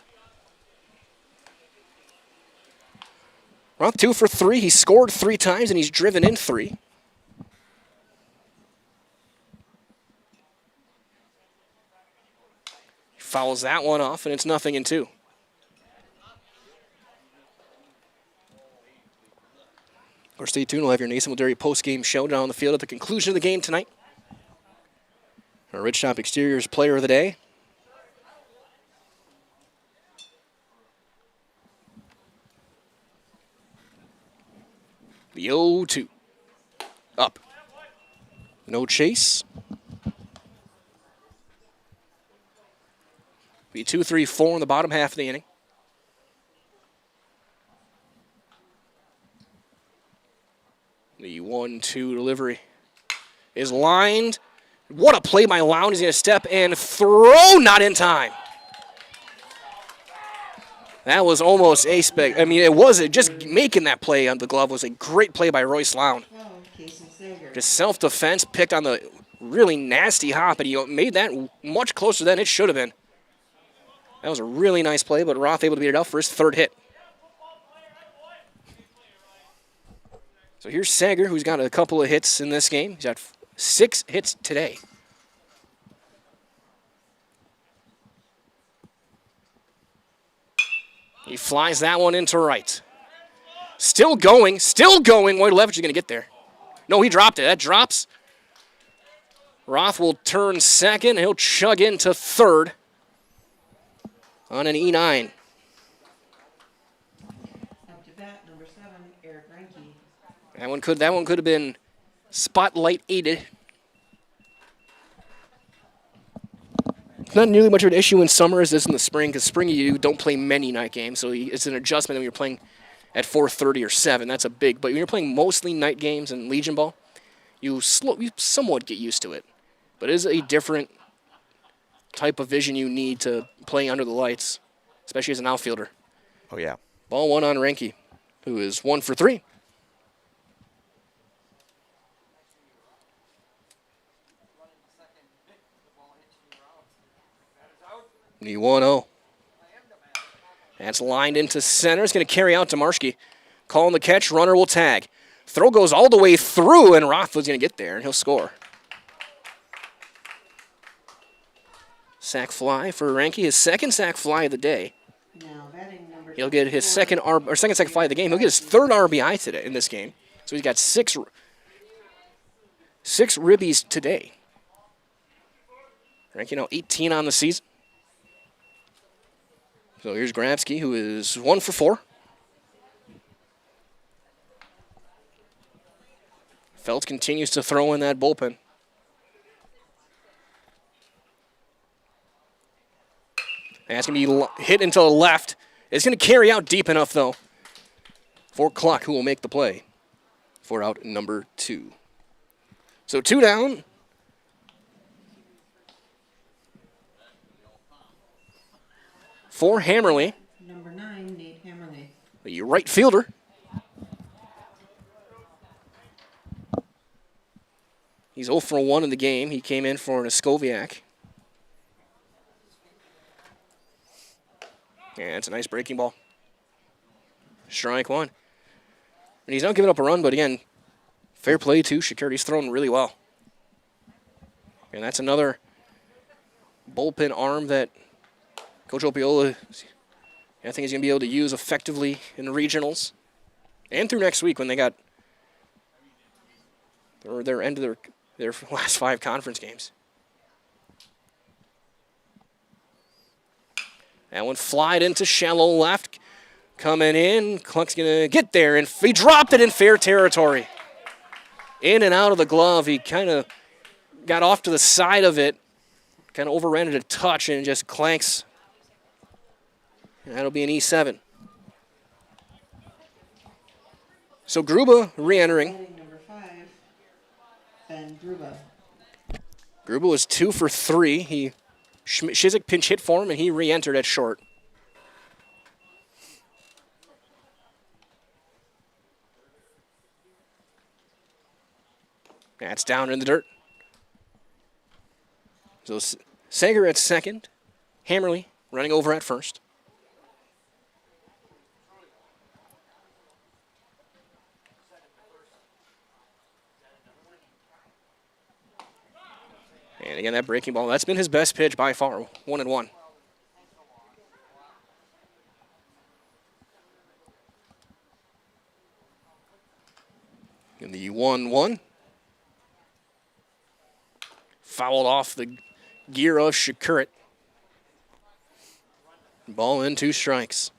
Roth 2 for 3. He scored 3 times and he's driven in 3. Fouls that one off, and it's 0-2. Of course, stay tuned. We'll have your Nason Dairy post-game show down on the field at the conclusion of the game tonight. Our Ridgetop Exteriors Player of the Day. The 0-2. Up. No chase. Be 2-3-4 in the bottom half of the inning. The 1-2 delivery is lined. What a play by Lown. He's going to step and throw, not in time. That was almost a spec. I mean, it wasn't. Just making that play on the glove was a great play by Royce Lown. Just self-defense, picked on the really nasty hop, and he made that much closer than it should have been. That was a really nice play, but Roth able to beat it out for his 3rd hit. So here's Sager, who's got a couple of hits in this game. He's got 6 hits today. He flies that one into right. Still going. Wait, Levitt is going to get there. No, he dropped it. That drops. Roth will turn second. He'll chug into third on an E9. Up to bat, number 7, Eric Renke. That one could have been spotlight aided. It's not nearly much of an issue in summer as this in the spring, because spring you don't play many night games, so it's an adjustment when you're playing at 4:30 or 7. That's a big. But when you're playing mostly night games in Legion ball, you somewhat get used to it. But it is a different type of vision you need to play under the lights, especially as an outfielder. Oh, yeah. Ball 1 on Renke, who is 1 for 3. The 1-0. That's lined into center. It's going to carry out to Marshke. Calling the catch. Runner will tag. Throw goes all the way through, and Roth was going to get there, and he'll score. Sack fly for Renke, his 2nd sack fly of the day. Now batting number He'll get his second second fly of the game. He'll get his third RBI today in this game. So he's got six ribbies today. Ranking out 18 on the season. So here's Grabsky, who is 1 for 4. Feltz continues to throw in that bullpen. That's going to be hit into the left. It's going to carry out deep enough, though, for Cluck, who will make the play for out number 2. So 2 down. For Hammerly. Number 9, Nate Hammerly. The right fielder. He's 0 for 1 in the game. He came in for an Eskoviak. Yeah, it's a nice breaking ball. Strike 1. And he's not giving up a run, but again, fair play to Shakir. He's thrown really well. And that's another bullpen arm that Coach Opiola, I think he's going to be able to use effectively in the regionals and through next week when they got their end of their last 5 conference games. That one flied into shallow left. Coming in, Cluck's going to get there, and he dropped it in fair territory. In and out of the glove. He kind of got off to the side of it, kind of overran it a touch, and just clanks. And that'll be an E7. So Gruba re-entering. Number 5, Ben Gruba. Gruba was 2 for 3. Shizik pinch hit for him, and he re-entered at short. That's down in the dirt. So Sager at second. Hammerly running over at first. And again, that breaking ball, that's been his best pitch by far, 1-1. And the 1-1. Fouled off the gear of Shakurit. Ball in, 2 strikes.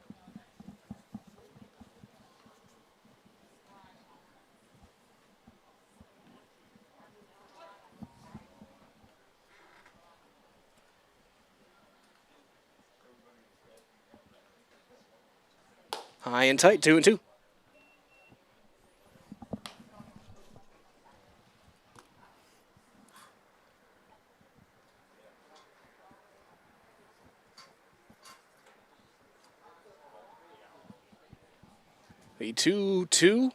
High and tight, 2-2. The 2-2.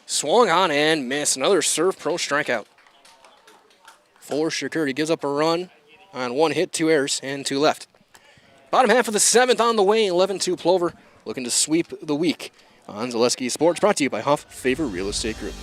Swung on and missed. Another serve pro strikeout. For Shakur. He gives up a run on 1 hit, 2 errors, and 2 left. Bottom half of the 7th on the way. 11-2 Plover looking to sweep the week on Zaleski Sports. Brought to you by Huff Favor Real Estate Group.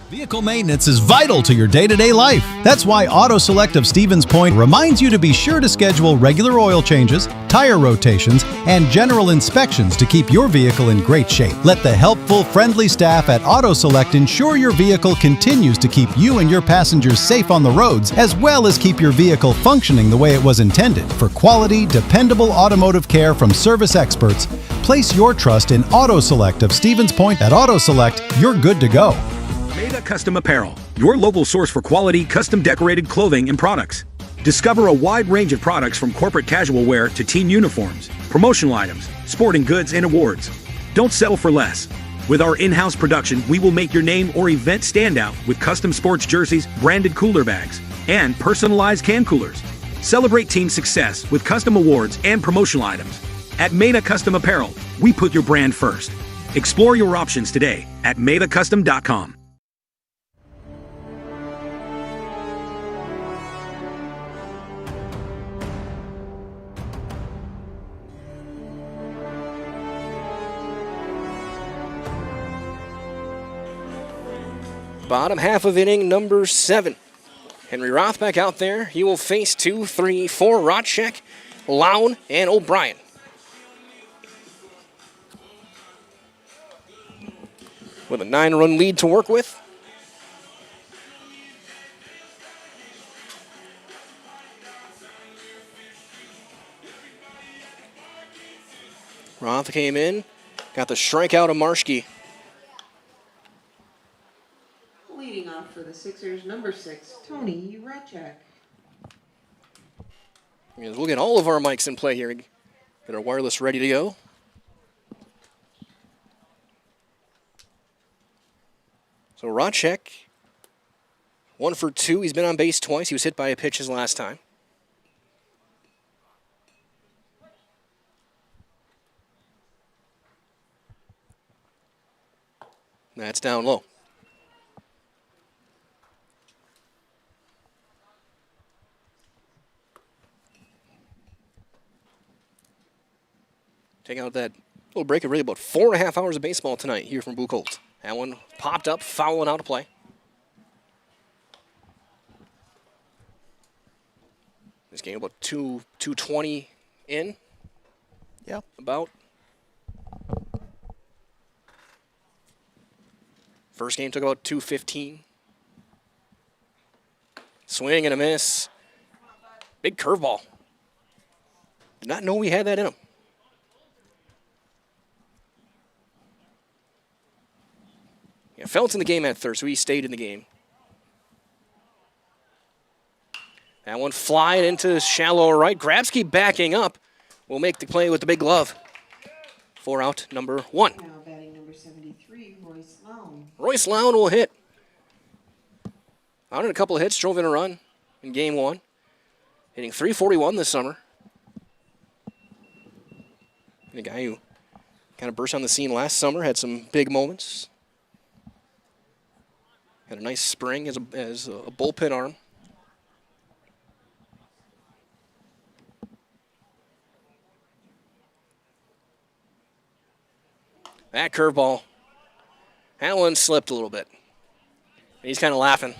Vehicle maintenance is vital to your day-to-day life. That's why Auto Select of Stevens Point reminds you to be sure to schedule regular oil changes, tire rotations, and general inspections to keep your vehicle in great shape. Let the helpful, friendly staff at Auto Select ensure your vehicle continues to keep you and your passengers safe on the roads, as well as keep your vehicle functioning the way it was intended. For quality, dependable automotive care from service experts, place your trust in Auto Select of Stevens Point. At Auto Select, you're good to go. Meda Custom Apparel, your local source for quality, custom decorated clothing and products. Discover a wide range of products from corporate casual wear to team uniforms, promotional items, sporting goods, and awards. Don't settle for less. With our in-house production, we will make your name or event stand out with custom sports jerseys, branded cooler bags, and personalized can coolers. Celebrate team success with custom awards and promotional items. At Meda Custom Apparel, we put your brand first. Explore your options today at medacustom.com. Bottom half of inning number 7. Henry Roth back out there. He will face 2, 3, 4. Rotchek Lown, and O'Brien. With a 9-run lead to work with. Roth came in, got the strikeout of Marschke. Leading off for the Sixers, number 6, Tony Rechek. We'll get all of our mics in play here. Get our wireless ready to go. So Rechek, 1 for 2. He's been on base twice. He was hit by a pitch his last time. That's down low. Take out that little break of really about 4.5 hours of baseball tonight here from Buchholz. That one popped up, fouling out of play. This game about 220 in. Yeah. About. First game took about 2:15. Swing and a miss. Big curveball. Did not know we had that in him. Yeah, Felt's in the game at third, so he stayed in the game. That one flying into shallow right. Grabsky backing up. Will make the play with the big glove. 4 out, number 1. Now batting number 73, Royce Lown. Royce Lown will hit. Out in a couple of hits, drove in a run in game 1. Hitting .341 this summer. And a guy who kind of burst on the scene last summer, had some big moments. Had a nice spring as a bullpen arm. That curveball, that one slipped a little bit. He's kind of laughing.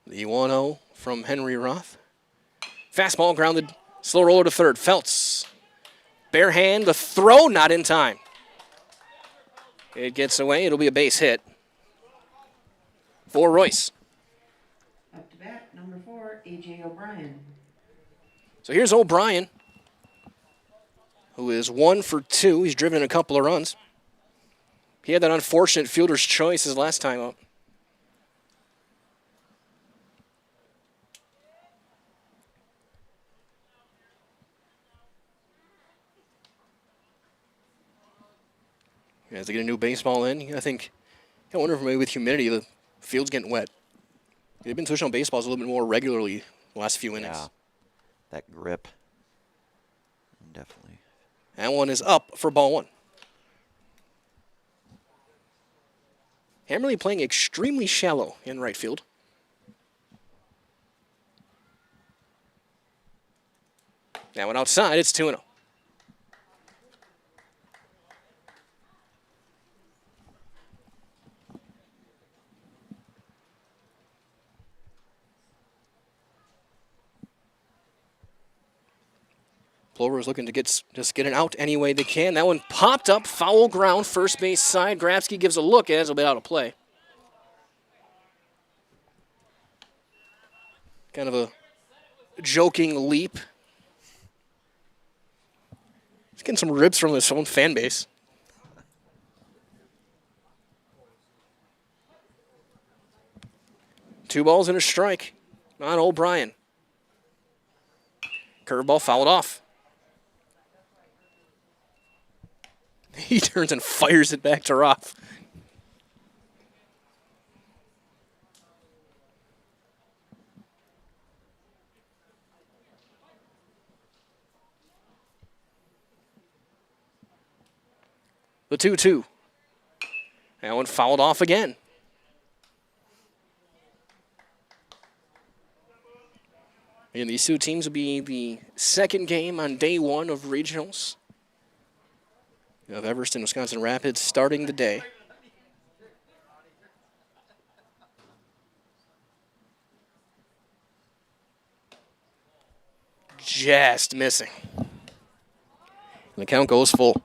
The 1-0 from Henry Roth. Fastball grounded, slow roller to third. Feltz, bare hand, the throw not in time. It gets away, it'll be a base hit for Royce. Up to bat, number 4, A.J. O'Brien. So here's O'Brien, who is 1 for 2. He's driven in a couple of runs. He had that unfortunate fielder's choice his last time out. As they get a new baseball in, I wonder if maybe with humidity, the field's getting wet. They've been switching on baseballs a little bit more regularly the last few innings. Yeah, that grip, definitely. That one is up for ball 1. Hammerly playing extremely shallow in right field. That one outside, it's 2-0. Plover is looking to just get an out any way they can. That one popped up, foul ground, first base side. Grabsky gives a look, and it's a bit out of play. Kind of a joking leap. He's getting some ribs from his own fan base. Two balls and a strike on O'Brien. Curveball fouled off. He turns and fires it back to Roth. The 2-2. That one fouled off again. And these two teams will be the second game on day 1 of regionals. of Evereston, Wisconsin Rapids starting the day. Just missing. And the count goes full.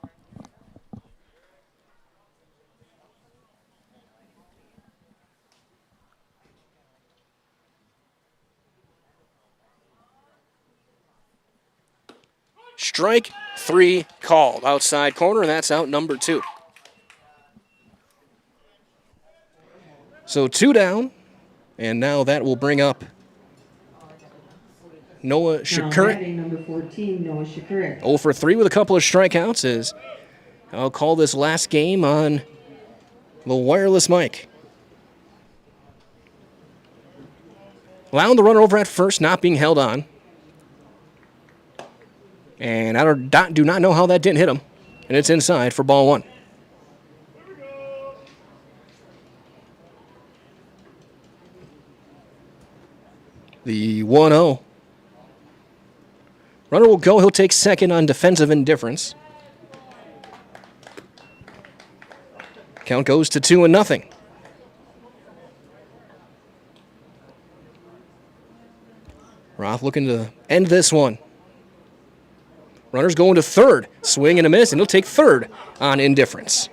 Strike 3 called. Outside corner, and that's out number 2. So 2 down, and now that will bring up Noah Shakurik. Number 14, Noah Shakurik. 0 for 3 with a couple of strikeouts, as I'll call this last game on the wireless mic. Allowing the runner over at first, not being held on. And I do not know how that didn't hit him. And it's inside for ball 1. The 1-0. Runner will go. He'll take second on defensive indifference. Count goes to 2-0. Roth looking to end this one. Runner's going to third. Swing and a miss, and he'll take third on indifference.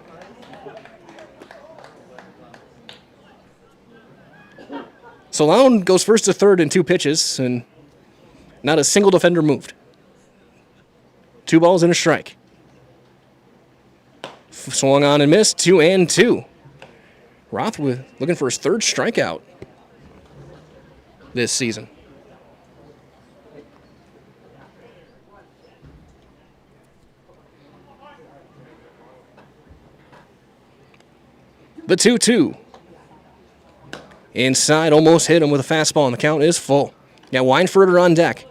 So Lown goes first to third in 2 pitches, and not a single defender moved. 2 balls and a strike. Swung on and missed, 2-2. Roth looking for his 3rd strikeout this season. The 2-2. Inside, almost hit him with a fastball, and the count is full. Now Weinfurter on deck.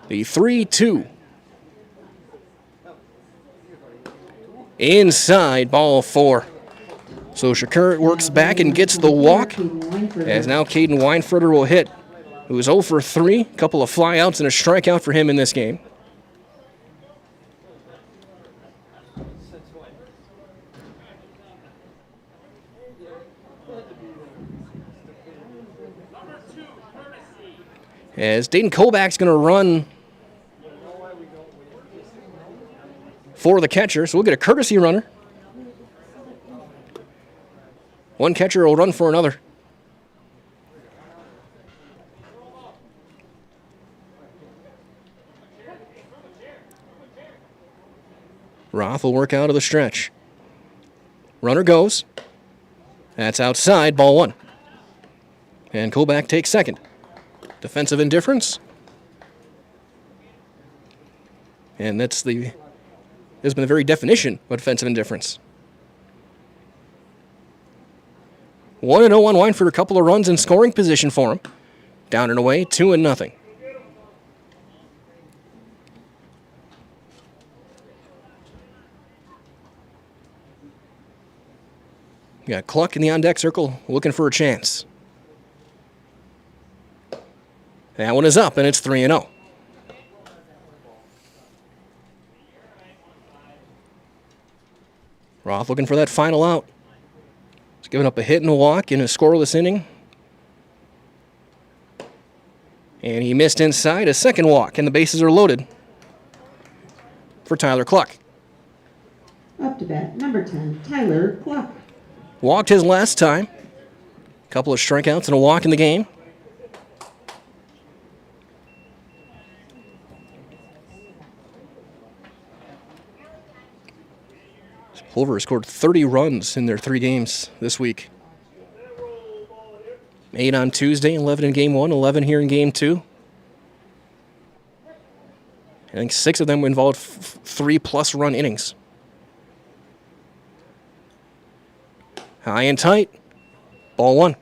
The 3-2. Inside, ball 4. So Shakur works back and gets the walk, as now Caden Weinfurter will hit, who is 0 for 3, a couple of flyouts and a strikeout for him in this game. As Dayton Kobach's going to run for the catcher, so we'll get a courtesy runner. One catcher will run for another. Roth will work out of the stretch. Runner goes. That's outside, ball 1. And Kobach takes second. Defensive indifference. And that's been the very definition of defensive indifference. 1-0 on Wine for a couple of runs in scoring position for him. Down and away, 2-0. We got Cluck in the on-deck circle looking for a chance. That one is up, and it's 3-0. Roth looking for that final out. He's giving up a hit and a walk in a scoreless inning. And he missed inside a second walk, and the bases are loaded for Tyler Cluck. Up to bat, number 10, Tyler Cluck. Walked his last time. A couple of strikeouts and a walk in the game. Plover has scored 30 runs in their 3 games this week. 8 on Tuesday, 11 in Game 1, 11 here in Game 2. I think 6 of them involved 3+ run innings. High and tight. Ball 1.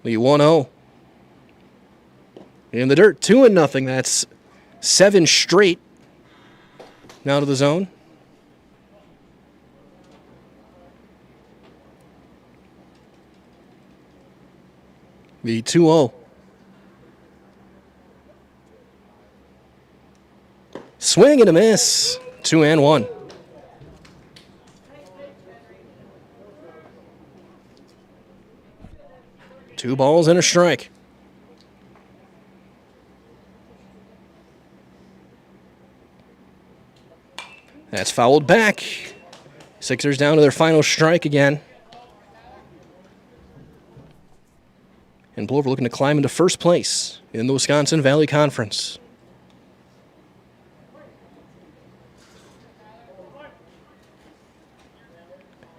The 1-0. In the dirt, 2-0. That's 7 straight Now to the zone. The 2-0. Swing and a miss. 2-1. Two balls and a strike. That's fouled back. Sixers down to their final strike again. And Plover looking to climb into first place in the Wisconsin Valley Conference.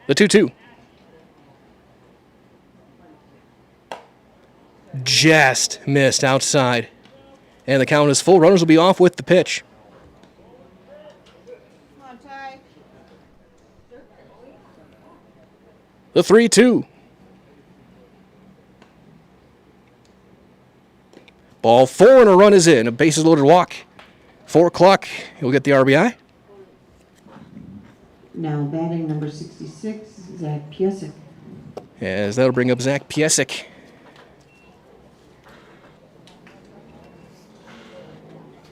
The 2-2. Just missed outside. And the count is full. Runners will be off with the pitch. The 3-2. Ball 4 and a run is in. A bases loaded walk. 4 o'clock. He'll get the RBI. Now batting number 66, Zach Piesic. As that'll bring up Zach Piesic.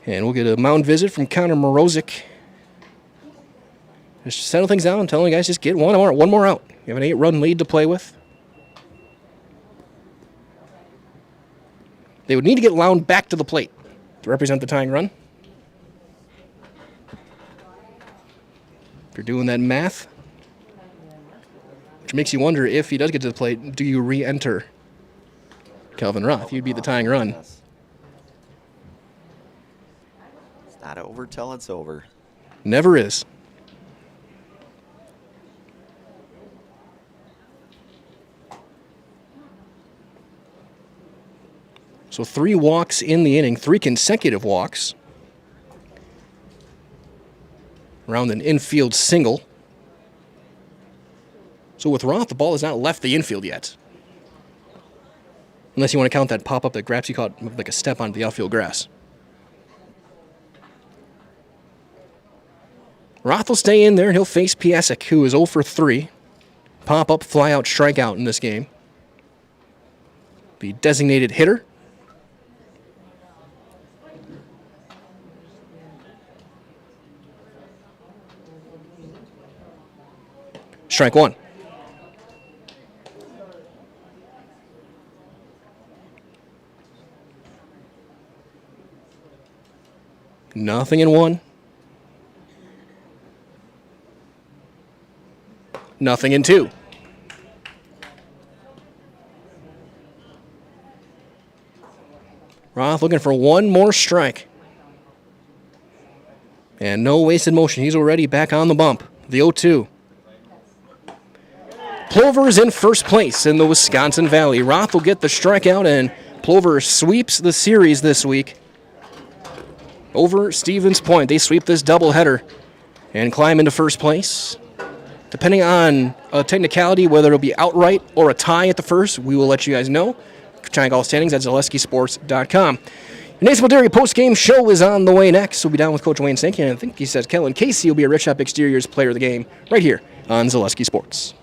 And we'll get a mound visit from Connor Morozic. Just settle things down and tell the guys just get one more out. You have an 8-run lead to play with. They would need to get Lown back to the plate to represent the tying run. If you're doing that math, which makes you wonder if he does get to the plate, do you re-enter Kelvin Roth? You'd be the tying run. It's not over till it's over. Never is. So 3 walks in the inning, 3 consecutive walks. Around an infield single. So with Roth, the ball has not left the infield yet. Unless you want to count that pop-up that Grapsy caught like a step onto the outfield grass. Roth will stay in there, and he'll face Piesic, who is 0 for 3. Pop-up, fly-out, strikeout in this game. The designated hitter. Strike 1. Nothing in 1. Nothing in 2. Roth looking for one more strike. And no wasted motion. He's already back on the bump. The 0-2. Plover is in first place in the Wisconsin Valley. Roth will get the strikeout, and Plover sweeps the series this week over Stevens Point. They sweep this doubleheader and climb into first place. Depending on a technicality, whether it'll be outright or a tie at the first, we will let you guys know. Check all standings at ZaleskiSports.com. Your National Dairy post-game show is on the way next. We'll be down with Coach Wayne Sankey, and I think he says Kellen Casey will be a Rich Shop Exteriors player of the game right here on Zaleski Sports.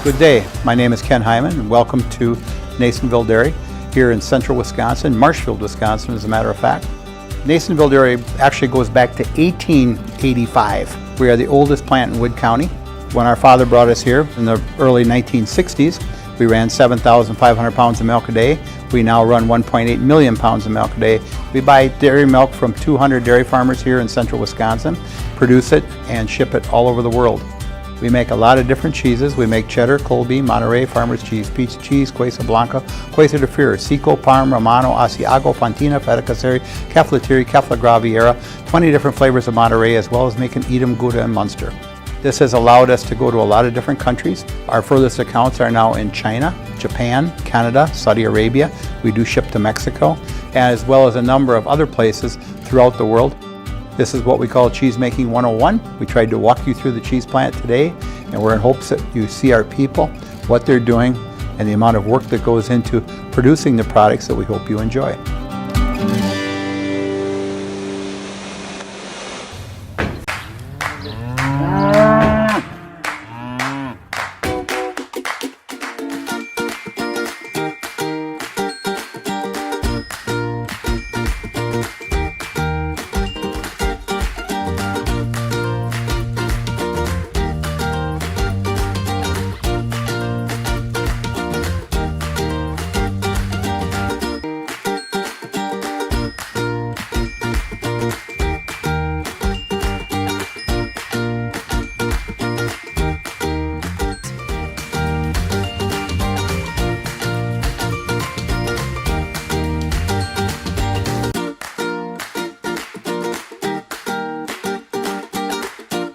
Good day. My name is Ken Hyman, and welcome to Nasonville Dairy here in central Wisconsin, Marshfield, Wisconsin, as a matter of fact. Nasonville Dairy actually goes back to 1885. We are the oldest plant in Wood County. When our father brought us here in the early 1960s, we ran 7,500 pounds of milk a day. We now run 1.8 million pounds of milk a day. We buy dairy milk from 200 dairy farmers here in central Wisconsin, produce it, and ship it all over the world. We make a lot of different cheeses. We make cheddar, Colby, Monterey, Farmer's Cheese, Pizza Cheese, Quesa Blanca, Quesa de Freer, Seco, Parm, Romano, Asiago, Fontina, Feta Caseri, Caflateri, Cafla Graviera, 20 different flavors of Monterey, as well as making Edam, Gouda, and Munster. This has allowed us to go to a lot of different countries. Our furthest accounts are now in China, Japan, Canada, Saudi Arabia. We do ship to Mexico, as well as a number of other places throughout the world. This is what we call Cheese Making 101. We tried to walk you through the cheese plant today, And we're in hopes that you see our people, what they're doing, and the amount of work that goes into producing the products that we hope you enjoy.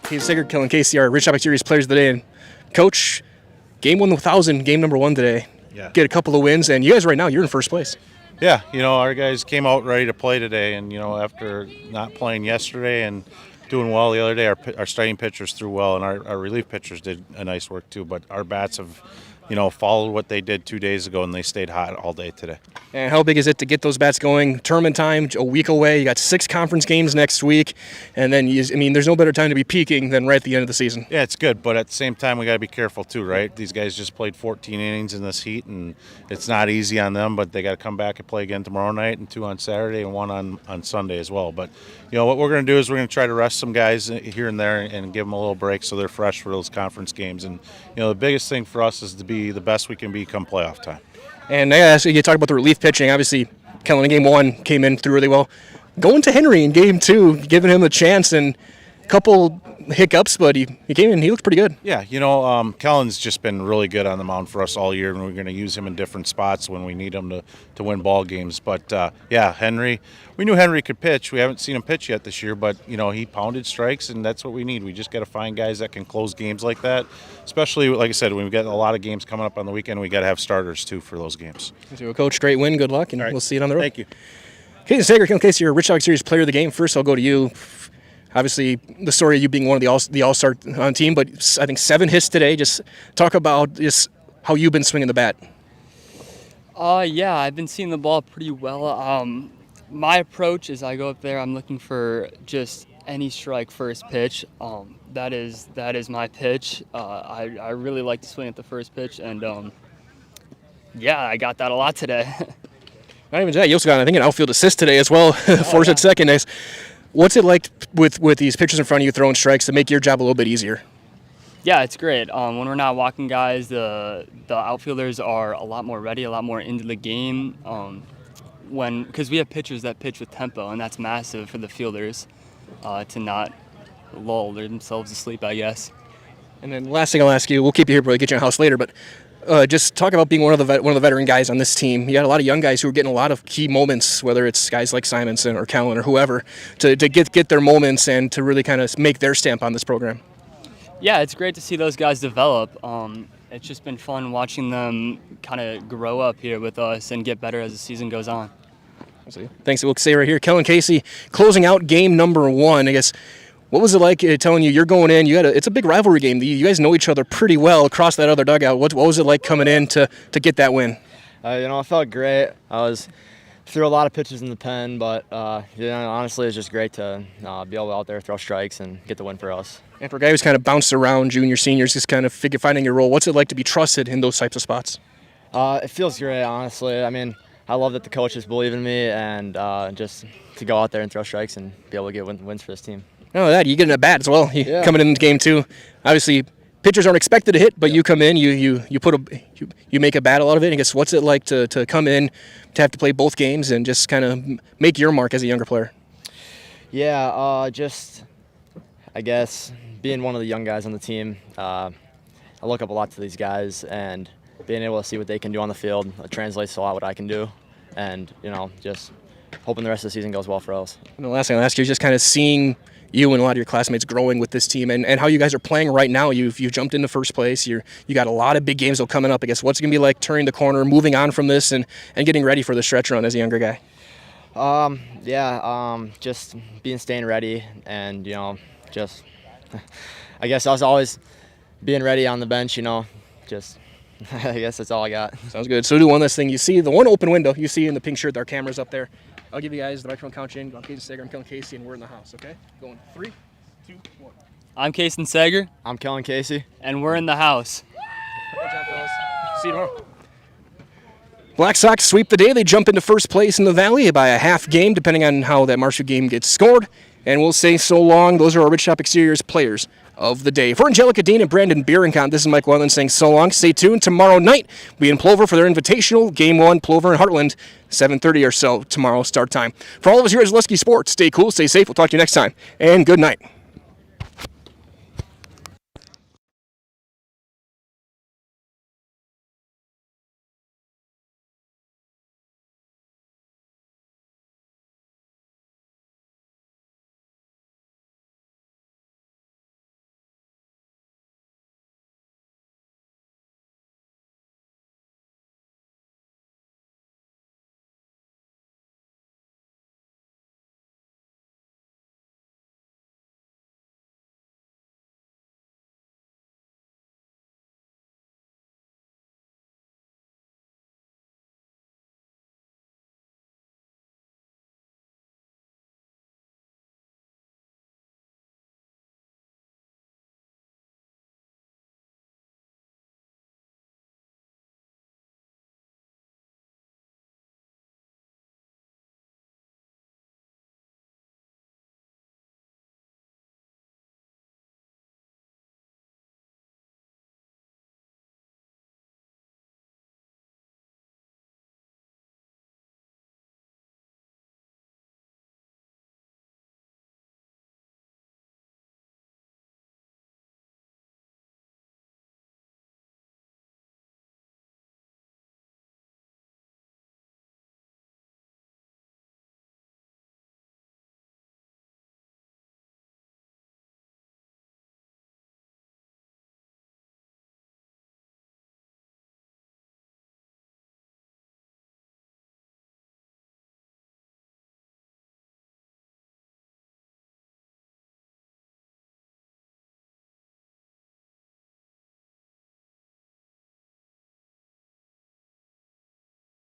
Keith Sager, Kellen Casey, our Rich Topic Series Players of the Day. And Coach, game 1,000, game number 1 today. Yeah. Get a couple of wins, and you guys right now, you're in first place. Yeah, our guys came out ready to play today, and, after not playing yesterday and doing well the other day, our starting pitchers threw well, and our relief pitchers did a nice work too, but our bats have, followed what they did 2 days ago, and they stayed hot all day today. And how big is it to get those bats going? Tournament time, a week away. You got 6 conference games next week, and then there's no better time to be peaking than right at the end of the season. Yeah, it's good, but at the same time, we got to be careful too, right? These guys just played 14 innings in this heat, and it's not easy on them, but they got to come back and play again tomorrow night, and 2 on Saturday, and 1 on Sunday as well. But what we're going to do is we're going to try to rest some guys here and there and give them a little break so they're fresh for those conference games. And the biggest thing for us is to be the best we can be come playoff time. And you talked about the relief pitching. Obviously, Kellen in game 1 came in through really well. Going to Henry in game 2, giving him a chance, and a couple hiccups, but he came in. He looked pretty good. Yeah, Kellen's just been really good on the mound for us all year, and we're going to use him in different spots when we need him to win ball games. But Henry, we knew Henry could pitch. We haven't seen him pitch yet this year, but he pounded strikes, and that's what we need. We just got to find guys that can close games like that. Especially, like I said, when we've got a lot of games coming up on the weekend, we got to have starters too for those games. So, Coach, great win. Good luck, and we'll see you on the road. Thank you. Casey Sager, Kellen Casey, your Rich Dog Series Player of the Game. First, I'll go to you. Obviously, the story of you being one of the all-star team, but I think 7 hits today. Just talk about just how you've been swinging the bat. Yeah, I've been seeing the ball pretty well. My approach is I go up there, I'm looking for just any strike first pitch. That is my pitch. I really like to swing at the first pitch, and I got that a lot today. Not even that, you also got, I think, an outfield assist today as well. Force at second. Nice. What's it like with these pitchers in front of you throwing strikes to make your job a little bit easier? Yeah, it's great. When we're not walking guys, the outfielders are a lot more ready, a lot more into the game. Because we have pitchers that pitch with tempo, and that's massive for the fielders to not lull themselves to sleep, I guess. And then last thing I'll ask you, we'll keep you here, probably get you in the house later, but just talk about being one of the veteran guys on this team. You got a lot of young guys who are getting a lot of key moments, whether it's guys like Simonson or Kellen or whoever, to get their moments and to really kind of make their stamp on this program. Yeah, it's great to see those guys develop. It's just been fun watching them kind of grow up here with us and get better as the season goes on. Thanks. We'll say right here, Kellen Casey, closing out game number 1. I guess, what was it like telling you're going in? It's a big rivalry game. You guys know each other pretty well across that other dugout. What was it like coming in to get that win? I felt great. Threw a lot of pitches in the pen, but honestly, it's just great to be able to out there throw strikes and get the win for us. And for a guy who's kind of bounced around, junior, seniors, just kind of finding your role, what's it like to be trusted in those types of spots? It feels great, honestly. I love that the coaches believe in me, and just to go out there and throw strikes and be able to get wins for this team. No, you get a bat as well. Coming into game 2, obviously pitchers aren't expected to hit, but you come in, you make a bat out of it. I guess, what's it like to come in, to have to play both games and just kind of make your mark as a younger player? Yeah, I guess being one of the young guys on the team, I look up a lot to these guys, and being able to see what they can do on the field translates to a lot what I can do, and just hoping the rest of the season goes well for us. And the last thing I'll ask you is just kind of seeing you and a lot of your classmates growing with this team and how you guys are playing right now. You've jumped into first place. You got a lot of big games coming up. I guess, what's it going to be like turning the corner, moving on from this, and getting ready for the stretch run as a younger guy? Just staying ready, and just I guess I was always being ready on the bench, just I guess that's all I got. Sounds good. So do one last thing. You see the one open window you see in the pink shirt, our camera's up there. I'll give you guys the microphone count in. I'm Casey Sager, I'm Kellen Casey, and we're in the house, okay? Going 3, 2, 1. I'm Kason Sager. I'm Kellen Casey. And we're in the house. Good job, fellas. See you tomorrow. Black Sox sweep the day. They jump into first place in the Valley by a half game, depending on how that Marshall game gets scored. And we'll say so long. Those are our Ridge Top Exteriors players of the day. For Angelica Dean and Brandon Bierenkant, this is Mike Wetland saying so long. Stay tuned. Tomorrow night, we'll be in Plover for their Invitational. Game 1, Plover and Heartland, 7:30 or so tomorrow start time. For all of us here at Zaleski Sports, stay cool, stay safe. We'll talk to you next time. And good night.